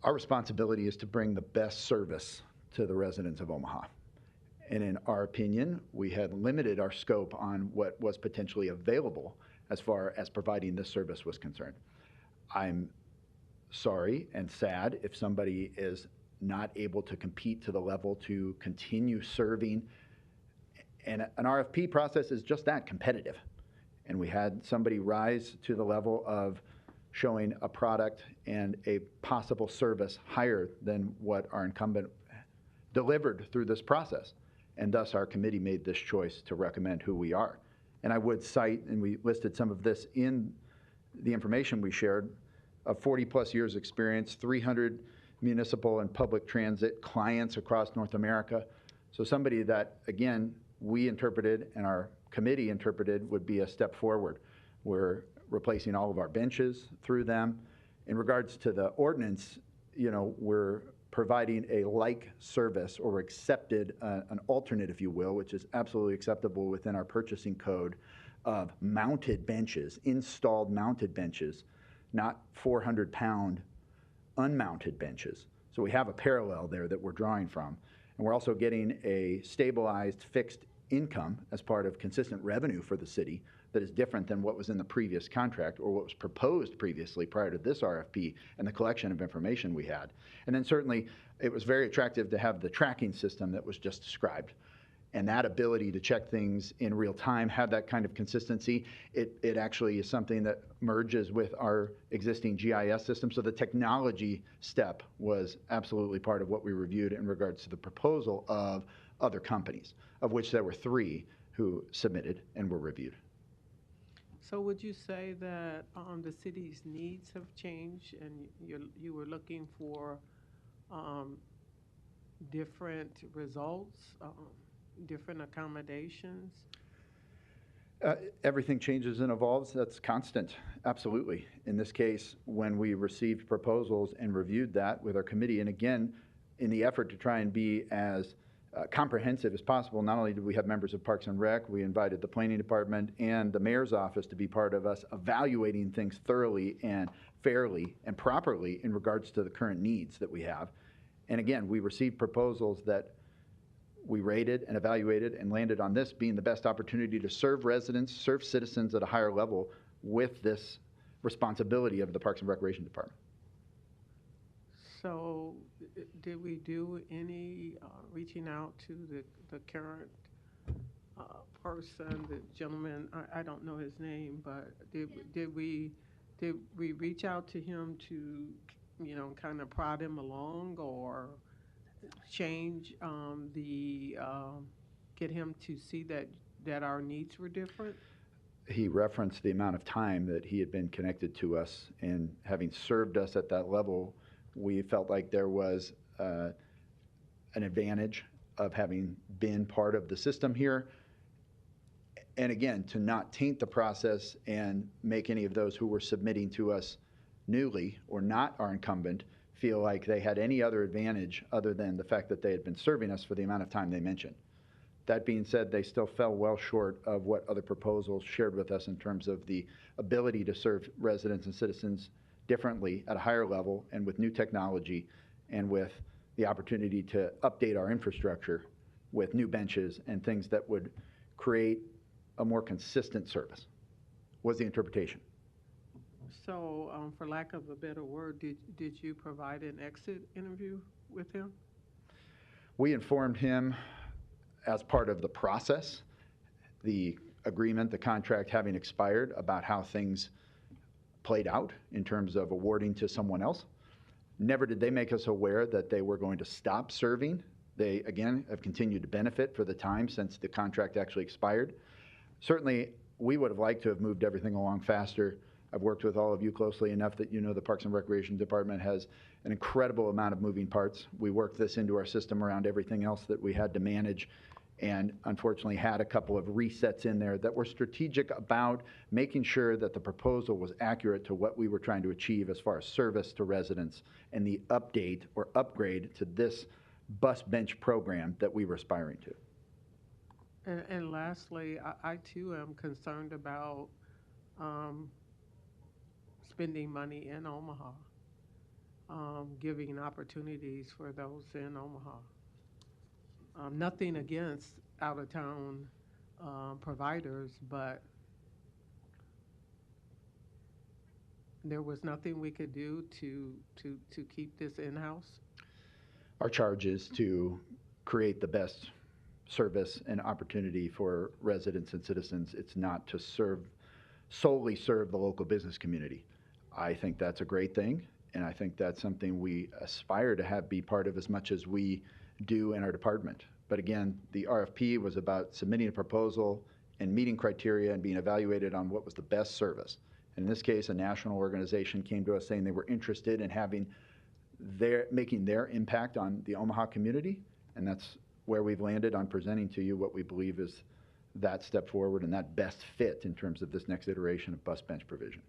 Our responsibility is to bring the best service to the residents of Omaha. And in our opinion, we had limited our scope on what was potentially available as far as providing this service was concerned. I'm sorry and sad if somebody is not able to compete to the level to continue serving. And an RFP process is just that, competitive. And we had somebody rise to the level of showing a product and a possible service higher than what our incumbent delivered through this process. And thus our committee made this choice to recommend who we are. And I would cite, and we listed some of this in the information we shared, of 40 plus years experience, 300 municipal and public transit clients across North America. So somebody that, again, we interpreted and our committee interpreted would be a step forward. We're replacing all of our benches through them. In regards to the ordinance, we're providing a like service, or accepted an alternate, if you will, which is absolutely acceptable within our purchasing code, of mounted benches, installed mounted benches, not 400-pound unmounted benches. So we have a parallel there that we're drawing from. And we're also getting a stabilized fixed income as part of consistent revenue for the city that is different than what was in the previous contract or what was proposed previously prior to this RFP and the collection of information we had. And then certainly it was very attractive to have the tracking system that was just described. And that ability to check things in real time, have that kind of consistency, it actually is something that merges with our existing GIS system. So the technology step was absolutely part of what we reviewed in regards to the proposal of other companies, of which there were 3 who submitted and were reviewed. So would you say that the city's needs have changed and you were looking for different results, different accommodations? Everything changes and evolves. That's constant. Absolutely. In this case, when we received proposals and reviewed that with our committee, and again, in the effort to try and be as comprehensive as possible, not only did we have members of Parks and Rec, we invited the planning department and the mayor's office to be part of us evaluating things thoroughly and fairly and properly in regards to the current needs that we have. And again, we received proposals that we rated and evaluated and landed on this being the best opportunity to serve residents, serve citizens at a higher level with this responsibility of the Parks and Recreation Department. So did we do any reaching out to the current person, the gentleman, I don't know his name, but did we reach out to him to, kind of prod him along or change get him to see that our needs were different? He referenced the amount of time that he had been connected to us, and having served us at that level, we felt like there was an advantage of having been part of the system here. And again, to not taint the process and make any of those who were submitting to us newly or not our incumbent feel like they had any other advantage other than the fact that they had been serving us for the amount of time they mentioned. That being said, they still fell well short of what other proposals shared with us in terms of the ability to serve residents and citizens differently at a higher level and with new technology and with the opportunity to update our infrastructure with new benches and things that would create a more consistent service, was the interpretation. So, for lack of a better word, did you provide an exit interview with him? We informed him as part of the process, the agreement, the contract having expired, about how things played out in terms of awarding to someone else. Never did they make us aware that they were going to stop serving. They, again, have continued to benefit for the time since the contract actually expired. Certainly, we would have liked to have moved everything along faster. I've worked with all of you closely enough that you know the Parks and Recreation Department has an incredible amount of moving parts. We worked this into our system around everything else that we had to manage, and unfortunately had a couple of resets in there that were strategic about making sure that the proposal was accurate to what we were trying to achieve as far as service to residents and the update or upgrade to this bus bench program that we were aspiring to. And lastly, I too am concerned about spending money in Omaha, giving opportunities for those in Omaha. Nothing against out-of-town providers, but there was nothing we could do to keep this in-house. Our charge is to create the best service and opportunity for residents and citizens. It's not to solely serve the local business community. I think that's a great thing, and I think that's something we aspire to have be part of as much as we do in our department. But again, the RFP was about submitting a proposal and meeting criteria and being evaluated on what was the best service. In this case, a national organization came to us saying they were interested in making their impact on the Omaha community, and that's where we've landed on presenting to you what we believe is that step forward and that best fit in terms of this next iteration of bus bench provision.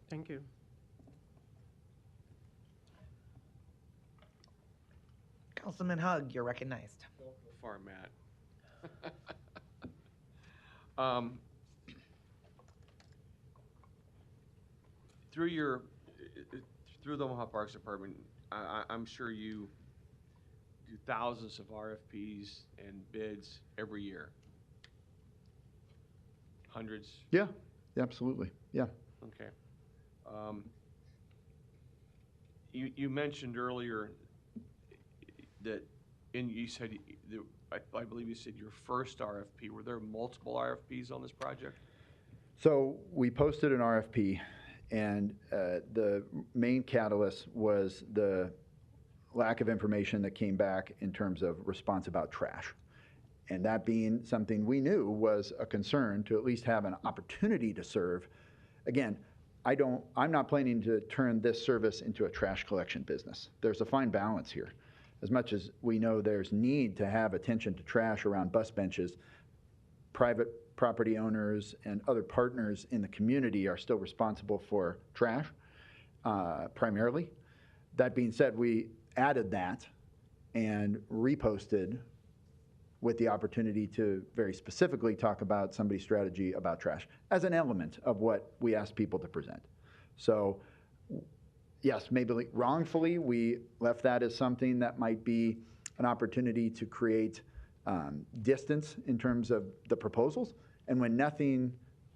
Thank you. Councilman Hug, you're recognized. Don't go far, Matt. Through the Omaha Parks Department, I'm sure you do thousands of RFPs and bids every year. Hundreds? Yeah, absolutely. Yeah. Okay. You mentioned earlier that, and you said, I believe you said your first RFP. Were there multiple RFPs on this project? So we posted an RFP, and the main catalyst was the lack of information that came back in terms of response about trash. And that being something we knew was a concern to at least have an opportunity to serve. Again, I'm not planning to turn this service into a trash collection business. There's a fine balance here. As much as we know there's need to have attention to trash around bus benches, private property owners and other partners in the community are still responsible for trash, primarily. That being said, we added that and reposted with the opportunity to very specifically talk about somebody's strategy about trash as an element of what we asked people to present. So yes, maybe wrongfully, we left that as something that might be an opportunity to create distance in terms of the proposals. And when nothing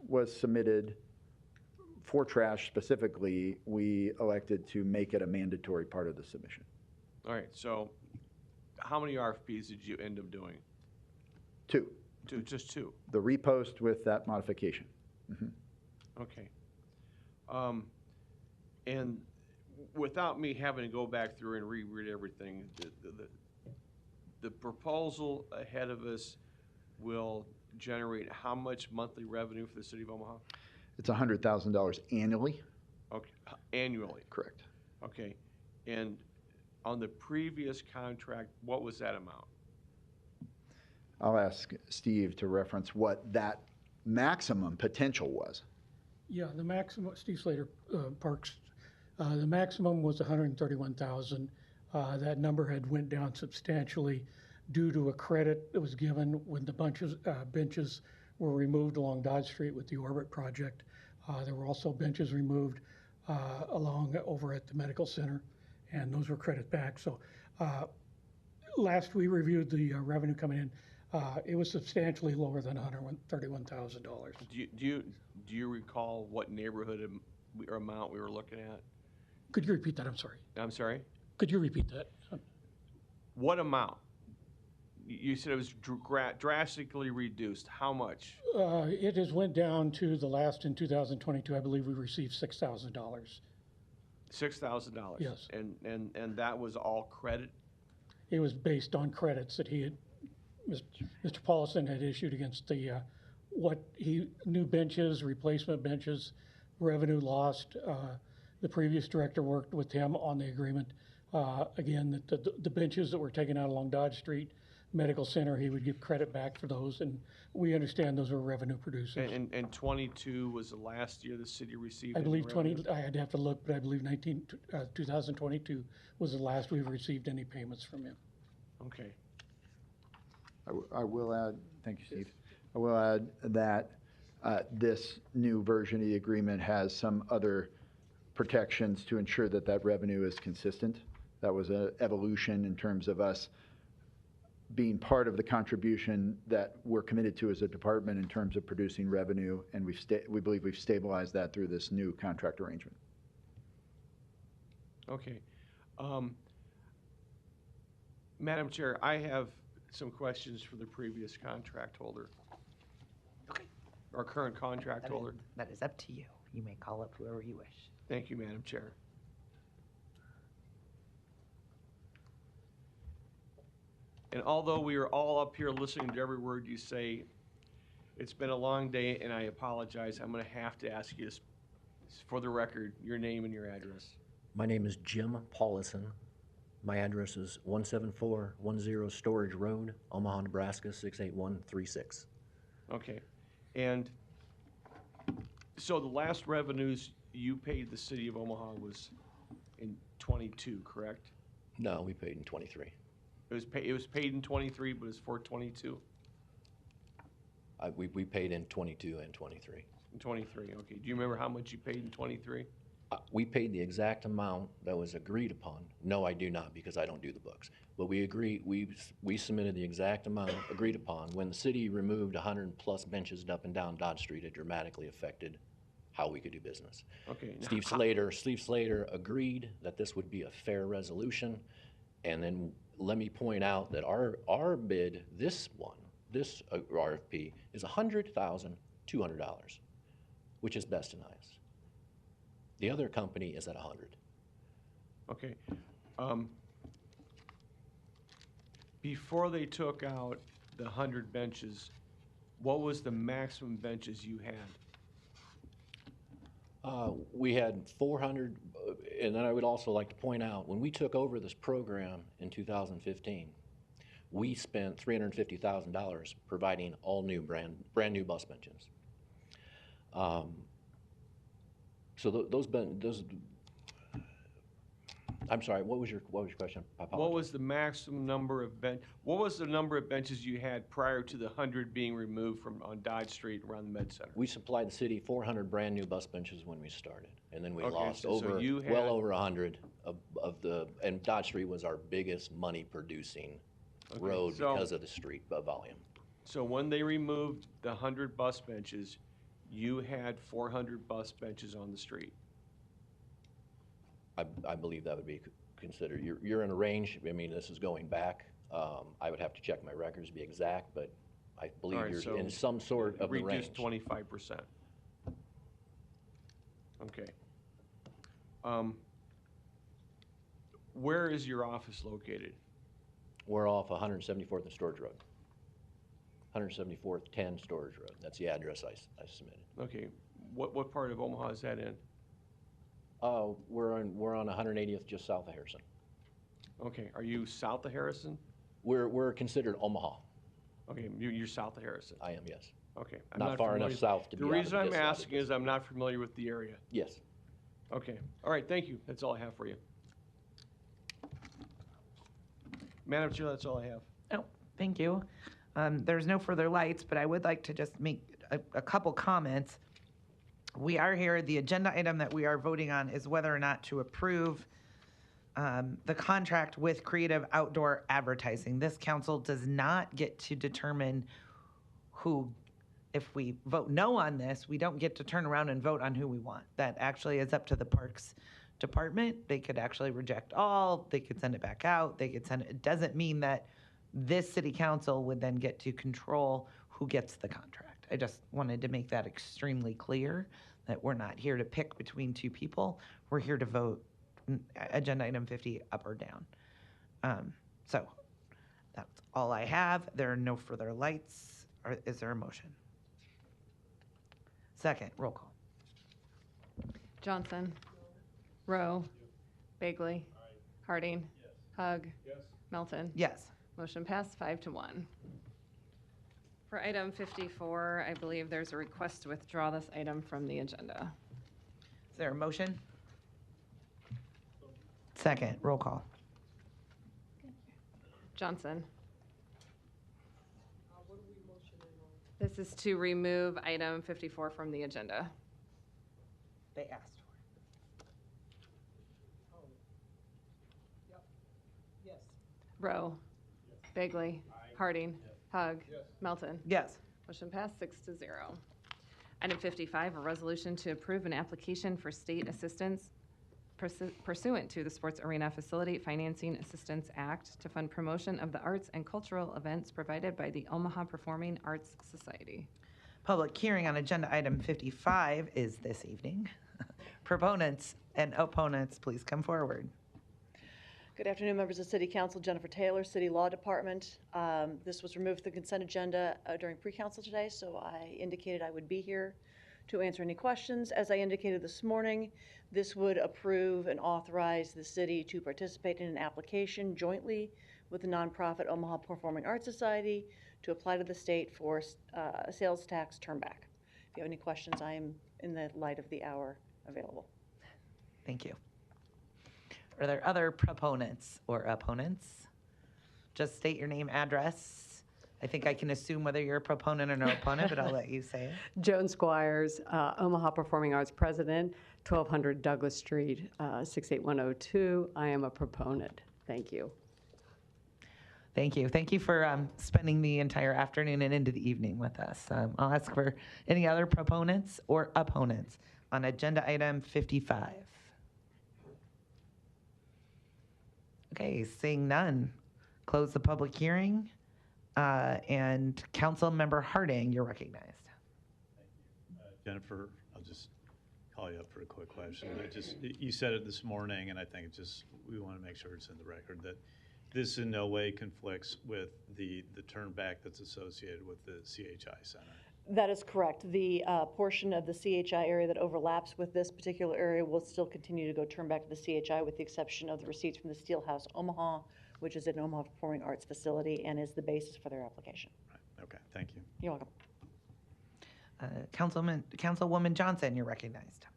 was submitted for trash specifically, we elected to make it a mandatory part of the submission. All right, so how many RFPs did you end up doing? Two. Just two? The repost with that modification. Mhm. Okay. And without me having to go back through and reread everything, the proposal ahead of us will generate how much monthly revenue for the city of Omaha? It's $100,000 annually. Okay, annually? Correct. Okay, and on the previous contract, what was that amount? I'll ask Steve to reference what that maximum potential was. Yeah, the maximum, Steve Slater, Parks, the maximum was 131,000. That number had went down substantially due to a credit that was given when the benches were removed along Dodge Street with the Orbit project. There were also benches removed over at the medical center, and those were credit back. So last we reviewed the revenue coming in, it was substantially lower than $131,000. Do you recall what neighborhood or amount we were looking at? Could you repeat that? I'm sorry. I'm sorry? Could you repeat that? What amount? You said it was drastically reduced. How much? It has went down to the last in 2022. I believe we received $6,000. $6,000? Yes. And that was all credit? It was based on credits that Mr. Paulson had issued against the new benches, replacement benches, revenue lost. The previous director worked with him on the agreement. Again, that the benches that were taken out along Dodge Street, Medical Center, he would give credit back for those, and we understand those are revenue producers. And 22 was the last year the city received I believe any revenue? I had to have to look, but I believe 2022 was the last we received any payments from him. Okay. I will add, thank you, Steve. I will add that this new version of the agreement has some other protections to ensure that that revenue is consistent. That was an evolution in terms of us being part of the contribution that we're committed to as a department in terms of producing revenue, and we believe we've stabilized that through this new contract arrangement. Okay. Madam Chair, I have some questions for the previous contract holder. Okay. Our current contract holder. That is up to you. You may call up whoever you wish. Thank you, Madam Chair. And although we are all up here listening to every word you say, it's been a long day, and I apologize. I'm going to have to ask you, for the record, your name and your address. My name is Jim Paulison. My address is 17410 Storage Road, Omaha, Nebraska, 68136. Okay. And so the last revenues you paid the city of Omaha was in 22, correct? No, we paid in 23. It was paid in 23, but it's for 22? We paid in 22 and 23. In 23, okay. Do you remember how much you paid in 23? We paid the exact amount that was agreed upon. No, I do not, because I don't do the books. But we submitted the exact amount agreed upon. When the city removed 100-plus benches up and down Dodge Street, it dramatically affected how we could do business. Okay. Steve Slater agreed that this would be a fair resolution, and then let me point out that our bid, this RFP, is $100,200, which is best and highest. The other company is at 100. Okay. Before they took out the 100 benches, what was the maximum benches you had? We had 400, and then I would also like to point out, when we took over this program in 2015, We spent $350,000 providing all new brand new bus benches. So those I'm sorry, what was your question? I apologize. What was the maximum number of what was the number of benches you had prior to the 100 being removed from on Dodge Street around the Med Center? We supplied the city 400 brand new bus benches when we started, and then we Okay, lost so over you well had- over 100 of the, and Dodge Street was our biggest money producing Okay, road so- because of the street volume. So when they removed the 100 bus benches, you had 400 bus benches on the street. I believe that would be considered. You're in a range. I mean, this is going back. I would have to check my records to be exact, but I believe All right, you're so in some sort of the range. Reduced 25%. Okay. Where is your office located? We're off 174th and Storage Road. 174th 10 Storage Road. That's the address I submitted. Okay. What part of Omaha is that in? We're on 180th, just south of Harrison. Okay. Are you south of Harrison? We're considered Omaha. Okay. You're south of Harrison. I am, yes. Okay. Not far enough south to be The out of reason I'm this side of asking is I'm not familiar with the area. Yes. Okay. All right. Thank you. That's all I have for you. Madam Chair, that's all I have. Oh, thank you. There's no further lights, but I would like to just make a couple comments. We are here, the agenda item that we are voting on is whether or not to approve the contract with Creative Outdoor Advertising. This council does not get to determine who, if we vote no on this, we don't get to turn around and vote on who we want. That actually is up to the Parks Department. They could actually reject all, they could send it back out, they could send it. It doesn't mean that this city council would then get to control who gets the contract. I just wanted to make that extremely clear, that we're not here to pick between two people. We're here to vote agenda item 50 up or down. So that's all I have. There are no further lights. Is there a motion? Second, roll call. Johnson. Rowe. Bagley. Harding. Hug. Melton. Yes. Motion passed 5-1. For item 54, I believe there's a request to withdraw this item from the agenda. Is there a motion? Second, roll call. Johnson. This is to remove item 54 from the agenda. They asked Rowe. Bagley. Harding. Hug. Melton. Yes. Motion passed 6-0. Item 55, a resolution to approve an application for state assistance pursuant to the Sports Arena Facility Financing Assistance Act to fund promotion of the arts and cultural events provided by the Omaha Performing Arts Society. Public hearing on agenda item 55 is this evening. Proponents and opponents, please come forward. Good afternoon, members of City Council. Jennifer Taylor, City Law Department. This was removed from the consent agenda during pre-council today, so I indicated I would be here to answer any questions. As I indicated this morning, this would approve and authorize the city to participate in an application jointly with the nonprofit Omaha Performing Arts Society to apply to the state for a sales tax turnback. If you have any questions, I am, in the light of the hour, available. Thank you. Are there other proponents or opponents? Just state your name, address. I think I can assume whether you're a proponent or no opponent, but I'll let you say it. Joan Squires, Omaha Performing Arts President, 1200 Douglas Street, 68102. I am a proponent. Thank you. Thank you. Thank you for spending the entire afternoon and into the evening with us. I'll ask for any other proponents or opponents on agenda item 55. Okay, seeing none, close the public hearing. And Council Member Harding, you're recognized. Jennifer, I'll just call you up for a quick question. You said it this morning, and I think we want to make sure it's in the record that this in no way conflicts with the turnback that's associated with the CHI Center. That is correct. The portion of the CHI area that overlaps with this particular area will still continue to go turn back to the CHI with the exception of the receipts from the Steelhouse Omaha, which is an Omaha Performing Arts facility and is the basis for their application. Okay, thank you. You're welcome. Councilwoman Johnson, you're recognized.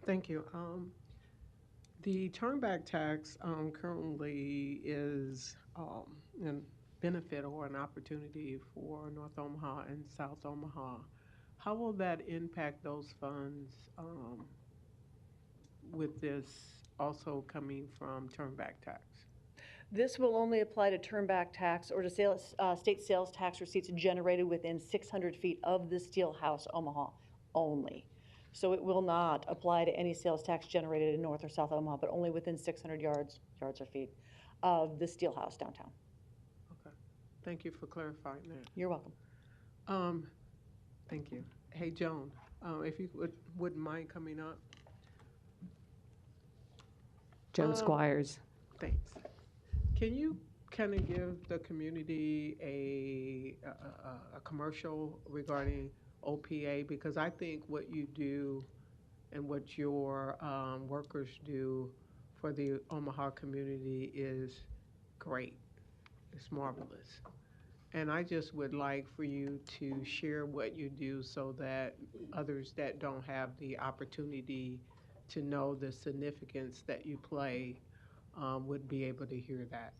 Thank you. The turnback tax currently is a benefit or an opportunity for North Omaha and South Omaha. How will that impact those funds with this also coming from turnback tax? This will only apply to turnback tax or to state sales tax receipts generated within 600 feet of the Steelhouse Omaha only. So it will not apply to any sales tax generated in North or South Omaha, but only within 600 yards or feet of the Steelhouse downtown. Okay, thank you for clarifying that. You're welcome. Thank you. Hey, Joan, if you wouldn't mind coming up. Joan Squires. Thanks. Can you kind of give the community a commercial regarding OPA? Because I think what you do and what your workers do for the Omaha community is great. It's marvelous. And I just would like for you to share what you do so that others that don't have the opportunity to know the significance that you play would be able to hear that.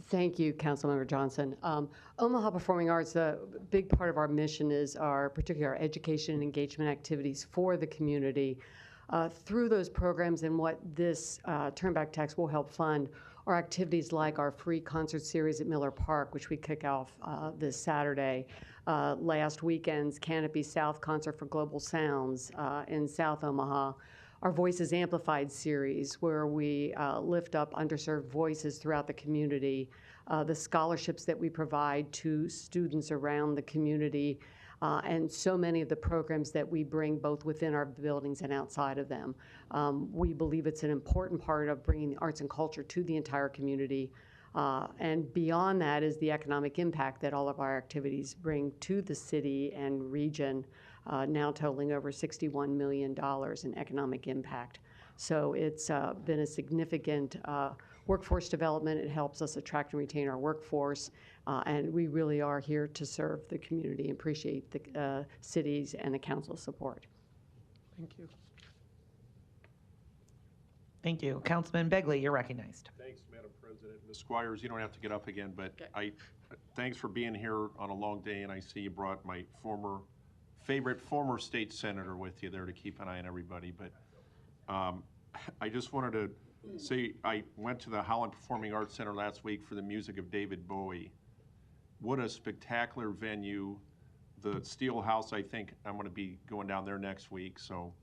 Thank you, Councilmember Johnson. Omaha Performing Arts, a big part of our mission is particularly our education and engagement activities for the community. Through those programs and what this turnback tax will help fund are activities like our free concert series at Miller Park, which we kick off this Saturday. Last weekend's Canopy South Concert for Global Sounds in South Omaha. Our Voices Amplified series, where we lift up underserved voices throughout the community, the scholarships that we provide to students around the community, and so many of the programs that we bring both within our buildings and outside of them. We believe it's an important part of bringing the arts and culture to the entire community. And beyond that is the economic impact that all of our activities bring to the city and region, now totaling over $61 million in economic impact. So it's been a significant workforce development. It helps us attract and retain our workforce. And we really are here to serve the community and appreciate the cities and the council's support. Thank you. Thank you. Councilman Begley, you're recognized. Thanks, Madam President. Ms. Squires, you don't have to get up again, but thanks for being here on a long day, and I see you brought my favorite former state senator with you there to keep an eye on everybody. But I just wanted to say I went to the Holland Performing Arts Center last week for the music of David Bowie. What a spectacular venue. The Steelhouse, I think I'm going to be going down there next week. So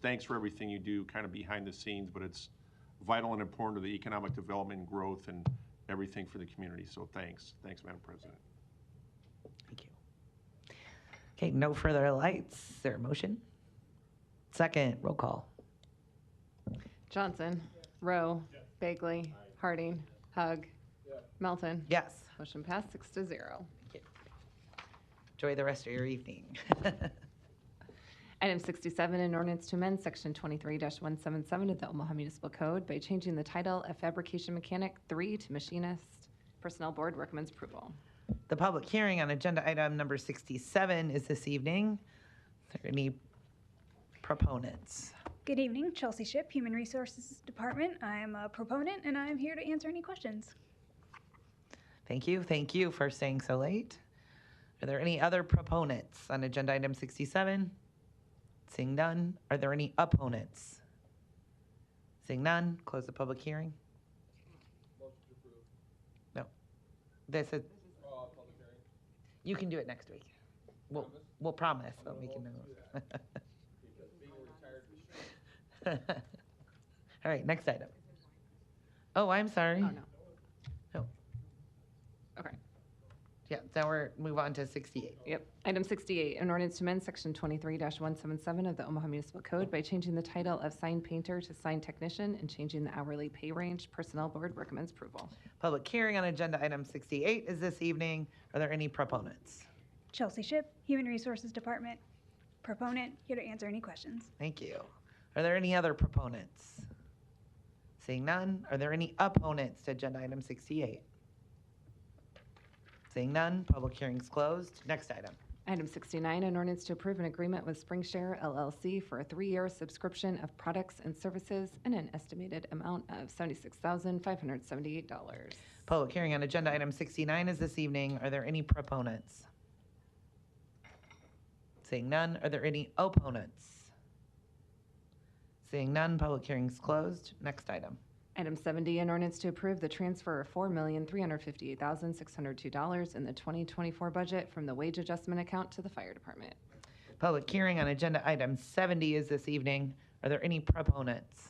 thanks for everything you do kind of behind the scenes, but it's vital and important to the economic development and growth and everything for the community. So thanks. Thanks, Madam President. Thank you. Okay, no further lights. Is there a motion? Second, roll call. Johnson. Rowe. Bagley. Harding. Hug. Melton. Yes. Motion passed 6-0. Enjoy the rest of your evening. Item 67, an ordinance to amend Section 23-177 of the Omaha Municipal Code by changing the title of Fabrication Mechanic 3 to Machinist. Personnel Board recommends approval. The public hearing on agenda item number 67 is this evening. Are there any proponents? Good evening, Chelsea Ship, Human Resources Department. I am a proponent and I'm here to answer any questions. Thank you. Thank you for staying so late. Are there any other proponents on agenda item 67? Seeing none. Are there any opponents? Seeing none, close the public hearing. No. This is. You can do it next week. We'll promise, but we can know. All right, next item. Oh, I'm sorry. Oh, no. No. Okay. Yeah, then we're move on to 68. Yep. Item 68, an ordinance to amend Section 23-177 of the Omaha Municipal Code by changing the title of sign painter to sign technician and changing the hourly pay range. Personnel Board recommends approval. Public hearing on agenda item 68 is this evening. Are there any proponents? Chelsea Ship, Human Resources Department. Proponent, here to answer any questions. Thank you. Are there any other proponents? Seeing none, are there any opponents to agenda item 68? Seeing none, public hearing's closed. Next item. Item 69, an ordinance to approve an agreement with SpringShare LLC for a 3-year subscription of products and services in an estimated amount of $76,578. Public hearing on agenda item 69 is this evening. Are there any proponents? Seeing none, are there any opponents? Seeing none, public hearing's closed. Next item. Item 70, an ordinance to approve the transfer of $4,358,602 in the 2024 budget from the wage adjustment account to the fire department. Public hearing on agenda item 70 is this evening. Are there any proponents?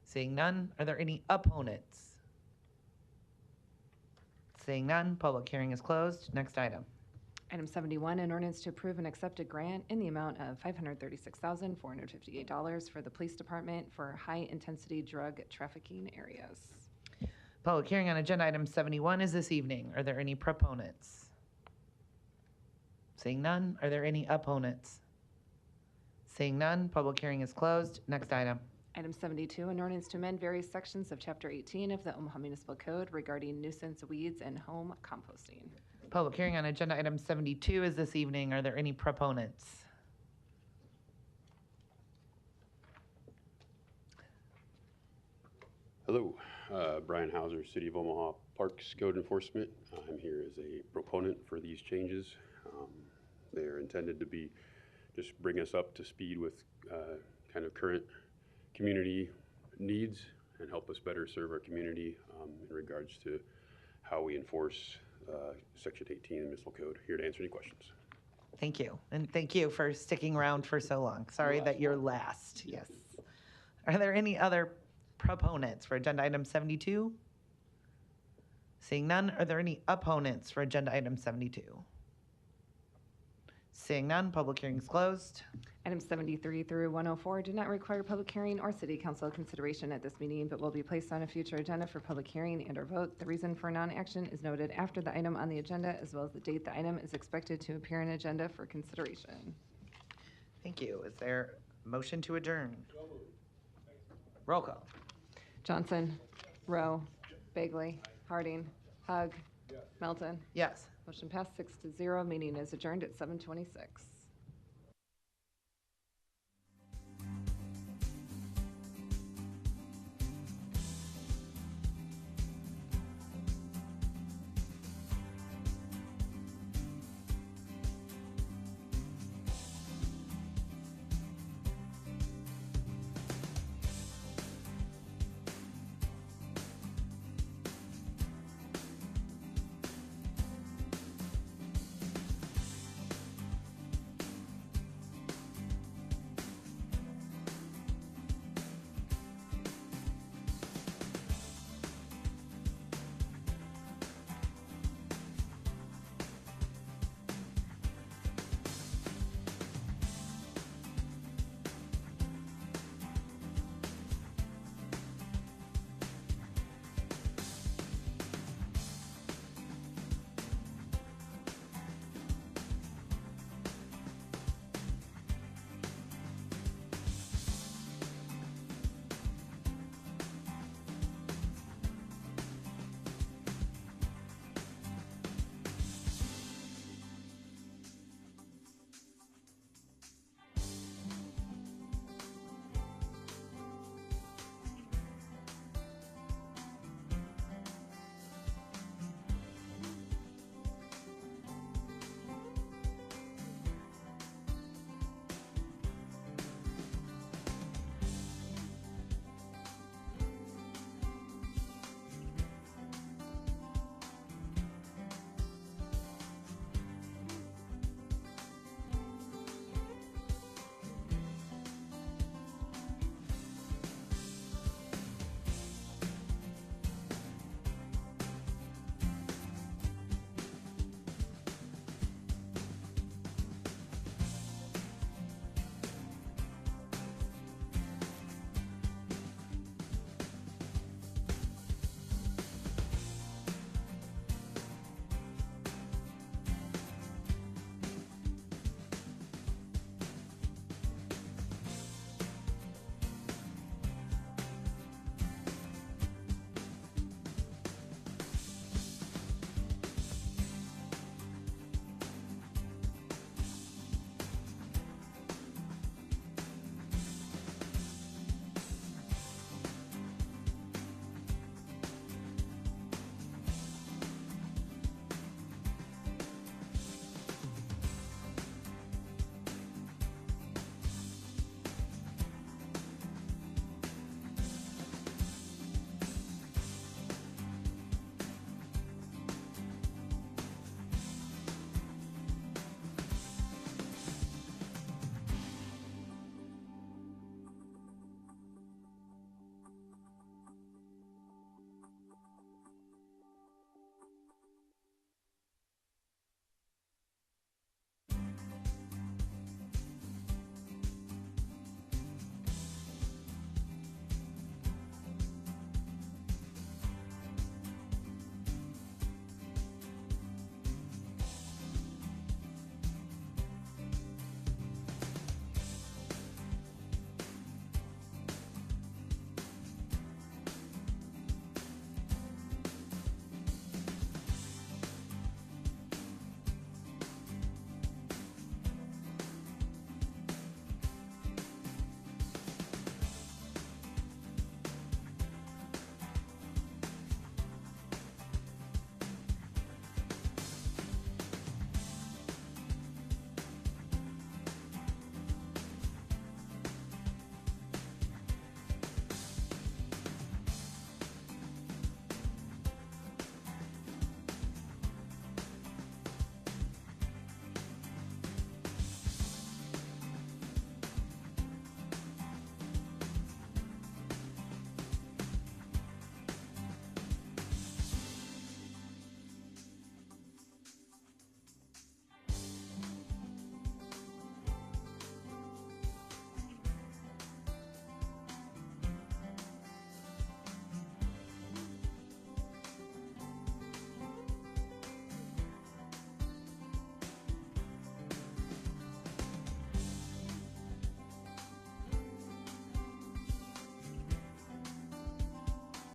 Seeing none, are there any opponents? Seeing none, public hearing is closed. Next item. Item 71, an ordinance to approve an accepted grant in the amount of $536,458 for the police department for high-intensity drug trafficking areas. Public hearing on agenda item 71 is this evening. Are there any proponents? Seeing none, are there any opponents? Seeing none, public hearing is closed. Next item. Item 72, an ordinance to amend various sections of Chapter 18 of the Omaha Municipal Code regarding nuisance weeds and home composting. Public hearing on agenda item 72 is this evening. Are there any proponents? Hello, Brian Hauser, City of Omaha Parks Code Enforcement. I'm here as a proponent for these changes. They're intended to be, just bring us up to speed with kind of current community needs and help us better serve our community in regards to how we enforce Section 18 of the Municipal Code. Here to answer any questions. Thank you. And thank you for sticking around for so long. Sorry that you're last. Yes. Are there any other proponents for agenda item 72? Seeing none, are there any opponents for agenda item 72? Seeing none, public hearing is closed. Items 73 through 104 do not require public hearing or city council consideration at this meeting, but will be placed on a future agenda for public hearing and/or vote. The reason for non-action is noted after the item on the agenda, as well as the date the item is expected to appear in agenda for consideration. Thank you. Is there a motion to adjourn? Roll call. Johnson, Rowe, Bagley, Harding, Hug, Melton. Yes. Motion passed 6-0. Meeting is adjourned at 7:26.